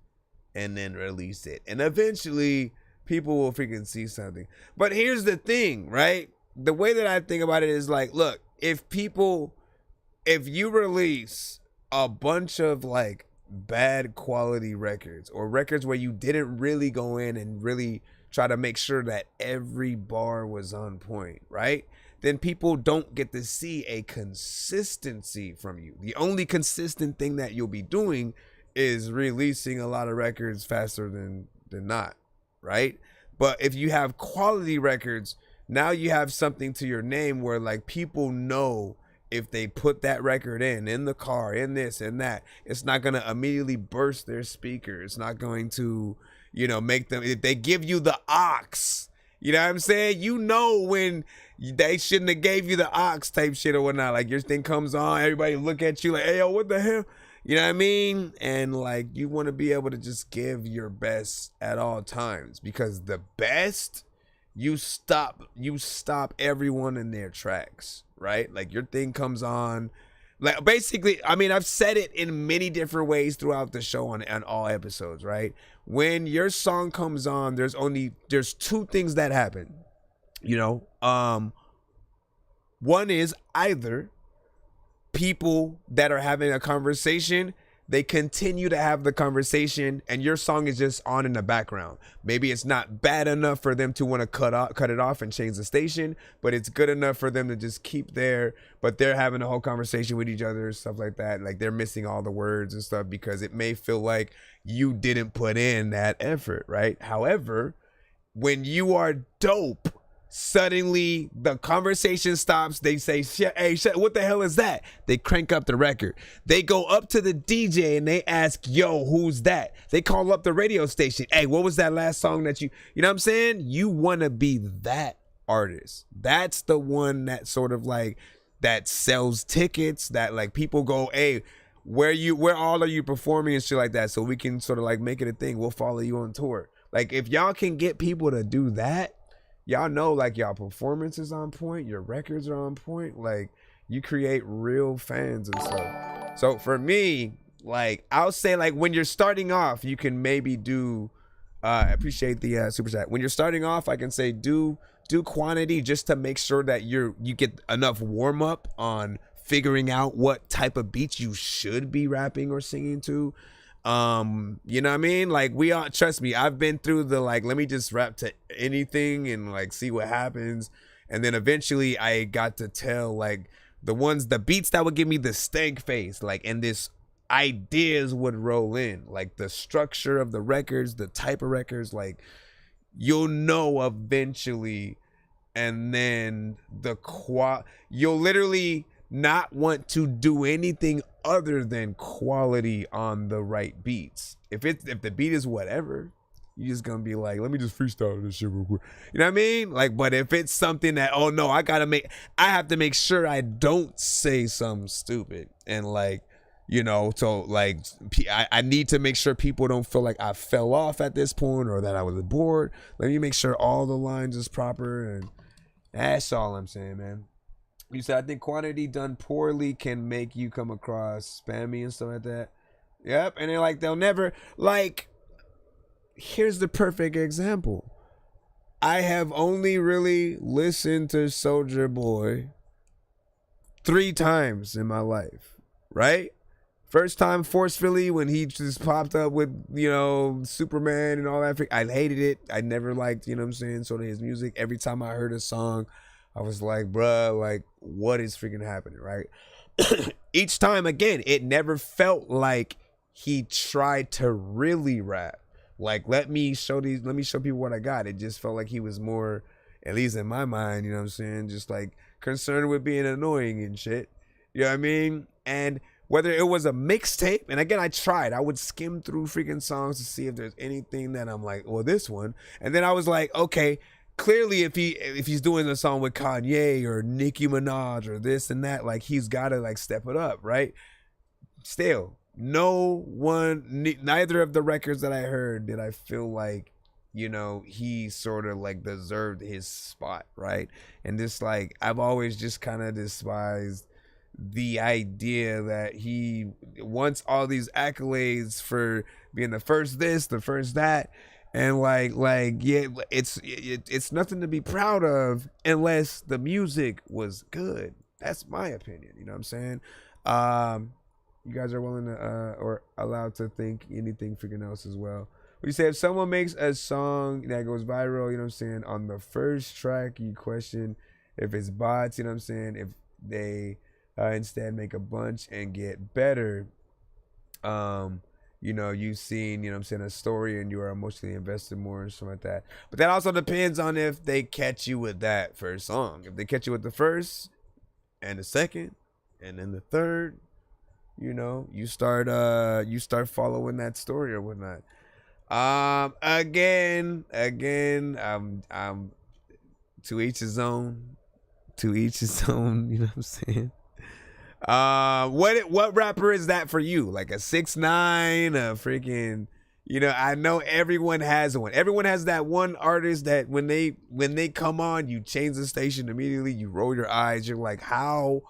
and then release it, and eventually people will freaking see something. But here's the thing, right? The way that I think about it is like, look, if you release a bunch of like bad quality records, or records where you didn't really go in and really try to make sure that every bar was on point, right? Then people don't get to see a consistency from you. The only consistent thing that you'll be doing is releasing a lot of records faster than not, right? But if you have quality records, now you have something to your name where like people know if they put that record in the car, in this and that, it's not going to immediately burst their speaker. It's not going to, you know, make them, if they give you the aux, you know what I'm saying? You know when they shouldn't have gave you the aux type shit or whatnot. Like your thing comes on, everybody look at you like, hey, yo, what the hell? You know what I mean? And like, you want to be able to just give your best at all times, because the best, you stop everyone in their tracks, right? Like your thing comes on, like basically, I mean, I've said it in many different ways throughout the show on all episodes, right? When your song comes on, there's two things that happen, you know? One is either people that are having a conversation they continue to have the conversation and your song is just on in the background. Maybe it's not bad enough for them to want to cut it off and change the station, but it's good enough for them to just keep there, but they're having a whole conversation with each other, stuff like that. Like they're missing all the words and stuff because it may feel like you didn't put in that effort, right? However, when you are dope, suddenly the conversation stops. They say, hey, what the hell is that? They crank up the record. They go up to the DJ and they ask, yo, who's that? They call up the radio station. Hey, what was that last song that you know what I'm saying? You want to be that artist. That's the one that sort of like, that sells tickets, that like people go, hey, where all are you performing and shit like that? So we can sort of like make it a thing. We'll follow you on tour. Like if y'all can get people to do that, y'all know like y'all performance is on point, your records are on point, like you create real fans and stuff. So for me, like I'll say like when you're starting off, you can maybe do I appreciate the super chat. When you're starting off, I can say do quantity just to make sure that you get enough warm up on figuring out what type of beats you should be rapping or singing to. You know what I mean? Like we all, trust me, I've been through the like, let me just rap to anything and like see what happens. And then eventually I got to tell like the beats that would give me the stank face, like, and this ideas would roll in, like the structure of the records, the type of records, like you'll know eventually. And then you'll literally not want to do anything other than quality on the right beats. If the beat is whatever, you just gonna be like, let me just freestyle this shit real quick. You know what I mean? Like, but if it's something that, oh no, I have to make sure I don't say something stupid and like, you know, so like I need to make sure people don't feel like I fell off at this point or that I was bored. Let me make sure all the lines is proper, and that's all I'm saying, man. You said, I think quantity done poorly can make you come across spammy and stuff like that. Yep. And they're like, they'll never, like, here's the perfect example. I have only really listened to Soulja Boy 3 times in my life, right? First time forcefully when he just popped up with, you know, Superman and all that. I hated it. I never liked, you know what I'm saying, sort of his music. Every time I heard a song, I was like, bruh, like, what is freaking happening, right? Each time, again, it never felt like he tried to really rap. Like, let me show people what I got. It just felt like he was more, at least in my mind, you know what I'm saying, just like concerned with being annoying and shit. You know what I mean? And whether it was a mixtape, and again, I would skim through freaking songs to see if there's anything that I'm like, well, this one. And then I was like, okay, clearly if he's doing a song with Kanye or Nicki Minaj or this and that, like he's got to like step it up, right? Still, neither of the records that I heard did I feel like, you know, he sort of like deserved his spot, right? And just like, I've always just kind of despised the idea that he wants all these accolades for being the first this, the first that. And like, yeah, it's nothing to be proud of unless the music was good. That's my opinion. You know what I'm saying? You guys are willing to, or allowed to think anything freaking else as well. We say if someone makes a song that goes viral, you know what I'm saying, on the first track, you question if it's bots, you know what I'm saying, if they instead make a bunch and get better. You know, you've seen, you know what I'm saying, a story and you are emotionally invested more and stuff like that. But that also depends on if they catch you with that first song. If they catch you with the first and the second and then the third, you know, you start following that story or whatnot. Again, to each his own, you know what I'm saying? What rapper is that for you? Like a 6ix9ine, a freaking, you know, I know everyone has one. Everyone has that one artist that when they come on, you change the station immediately. You roll your eyes. You're like, how,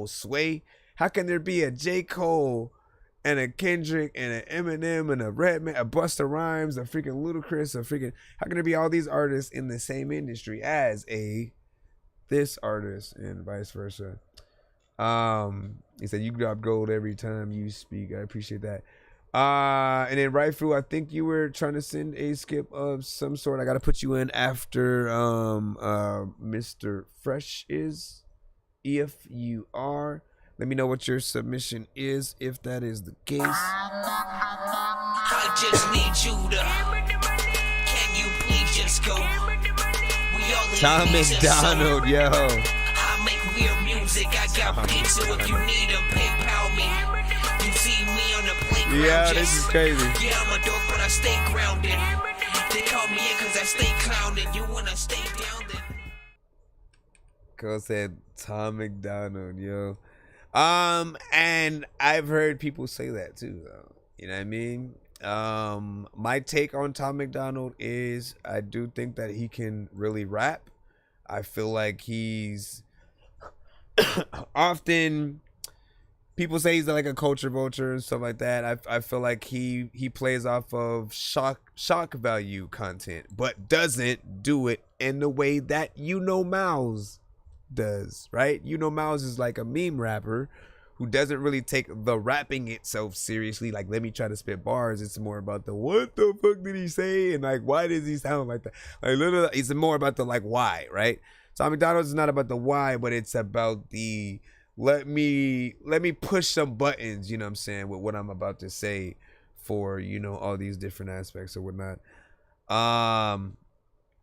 Sway? How can there be a J. Cole and a Kendrick and an Eminem and a Redman, a Busta Rhymes, a freaking Ludacris, how can there be all these artists in the same industry as this artist and vice versa? He said you drop gold every time you speak. I appreciate that. And then Raifu, I think you were trying to send a skip of some sort. I gotta put you in after Mr. Fresh is. If you are, let me know what your submission is if that is the case. I just need you to. Can you please just go? We only Tom need to McDonald, yo. I make weird music. I got beats, so if you need a PayPal me. You see me on the playground. Yeah, this is crazy. Yeah, I'm a dork, but I stay grounded. They call me in cause I stay clowning. You wanna stay down then? Cole said Tom McDonald, yo. And I've heard people say that too, though. You know what I mean? My take on Tom McDonald is I do think that he can really rap. I feel like he's often, people say he's like a culture vulture and stuff like that. I feel like he plays off of shock value content, but doesn't do it in the way that Mouse does, right? Mouse is like a meme rapper who doesn't really take the rapping itself seriously. Like, let me try to spit bars. It's more about the what the fuck did he say and like why does he sound like that? Like literally, it's more about the like why, right? Tom McDonald's is not about the why, but it's about the let me push some buttons, you know what I'm saying, with what I'm about to say for, you know, all these different aspects or whatnot.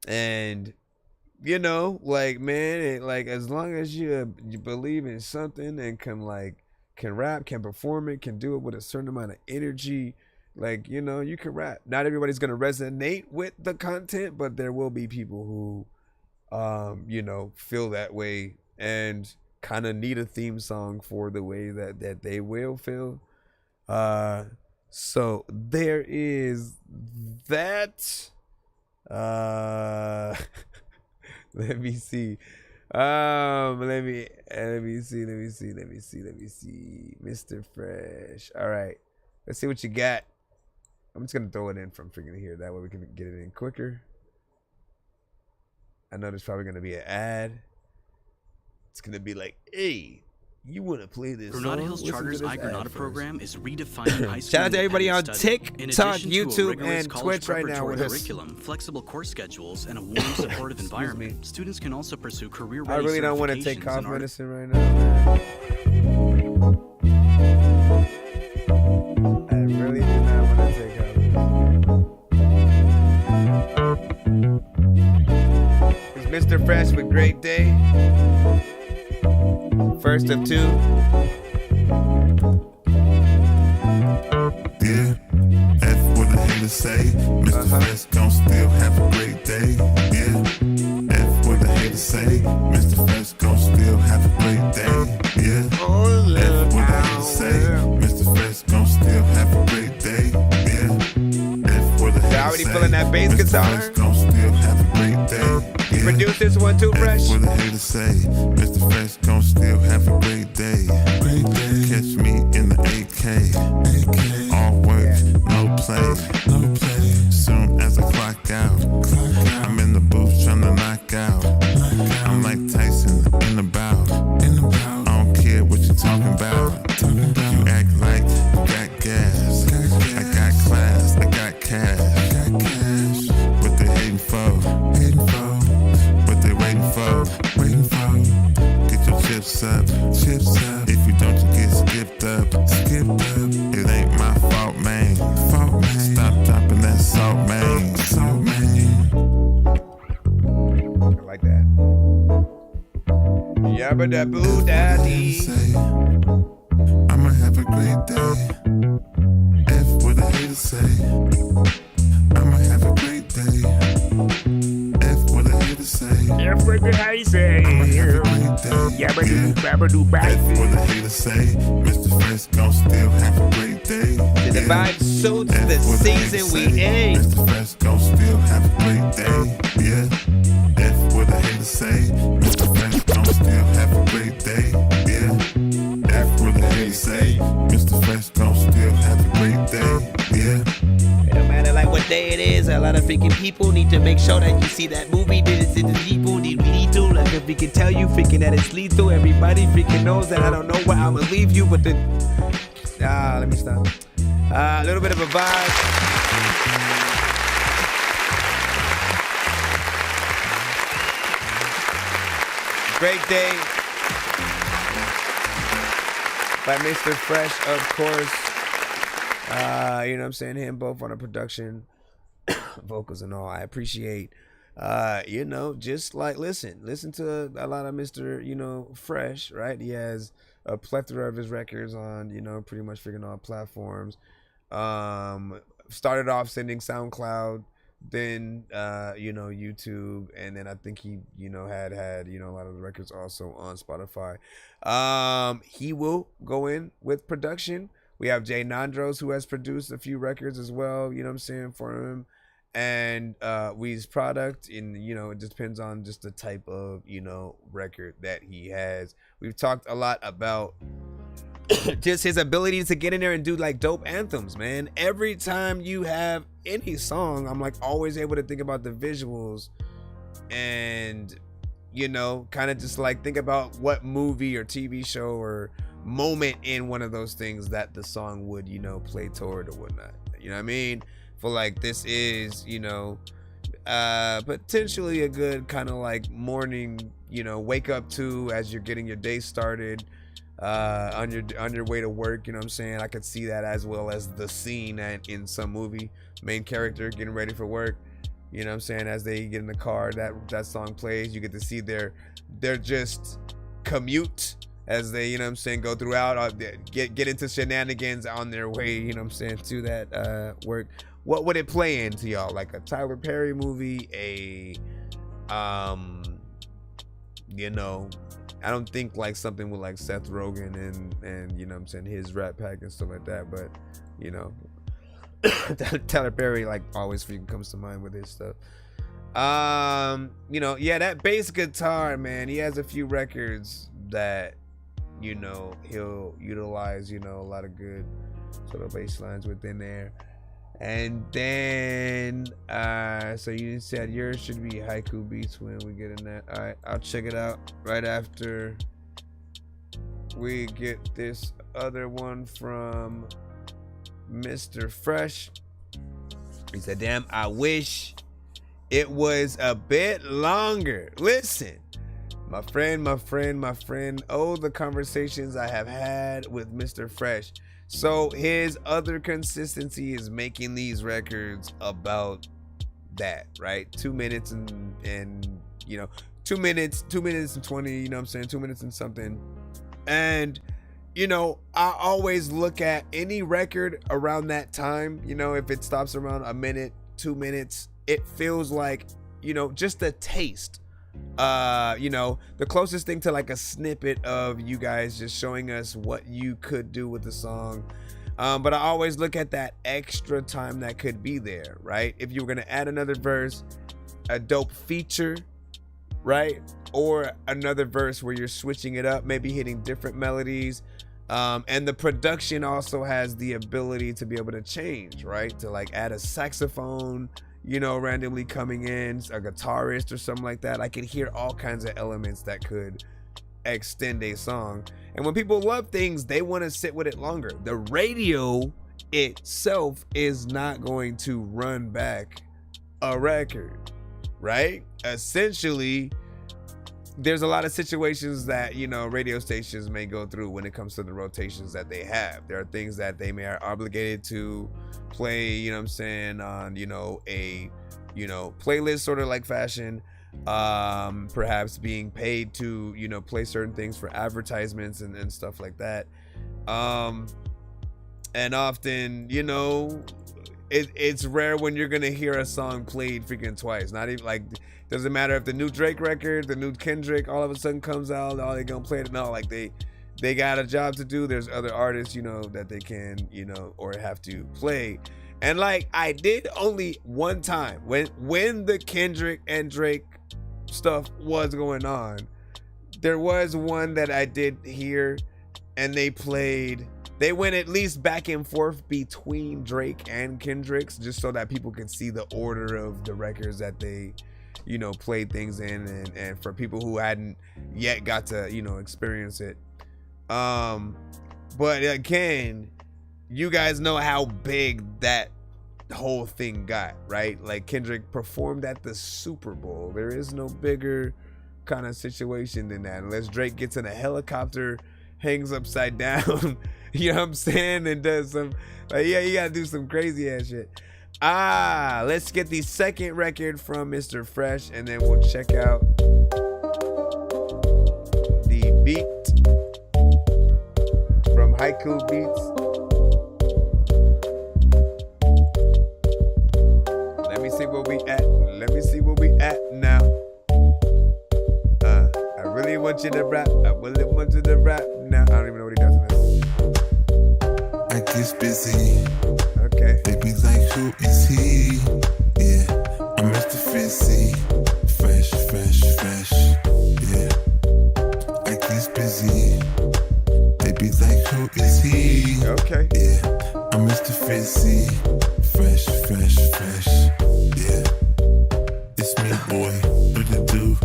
And you know, like, man, like as long as you believe in something and can rap, can perform it, can do it with a certain amount of energy, like, you know, you can rap. Not everybody's gonna resonate with the content, but there will be people who you know, feel that way and kind of need a theme song for the way that they will feel. So there is that. Let me see. Let me see. Mr. Fresh. All right. Let's see what you got. I'm just gonna throw it in from freaking here. That way we can get it in quicker. I know there's probably gonna be an ad. It's gonna be like, hey, you want to play this Granada song? Hills Listen Charter's to this ad iGranada first. program is redefining high school. Shout out to everybody on independent study. In TikTok, addition to a YouTube, rigorous and college Twitch right now preparatory with us. curriculum, flexible course schedules, and a warm, supportive environment, students can also pursue career-ready I really don't want to take certifications cough in art. medicine right now, man. I really do not want to take cough medicine. It's Mr. Fresh with Great Day. First of two. Yeah, F what the haters say. Mr. Fresh gon' still have a great day. Yeah, F what the haters say. Mr. Fresh gon' still have a great day. Yeah, F what the haters say. Mr. Fresh gon' still have a great day. Yeah, F what the haters say. Already feeling that bass Mr. guitar? Fresh gon' still have a great day. You produced this one too, Fresh? F what the haters say. Mr. Fresh gon' still have a great day. Great day. Catch me in the AK. All work, no play. Soon as I clock out, I'm in the booth tryna knock out. I'm like Tyson in the bout. I don't care what you talking about. You act like you got gas. I got class, I got cash. What they hating for? What they waiting for? Get your chips up. If you don't, you get skipped up. It ain't my fault, man. Stop dropping that salt, man. I like that. Yabba daboo daddy. I'ma have a great day. F what the haters say. I'ma have a great day. F what the haters say. F what the haters say. I'ma have a great day. Yabba doo babba doo F what the haters say. Mr. Fresh gon' still have a great day. The vibe suits the season we in. Mr. Fresh gon' still have a great day. Yeah. F what the haters say. Mr. Fresh gon' still have a great day. Yeah. F what the haters say. Mr. Fresh gon' still have a great day. Yeah. It don't matter like what day way it is. A lot of freaking people need to make sure that you see that movie. Did it to the people? Did we need to? Like if we can tell you freaking that it's lethal, everybody freaking knows that. I don't know where I'ma leave you, but let me stop. A little bit of a vibe. Great Day by Mr. Fresh, of course. You know what I'm saying? Him both on the production, vocals and all. I appreciate, you know, just like listen to a lot of Mr. You know, Fresh, right? He has a plethora of his records on, you know, pretty much freaking all platforms. Started off sending SoundCloud, then you know, YouTube, and then I think he, you know, had you know, a lot of the records also on Spotify. He will go in with production. We have Jay Nandros, who has produced a few records as well, you know what I'm saying, for him. And Wee's product, and you know, it just depends on just the type of, you know, record that he has. We've talked a lot about just his ability to get in there and do like dope anthems, man. Every time you have any song, I'm like always able to think about the visuals and, you know, kind of just like think about what movie or TV show or moment in one of those things that the song would, you know, play toward or whatnot. You know what I mean? For like, this is, you know, potentially a good kind of like morning, you know, wake up to as you're getting your day started. On your way to work, you know what I'm saying? I could see that, as well as the scene in some movie, main character getting ready for work, you know what I'm saying? As they get in the car, that song plays, you get to see their just commute as they, you know what I'm saying, go throughout, get into shenanigans on their way, you know what I'm saying, to that work. What would it play into y'all? Like a Tyler Perry movie, you know, I don't think like something with like Seth Rogen and you know what I'm saying, his Rat Pack and stuff like that, but you know, Tyler Perry like always freaking comes to mind with his stuff. You know, yeah, that bass guitar, man, he has a few records that, you know, he'll utilize, you know, a lot of good sort of bass lines within there. And then so you said yours should be Haiku Beats when we get in that. All right, I'll check it out right after we get this other one from Mr. Fresh. He said, damn, I wish it was a bit longer. Listen, my friend, oh, the conversations I have had with Mr. Fresh. So his other consistency is making these records about that, right? 2 minutes and you know, 2 minutes and 20, you know what I'm saying? 2 minutes and something. And, you know, I always look at any record around that time, you know, if it stops around a minute, 2 minutes, it feels like, you know, just a taste. You know, the closest thing to like a snippet of you guys just showing us what you could do with the song. But I always look at that extra time that could be there, right? If you were gonna add another verse, a dope feature, right? Or another verse where you're switching it up, maybe hitting different melodies. And the production also has the ability to be able to change, right? To like add a saxophone, you know, randomly coming in, a guitarist or something like that. I could hear all kinds of elements that could extend a song. And when people love things, they want to sit with it longer. The radio itself is not going to run back a record, right? Essentially, there's a lot of situations that, you know, radio stations may go through when it comes to the rotations that they have. There are things that they may are obligated to play, you know what I'm saying, on, you know, a, you know, playlist sort of like fashion, perhaps being paid to, you know, play certain things for advertisements and stuff like that. And often, you know, it's rare when you're gonna hear a song played freaking twice. Not even like, doesn't matter if the new Drake record, the new Kendrick all of a sudden comes out, all they gonna play it. No, like they got a job to do. There's other artists, you know, that they can, you know, or have to play. And like I did only one time when the Kendrick and Drake stuff was going on, there was one that I did hear and they played they went at least back and forth between Drake and Kendrick's, just so that people can see the order of the records that they, you know, played things in, and for people who hadn't yet got to, you know, experience it. But again, you guys know how big that whole thing got, right? Like, Kendrick performed at the Super Bowl. There is no bigger kind of situation than that, unless Drake gets in a helicopter, hangs upside down, you know what I'm saying, and does some, like, yeah, you gotta do some crazy ass shit. Let's get the second record from Mr. Fresh, and then we'll check out the beat from Haiku Beats. Let me see where we at. Let me see where we at now. I really want you to rap. I really want you to rap now. I don't even know what he does in this. I get busy. Okay. They be like, who is he? Yeah, I'm Mr. Fizzy. Fresh, fresh, fresh. Yeah. I get busy. They be like, who is he? Okay. Yeah, I'm Mr. Fizzy. Fresh, fresh, fresh. Yeah. It's me, boy. What it do?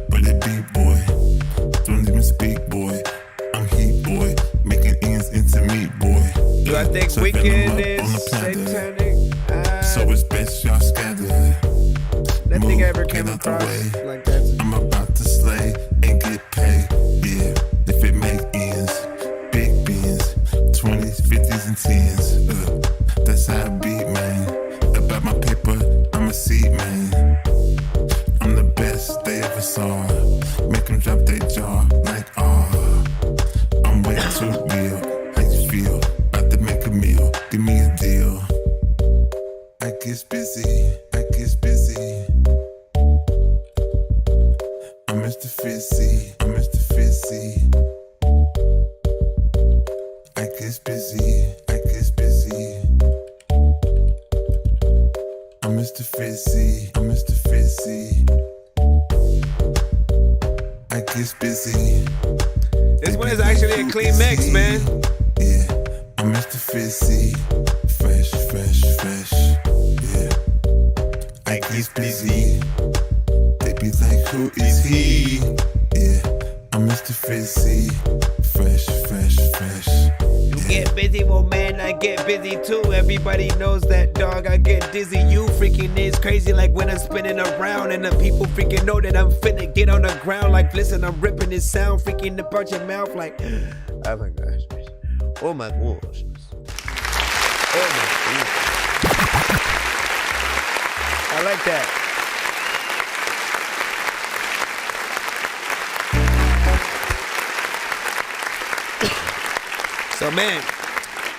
What it be, boy? Don't even speak, boy. I'm heat, boy. Making ends into meat, boy. Do I think Weekend is satanic? So it's best y'all scatter. Nothing ever came across like that. I'm about to slay and get paid. Yeah, if it make ends, big bins, 20s, 50s, and 10s. That's how I beat, man. About my paper, I'm a seed, man. I'm the best they ever saw. Make them drop their jaw like, I'm way too real. How you feel? About to make a meal. Give me a deal. I get busy. I get busy. I'm Mr. Fizzy. I'm Mr. Fizzy. I get busy. I get busy. I'm Mr. Fizzy. I'm Mr. Fizzy. I get busy. This one is actually a clean mix, man. Yeah, I'm Mr. Fizzy. Fresh, fresh, fresh. Yeah, I get busy. They be like, who is he? Yeah, I'm Mr. Fizzy. Fresh, fresh, fresh. You get busy, well man, I get busy too. Everybody knows that, dog, I get dizzy. You freaking is crazy like when I'm spinning around, and the people freaking know that I'm finna get on the ground. Like, listen, I'm ripping this sound freaking about your mouth like, oh my gosh. Oh my gosh. Oh my gosh. I like that. So, man,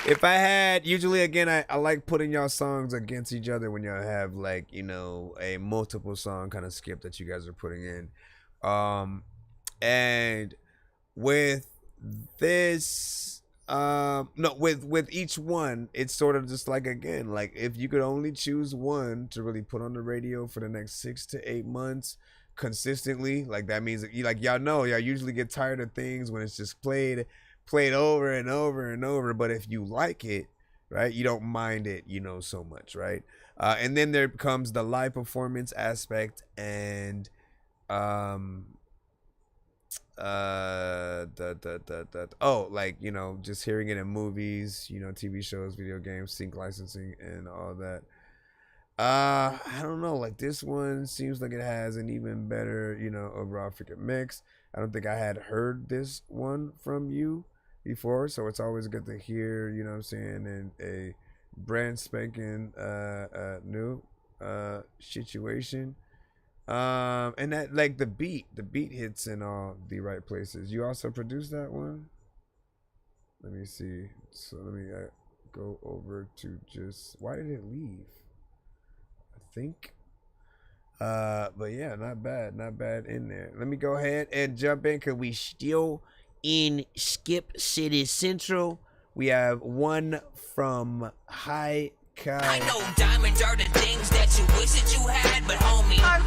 if I had, usually, again, I like putting y'all songs against each other when y'all have, like, you know, a multiple song kind of skip that you guys are putting in. And with this, with each one, it's sort of just like, again, like, if you could only choose one to really put on the radio for the next 6 to 8 months consistently, like, that means that y'all know, y'all usually get tired of things when it's just played over and over and over. But if you like it, right, you don't mind it, you know, so much, right? And then there comes the live performance aspect, and like, you know, just hearing it in movies, you know, TV shows, video games, sync licensing, and all that. I don't know, like, this one seems like it has an even better, you know, overall freaking mix. I don't think I had heard this one from you before, so it's always good to hear, you know what I'm saying, in a brand spanking new situation. And that, like, the beat hits in all the right places. You also produced that one? Let me see. So let me go over to just, why did it leave? I think. But yeah, not bad in there. Let me go ahead and jump in, because we still in Skip City Central. We have one from High Kai. I know diamonds are the things that you wish that you had, but homie, I'm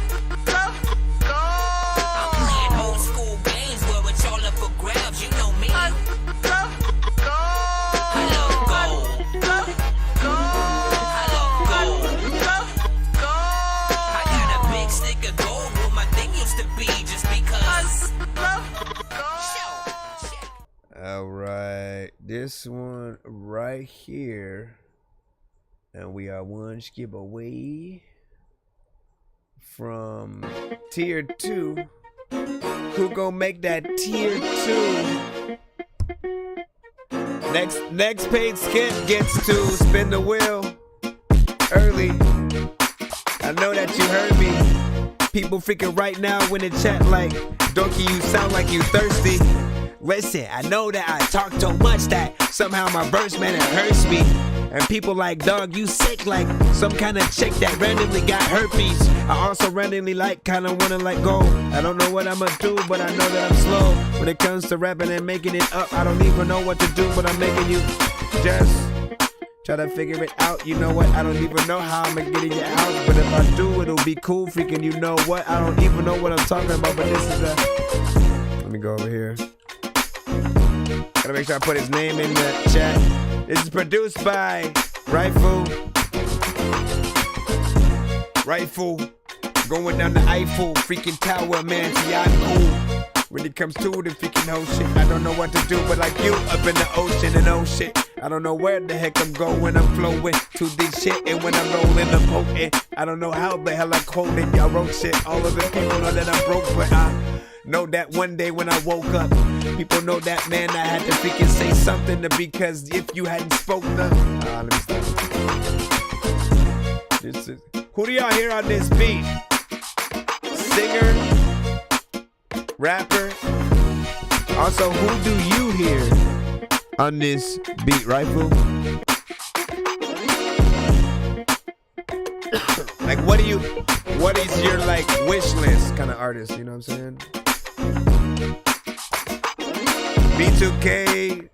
playing old school games where it's all up for grabs. You know me. I this one right here. And we are one skip away from tier 2. Who gonna make that tier 2? Next paid skip gets to spin the wheel early. I know that you heard me. People freaking right now in the chat like, Dorky, you sound like you thirsty. Listen, I know that I talk too much that somehow my verse, man, it hurts me. And people like, dog, you sick like some kind of chick that randomly got herpes. I also randomly kind of want to let go. I don't know what I'ma do, but I know that I'm slow. When it comes to rapping and making it up, I don't even know what to do, but I'm making you just try to figure it out. You know what? I don't even know how I'm gonna get in your house, but if I do, it'll be cool. Freaking, you know what? I don't even know what I'm talking about, but this is a... Let me go over here. Gotta make sure I put his name in the chat. This is produced by Rifle. Going down the Eiffel freaking tower, man. See, I'm cool. When it comes to the freaking whole shit, I don't know what to do, but like you up in the ocean and oh shit. I don't know where the heck I'm going. I'm flowing to this shit, and when I'm rolling, I'm potent. I don't know how the hell I quoted. Y'all wrote shit. All of the people know that I'm broke, but I know that one day when I woke up, people know that, man, I had to freaking say something to, because if you hadn't spoke the... let me stop. Who do y'all hear on this beat? Singer? Rapper? Also, who do you hear on this beat, Rifle? Like, what is your, like, wish list kind of artist, you know what I'm saying? B2K-esque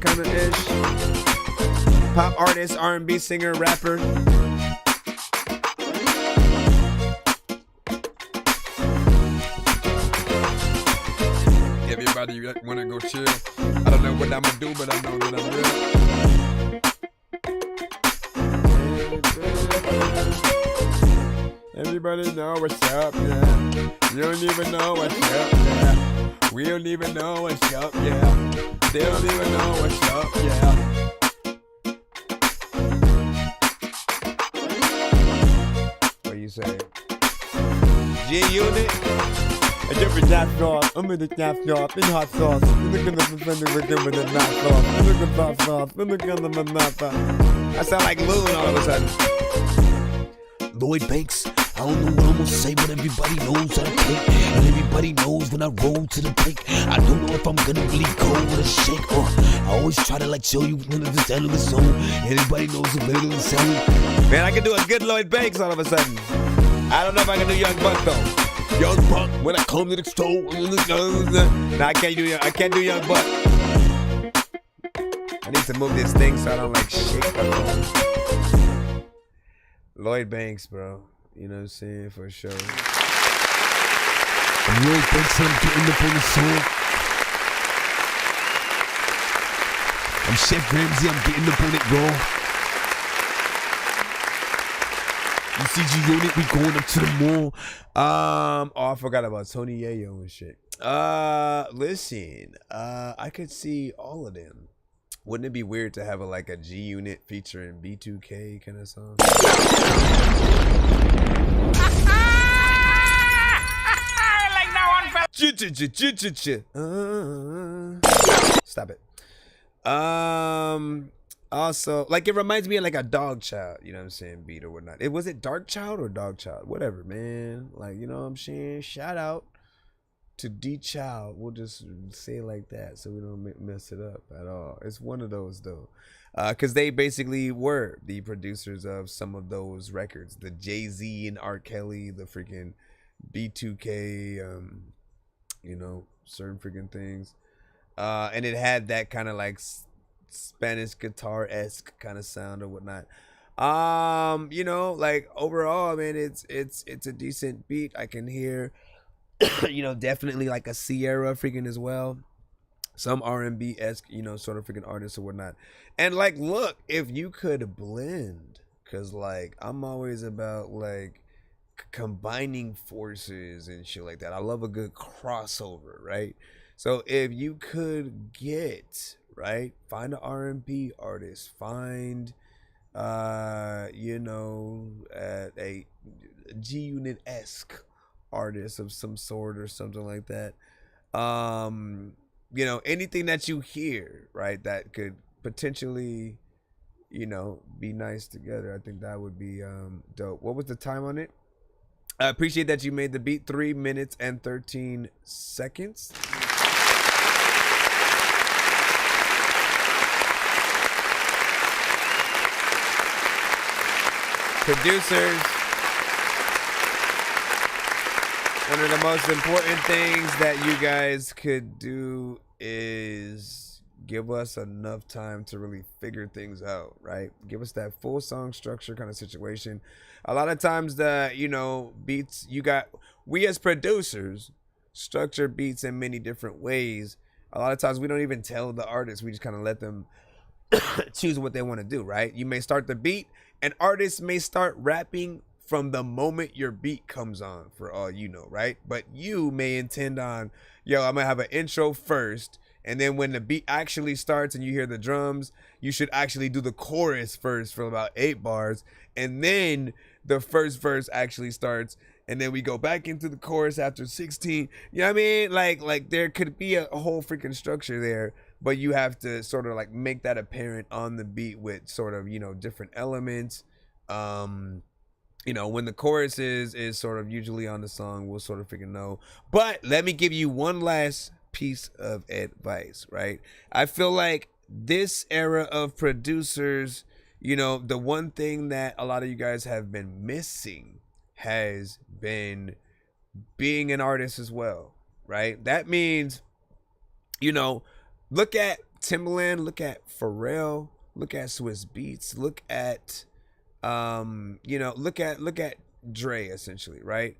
kind of ish. Pop artist, R&B singer, rapper. Everybody wanna go chill. I don't know what I'ma do, but I know that I'm real. Everybody know what's up, yeah. You don't even know what's up, yeah. We don't even know what's up, yeah. They don't even know what's up, yeah. What you say? G-Unit? A different hot sauce. I'm in the hot sauce. In hot sauce. I'm looking at the fender with them with the hot sauce. I'm looking at hot sauce. I'm looking at the hot sauce. I sound like Loon all of a sudden. Lloyd Banks, I don't know what I'm gonna say, but everybody knows that I click. And everybody knows when I roll to the break. I don't know if I'm gonna really go with a shake. I always try to like show you none of this end of the song. Everybody knows the middle of the song. Man, I can do a good Lloyd Banks all of a sudden. I don't know if I can do Young Buck though. Young Buck, when I come to the store. Nah, I can't do Young Buck. I need to move this thing so I don't like shake the phone. Lloyd Banks, bro. You know what I'm saying? For sure. And Lloyd Banks, I'm getting up on the song. I'm Chef Ramsay, I'm getting up on it raw. You see G-Unit, we going up to the mall. Oh, I forgot about Tony Yayo and shit. Listen, I could see all of them. Wouldn't it be weird to have a G-Unit featuring B2K kind of song? Stop it. Also, it reminds me of a Dog Child, you know what I'm saying, beat or whatnot. Was it Dark Child or Dog Child? Whatever, man. You know what I'm saying? Shout out to D Child. We'll just say it like that so we don't mess it up at all. It's one of those though, because they basically were the producers of some of those records, the Jay-Z and R. Kelly, the freaking B2K, you know, certain freaking things, and it had that kind of Spanish guitar-esque kind of sound or whatnot. You know, overall, man, it's a decent beat. I can hear you know, definitely a Sierra freaking as well. Some R&B-esque, you know, sort of freaking artists or whatnot. And look, if you could blend, because I'm always about combining forces and shit like that. I love a good crossover, right? So if you could get, right, find an R&B artist, find you know, a G-Unit-esque artist of some sort or something like that. You know, anything that you hear, right, that could potentially, you know, be nice together. I think that would be dope. What was the time on it? I appreciate that you made the beat. 3 minutes and 13 seconds. Producers, one of the most important things that you guys could do is give us enough time to really figure things out, right? Give us that full song structure kind of situation. A lot of times the, you know, beats we as producers structure beats in many different ways. A lot of times we don't even tell the artists, we just kind of let them choose what they want to do, right? You may start the beat, and artists may start rapping from the moment your beat comes on, for all you know, right? But you may intend on, yo, I'm gonna have an intro first, and then when the beat actually starts and you hear the drums, you should actually do the chorus first for about 8 bars, and then the first verse actually starts, and then we go back into the chorus after 16. You know what I mean? Like there could be a whole freaking structure there, but you have to sort of like make that apparent on the beat with sort of, you know, different elements. You know, when the chorus is sort of usually on the song, we'll sort of freaking know. But let me give you one last piece of advice, right? I feel like this era of producers, you know, the one thing that a lot of you guys have been missing has been being an artist as well, right? That means, you know, look at Timbaland, look at Pharrell, look at Swiss Beats, look at you know, look at Dre, essentially, right?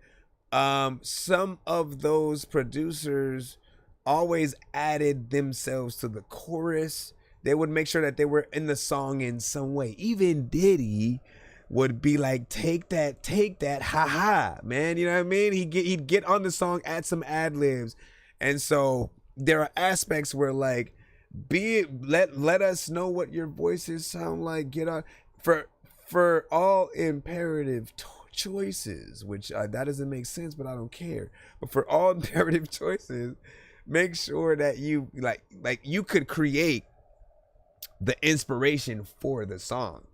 Some of those producers always added themselves to the chorus. They would make sure that they were in the song in some way. Even Diddy would be like, take that, haha, man. You know what I mean? He'd get on the song, add some ad libs, and so there are aspects where like, let us know what your voices sound like. Get on for all imperative choices, which that doesn't make sense, but I don't care. But for all imperative choices, make sure that you like you could create the inspiration for the song.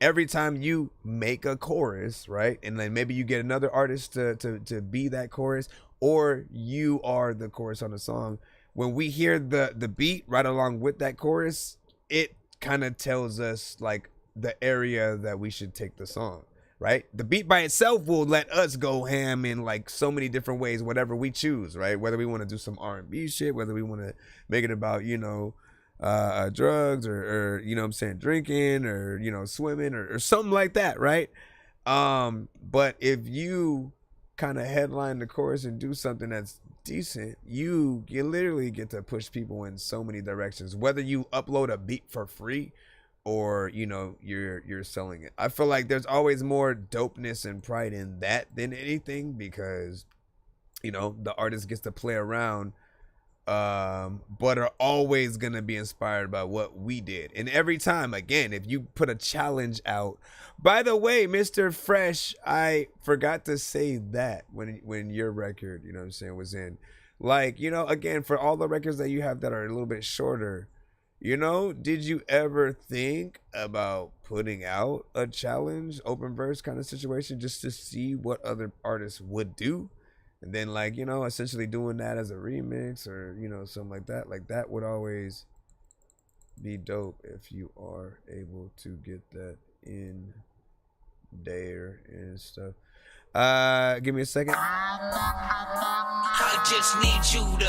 Every time you make a chorus, right? And then maybe you get another artist to be that chorus, or you are the chorus on the song. When we hear the beat right along with that chorus, it kind of tells us like the area that we should take the song, right? The beat by itself will let us go ham in like so many different ways, whatever we choose, right? Whether we want to do some R&B shit, whether we want to make it about, you know, drugs or you know what I'm saying, drinking, or, you know, swimming or something like that, right? But if you kind of headline the chorus and do something that's decent, you literally get to push people in so many directions, whether you upload a beat for free or, you know, you're selling it. I feel like there's always more dopeness and pride in that than anything, because, you know, the artist gets to play around, but are always gonna be inspired by what we did. And every time, again, if you put a challenge out, by the way, Mr. Fresh, I forgot to say that when your record, you know what I'm saying, was in, like, you know, again, for all the records that you have that are a little bit shorter, you know, did you ever think about putting out a challenge, open verse kind of situation, just to see what other artists would do? And then, like, you know, essentially doing that as a remix or, you know, something like that. Like, that would always be dope if you are able to get that in there and stuff. Give me a second. I just need you to.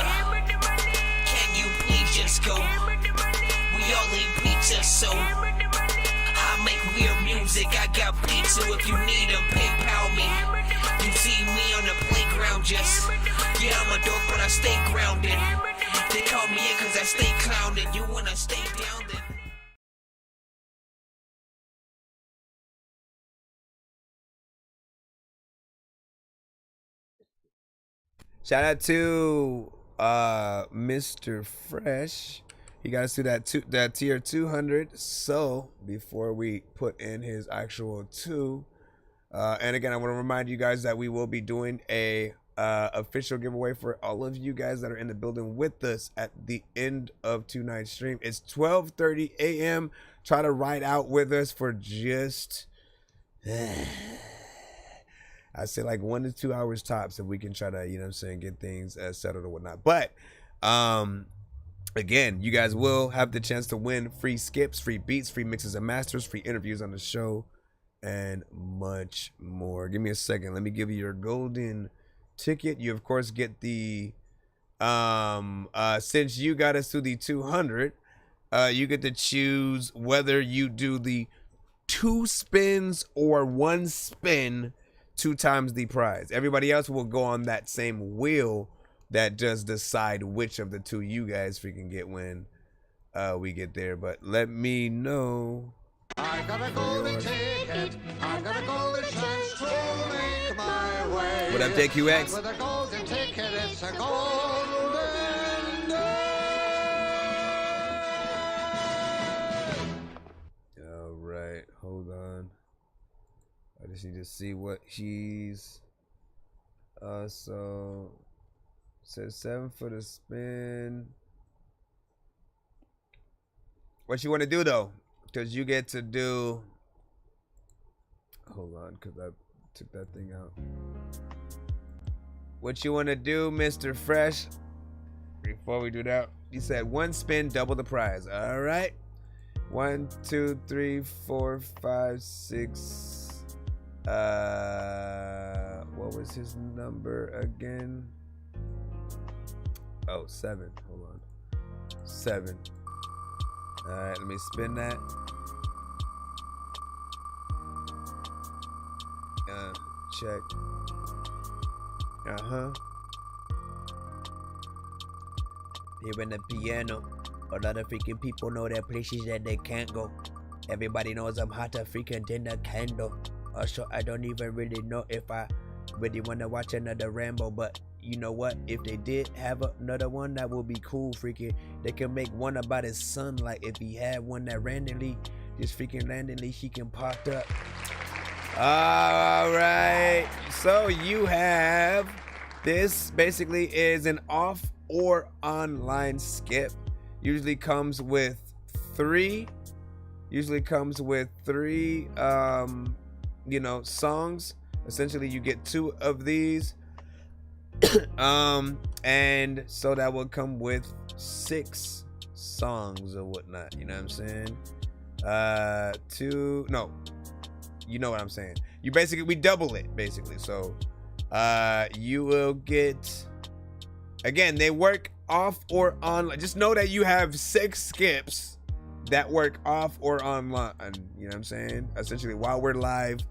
Can you please just go? We all eat pizza, so I make weird music. I got pizza if you need them. PayPal me. You see me on the playground, just yeah, I'm a dork, but I stay grounded. They call me in cause I stay clowning. You wanna stay down then? Shout out to Mr. Fresh, he got us to that tier 200. So before we put in his actual 2, and again, I want to remind you guys that we will be doing a official giveaway for all of you guys that are in the building with us at the end of tonight's stream. It's 12:30 a.m. Try to ride out with us for just I say like 1 to 2 hours tops, if we can try to, you know what I'm saying, get things settled or whatnot. But again, you guys will have the chance to win free skips, free beats, free mixes and masters, free interviews on the show, and much more. Give me a second. Let me give you your golden ticket. You of course get the since you got us to the 200, you get to choose whether you do the 2 spins or 1 spin, 2 times the prize. Everybody else will go on that same wheel that does decide which of the 2 you guys freaking get when we get there. But let me know. I got a golden ticket. I got a golden chance to make my way. What up, JQX? With a golden ticket, it's a golden day. All right, hold on. I just need to see what he's. So says 7 for the spin. What you want to do though? Because you get to do. Hold on, because I took that thing out. What you want to do, Mr. Fresh? Before we do that, you said 1 spin, double the prize. All right. 1, 2, 3, 4, 5, 6. What was his number again? Oh, 7. Hold on. 7. All right, let me spin that. Check. Here in the piano, a lot of freaking people know there are places that they can't go. Everybody knows I'm hotter freaking than a candle. Also, I don't even really know if I really want to watch another Rambo, but you know what? If they did have another one, that would be cool. Freaking, they can make one about his son. Like if he had one that randomly he can pop up. All right. So you have this. Basically, is an off or online skip. Usually comes with 3. Songs. Essentially, you get 2 of these. And so that will come with 6 songs or whatnot. You know what I'm saying? 2. No, you know what I'm saying. We double it basically. So, you will get. Again, they work off or online. Just know that you have 6 skips that work off or online. You know what I'm saying? Essentially, while we're live,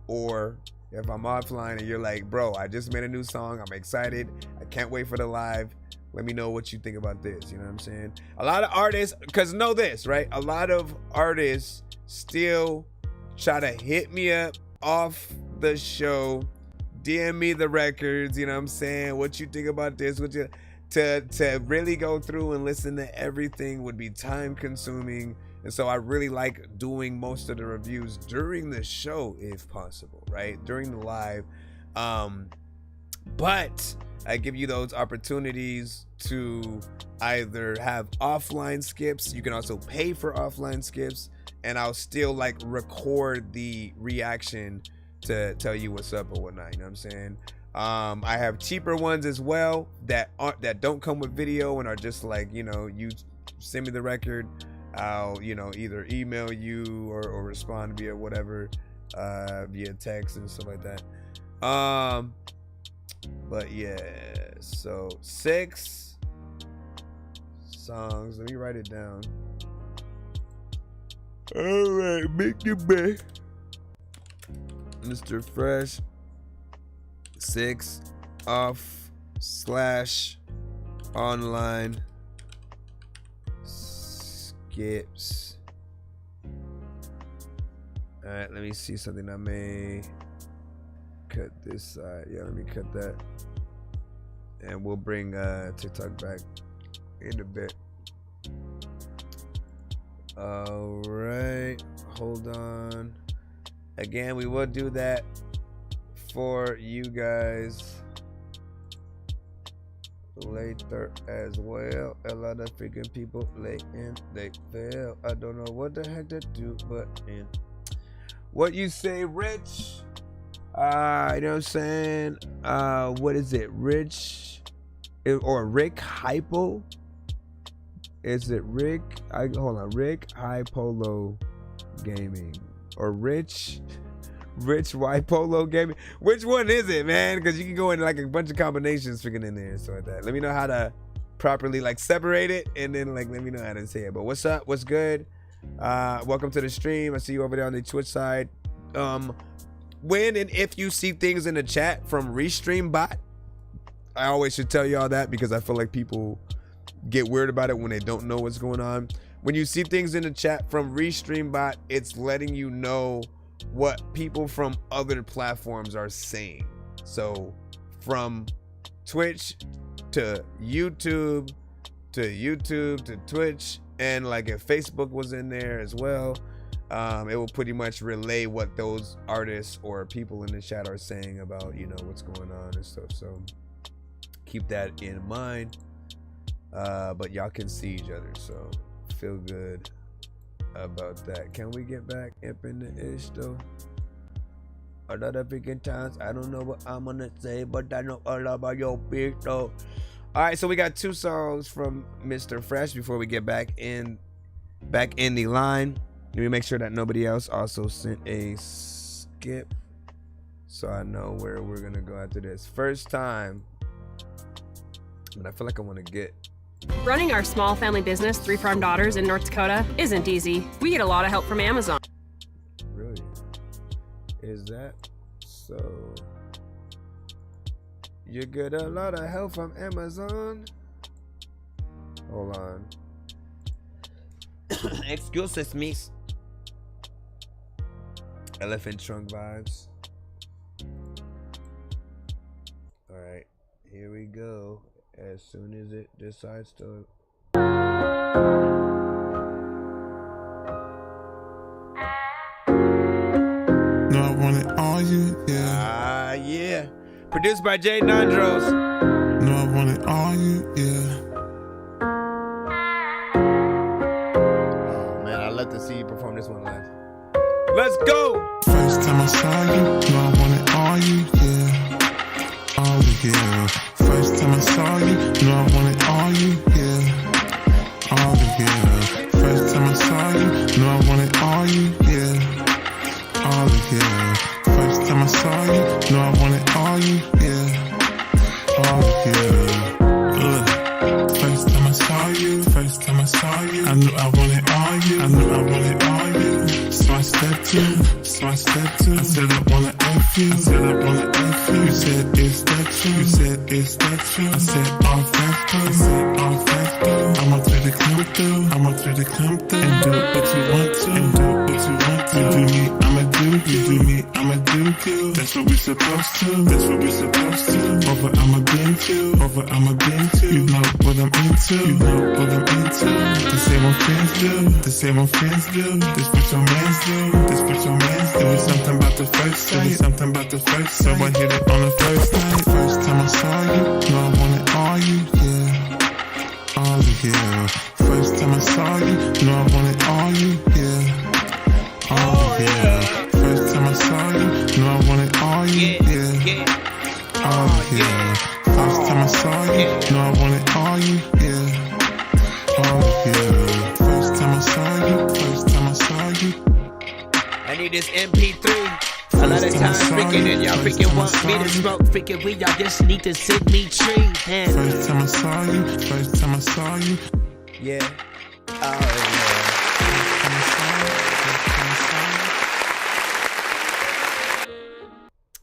or if I'm offline and you're like, bro, I just made a new song. I'm excited. I can't wait for the live. Let me know what you think about this. You know what I'm saying? A lot of artists, because know this, right? A lot of artists still try to hit me up off the show, DM me the records, you know what I'm saying? What you think about this? To really go through and listen to everything would be time consuming. And so I really like doing most of the reviews during the show if possible, right? During the live. But I give you those opportunities to either have offline skips. You can also pay for offline skips, and I'll still like record the reaction to tell you what's up or whatnot. You know what I'm saying? I have cheaper ones as well that don't come with video and are just like, you send me the record, I'll either email you or respond via whatever, via text and stuff like that. But yeah, so 6 songs. Let me write it down. All right, make it back. Mr. Fresh. 6 off/online skips. All right, let me see something. I may cut this side. Yeah, let me cut that. and we'll bring TikTok back in a bit. All right, hold on. Again, we will do that for you guys later as well. A lot of freaking people late and they fail. I don't know what the heck to do, but what you say, Rich? You know what I'm saying? What is it, Rich or Rick Hypo? Is it Rick? Hold on, Rick Hypolo Gaming or Rich Y Polo Gaming? Which one is it, man? Because you can go in like a bunch of combinations freaking in there and stuff like that. Let me know how to properly like separate it, and then like let me know how to say it. But what's up? What's good? Welcome to the stream. I see you over there on the Twitch side. When and if you see things in the chat from Restream Bot, I always should tell y'all that because I feel like people get weird about it when they don't know what's going on. When you see things in the chat from Restream Bot, it's letting you know what people from other platforms are saying. So from Twitch to YouTube to Twitch, and like if Facebook was in there as well, it will pretty much relay what those artists or people in the chat are saying about, you know, what's going on and stuff. So keep that in mind. But y'all can see each other, so feel good about that. Can we get back up in the ish though? A lot of freaking times I don't know what I'm gonna say, but I know all about your bitch though. All right, so we got 2 songs from Mr. Fresh before we get back in the line. Let me make sure that nobody else also sent a skip, so I know where we're gonna go after this. First time, but I feel like I want to get. Running our small family business, 3 farm daughters in North Dakota, isn't easy. We get a lot of help from Amazon. Really? Is that so? You get a lot of help from Amazon? Hold on. Excuses, miss. Elephant trunk vibes. All right, here we go. As soon as it decides to. No, I want it all you, yeah. Yeah. Produced by Jay Nandros. No, I want it all you, yeah. Oh man, I'd love to see you perform this one live. Let's go. First time I saw you, no, I want it all you, yeah. All you, yeah. First time I saw you, no, I want it all you, yeah. All you, yeah. First time I saw you, no, I want it all you, yeah. All you, yeah. First time I saw you, no, I want it all you, yeah. All you, yeah. First time I saw you, I knew I wanted all you, So I stepped in, I said I wanna F you, You said is that true, I said all facts though, I'ma try to come through, and do what you want to, You do me, I'ma do you, That's what we supposed to, Over I'ma been to, You know what I'm into, The same old friends do, This what your mans do, There was something about the first sight, So I hit it on the first night. First time I saw you, no, I wanted all you, yeah. All you, yeah. First time I saw you, no, I wanted all you, yeah. All you, yeah. First time I saw you, no, I wanted all you, yeah. All you, yeah. First time I saw you, no, I wanted all you, yeah. All you, yeah. First time I saw you, I need this MP3. A lot of times freaking and y'all freaking want me to smoke freaking weed, y'all just need to sit me tree. Man. First time I saw you. Yeah.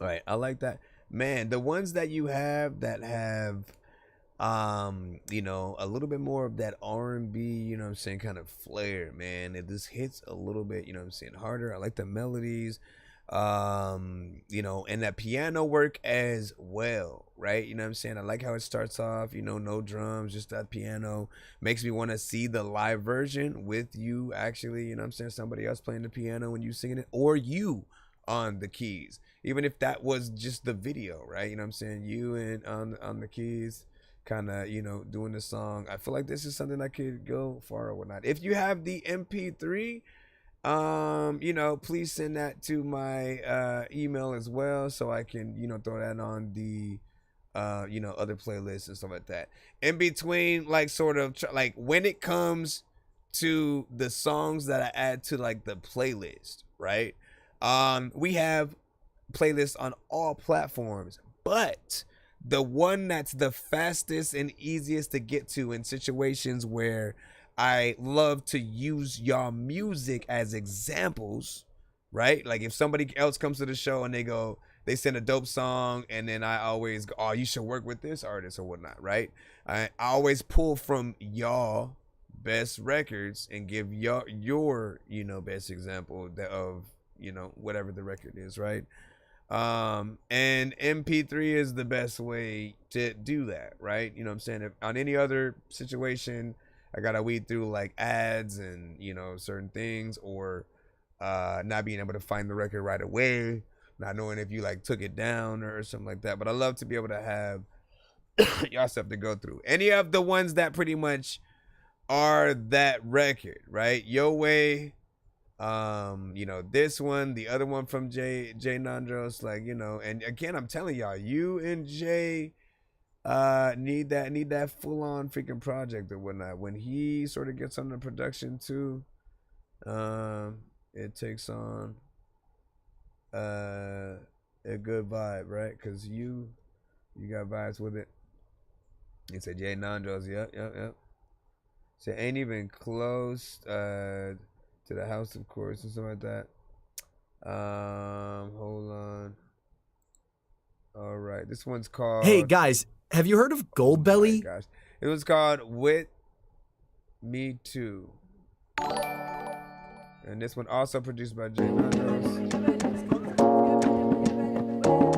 All right, I like that. Man, the ones that you have that have you know, a little bit more of that R&B, you know what I'm saying, kind of flair, man. It just hits a little bit, you know what I'm saying, harder. I like the melodies. You know, and that piano work as well, right? You know what I'm saying? I like how it starts off, you know, no drums, just that piano. Makes me want to see the live version with you actually, you know what I'm saying? Somebody else playing the piano when you singing it, or you on the keys. Even if that was just the video, right? You know what I'm saying? You and on the keys, kind of, you know, doing the song. I feel like this is something that could go far or whatnot. If you have the MP3, you know, please send that to my email as well, so I can, you know, throw that on the you know, other playlists and stuff like that. In between, like, sort of like when it comes to the songs that I add to like the playlist, right? We have playlists on all platforms, but the one that's the fastest and easiest to get to in situations where I love to use y'all music as examples, right? Like if somebody else comes to the show and they send a dope song, and then I always go, oh, you should work with this artist or whatnot, right? I always pull from y'all best records and give your you know, best example of, you know, whatever the record is, right? And MP3 is the best way to do that, right? You know what I'm saying? If on any other situation, I gotta weed through like ads and, you know, certain things, or not being able to find the record right away, not knowing if you like took it down or something like that. But I love to be able to have y'all stuff to go through. Any of the ones that pretty much are that record, right? Yo Way, you know, this one, the other one from Jay Nandros, like, you know, and again, I'm telling y'all, you and Jay need that full-on freaking project or whatnot. When he sort of gets on the production too, it takes on a good vibe, right? Because you got vibes with it. He said Jay Nandros, yep. So ain't even close to the house, of course, and stuff like that. Hold on. All right, this one's called. Hey guys, have you heard of Goldbelly? Oh my gosh, it was called With Me Too, and this one also produced by Jay Nandros.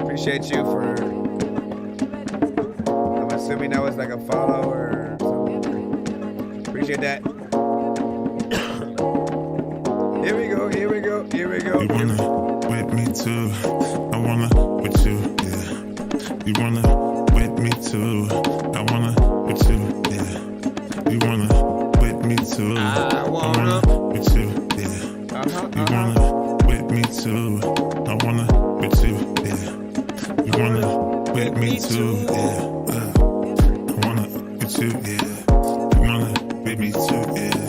Appreciate you for. I'm assuming that was like a follow or something. Appreciate that. Here we go. You wanna with me too? I wanna with you, yeah. You wanna with me too? I wanna with you, yeah. You wanna with me too? I wanna with you, yeah. You wanna with me too? I wanna with you, yeah. You wanna with me too, yeah. I wanna with you, yeah. You wanna with me too, yeah.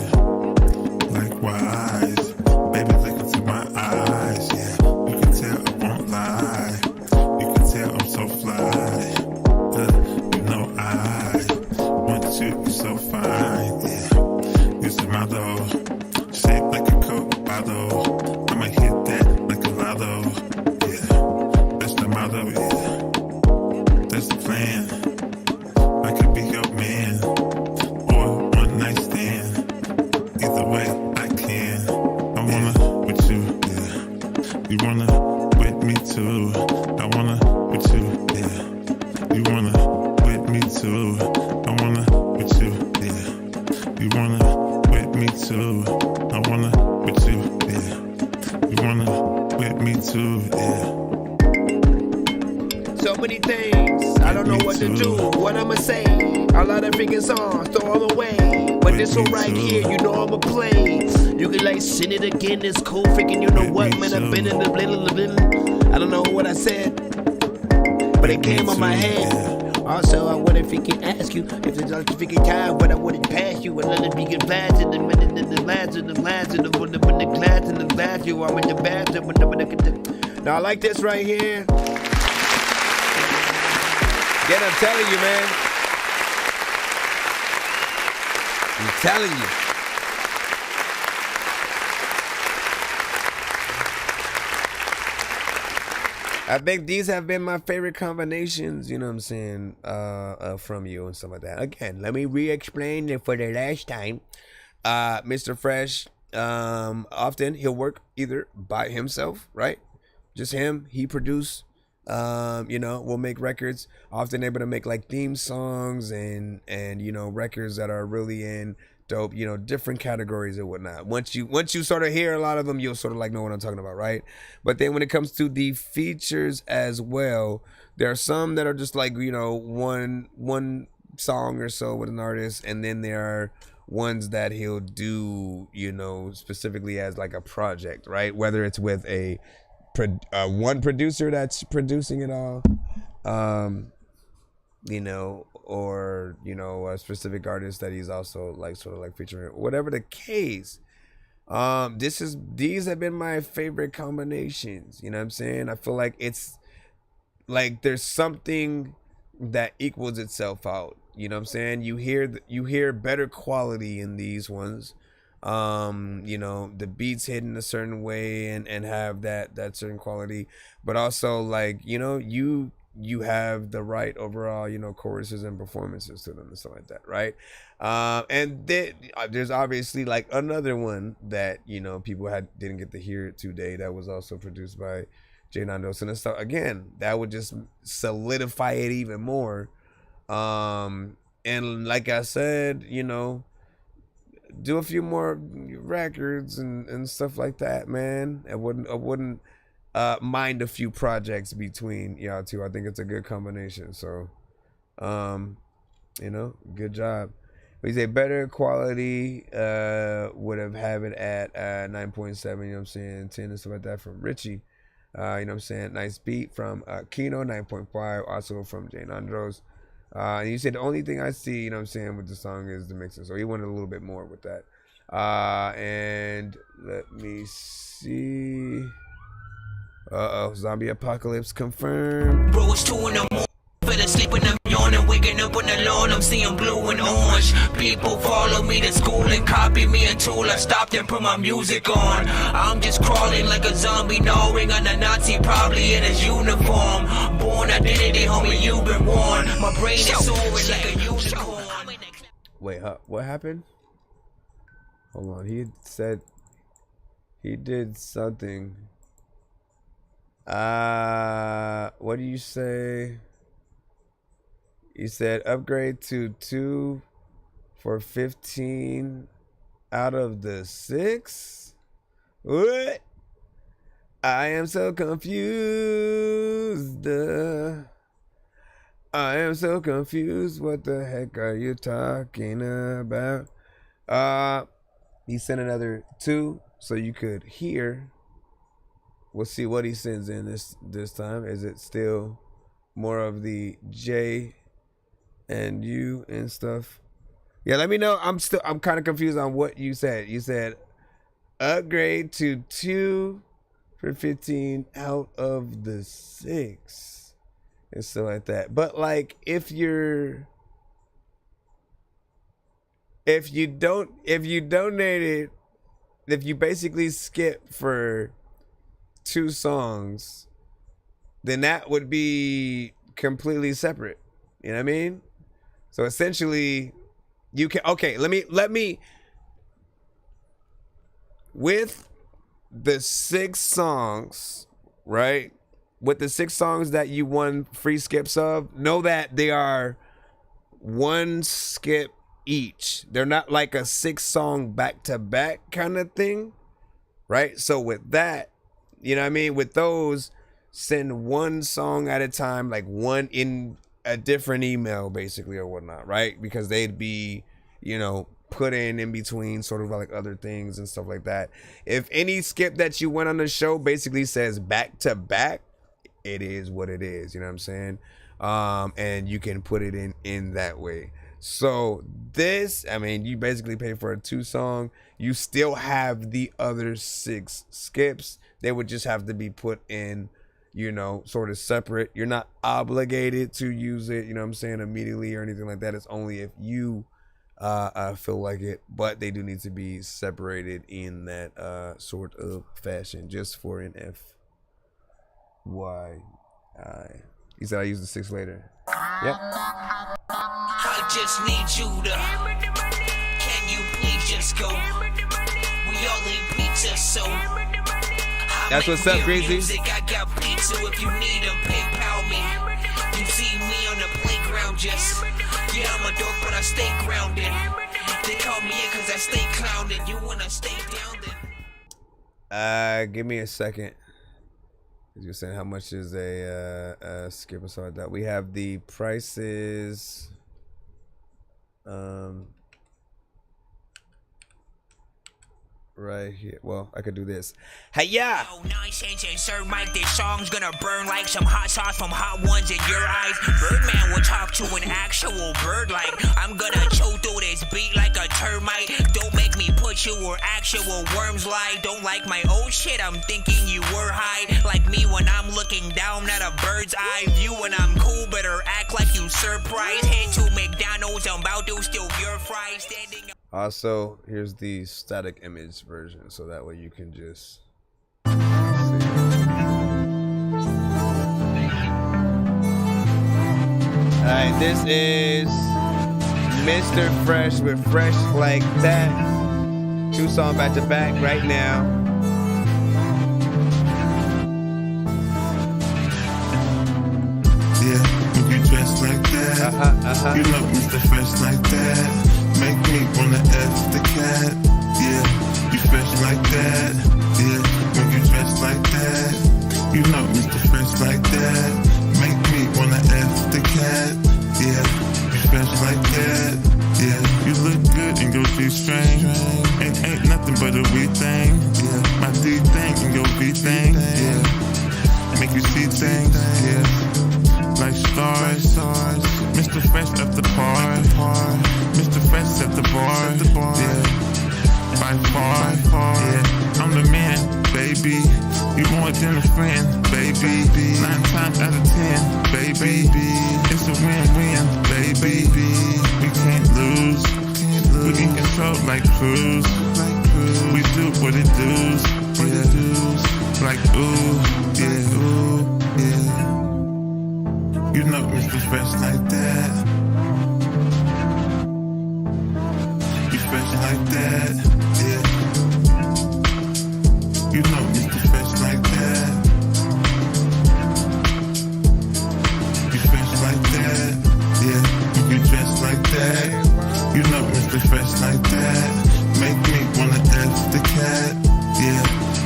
Likewise. Baby, look into my eyes, yeah. You can tell I won't lie. You can tell I'm so fly. You know I want you, you're so fine, yeah. Use the model, shaped like a Coke bottle. I'ma hit that like a lotto, yeah. That's the motto, yeah. That's the plan. I could be your man, or one night stand. Either way, I can. I wanna with you, yeah. You wanna with me too. I wanna with you, yeah. You wanna with me too. I wanna with you, yeah. You wanna with me too. I wanna with you, yeah. You wanna with me too, yeah. So many things, I don't know what to do, what I'ma say. A lot of freaking songs, throw them away. But this one right here, you know I'ma play. You can like sing it again, it's cool, freaking you know what, man, I've been in the middle. I don't know what I said, but it came on my head. Also, I wanna freaking ask you if there's like freaking time when I wouldn't pass you and let it be get blast in the minute in the glass in the glass in the glass in the glass you I'm in the bathroom when the now I like this right here. Again, I'm telling you, man. I'm telling you. I think these have been my favorite combinations, you know what I'm saying, from you and stuff like that. Again, let me re-explain it for the last time. Mr. Fresh, often he'll work either by himself, right? Just him. He produce you know, will make records, often able to make like theme songs and you know, records that are really in dope, you know, different categories and whatnot. Once you sort of hear a lot of them, you'll sort of like know what I'm talking about, right? But then when it comes to the features as well, there are some that are just like, you know, one song or so with an artist, and then there are ones that he'll do, you know, specifically as like a project, right? Whether it's with a one producer that's producing it all, you know, or, you know, a specific artist that he's also like sort of like featuring, whatever the case. These have been my favorite combinations, you know what I'm saying? I feel like it's like there's something that equals itself out, you know what I'm saying? You hear better quality in these ones. You know, the beats hidden a certain way and have that certain quality, but also like, you know, you have the right overall, you know, choruses and performances to them and stuff like that, right? And then there's obviously like another one that, you know, people didn't get to hear today that was also produced by Jay Nandos, and stuff. Again, that would just solidify it even more. And like I said, you know, do a few more records and stuff like that, man. I wouldn't mind a few projects between y'all two. I think it's a good combination. So, you know, good job. We say better quality would have it at 9.7, you know what I'm saying, 10 and stuff like that from Richie. You know what I'm saying? Nice beat from Kino, 9.5, also from Jane Andros. And you said the only thing I see, you know what I'm saying, with the song is the mixing. So he wanted a little bit more with that. And let me see. Zombie apocalypse confirmed. Bro, it's 2 in the morning. Fell asleep and I'm yawning, waking up on the lawn, I'm seeing blue and orange. People follow me to school and copy me until I stopped and put my music on. I'm just crawling like a zombie, gnawing on a Nazi, probably in his uniform. Born identity, homie, you've been warned. My brain is soaring like a unicorn. Wait, what happened? Hold on, he said he did something. What do you say? You said upgrade to 2 for 15 out of the 6? What? I am so confused. I am so confused. What the heck are you talking about? He sent another 2 so you could hear. We'll see what he sends in this time. Is it still more of the J and U and stuff? Yeah, let me know. I'm kind of confused on what you said. You said upgrade to 2 for 15 out of the 6 and stuff like that. But like, if you donated, if you basically skip for 2 songs, then that would be completely separate. You know what I mean? So essentially, you can, okay, let me with the 6 songs, right? With the 6 songs that you won free skips of, know that they are 1 skip each. They're not like a 6-song back-to-back kind of thing, right? So with that, you know what I mean? With those, send 1 song at a time, like 1 in a different email, basically, or whatnot, right? Because they'd be, you know, put in between sort of like other things and stuff like that. If any skip that you went on the show basically says back-to-back, it is what it is, you know what I'm saying? And you can put it in that way. So this, I mean, you basically pay for a 2-song. You still have the other 6 skips. They would just have to be put in, you know, sort of separate. You're not obligated to use it, you know what I'm saying, immediately or anything like that. It's only if you feel like it. But they do need to be separated in that sort of fashion, just for an FYI. He said I use the 6 later. Yep. I just need you to. Can you please just go? We all eat pizza, so I That's what's up, Greasy. I got beats, so if you need them, PayPal me. You see me on the playground, just yeah, I'm a dork, but I stay grounded. They call me in cause I stay clowned. You wanna stay down then? Give me a second. You're saying how much is a skip or something like that? We have the prices. Right here. Well, I could do this. Hey, yeah. Oh, nonsense and Sir Mike, this song's gonna burn like some hot sauce from hot ones in your eyes. Birdman will talk to an actual bird like I'm gonna chew through this beat like a termite. Don't make me put you where actual worms lie. Don't like my old shit, I'm thinking you were high. Like me when I'm looking down at a bird's eye view. When I'm cool, better act like you surprised. Head to McDonald's, I'm about to steal your fries. Standing up. Also, here's the static image version, so that way you can just see. Alright, this is Mr. Fresh with Fresh Like That. 2 songs back to back right now. Yeah, when you dress like that, you know Mr. Fresh like that. Make me wanna F the cat. Yeah, you fresh like that. Yeah, when you dress like that, you know Mr. Fresh like that. Make me wanna F the cat. Yeah, you fresh like that. Yeah, you look good in your G-string. Ain't nothing but a wee thing. Yeah, my D thing and your V thing. Yeah, make you see things. Yeah, like stars. Mr. Fresh at the park. Mr. Fresh at the bar. Yeah, by far. Yeah, I'm the man, baby. You more than a friend, baby. 9 times out of 10, baby. It's a win-win, baby. We can't lose. We can control like cruise. We do what it does. Like ooh, yeah, ooh, yeah. You know Mr. Fresh like that. You fresh like that, yeah. You know Mr. Fresh like that. You fresh like that, yeah. You dress like that. You know Mr. Fresh like that. Make me wanna F the cat, yeah.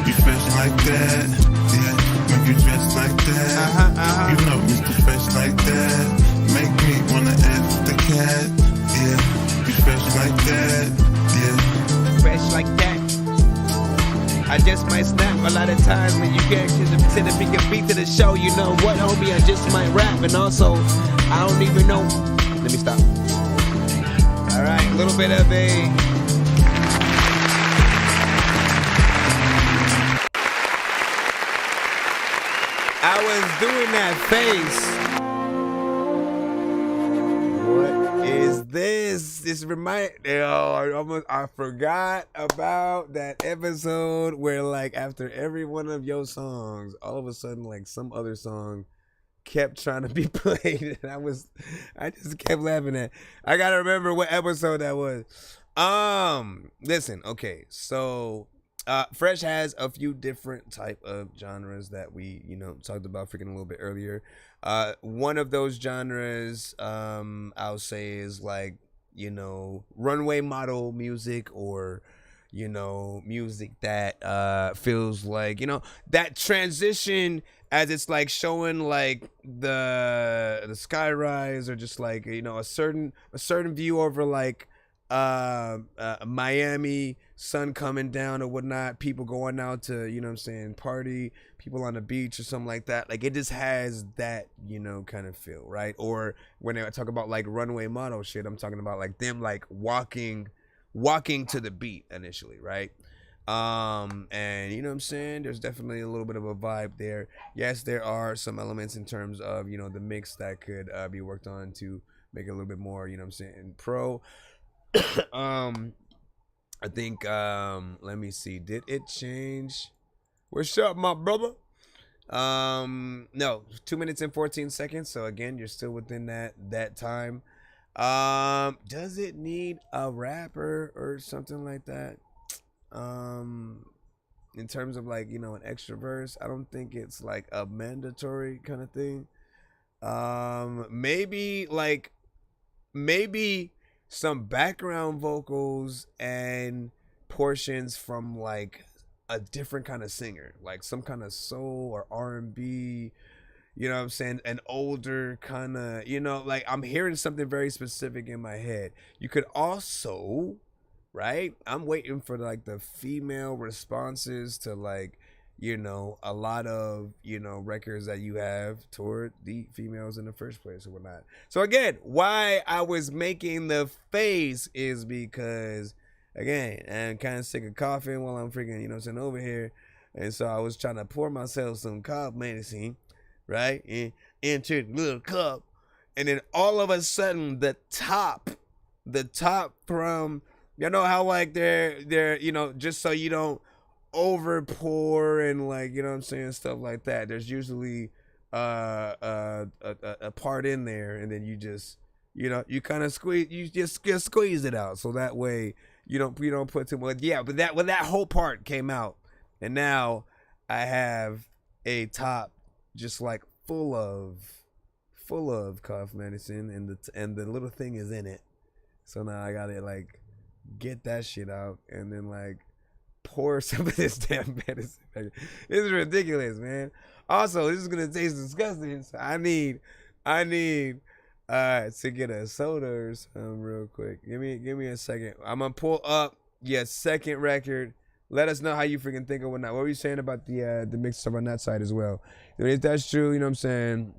You fresh like that, yeah. Make you dress like that. You know Mr. Fresh like that. Make me wanna F the cat, yeah. You fresh like that, yeah. Fresh like that. I just might snap a lot of times when you get to the bigger beat to the show. You know what, homie? I just might rap, and also I don't even know. Let me stop. All right, a little bit of a. I was doing that face. What is this? This I forgot about that episode where, like, after every one of your songs, all of a sudden, like, some other song kept trying to be played, and I just kept laughing at. I gotta remember what episode that was. Listen, okay, so. Fresh has a few different type of genres that we, talked about freaking a little bit earlier. One of those genres, I'll say is like, runway model music, or, music that feels like, that transition as it's like showing like the skyrise, or just like, a certain view over like Miami, sun coming down or whatnot, people going out to, party, people on the beach or something like that. Like, it just has that, kind of feel, right? Or when I talk about like runway model shit, I'm talking about like them like walking to the beat initially, right? And there's definitely a little bit of a vibe there. Yes, there are some elements in terms of, the mix that could be worked on to make it a little bit more, pro. I think let me see, did it change? What's up, my brother? No, 2 minutes and 14 seconds, so again, you're still within that time. Does it need a rapper or something like that? in terms of like, you know, an extra verse. I don't think it's like a mandatory kind of thing. Maybe some background vocals and portions from like a different kind of singer, like some kind of soul or R&B, you know what I'm saying? An older kind of, you know, like I'm hearing something very specific in my head. You could also, right? I'm waiting for like the female responses to like, you know, a lot of, you know, records that you have toward the females in the first place or whatnot. So again, why I was making the face is because, again, I'm kind of sick of coughing while I'm freaking, you know, sitting over here. And so I was trying to pour myself some cough medicine, right? Into the little cup. And then all of a sudden, the top from, you know how like they're, you know, just so you don't over pour and like, you know what I'm saying, stuff like that. There's usually a part in there, and then you just, you know, you kind of squeeze it out, so that way you don't put too much. Yeah, but that whole part came out, and now I have a top just like full of cough medicine, and the little thing is in it. So now I gotta like get that shit out and then like pour some of this damn medicine. This is ridiculous, man. Also, this is gonna taste disgusting. So I need to get a soda or something real quick. Give me a second. I'm gonna pull up your second record. Let us know how you freaking think of whatnot. What were you saying about the mix stuff on that side as well? If that's true, you know what I'm saying?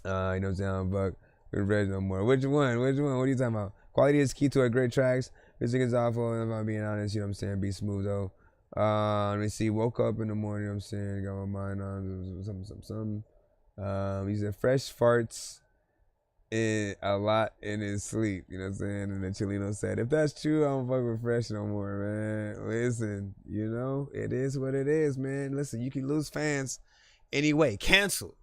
You know what I'm saying? But we're ready no more. Which one? What are you talking about? Quality is key to a great tracks. Music is awful, and if I'm being honest, you know what I'm saying? Be smooth though. Let me see. Woke up in the morning, you know what I'm saying? Got my mind on something. He said fresh farts a lot in his sleep, you know what I'm saying? And then Chileno said, if that's true, I don't fuck with fresh no more, man. Listen, you know, it is what it is, man. Listen, you can lose fans anyway. Cancel,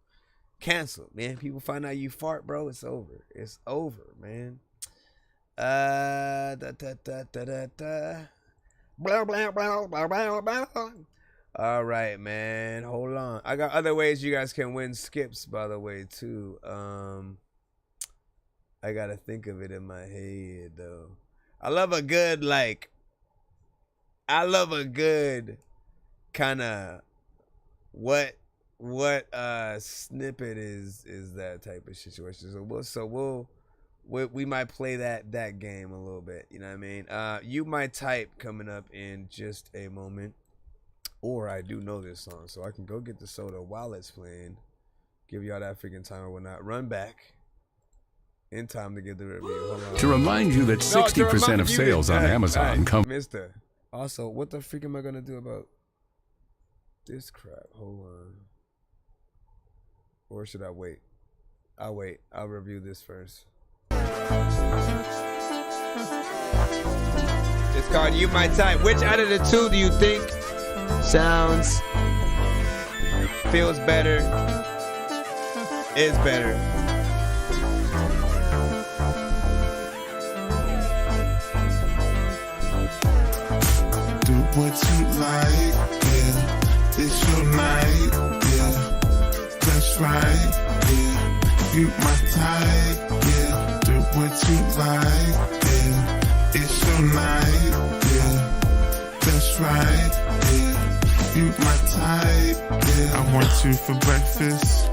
man. People find out you fart, bro. It's over. It's over, man. Blah, blah, blah, blah, blah, blah. All right, man. Hold on. I got other ways you guys can win skips, by the way, too. I gotta think of it in my head, though. I love a good kind of what snippet is that type of situation. So we might play that game a little bit, you know what I mean? You might type coming up in just a moment, or I do know this song, so I can go get the soda while it's playing, give y'all that freaking time or whatnot, run back in time to get the review. Hold on. To remind you that 60% of sales on Amazon come. Mister. Also, what the freak am I gonna do about this crap? Hold on. Or should I wait? I'll wait. I'll review this first. It's called You My Type. Which out of the two do you think sounds, feels better, is better? Do what you like, yeah. It's your night, yeah. That's right, yeah. You my type, yeah. Do what you like, yeah. It's your night, yeah. That's right, yeah. You my type, yeah. I want you for breakfast.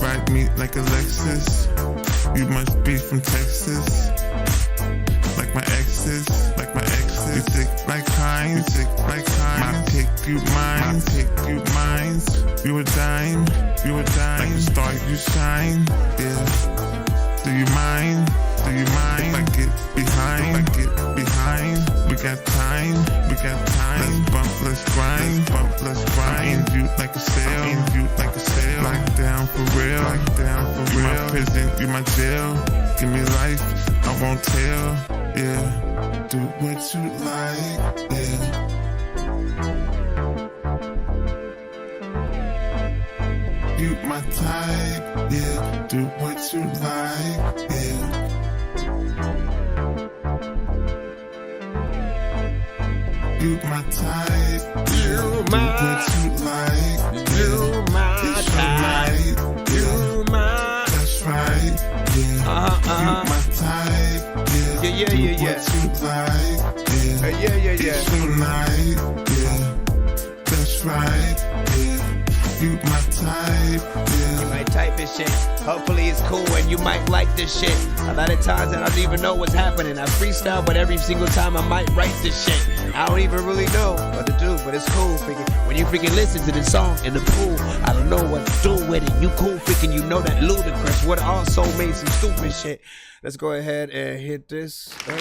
Ride me like a Lexus. You must be from Texas. Like my exes, You thick like Heinz, My pick, you mine. You a dime. Like the star, you shine, yeah. Do you mind? If I get behind, we got time. Let's grind. In you like a sail. Lock down for real. You my prison, you my jail. Give me life, I won't tell, yeah. Do what you like, yeah. You my type, yeah. Do what you like, yeah. You my type. You my what you like. You my it's type. Right. You my. That's right. Yeah. You my type. Yeah. Yeah. What you like. Yeah. It's right. Yeah. That's right. Yeah. You my type. Yeah. You might type this shit. Hopefully it's cool and you might like this shit. A lot of times I don't even know what's happening. I freestyle, but every single time I might write this shit. I don't even really know what to do, but it's cool. When you freaking listen to the song in the pool, I don't know what to do with it. You cool, freaking, you know that Ludacris would also made some stupid shit. Let's go ahead and hit this up.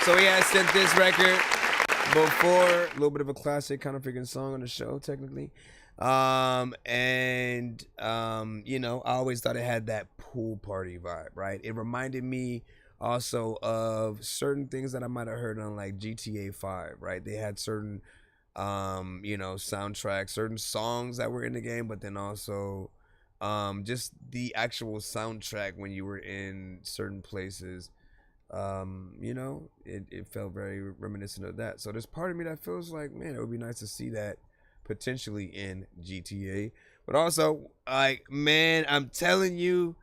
So he has sent this record before, a little bit of a classic kind of freaking song on the show, technically. You know, I always thought it had that pool party vibe, right? It reminded me also of certain things that I might have heard on like GTA 5, right? They had certain, you know, soundtracks, certain songs that were in the game, but then also just the actual soundtrack when you were in certain places. You know, it felt very reminiscent of that. So there's part of me that feels like, man, it would be nice to see that potentially in GTA. But also, like, man, I'm telling you,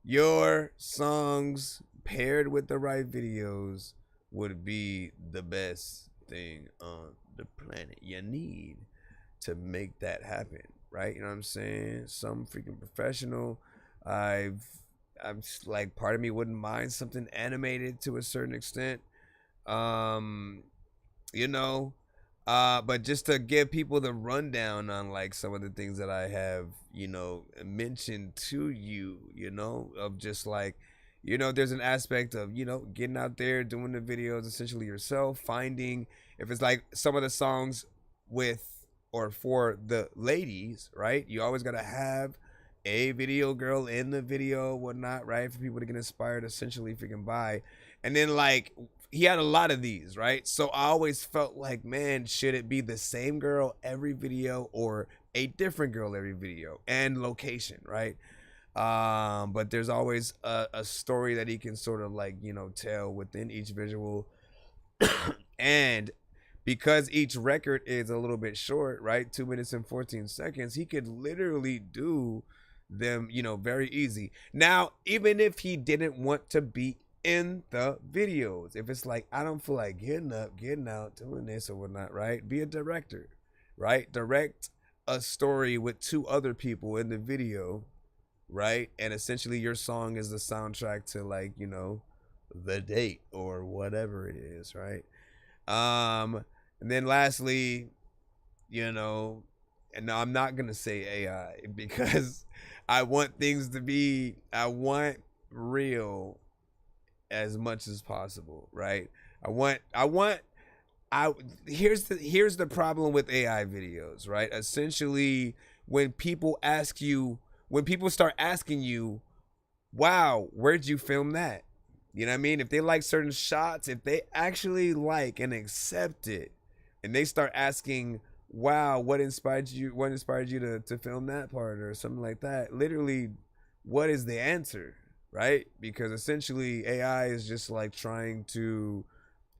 your songs paired with the right videos would be the best thing on the planet. You need to make that happen, right? You know what I'm saying? Some freaking professional. I'm just like, part of me wouldn't mind something animated to a certain extent, you know, but just to give people the rundown on like some of the things that I have, you know, mentioned to you, you know, of just like, you know, there's an aspect of, you know, getting out there, doing the videos essentially yourself, finding, if it's like some of the songs with or for the ladies, right? You always got to have a video girl in the video, whatnot, right? For people to get inspired, essentially freaking buy. And then like, he had a lot of these, right? So I always felt like, man, should it be the same girl every video or a different girl every video and location, right? But there's always a story that he can sort of like, you know, tell within each visual. And because each record is a little bit short, right? 2 minutes and 14 seconds, he could literally do them, you know, very easy. Now, even if he didn't want to be in the videos, if it's like, I don't feel like getting up, getting out, doing this or whatnot, right? Be a director, right? Direct a story with 2 other people in the video, right? And essentially your song is the soundtrack to like, you know, the date or whatever it is, right? And then lastly, you know, and now I'm not gonna say AI because I want things to be, I want real as much as possible, right? Here's the problem with AI videos, right? Essentially, when people start asking you, wow, where'd you film that? You know what I mean? If they like certain shots, if they actually like and accept it, and they start asking, wow, what inspired you to film that part or something like that, literally, what is the answer, right? Because essentially AI is just like trying to,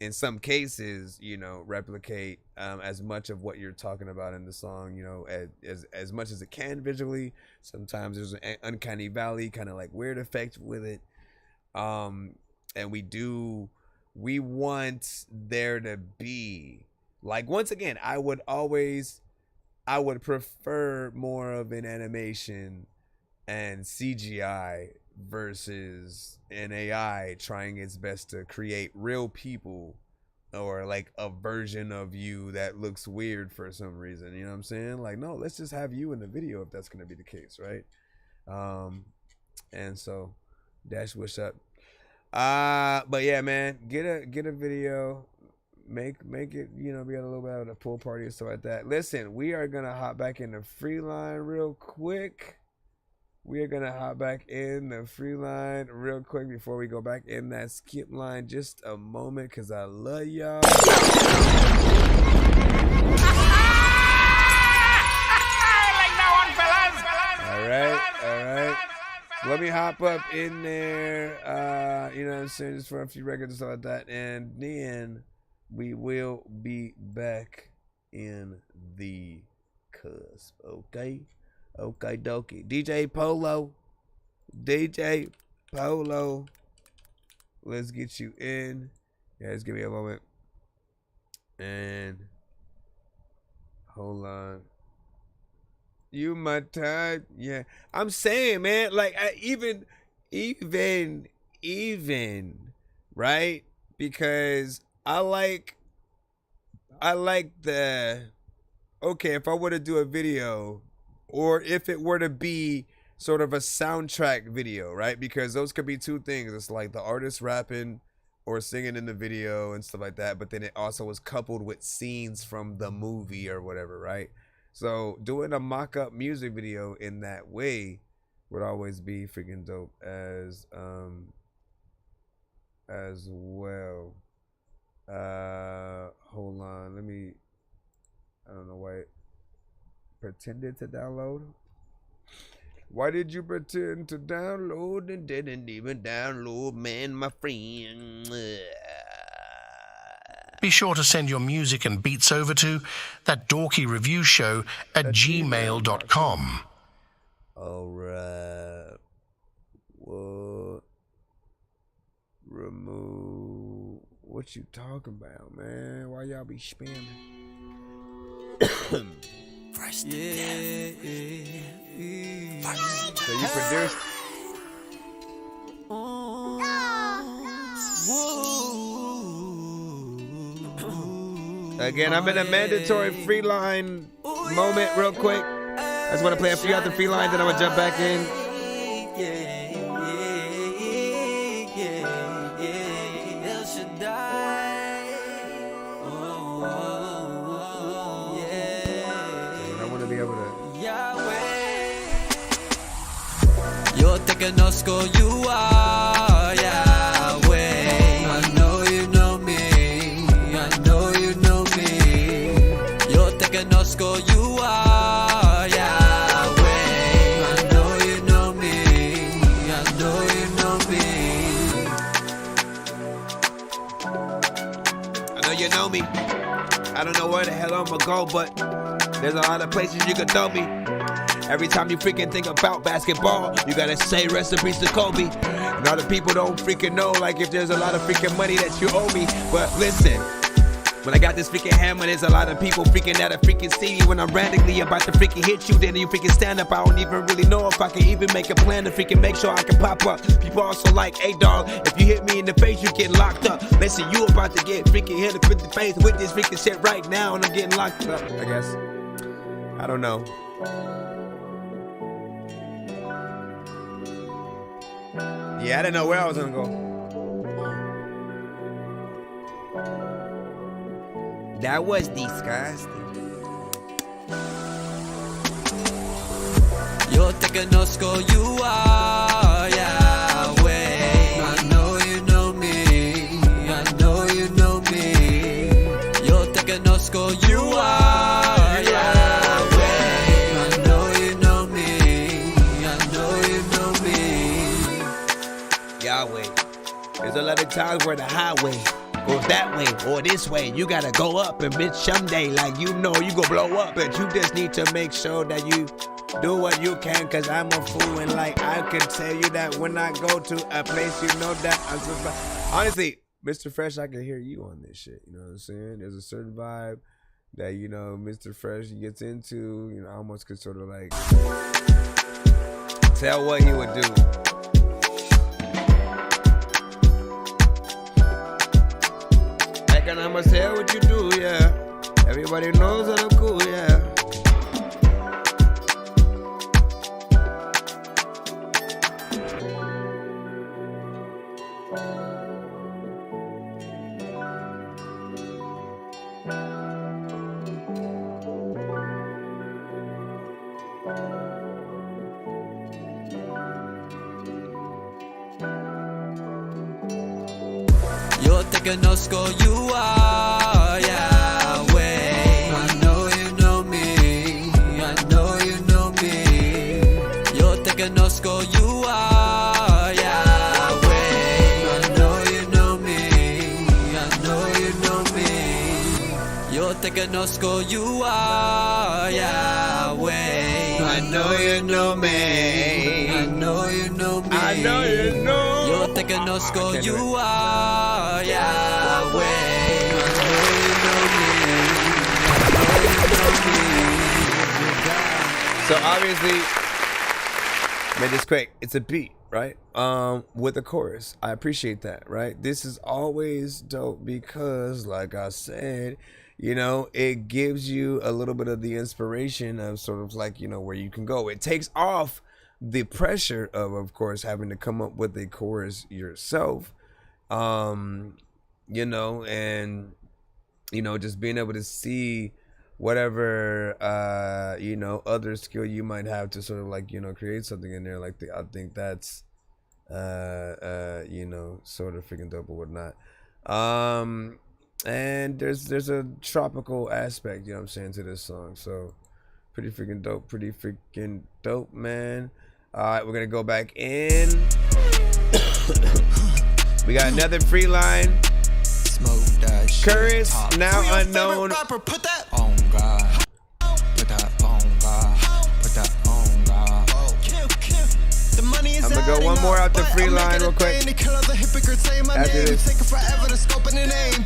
in some cases, you know, replicate as much of what you're talking about in the song, you know, as much as it can visually. Sometimes there's an uncanny valley kind of like weird effect with it. And we want there to be, like, once again, I would prefer more of an animation and CGI versus an AI trying its best to create real people or like a version of you that looks weird for some reason. You know what I'm saying? Like, no, let's just have you in the video if that's going to be the case, right? And so Dash, what's up? But yeah, man, get a video, make it, you know, be a little bit of a pool party or stuff like that. Listen, we are gonna hop back in the free line real quick. Before we go back in that skip line. Just a moment, cause I love y'all. Like no right. So let me hop up in there. You know what I'm saying? Just for a few records and stuff like that. And then we will be back in the cusp. Okay? Okay, dokie. DJ Polo. Let's get you in. Yeah, just give me a moment. And hold on. You my type, yeah. I'm saying, man, like even, right? Because I like the, okay, if I were to do a video, or if it were to be sort of a soundtrack video, right? Because those could be two things. It's like the artist rapping or singing in the video and stuff like that, but then it also was coupled with scenes from the movie or whatever, right? So doing a mock-up music video in that way would always be freaking dope as well. Hold on, let me, I don't know why it pretended to download. Why did you pretend to download and didn't even download, man, my friend? Be sure to send your music and beats over to ThatDorkyReviewShow at gmail.com. Alright. What? Remove. What you talking about, man? Why y'all be spamming? First So you produced? Again, I'm in a mandatory free line moment real quick. I just want to play a few other free lines and I'm going to jump back in. I want to be able to... You're taking us, go, you are Yahweh. I know you know me. I know you know me. You're taking us, go, you are Yahweh. I know you know me. I know you know me. I know you know me. I don't know where the hell I'm gonna go, but there's a lot of places you can throw me. Every time you freaking think about basketball, you gotta say recipes to Kobe. And all the people don't freaking know, like if there's a lot of freaking money that you owe me. But listen, when I got this freaking hammer, there's a lot of people freaking that are freaking see me. When I'm randomly about to freaking hit you, then you freaking stand up. I don't even really know if I can even make a plan to freaking make sure I can pop up. People also like, hey dog, if you hit me in the face, you get locked up. Listen, you about to get freaking hit up in the face with this freaking shit right now, and I'm getting locked up, I guess. I don't know. Yeah, I didn't know where I was gonna go. That was disgusting. You're taking us, go, you are Yahweh. I know you know me. I know you know me. You're taking us, go, you are Yahweh. I know you know me. I know you know me. Yahweh. There's a lot of times where the highway goes that way or this way. You gotta go up and bitch someday, like you know you gonna blow up, but you just need to make sure that you do what you can, cause I'm a fool and like I can tell you that when I go to a place, you know that I'm surprised. Honestly, Mr. Fresh, I can hear you on this shit. You know what I'm saying? There's a certain vibe that, you know, Mr. Fresh gets into, you know, I almost could sort of like tell what he would do. And I must tell what you do, yeah. Everybody knows that I'm cool, yeah. You're taking us, go, you are Yahweh. I know you know me. I know you know me. know you know me. Yo te conozco, you are Yahweh. I know you know me. I know you know me. I know you know. Yo te conozco, you are Yahweh. I know you know me. So obviously, made this quick. It's a beat, right? With a chorus. I appreciate that, right? This is always dope because, like I said, you know, it gives you a little bit of the inspiration of sort of like, you know, where you can go. It takes off the pressure of course, having to come up with a chorus yourself, you know, and, you know, just being able to see whatever, you know, other skill you might have to sort of like, you know, create something in there. Like, I think that's, you know, sort of freaking dope or whatnot. And there's a tropical aspect, you know what I'm saying, to this song. So pretty freaking dope, man. All right, we're gonna go back in. We got another free line. Smoke that shit. Curtis, now unknown. Rapper, put that on God. Put that on God. Put that on God. The money is I'm gonna go one more out the free line real quick. After this. Take it forever to scope in the name.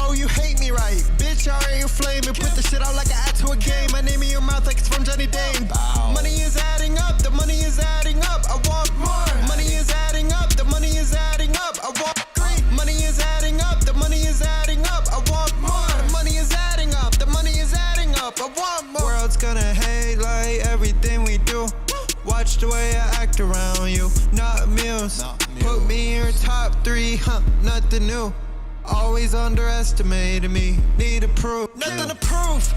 Oh, you hate me, right? Bitch, I already flaming. Put the shit out like I add to a game. My name in your mouth like it's from Johnny Dane. Money is adding up. The money is adding up. I want more. Money is adding up. The money is adding up. I want green. Money is adding up. The money is adding up. I want more. Money is adding up. The money is adding up. I want more. World's gonna hate like everything we do. Watch the way I act around you. Not amused. Put me in your top 3, huh? Nothing new. Always underestimated me. Need to prove. Nothing to prove.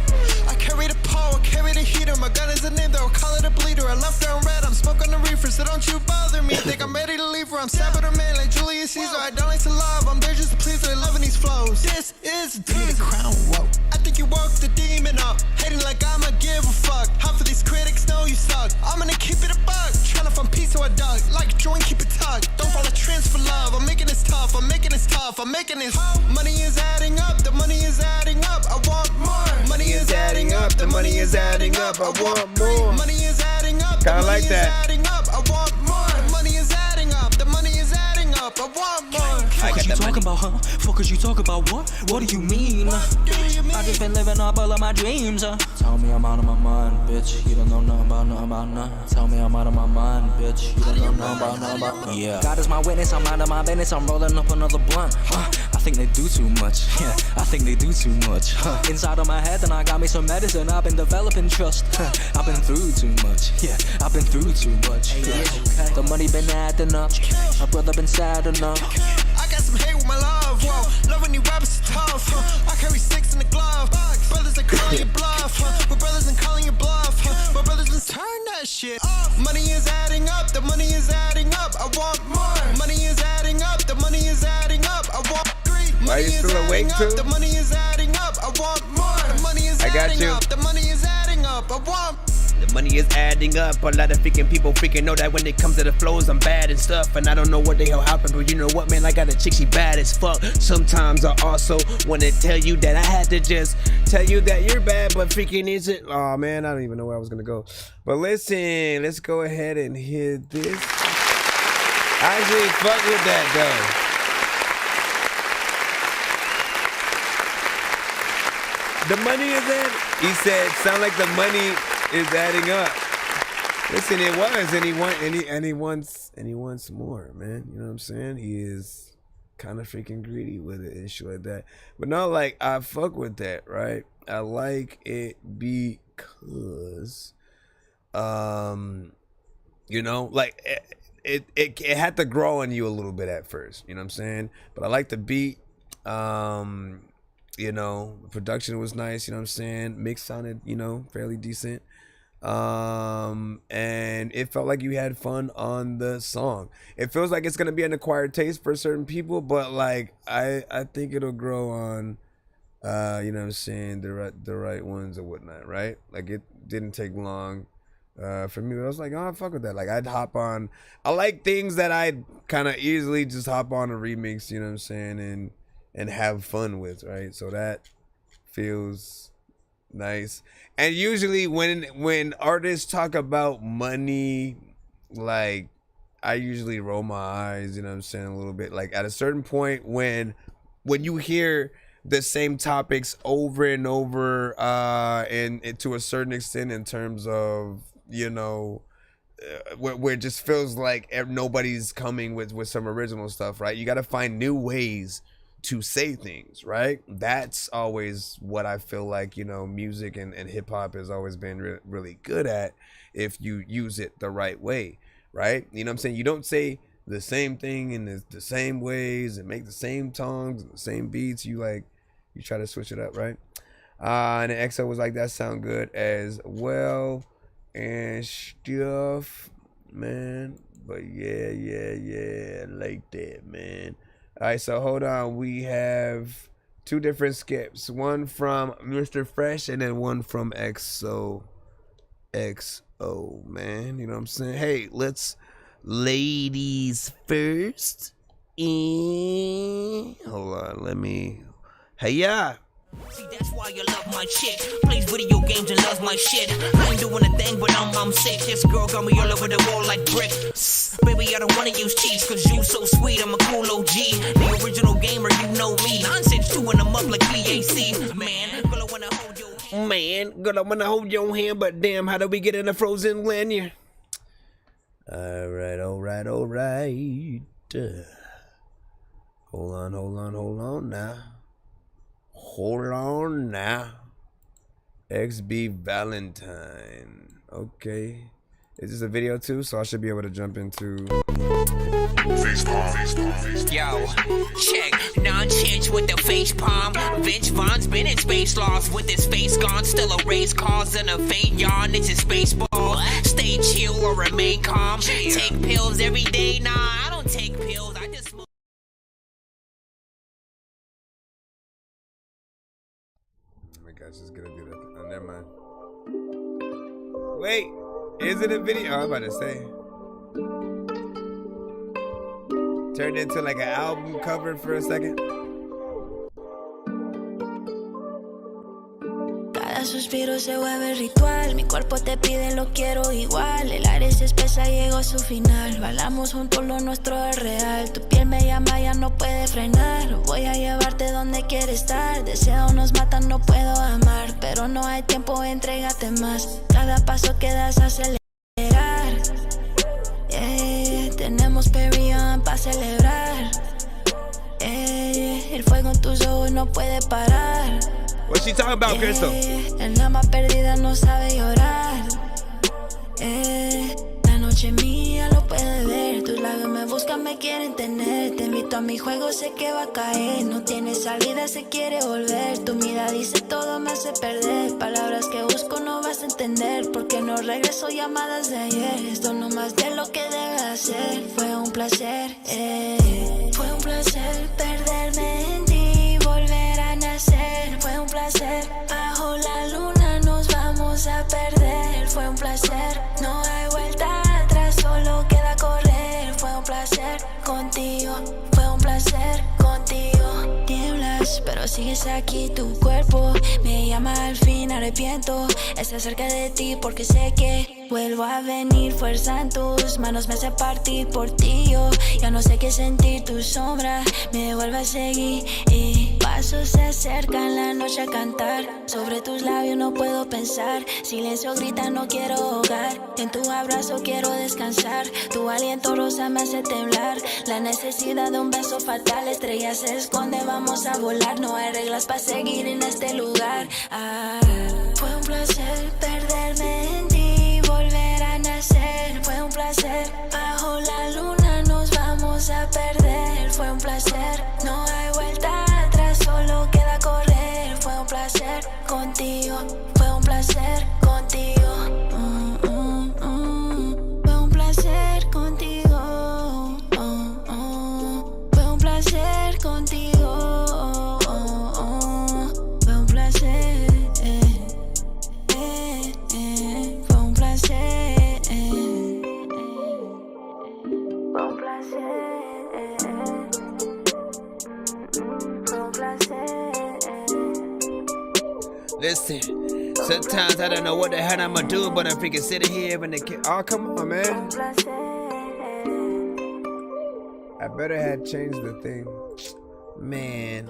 I carry the power, carry the heater. My gun is a name, they'll call it a bleeder. I left her in red, I'm smoking the reefer, so don't you bother me. Think I'm ready to leave her. I'm Saboteur man like Julius Caesar. I don't like to love, I'm there just to please her. Loving these flows. This is the crown. Whoa. I think you woke the demon up. Hating like I'ma give a fuck. Half of these critics know you suck. I'm gonna keep it a buck. Trying to find peace so I dug. Like a joint, keep it tucked. Don't follow trends for love. I'm making this tough. I'm making this tough. I'm making this. Money is adding up. The money is adding up. I want more. Money is adding up. The money is adding up. I want more. Money is adding up. Kinda like that. Adding up. I want more. Money is adding up. The money is adding up. I want more. Fuck is you talking about, huh? Fuck is you talking about what? What do you mean? I just been living up all of my dreams, Tell me I'm out of my mind, bitch. You don't know nothing about nothing. Tell me I'm out of my mind, bitch. You don't know nothing about Yeah. God is my witness, I'm out of my business. I'm rolling up another blunt. I think they do too much. Yeah, I think they do too much. Inside of my head, and I got me some medicine. I've been developing trust. I've been through too much. Yeah, I've been through too much. Yeah. The money been adding up. My brother been sad enough. I got some hate with my love. Whoa, love when you rappers are tough. I carry 6 in the glove. Brothers are calling your bluff. My brothers been calling your bluff. My brothers been turn that shit. Money is adding up. The money is adding up. I want more. Money is adding up. The money is adding up. I want. Are you still awake too? The money is adding up. I want more. Money is adding up. The money is adding up. I want. The money is adding up. A lot of freaking people freaking know that when it comes to the flows, I'm bad and stuff. And I don't know what the hell happened, but you know what, man? I got a chick, she bad as fuck. Sometimes I also want to tell you that I had to just tell you that you're bad, but freaking isn't. Oh, man, I don't even know where I was going to go. But listen, let's go ahead and hit this. I actually fuck with that, though. The money is in. He said, sound like the money is adding up. Listen, it was, and he wants more, man. You know what I'm saying? He is kind of freaking greedy with it and shit like that. But no, like, I fuck with that, right? I like it because, you know, like it had to grow on you a little bit at first. You know what I'm saying? But I like the beat. You know, the production was nice, you know what I'm saying? Mix sounded, you know, fairly decent. And it felt like you had fun on the song. It feels like it's gonna be an acquired taste for certain people, but like I think it'll grow on you know what I'm saying, the right ones or whatnot, right? Like it didn't take long for me, but I was like, oh, I fuck with that. Like I'd hop on. I like things that I'd kind of easily just hop on a remix, you know what I'm saying, and and have fun with, right? So that feels nice. And usually when artists talk about money, like I usually roll my eyes, you know what I'm saying, a little bit. Like at a certain point when you hear the same topics over and over and to a certain extent in terms of, you know, where it just feels like nobody's coming with some original stuff, right? You got to find new ways to say things, right? That's always what I feel like, you know, music and hip hop has always been really good at, if you use it the right way, right? You know what I'm saying? You don't say the same thing in the same ways and make the same tongues and the same beats. You try to switch it up, right? And the EXO was like, that sound good as well and stuff, man. But yeah, like that, man. All right, so hold on. We have two different skips. One from Mr. Fresh and then one from EXO, man. You know what I'm saying? Hey, let's ladies first. Hold on, let me. Hey, yeah. See, that's why you love my chick. Plays video games and loves my shit. I ain't doing a thing, but I'm sick. This girl got me all over the wall like brick. Baby, I don't wanna use cheats, cause you so sweet, I'm a cool OG. The original gamer, you know me. Nonsense chewing them up like BAC. Man, girl, I wanna hold your hand. Man, girl, I wanna hold your hand, but damn, how do we get in a frozen land here? Alright. Hold on now. Hold on now. XB Valentine. Okay. Is this a video too? So I should be able to jump into Yo, check. Nonsense with the face palm. Vince Vaughn's been in space lost with his face gone. Still a race cause and a faint yawn. It's a space ball. Stay chill or remain calm. Take pills every day. Nah, I don't take pills. I just smoke. Oh my gosh, it's gonna do that. Oh, never mind. Wait, is it a video? I'm about to say. Turned into like an album cover for a second. Cada suspiro se vuelve ritual. Mi cuerpo te pide, lo quiero igual. El aire se espesa, llegó a su final. Bailamos juntos, lo nuestro es real. Tu piel me llama, ya no puede frenar. Voy a llevarte donde quieres estar. Deseo nos mata, no puedo amar. Pero no hay tiempo, entrégate más. Cada paso que das acelerar. Tenemos period para celebrar. El fuego en tus ojos no puede parar. What's she talking about, Crystal? El alma perdida no sabe llorar. La noche mía lo puede ver. Tus labios me buscan, me quieren tener. Te invito a mi juego, sé que va a caer. No tiene salida, se quiere volver. Tu mirada dice todo, me hace perder. Palabras que busco no vas a entender. Porque no regreso llamadas de ayer. Esto no más de lo que debe hacer. Fue un placer, fue un placer perderme en ti, volver a nacer. Fue un placer, bajo la luna nos vamos a perder. Fue un placer, no hay vuelta atrás, solo queda correr. Fue un placer contigo, fue un placer contigo. Tiemblas, pero sigues aquí, tu cuerpo me llama, al fin arrepiento. Estar cerca de ti porque sé que vuelvo a venir. Fuerza en tus manos me hace partir por ti. Yo ya no sé qué sentir, tu sombra me vuelve a seguir. Y pasos se acercan, la noche a cantar. Sobre tus labios no puedo pensar. Silencio grita, no quiero ahogar. En tu abrazo quiero descansar. Tu aliento rosa me hace temblar. La necesidad de un beso fatal. Estrella se esconde, vamos a volar. No hay reglas para seguir en este lugar. Fue un placer perderme en ti, volver a nacer. Fue un placer, bajo la luna nos vamos a perder. Fue un placer, no hay vuelta atrás, solo queda correr. Fue un placer contigo, fue un placer contigo. Fue un placer contigo. Fue un placer contigo. Fue un placer. Fue un placer. Fue un placer. Fue un Listen, sometimes I don't know what the hell I'ma do, but I'm freaking sitting here in the Oh, come on, man. I better had changed the thing. man.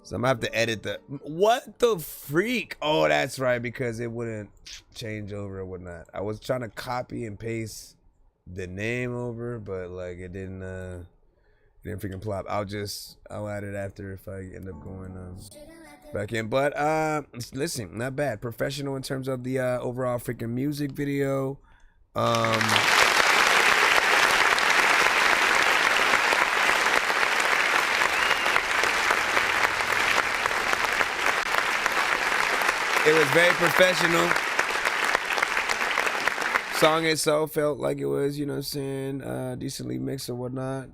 So I'm gonna have to edit the. What the freak? Oh, that's right, because it wouldn't change over or whatnot. I was trying to copy and paste the name over, but like it didn't freaking plop. I'll add it after if I end up going back in. But listen, not bad. Professional in terms of the overall freaking music video. It was very professional. Song itself felt like it was, you know what I'm saying, decently mixed or whatnot.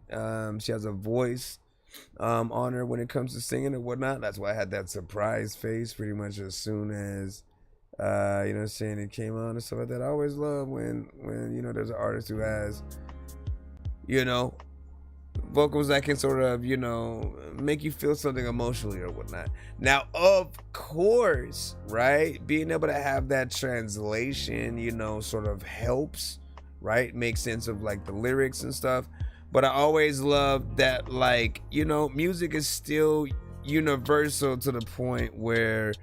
She has a voice on her when it comes to singing and whatnot. That's why I had that surprise face pretty much as soon as, you know what I'm saying, it came on and stuff like that. I always love when you know, there's an artist who has, you know, vocals that can sort of, you know, make you feel something emotionally or whatnot. Now, of course, right, being able to have that translation, you know, sort of helps, right, make sense of like the lyrics and stuff. But I always love that, like, you know, music is still universal to the point where,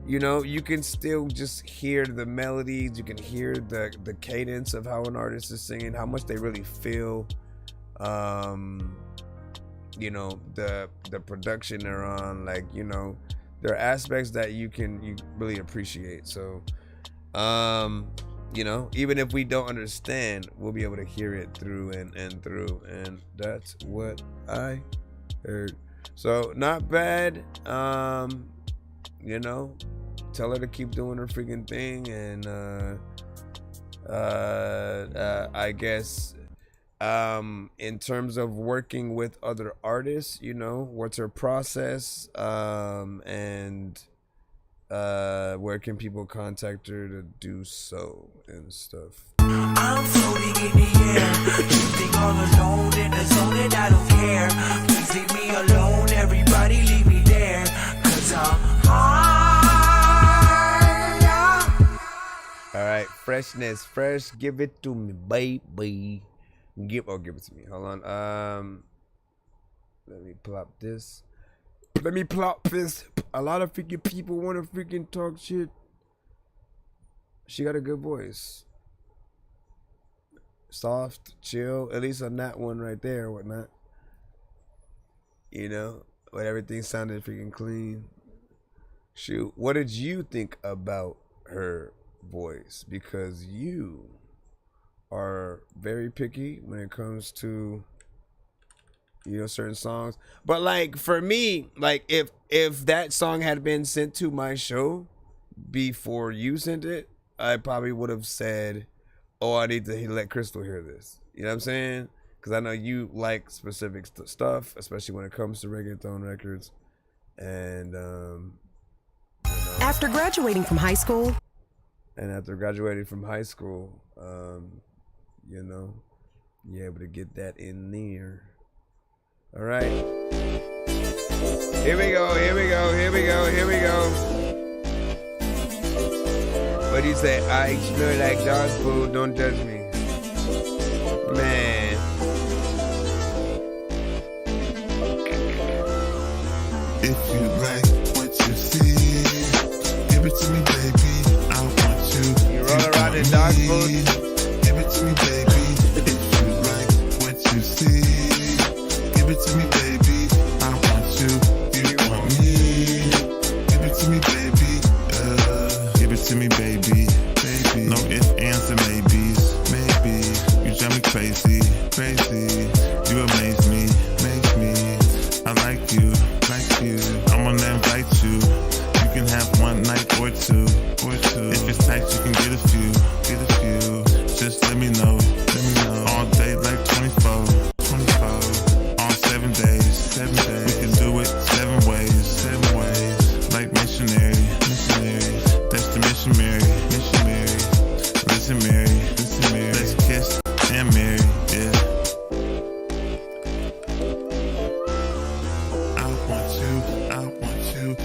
you know, you can still just hear the melodies, you can hear the cadence of how an artist is singing, how much they really feel. You know, the production they're on, like, you know, there are aspects that you really appreciate. So you know, even if we don't understand, we'll be able to hear it through and through, and that's what I heard. So not bad. You know, tell her to keep doing her freaking thing, and I guess in terms of working with other artists, you know, what's her process, and where can people contact her to do so and stuff. I'm floating in the air, drifting all alone in the zone, and I don't care. Please leave me alone, everybody leave me there, 'cause I'm high. All right, freshness, fresh, give it to me, baby. Give it to me. Hold on. Let me plop this. A lot of freaking people want to freaking talk shit. She got a good voice. Soft, chill, at least on that one right there or whatnot. You know, but everything sounded freaking clean. Shoot, what did you think about her voice? Because you are very picky when it comes to, you know, certain songs. But like for me, like if that song had been sent to my show before you sent it, I probably would have said, oh, I need to let Crystal hear this. You know what I'm saying? Because I know you like specific stuff, especially when it comes to reggaeton records. And you know, After graduating from high school, you know, you're able to get that in there. All right. Here we go. What do you say? I smell like dog food. Don't judge me. Man. If you like what you see, give it to me, baby. I want you. You roll around in dog food. Give it to me, baby. If you like what you see, give it to me, baby. I want you. You want me. Give it to me, baby. Give it to me, baby. No ifs, ands, and maybes. Maybe you drive me crazy. You amaze me. I like you. I'm gonna invite you. You can have one night or two. If it's tight, you can get a few. Just let me know. All day like 24. All 7 days. We can do it 7 ways. Like missionary. That's the mission, Mary. Listen, Mary. Let's kiss and marry. Yeah. I want you.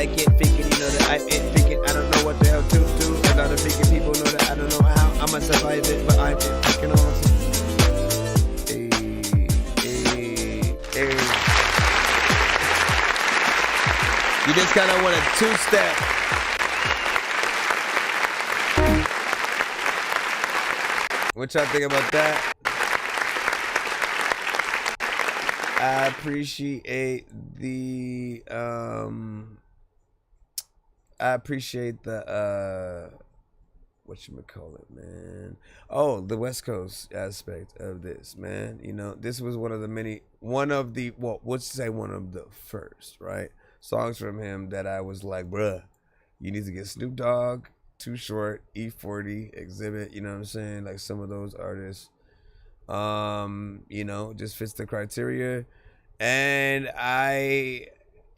like it, thinking you know that I it, thinking I don't know what the hell to do. And other thinking people know that I don't know how I'ma survive it, but I'm thinking on. You just kind of want a two-step. What y'all think about that? I appreciate the whatchamacallit, man. Oh, the West Coast aspect of this, man. You know, this was one of the first, right? Songs from him that I was like, bruh, you need to get Snoop Dogg, Too Short, E40, Exhibit, you know what I'm saying? Like some of those artists, you know, just fits the criteria. And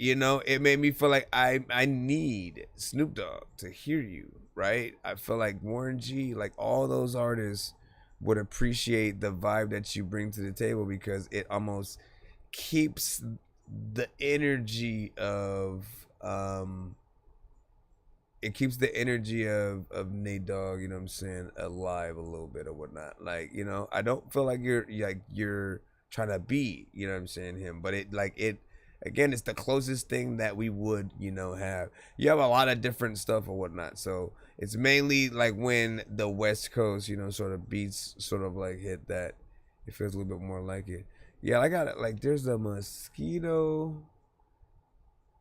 it made me feel like I need Snoop Dogg to hear you, right? I feel like Warren G, like all those artists would appreciate the vibe that you bring to the table because it almost keeps the energy of Nate Dogg, you know what I'm saying, alive a little bit or whatnot. Like, you know, I don't feel like you're trying to be, you know what I'm saying, him, but again, it's the closest thing that we would, you know, have. You have a lot of different stuff or whatnot, so it's mainly like when the West Coast, you know, sort of beats sort of like hit that, it feels a little bit more like it. Yeah, I got it. Like, there's a mosquito,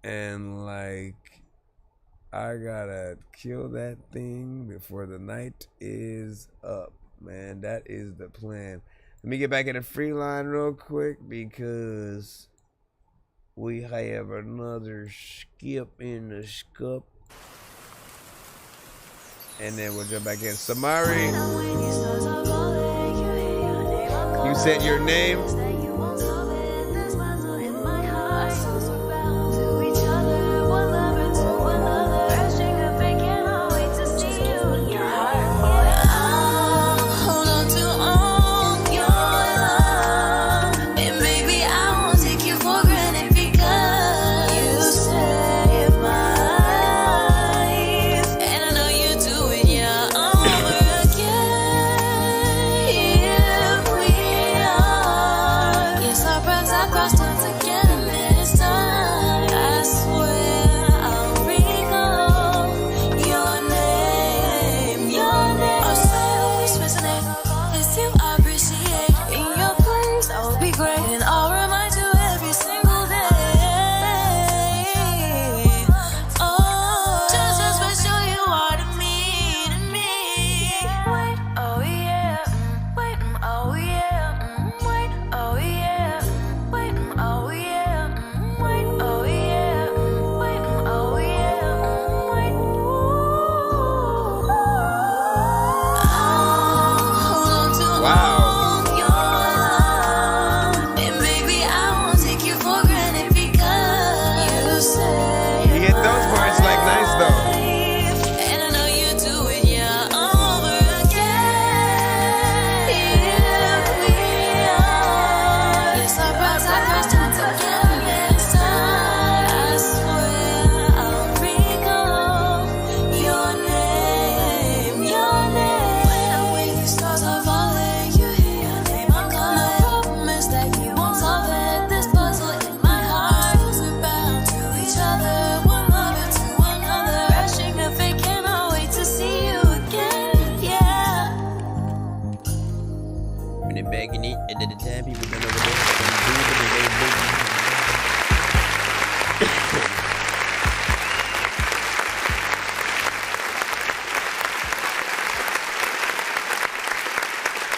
and like, I gotta kill that thing before the night is up, man. That is the plan. Let me get back in the free line real quick because we have another skip in the scup. And then we'll jump back in. Samari, you said your name?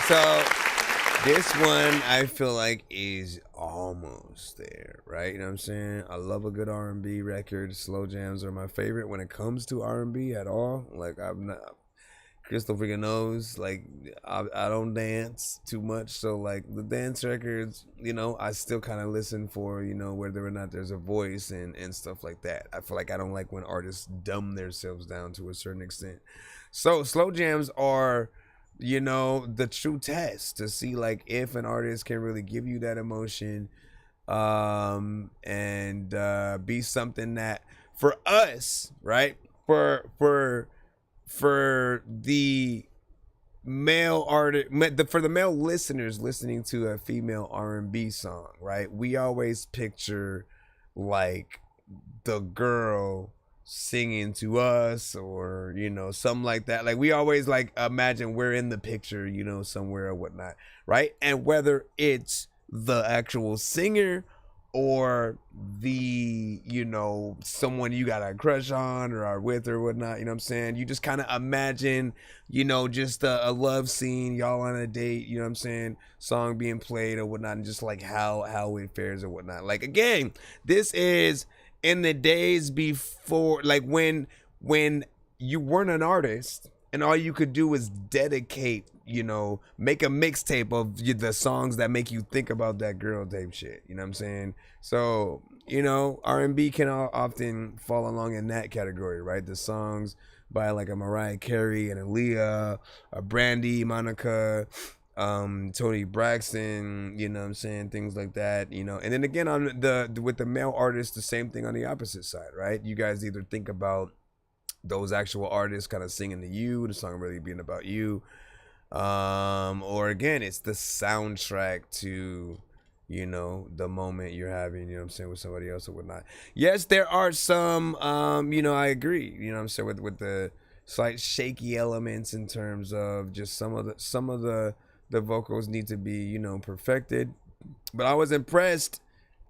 So this one I feel like is almost there, right? You know what I'm saying? I love a good R&B record. Slow jams are my favorite when it comes to R&B at all. Like, I'm not, Crystal freaking knows, like, I don't dance too much. So like the dance records, you know, I still kind of listen for, you know, whether or not there's a voice and stuff like that. I feel like I don't like when artists dumb themselves down to a certain extent. So slow jams are, you know, the true test to see like if an artist can really give you that emotion and be something that for us, right? For the male artist, for the male listeners listening to a female R&B song, right? We always picture like the girl singing to us, or you know, something like that. Like we always like imagine we're in the picture, you know, somewhere or whatnot, right? And whether it's the actual singer or the, you know, someone you got a crush on or are with or whatnot, you know what I'm saying? You just kind of imagine, you know, just a love scene, y'all on a date, you know what I'm saying? Song being played or whatnot, and just like how it fares or whatnot. Like again, this is in the days before, like when you weren't an artist and all you could do was dedicate, you know, make a mixtape of the songs that make you think about that girl type shit. You know what I'm saying? So, you know, R&B can often fall along in that category, right? The songs by like a Mariah Carey and Aaliyah, a Brandy, Monica, Toni Braxton, you know what I'm saying? Things like that, you know. And then again, on with the male artists, the same thing on the opposite side, right? You guys either think about those actual artists kind of singing to you, the song really being about you, or again, it's the soundtrack to, you know, the moment you're having, you know what I'm saying, with somebody else or whatnot. Yes, there are some, you know, I agree, you know what I'm saying, with the slight shaky elements in terms of just some of the vocals need to be, you know, perfected. But I was impressed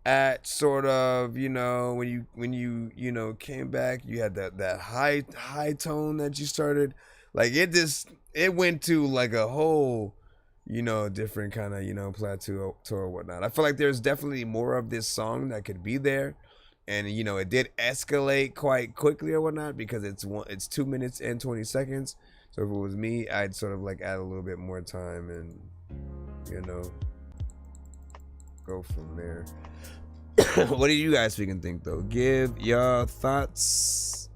at sort of, you know, when you know, came back, you had that high tone that you started, like it went to like a whole, you know, different kind of, you know, plateau or whatnot. I feel like there's definitely more of this song that could be there, and you know, it did escalate quite quickly or whatnot because it's 2 minutes and 20 seconds. So if it was me, I'd sort of like add a little bit more time and, you know, go from there. What do you guys think though? Give your thoughts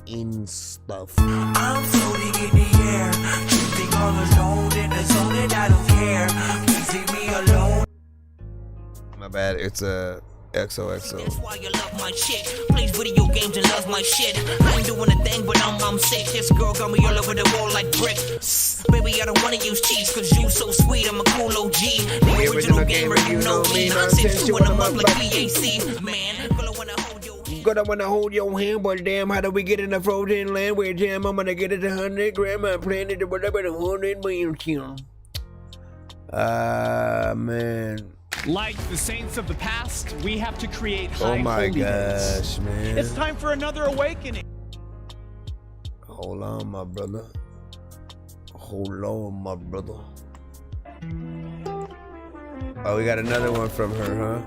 in stuff. I'm floating in the air, drifting all alone in the zone, and I don't care. Please leave me alone. My bad. It's a XOXO. That's why you love my chick. Plays video games and loves my shit. I ain't doing a thing, but I'm sick. This girl got me all over the wall like brick. Baby, I don't wanna use cheese, cause you so sweet. I'm a cool OG. The original gamer, you know me. Nonsense, you when I'm up like BAC. Man, girl, I wanna hold your hand. Girl, I wanna hold your hand, but damn, how do we get in the frozen land? Where jam, I'm gonna get it 100 gram. I'm planning to whatever the 100 million kill. Man. Like the saints of the past, we have to create high Oh my holy gosh, days. man. It's time for another awakening. Hold on, my brother. Hold on, my brother. Oh, we got another one from her, huh?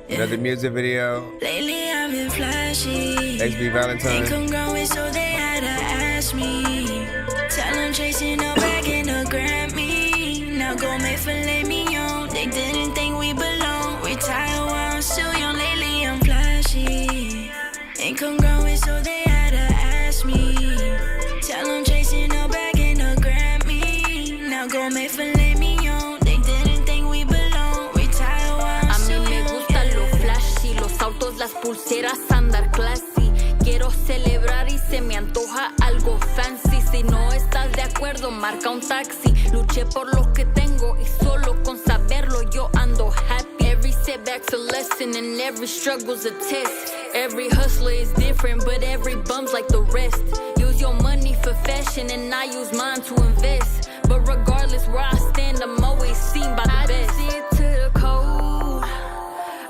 Another music video. Lately I've been flashy. XB Valentine. Think I'm growing, so they had to ask me. Tell them chasing a bag and a Grammy. Now go make filet mignon. They didn't think we belong. Retire while I'm still young. Lately I'm flashy. Income growing, so they had to ask me. Tell them chasing a bag and a Grammy. Now go make filet mignon. They didn't think we belong. Retire while I'm still young. A mí me gustan los flashy, los autos, las pulseras, andar classy. Quiero celebrar y se me antoja algo fancy. Si no estás de acuerdo, marca un taxi. Luché por lo que tengo y solo con saberlo yo ando happy. Every setback's a lesson and every struggle's a test. Every hustler is different, but every bum's like the rest. Use your money for fashion and I use mine to invest. But regardless where I stand, I'm always seen by the best. I stick to the code.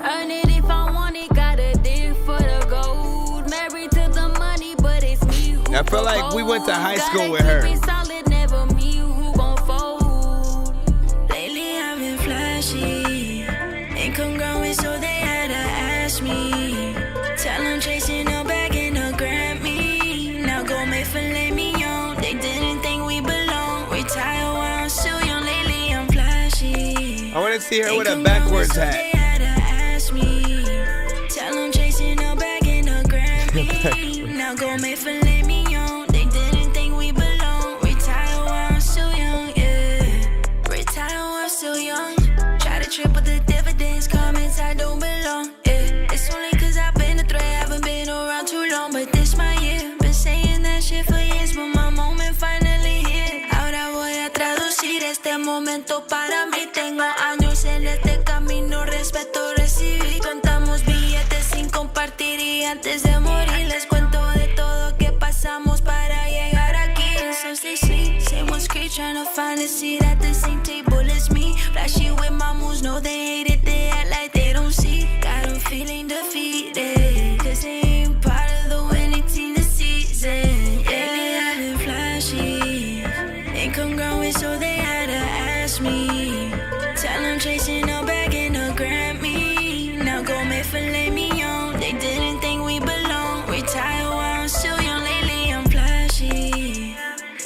Earn it if I want it, gotta dig for the gold. Married to the money, but it's me who I feel like we went to high school with her. solid, never me who gon' fold. Lately I've been flashy. Income growing, so they had to ask me. Tell them chasing a bag and a Grammy. Now go make filet mignon. They didn't think we belong. Retire while I'm still young. Lately I'm flashy. I want to see her with a backwards hat. Tell them chasing a bag and a Grammy. Now go make filet mignon. They didn't think we belong. Retire while I'm still young, yeah. Retire while I'm still young. trip, but the dividends come inside, don't belong. Yeah, it's only cause I've been a threat, haven't been around too long, but this my year. Been saying that shit for years, but my moment finally here. Ahora voy a traducir este momento para mí. Tengo años en este camino, respeto recibí. Contamos billetes sin compartir y antes de morir les cuento de todo que pasamos para llegar aquí. So stay sweet, say one screech, trying to find a seat at the same table as me. Flashy with my moves, know they hate it, they act like they don't see. Got them feeling defeated, cause they ain't part of the winning team this season. Yeah, lately I've been flashy, income growing, so they had to ask me. Tell them chasing a bag and a Grammy. Now go make filet mignon, they didn't think we belong. Retire while I'm still young, lately I'm flashy.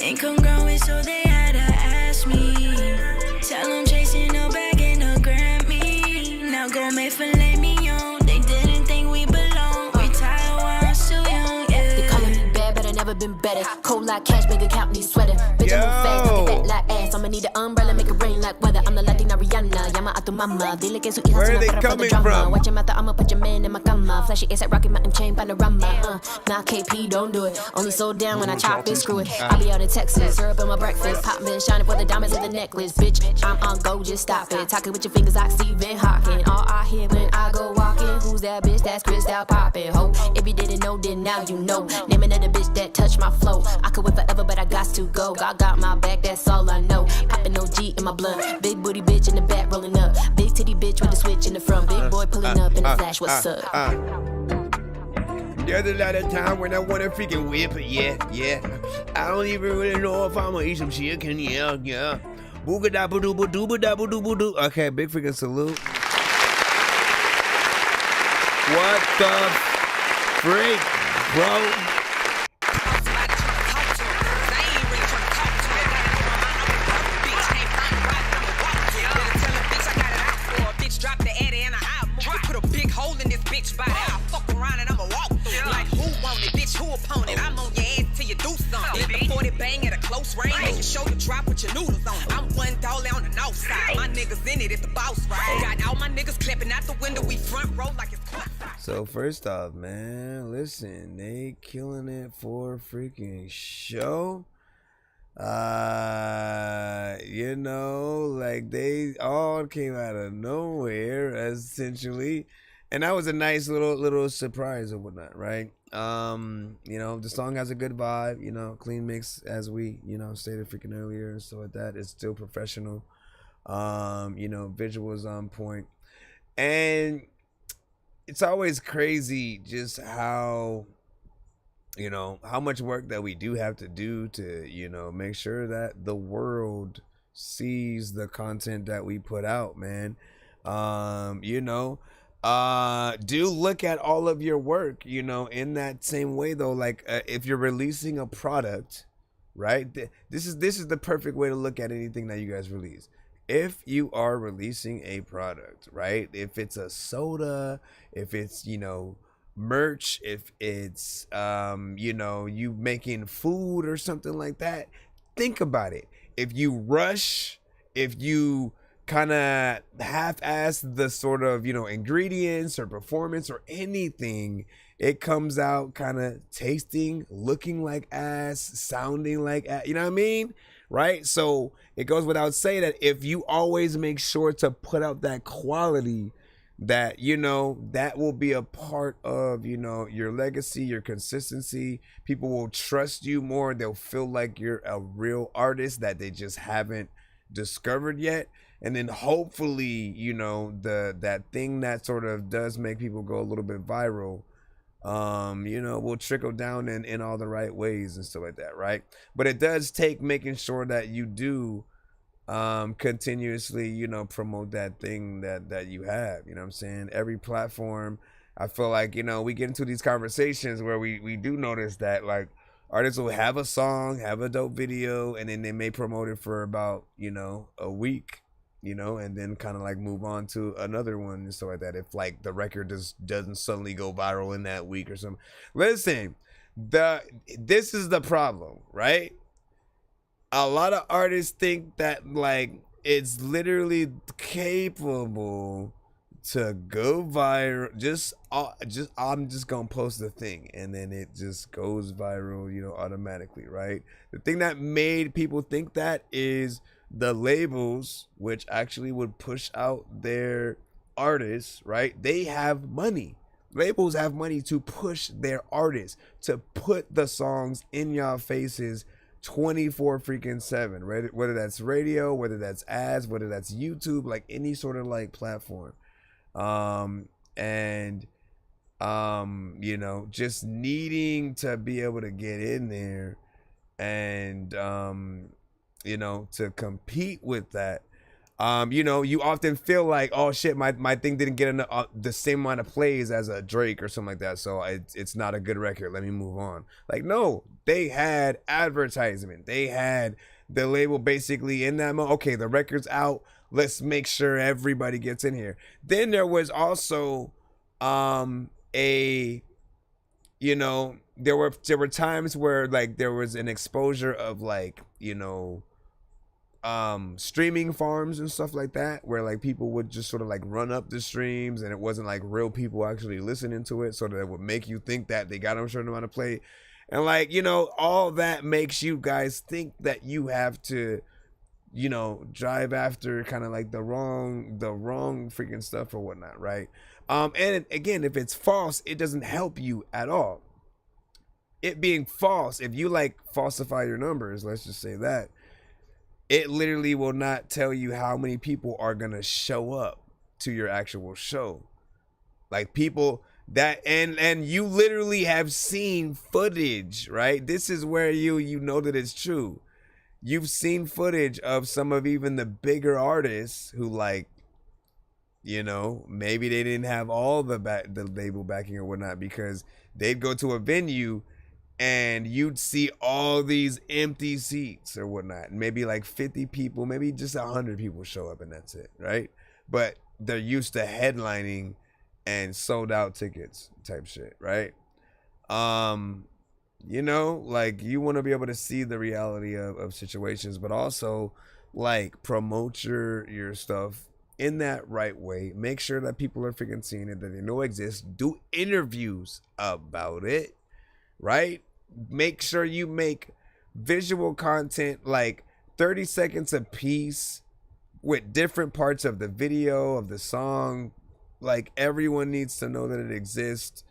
Income growing, so they had to ask me. Tell them chasing a bag and a Grammy. Now go make filet mignon, they didn't think we belong. Retire while I'm still young, yeah. They calling me bad, but I never been better. Cold like cash, big account, need sweater. Bitch, I move fast, I get fat like ass. I'ma need an umbrella, make it rain like weather. I'm the Latina Rihanna, llama a tu mama. Dile que su hija Where se are they me para coming the drama. from? Watch your mouth, I'ma put your man in my cama. Flashy ass at Rocky Mountain chain panorama. Nah, KP, don't do it. Only so down when I chop it, screw it. I be out in Texas, syrup in my breakfast. Pop been shining for the diamonds in the necklace. Bitch, I'm on go, just stop it. Talking with your fingers like Stephen Hawking. All I hear when I go walking. Who's that bitch? That's Crystal poppin', ho. If you didn't know, then now you know. Naming of the bitch that touched my flow. I could wait forever, but I got to go. God got my back, that's all I know. Poppin' OG in my blood. Big booty bitch in the back rolling up. Big titty bitch with the switch in the front. Big boy pulling up in the flash, what's up? There's a lot of time when I wanna freaking whip it, yeah. I don't even really know if I'ma eat some chicken, yeah. Booga-da-ba-doo-ba-doo-ba-da-ba-doo-ba-doo. Okay, big freaking salute. What the freak, bro? Drop the Eddie and I move. Put a big hole in this bitch body. I'll fuck around and I'ma walk through. Like who want it, bitch? Who opponent? I'm on your ass till you do something. Let the 40 bang at a close range. Making sure you drop with your noodles on. I'm one dollar on the north side. My niggas in it at the boss ride. Got all my niggas clapping out the window. We front row like it's courtside. So first off, man, listen, they killing it for a freaking show. You know, like they all came out of nowhere essentially, and that was a nice little surprise or whatnot, right? You know, the song has a good vibe, you know, clean mix, as we, you know, stated freaking earlier and stuff like that. It's still professional. You know, visuals on point, and it's always crazy just how, you know, how much work that we do have to do to, you know, make sure that the world sees the content that we put out, man. You know, do look at all of your work, you know, in that same way though. Like if you're releasing a product, right? This is the perfect way to look at anything that you guys release. If you are releasing a product, right? If it's a soda, if it's, you know, merch, if it's you know, you making food or something like that, think about it. If you rush, if you kind of half-ass the sort of, you know, ingredients or performance or anything, it comes out kind of tasting, looking like ass, sounding like ass, you know what I mean? Right? So it goes without saying that if you always make sure to put out that quality, that, you know, that will be a part of, you know, your legacy, your consistency. People will trust you more. They'll feel like you're a real artist that they just haven't discovered yet. And then hopefully, you know, that thing that sort of does make people go a little bit viral, you know, will trickle down in all the right ways and stuff like that, right? But it does take making sure that you do continuously, you know, promote that thing that you have, you know what I'm saying? Every platform, I feel like, you know, we get into these conversations where we do notice that, like, artists will have a song, have a dope video, and then they may promote it for about, you know, a week, you know, and then kind of like move on to another one and stuff like that. If like the record just doesn't suddenly go viral in that week or something. Listen, this is the problem, right? A lot of artists think that, like, it's literally capable to go viral. I'm just gonna post the thing and then it just goes viral, you know, automatically, right? The thing that made people think that is the labels, which actually would push out their artists, right? They have money. Labels have money to push their artists, to put the songs in y'all faces 24/7, right? Whether that's radio, whether that's ads, whether that's YouTube, like any sort of like platform. You know, just needing to be able to get in there and you know, to compete with that. You know, you often feel like, oh shit, my thing didn't get enough, the same amount of plays as a Drake or something like that, so it's not a good record, let me move on. Like, no, they had advertisement, they had the label basically in that mode. Okay, the record's out, let's make sure everybody gets in here. Then there was also you know, there were times where like there was an exposure of like, you know, streaming farms and stuff like that, where like people would just sort of like run up the streams and it wasn't like real people actually listening to it, so that it would make you think that they got a certain amount of play. And like, you know, all that makes you guys think that you have to, you know, drive after kind of like the wrong freaking stuff or whatnot, right? And again, if it's false, it doesn't help you at all. It being false, if you like falsify your numbers, let's just say that, it literally will not tell you how many people are gonna show up to your actual show. Like people that, and you literally have seen footage, right? This is where you know that it's true. You've seen footage of some of even the bigger artists who, like, you know, maybe they didn't have all the label backing or whatnot, because they'd go to a venue and you'd see all these empty seats or whatnot. Maybe like 50 people, maybe just 100 people show up and that's it, right? But they're used to headlining and sold out tickets type shit, right? You know, like, you want to be able to see the reality of situations, but also like promote your stuff in that right way. Make sure that people are freaking seeing it, that they know it exists. Do interviews about it, right? Make sure you make visual content like 30 seconds a piece with different parts of the video, of the song. Like, everyone needs to know that it exists.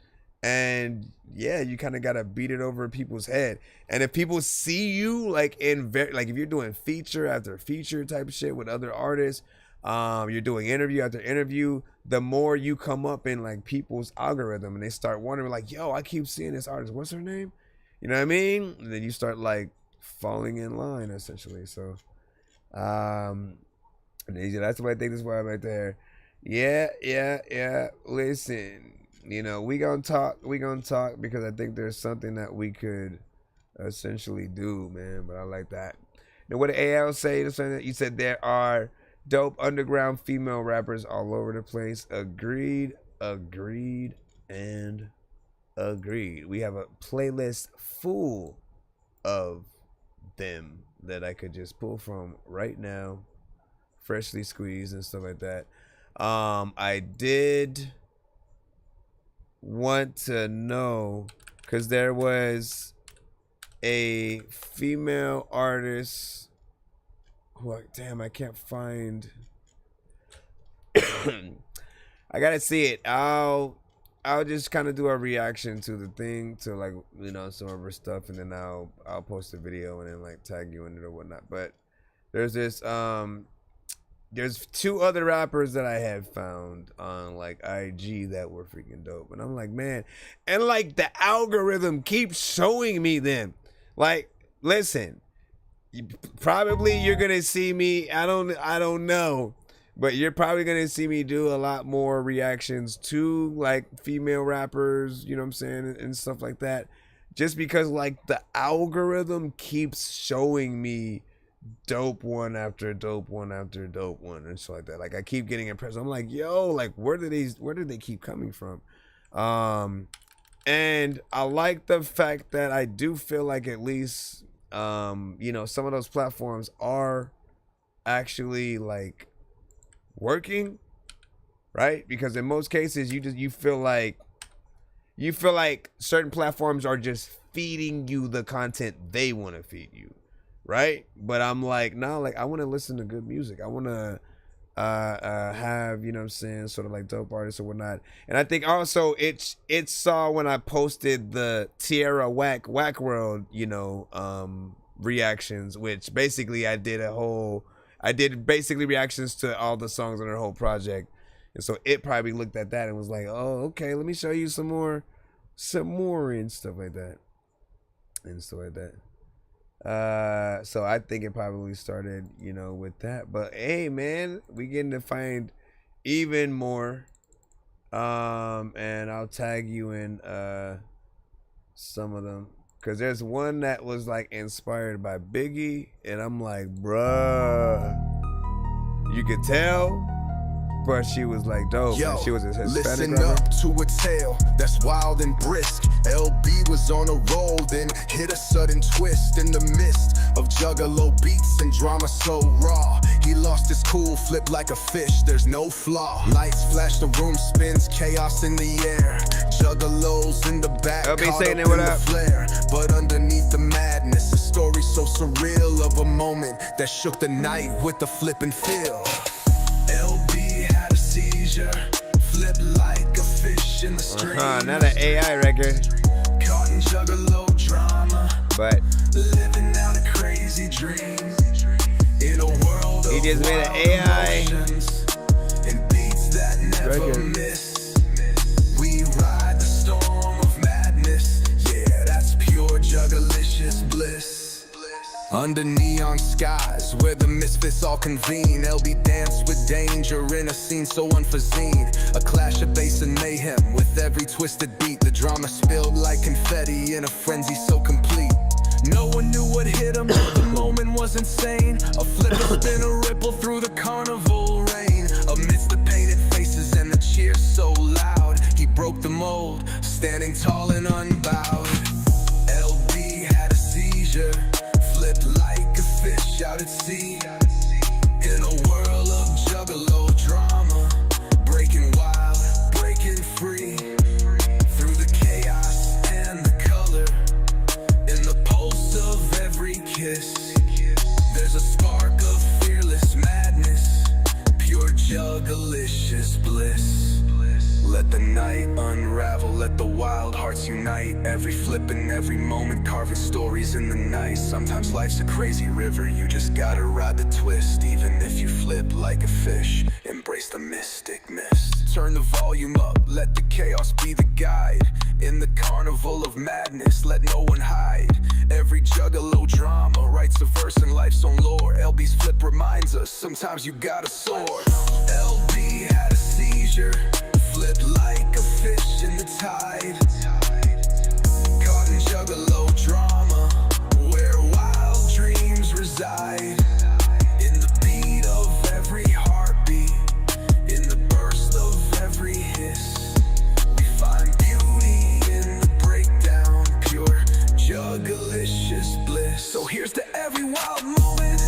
And yeah, you kind of got to beat it over people's head. And if people see you like like if you're doing feature after feature type shit with other artists, you're doing interview after interview, the more you come up in like people's algorithm and they start wondering like, yo, I keep seeing this artist, what's her name? You know what I mean? And then you start like falling in line essentially. So that's what I think this is right there. Yeah. Listen, you know, we gonna talk because I think there's something that we could essentially do, man. But I like that. And what did AL say? You said there are dope underground female rappers all over the place. Agreed. We have a playlist full of them that I could just pull from right now, freshly squeezed and stuff like that. I did want to know, because there was a female artist who, damn, I can't find. I gotta see it. I'll just kind of do a reaction to the thing, to like, you know, some of her stuff, and then I'll post a video and then like tag you in it or whatnot. But there's this there's two other rappers that I have found on like IG that were freaking dope, and I'm like, man, and like the algorithm keeps showing me them. Like, listen, probably you're gonna see me, I don't know, but you're probably gonna see me do a lot more reactions to like female rappers, you know what I'm saying, and stuff like that, just because like the algorithm keeps showing me dope one after dope one after dope one and stuff like that. Like, I keep getting impressed. I'm like, yo, like, where did they keep coming from? And I like the fact that I do feel like at least you know, some of those platforms are actually like working, right? Because in most cases you feel like certain platforms are just feeding you the content they want to feed you, right? But I'm like, no, like I want to listen to good music. I want to have, you know what I'm saying, sort of like dope artists or whatnot. And I think also it saw when I posted the Tierra Whack World, you know, reactions, which basically I did basically reactions to all the songs on her whole project. And so it probably looked at that and was like, oh, okay, let me show you some more and stuff like that. So I think it probably started, you know, with that. But hey, man, we getting to find even more. And I'll tag you in some of them. Cause there's one that was like inspired by Biggie, and I'm like, bruh, you could tell. But she was like dope. Yo, and she was a Hispanic listen rapper. up to a tale that's wild and brisk. LB was on a roll, then hit a sudden twist in the midst of juggalo beats and drama so raw. He lost his cool, flipped like a fish, there's no flaw. Lights flash, the room spins, chaos in the air. Juggalos in the back, LB caught saying up it, what in the up? flare. But underneath the madness, a story so surreal of a moment that shook the night with the flip and feel. Flip like a fish in the stream. Not an AI record. Caught in juggalo drama. But living out a crazy dream. In a world he just made an AI and beats that never miss. We ride the storm of madness. Yeah, that's pure juggalicious bliss. Under neon skies, where the misfits all convene, LB dance with danger in a scene so unforeseen. A clash of bass and mayhem with every twisted beat. The drama spilled like confetti in a frenzy so complete. No one knew what hit him, but the moment was insane. A flip, a spin, a ripple through the carnival rain. Amidst the painted faces and the cheers so loud, he broke the mold, standing tall and unbowed. LB had a seizure. Flipped like a fish out at sea. In a whirl of juggalo drama, breaking wild, breaking free. Through the chaos and the color, in the pulse of every kiss, there's a spark of fearless madness, pure juggalicious bliss. Let the night unravel, let the wild hearts unite. Every flip and every moment carving stories in the night. Sometimes life's a crazy river, you just gotta ride the twist. Even if you flip like a fish, embrace the mystic mist. Turn the volume up, let the chaos be the guide. In the carnival of madness, let no one hide. Every juggalo drama writes a verse in life's own lore. LB's flip reminds us, sometimes you gotta soar. LB had a seizure. Flipped like a fish in the tide. Caught in juggalo drama, where wild dreams reside. In the beat of every heartbeat, in the burst of every hiss, we find beauty in the breakdown, pure juggalicious bliss. So here's to every wild moment,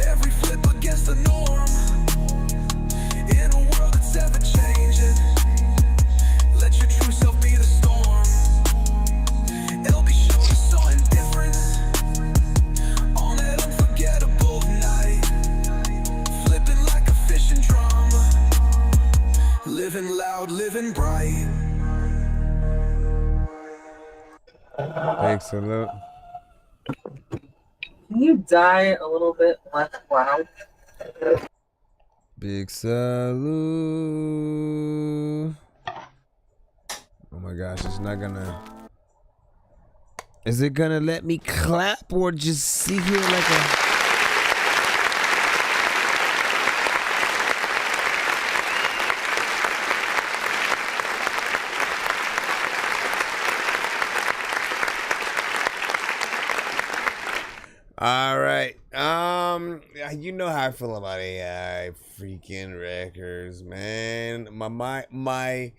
every flip against the norm. In a world that's ever changing, let your true self be the storm. LB showed us so indifference on that unforgettable night. Flipping like a fish in drama, living loud, living bright. thanks a lot. Can you die a little bit less loud? Big salute. Oh my gosh, it's not gonna. Is it gonna let me clap or just sit here like a. All right. You know how I feel about AI freaking records, man. My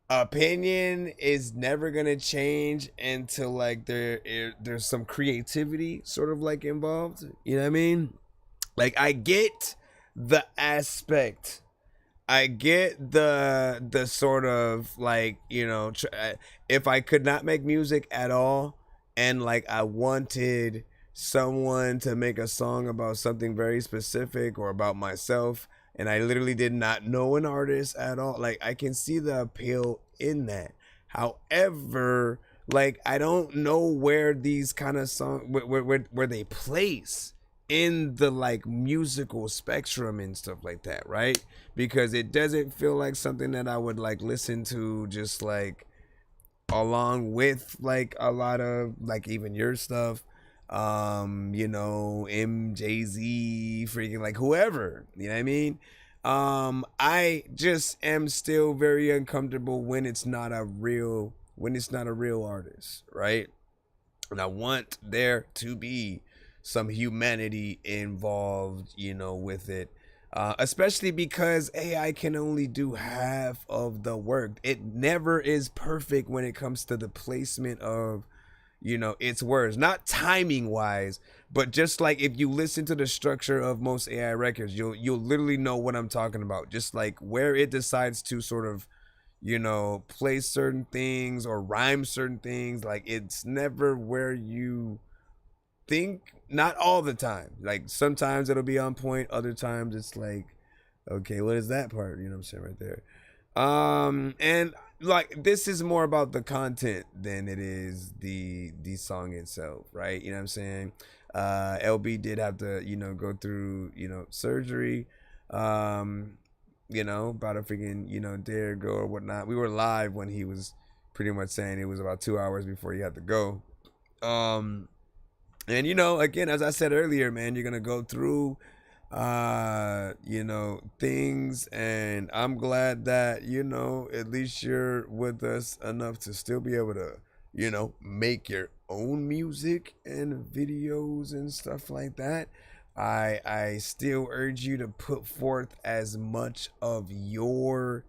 opinion is never gonna change until like there's some creativity sort of like involved. You know what I mean? Like, I get the aspect. I get the sort of like, you know, if I could not make music at all and like I wanted someone to make a song about something very specific or about myself and I literally did not know an artist at all, like I can see the appeal in that. However, like I don't know where these kind of songs where they place in the like musical spectrum and stuff like that, right? Because it doesn't feel like something that I would like listen to just like along with like a lot of like even your stuff, you know, MJZ, freaking like whoever, you know what I mean? I just am still very uncomfortable when it's not a real artist, right? And I want there to be some humanity involved, you know, with it. Especially because AI can only do half of the work. It never is perfect when it comes to the placement of, you know, its words. Not timing wise, but just like if you listen to the structure of most AI records, you'll literally know what I'm talking about. Just like where it decides to sort of, you know, play certain things or rhyme certain things. Like it's never where you think, not all the time. Like sometimes it'll be on point, other times it's like, okay, what is that part? You know what I'm saying, right there. And like this is more about the content than it is the song itself, right? You know what I'm saying? LB did have to, you know, go through, you know, surgery, you know, about a freaking, you know, day ago or whatnot. We were live when he was pretty much saying it was about 2 hours before he had to go. And, you know, again, as I said earlier, man, you're going to go through, you know, things. And I'm glad that, you know, at least you're with us enough to still be able to, you know, make your own music and videos and stuff like that. I still urge you to put forth as much of your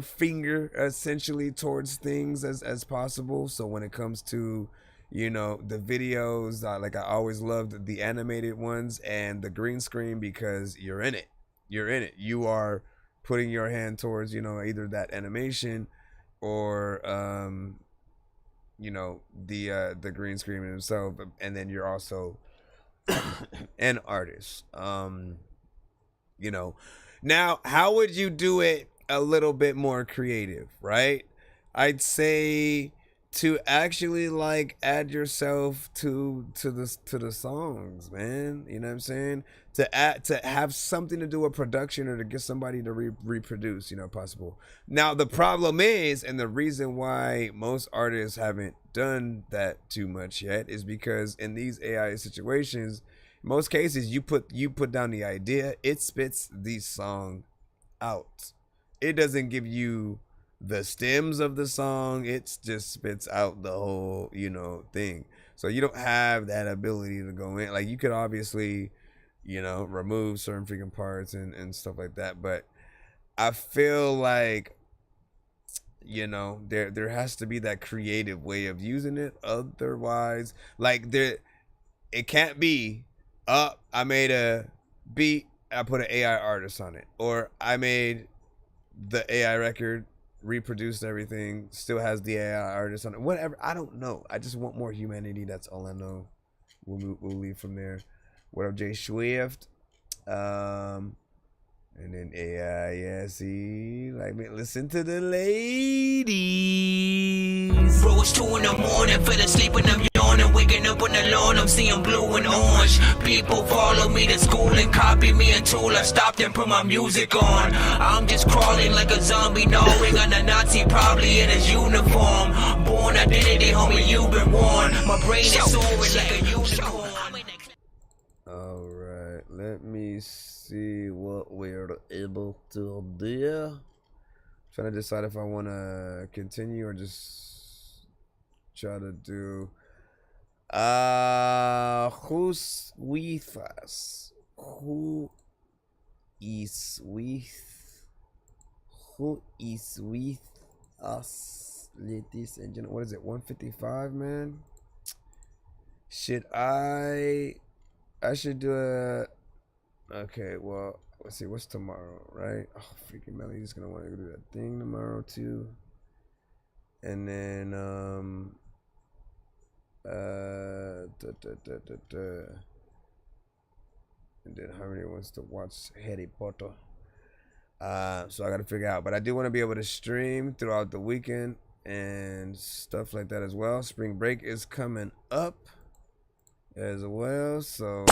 finger essentially towards things as possible. So when it comes to, you know, the videos, like I always loved the animated ones and the green screen because you're in it. You are putting your hand towards, you know, either that animation or, you know, the green screen himself. And then you're also an artist. You know, now how would you do it a little bit more creative, right? I'd say to actually like add yourself to the songs, man. You know what I'm saying? To have something to do with production or to get somebody to reproduce, you know, possible. Now the problem is, and the reason why most artists haven't done that too much yet is because in these AI situations, in most cases you put down the idea, it spits the song out. It doesn't give you the stems of the song, it just spits out the whole, you know, thing. So you don't have that ability to go in. Like you could obviously, you know, remove certain freaking parts and stuff like that, but I feel like, you know, there has to be that creative way of using it. Otherwise, like it can't be I made a beat, I put an AI artist on it, or I made the AI record, reproduced everything, still has the AI artist on it, whatever. I don't know. I just want more humanity. That's all I know. We'll leave from there. What up, Jay Swift? And then AI, yeah, see, like, listen to the ladies. Bro, it's 2 in the morning, fell asleep and I'm yawning, waking up on the lawn, I'm seeing blue and orange. People follow me to school and copy me until I stopped and put my music on. I'm just crawling like a zombie, gnawing on a Nazi, probably in his uniform. Born identity, homie, you've been warned. My brain is soaring like a unicorn. Alright, let me see what we're able to do. Trying to decide if I want to continue or just try to do who's with us? Who is with us, ladies and gentlemen? What is it, 155, man? I should do Okay, well, let's see. What's tomorrow, right? Oh, freaking Melly's gonna want to go do that thing tomorrow too. And then and then Harmony wants to watch Harry Potter. So I gotta figure out. But I do want to be able to stream throughout the weekend and stuff like that as well. Spring break is coming up as well, so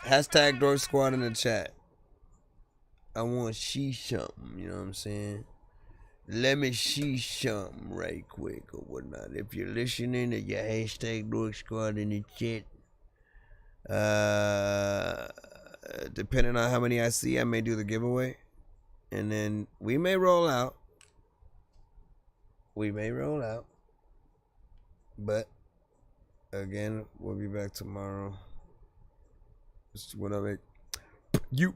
hashtag Dork Squad in the chat. I want see something, you know what I'm saying? Let me see something right quick or whatnot. If you're listening to your hashtag Dork Squad in the chat, depending on how many I see, I may do the giveaway. And then we may roll out. But again, we'll be back tomorrow. Just when I make you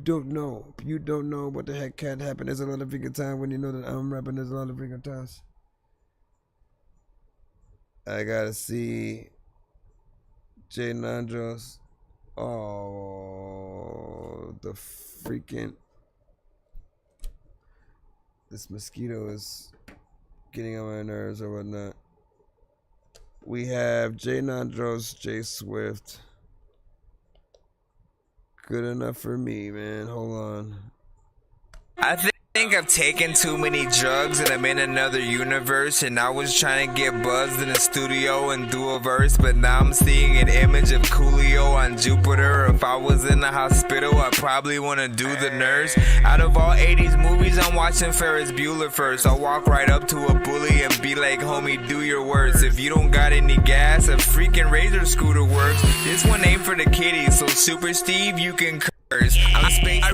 don't know. You don't know what the heck can't happen. There's a lot of freaking time when you know that I'm rapping. There's a lot of freaking times. I gotta see Jay Nandros. Oh, the freaking. This mosquito is getting on my nerves or whatnot. We have Jay Nandros, Jay Swift. Good enough for me, man. Hold on. I think I've taken too many drugs and I'm in another universe, and I was trying to get buzzed in the studio and do a verse, but now I'm seeing an image of Coolio on Jupiter. If I was in the hospital, I'd probably want to do the nurse. Out of all 80s movies, I'm watching Ferris Bueller first. I'll walk right up to a bully and be like, homie, do your worst. If you don't got any gas, a freaking razor scooter works. This one ain't for the kiddies, so Super Steve, you can curse. I'm space.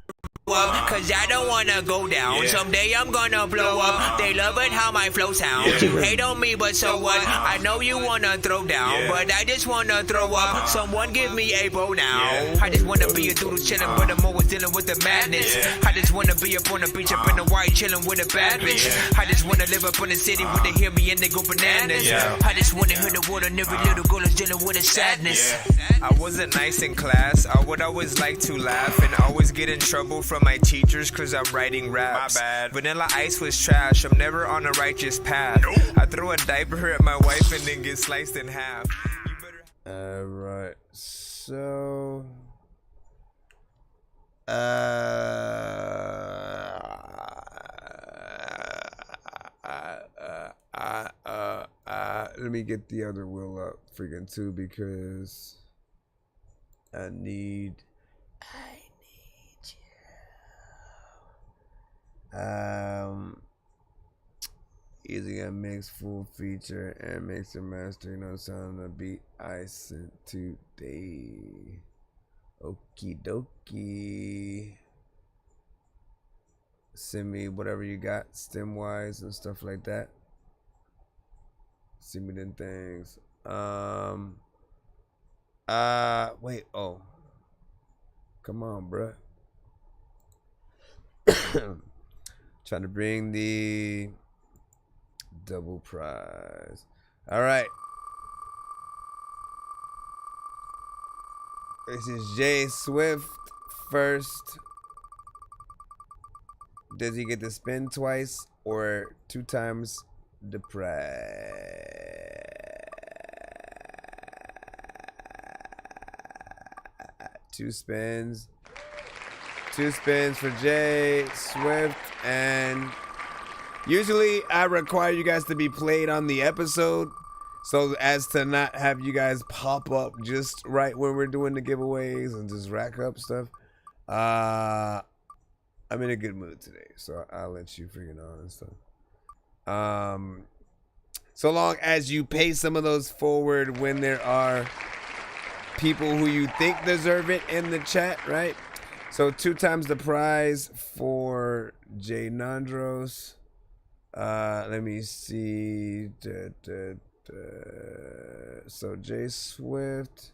Cause I don't wanna go down. Someday I'm gonna blow up. They love it how my flow sounds. You hate on me, but so what? I know you wanna throw down, but I just wanna throw up. Someone give me a bow now. I just wanna be a doodle chillin', but I'm always dealing with the madness. I just wanna be up on the beach, up in the white, chillin' with a bad bitch. I just wanna live up in the city where they hear me and they go bananas. I just wanna hear the word, and every little girl is dealing with a sadness. I wasn't nice in class. I would always like to laugh and always get in trouble from my teachers cause I'm writing raps. My bad. Vanilla Ice was trash. I'm never on a righteous path. I throw a diaper at my wife and then get sliced in half. Alright, so let me get the other wheel up freaking too, because I need using a mix full feature and mix and mastering on sound on the beat I sent today. Okie dokie. Send me whatever you got stem wise and stuff like that. Send me them things. Wait, oh. Come on, bruh. Trying to bring the double prize. All right. This is Jay Swift first. Does he get to spin twice or 2 times the prize? 2 spins. 2 spins for Jay Swift, and usually I require you guys to be played on the episode so as to not have you guys pop up just right when we're doing the giveaways and just rack up stuff. I'm in a good mood today, so I'll let you freaking on and stuff. So long as you pay some of those forward when there are people who you think deserve it in the chat, right? So 2 times the prize for Jay Nandros. Let me see. So Jay Swift.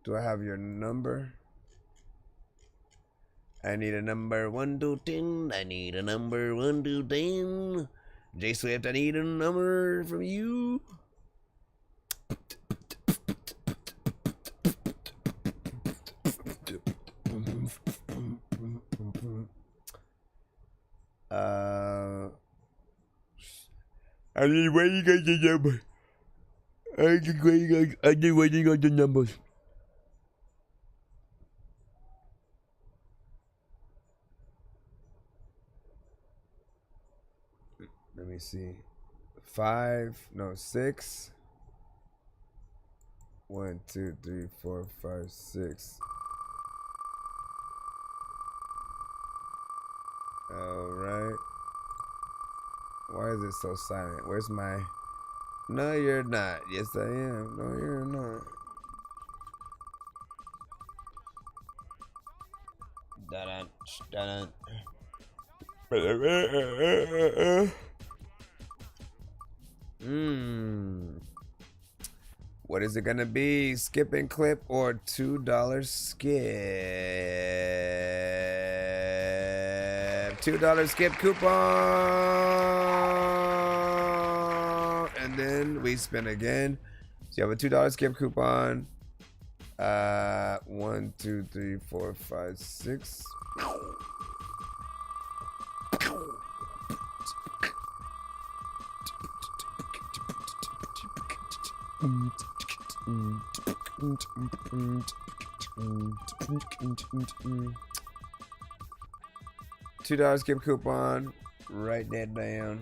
Do I have your number? I need a number 1 to 10. I need a number 1 to 10. J Swift, I need a number from you. I need waiting on the number. I need waiting on the numbers. Let me see. 6. 1, 2, 3, 4, 5, 6. All right. Why is it so silent? Where's my... No, you're not. Yes, I am. No, you're not. Dun dun. What is it gonna be? Skip and clip or $2 skip? $2 skip coupon, and then we spin again. So you have a $2 skip coupon. 1, 2, 3, 4, 5, 6. $2 skip coupon. Write that down.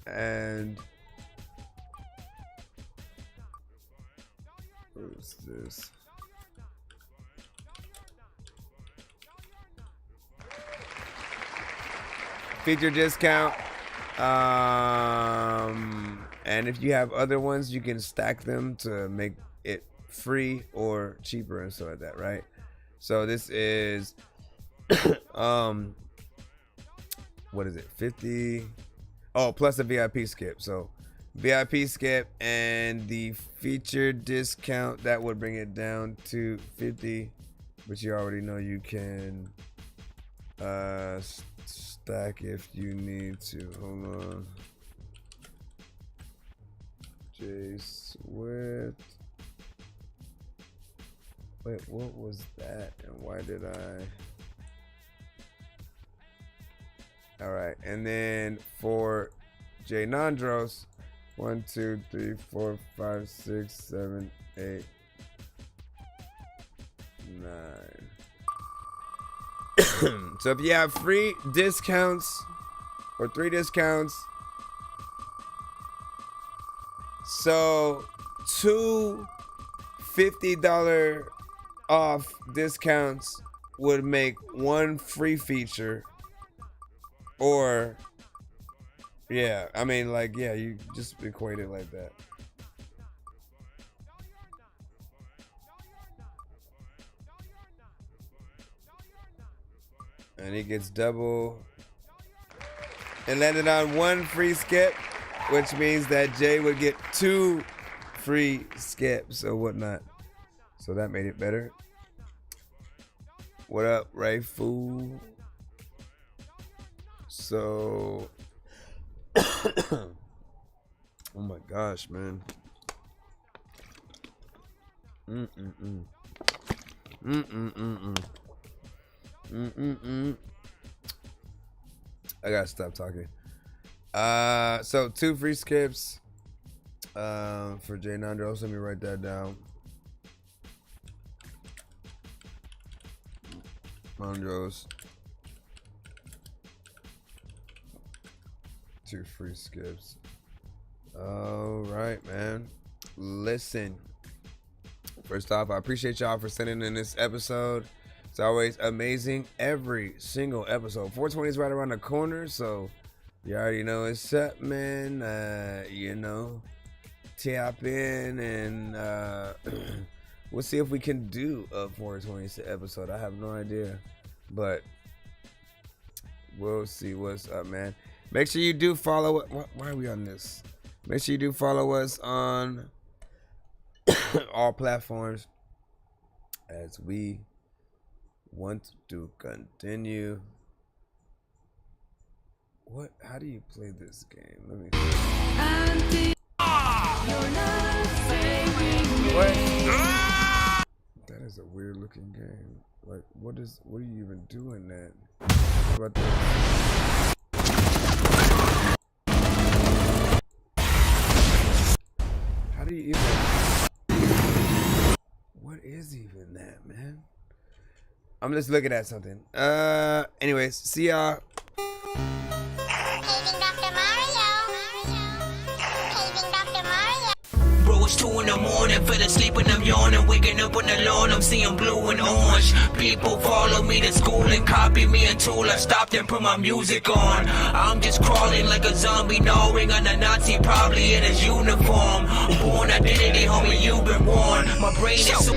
And what's this? Feature discount. And if you have other ones, you can stack them to make it free or cheaper and stuff like that, right? So this is what is it? 50. Oh, plus a VIP skip. So VIP skip and the feature discount, that would bring it down to 50, but you already know you can stack if you need to. Hold on. J Swift. Wait, what was that? And why did I? All right, and then for J Nandros, 1, 2, 3, 4, 5, 6, 7, 8, 9. So if you have free discounts or 3 discounts, so 2 $50 off discounts would make 1 free feature. Or yeah, I mean, like, yeah, you just equate it like that. And he gets double. And landed on 1 free skip, which means that Jay would get 2 free skips or whatnot. So that made it better. What up, Ray Fool? So, oh my gosh, man. I gotta stop talking. So 2 free skips for J Nandros. Let me write that down. Nandros. 2 free skips. All right, man. Listen. First off, I appreciate y'all for sending in this episode. It's always amazing. Every single episode. 420 is right around the corner, so you already know it's up, man. You know, tap in and we'll see if we can do a 420 episode. I have no idea, but we'll see what's up, man. Make sure you do follow. Why are we on this? Make sure you do follow us on all platforms. as we want to continue. What? How do you play this game? Let me see. What? That is a weird looking game. Like, what are you even doing that? What about this? How do you even? What is even that, man? I'm just looking at something. Anyways, see y'all. Bro, it's 2 in the morning, fell asleep and I'm yawning, waking up on the lawn, I'm seeing blue and orange. People follow me to school and copy me until I stopped and put my music on. I'm just crawling like a zombie, gnawing on a Nazi, probably in his uniform. Born identity, homie, you've been warned. My brain is so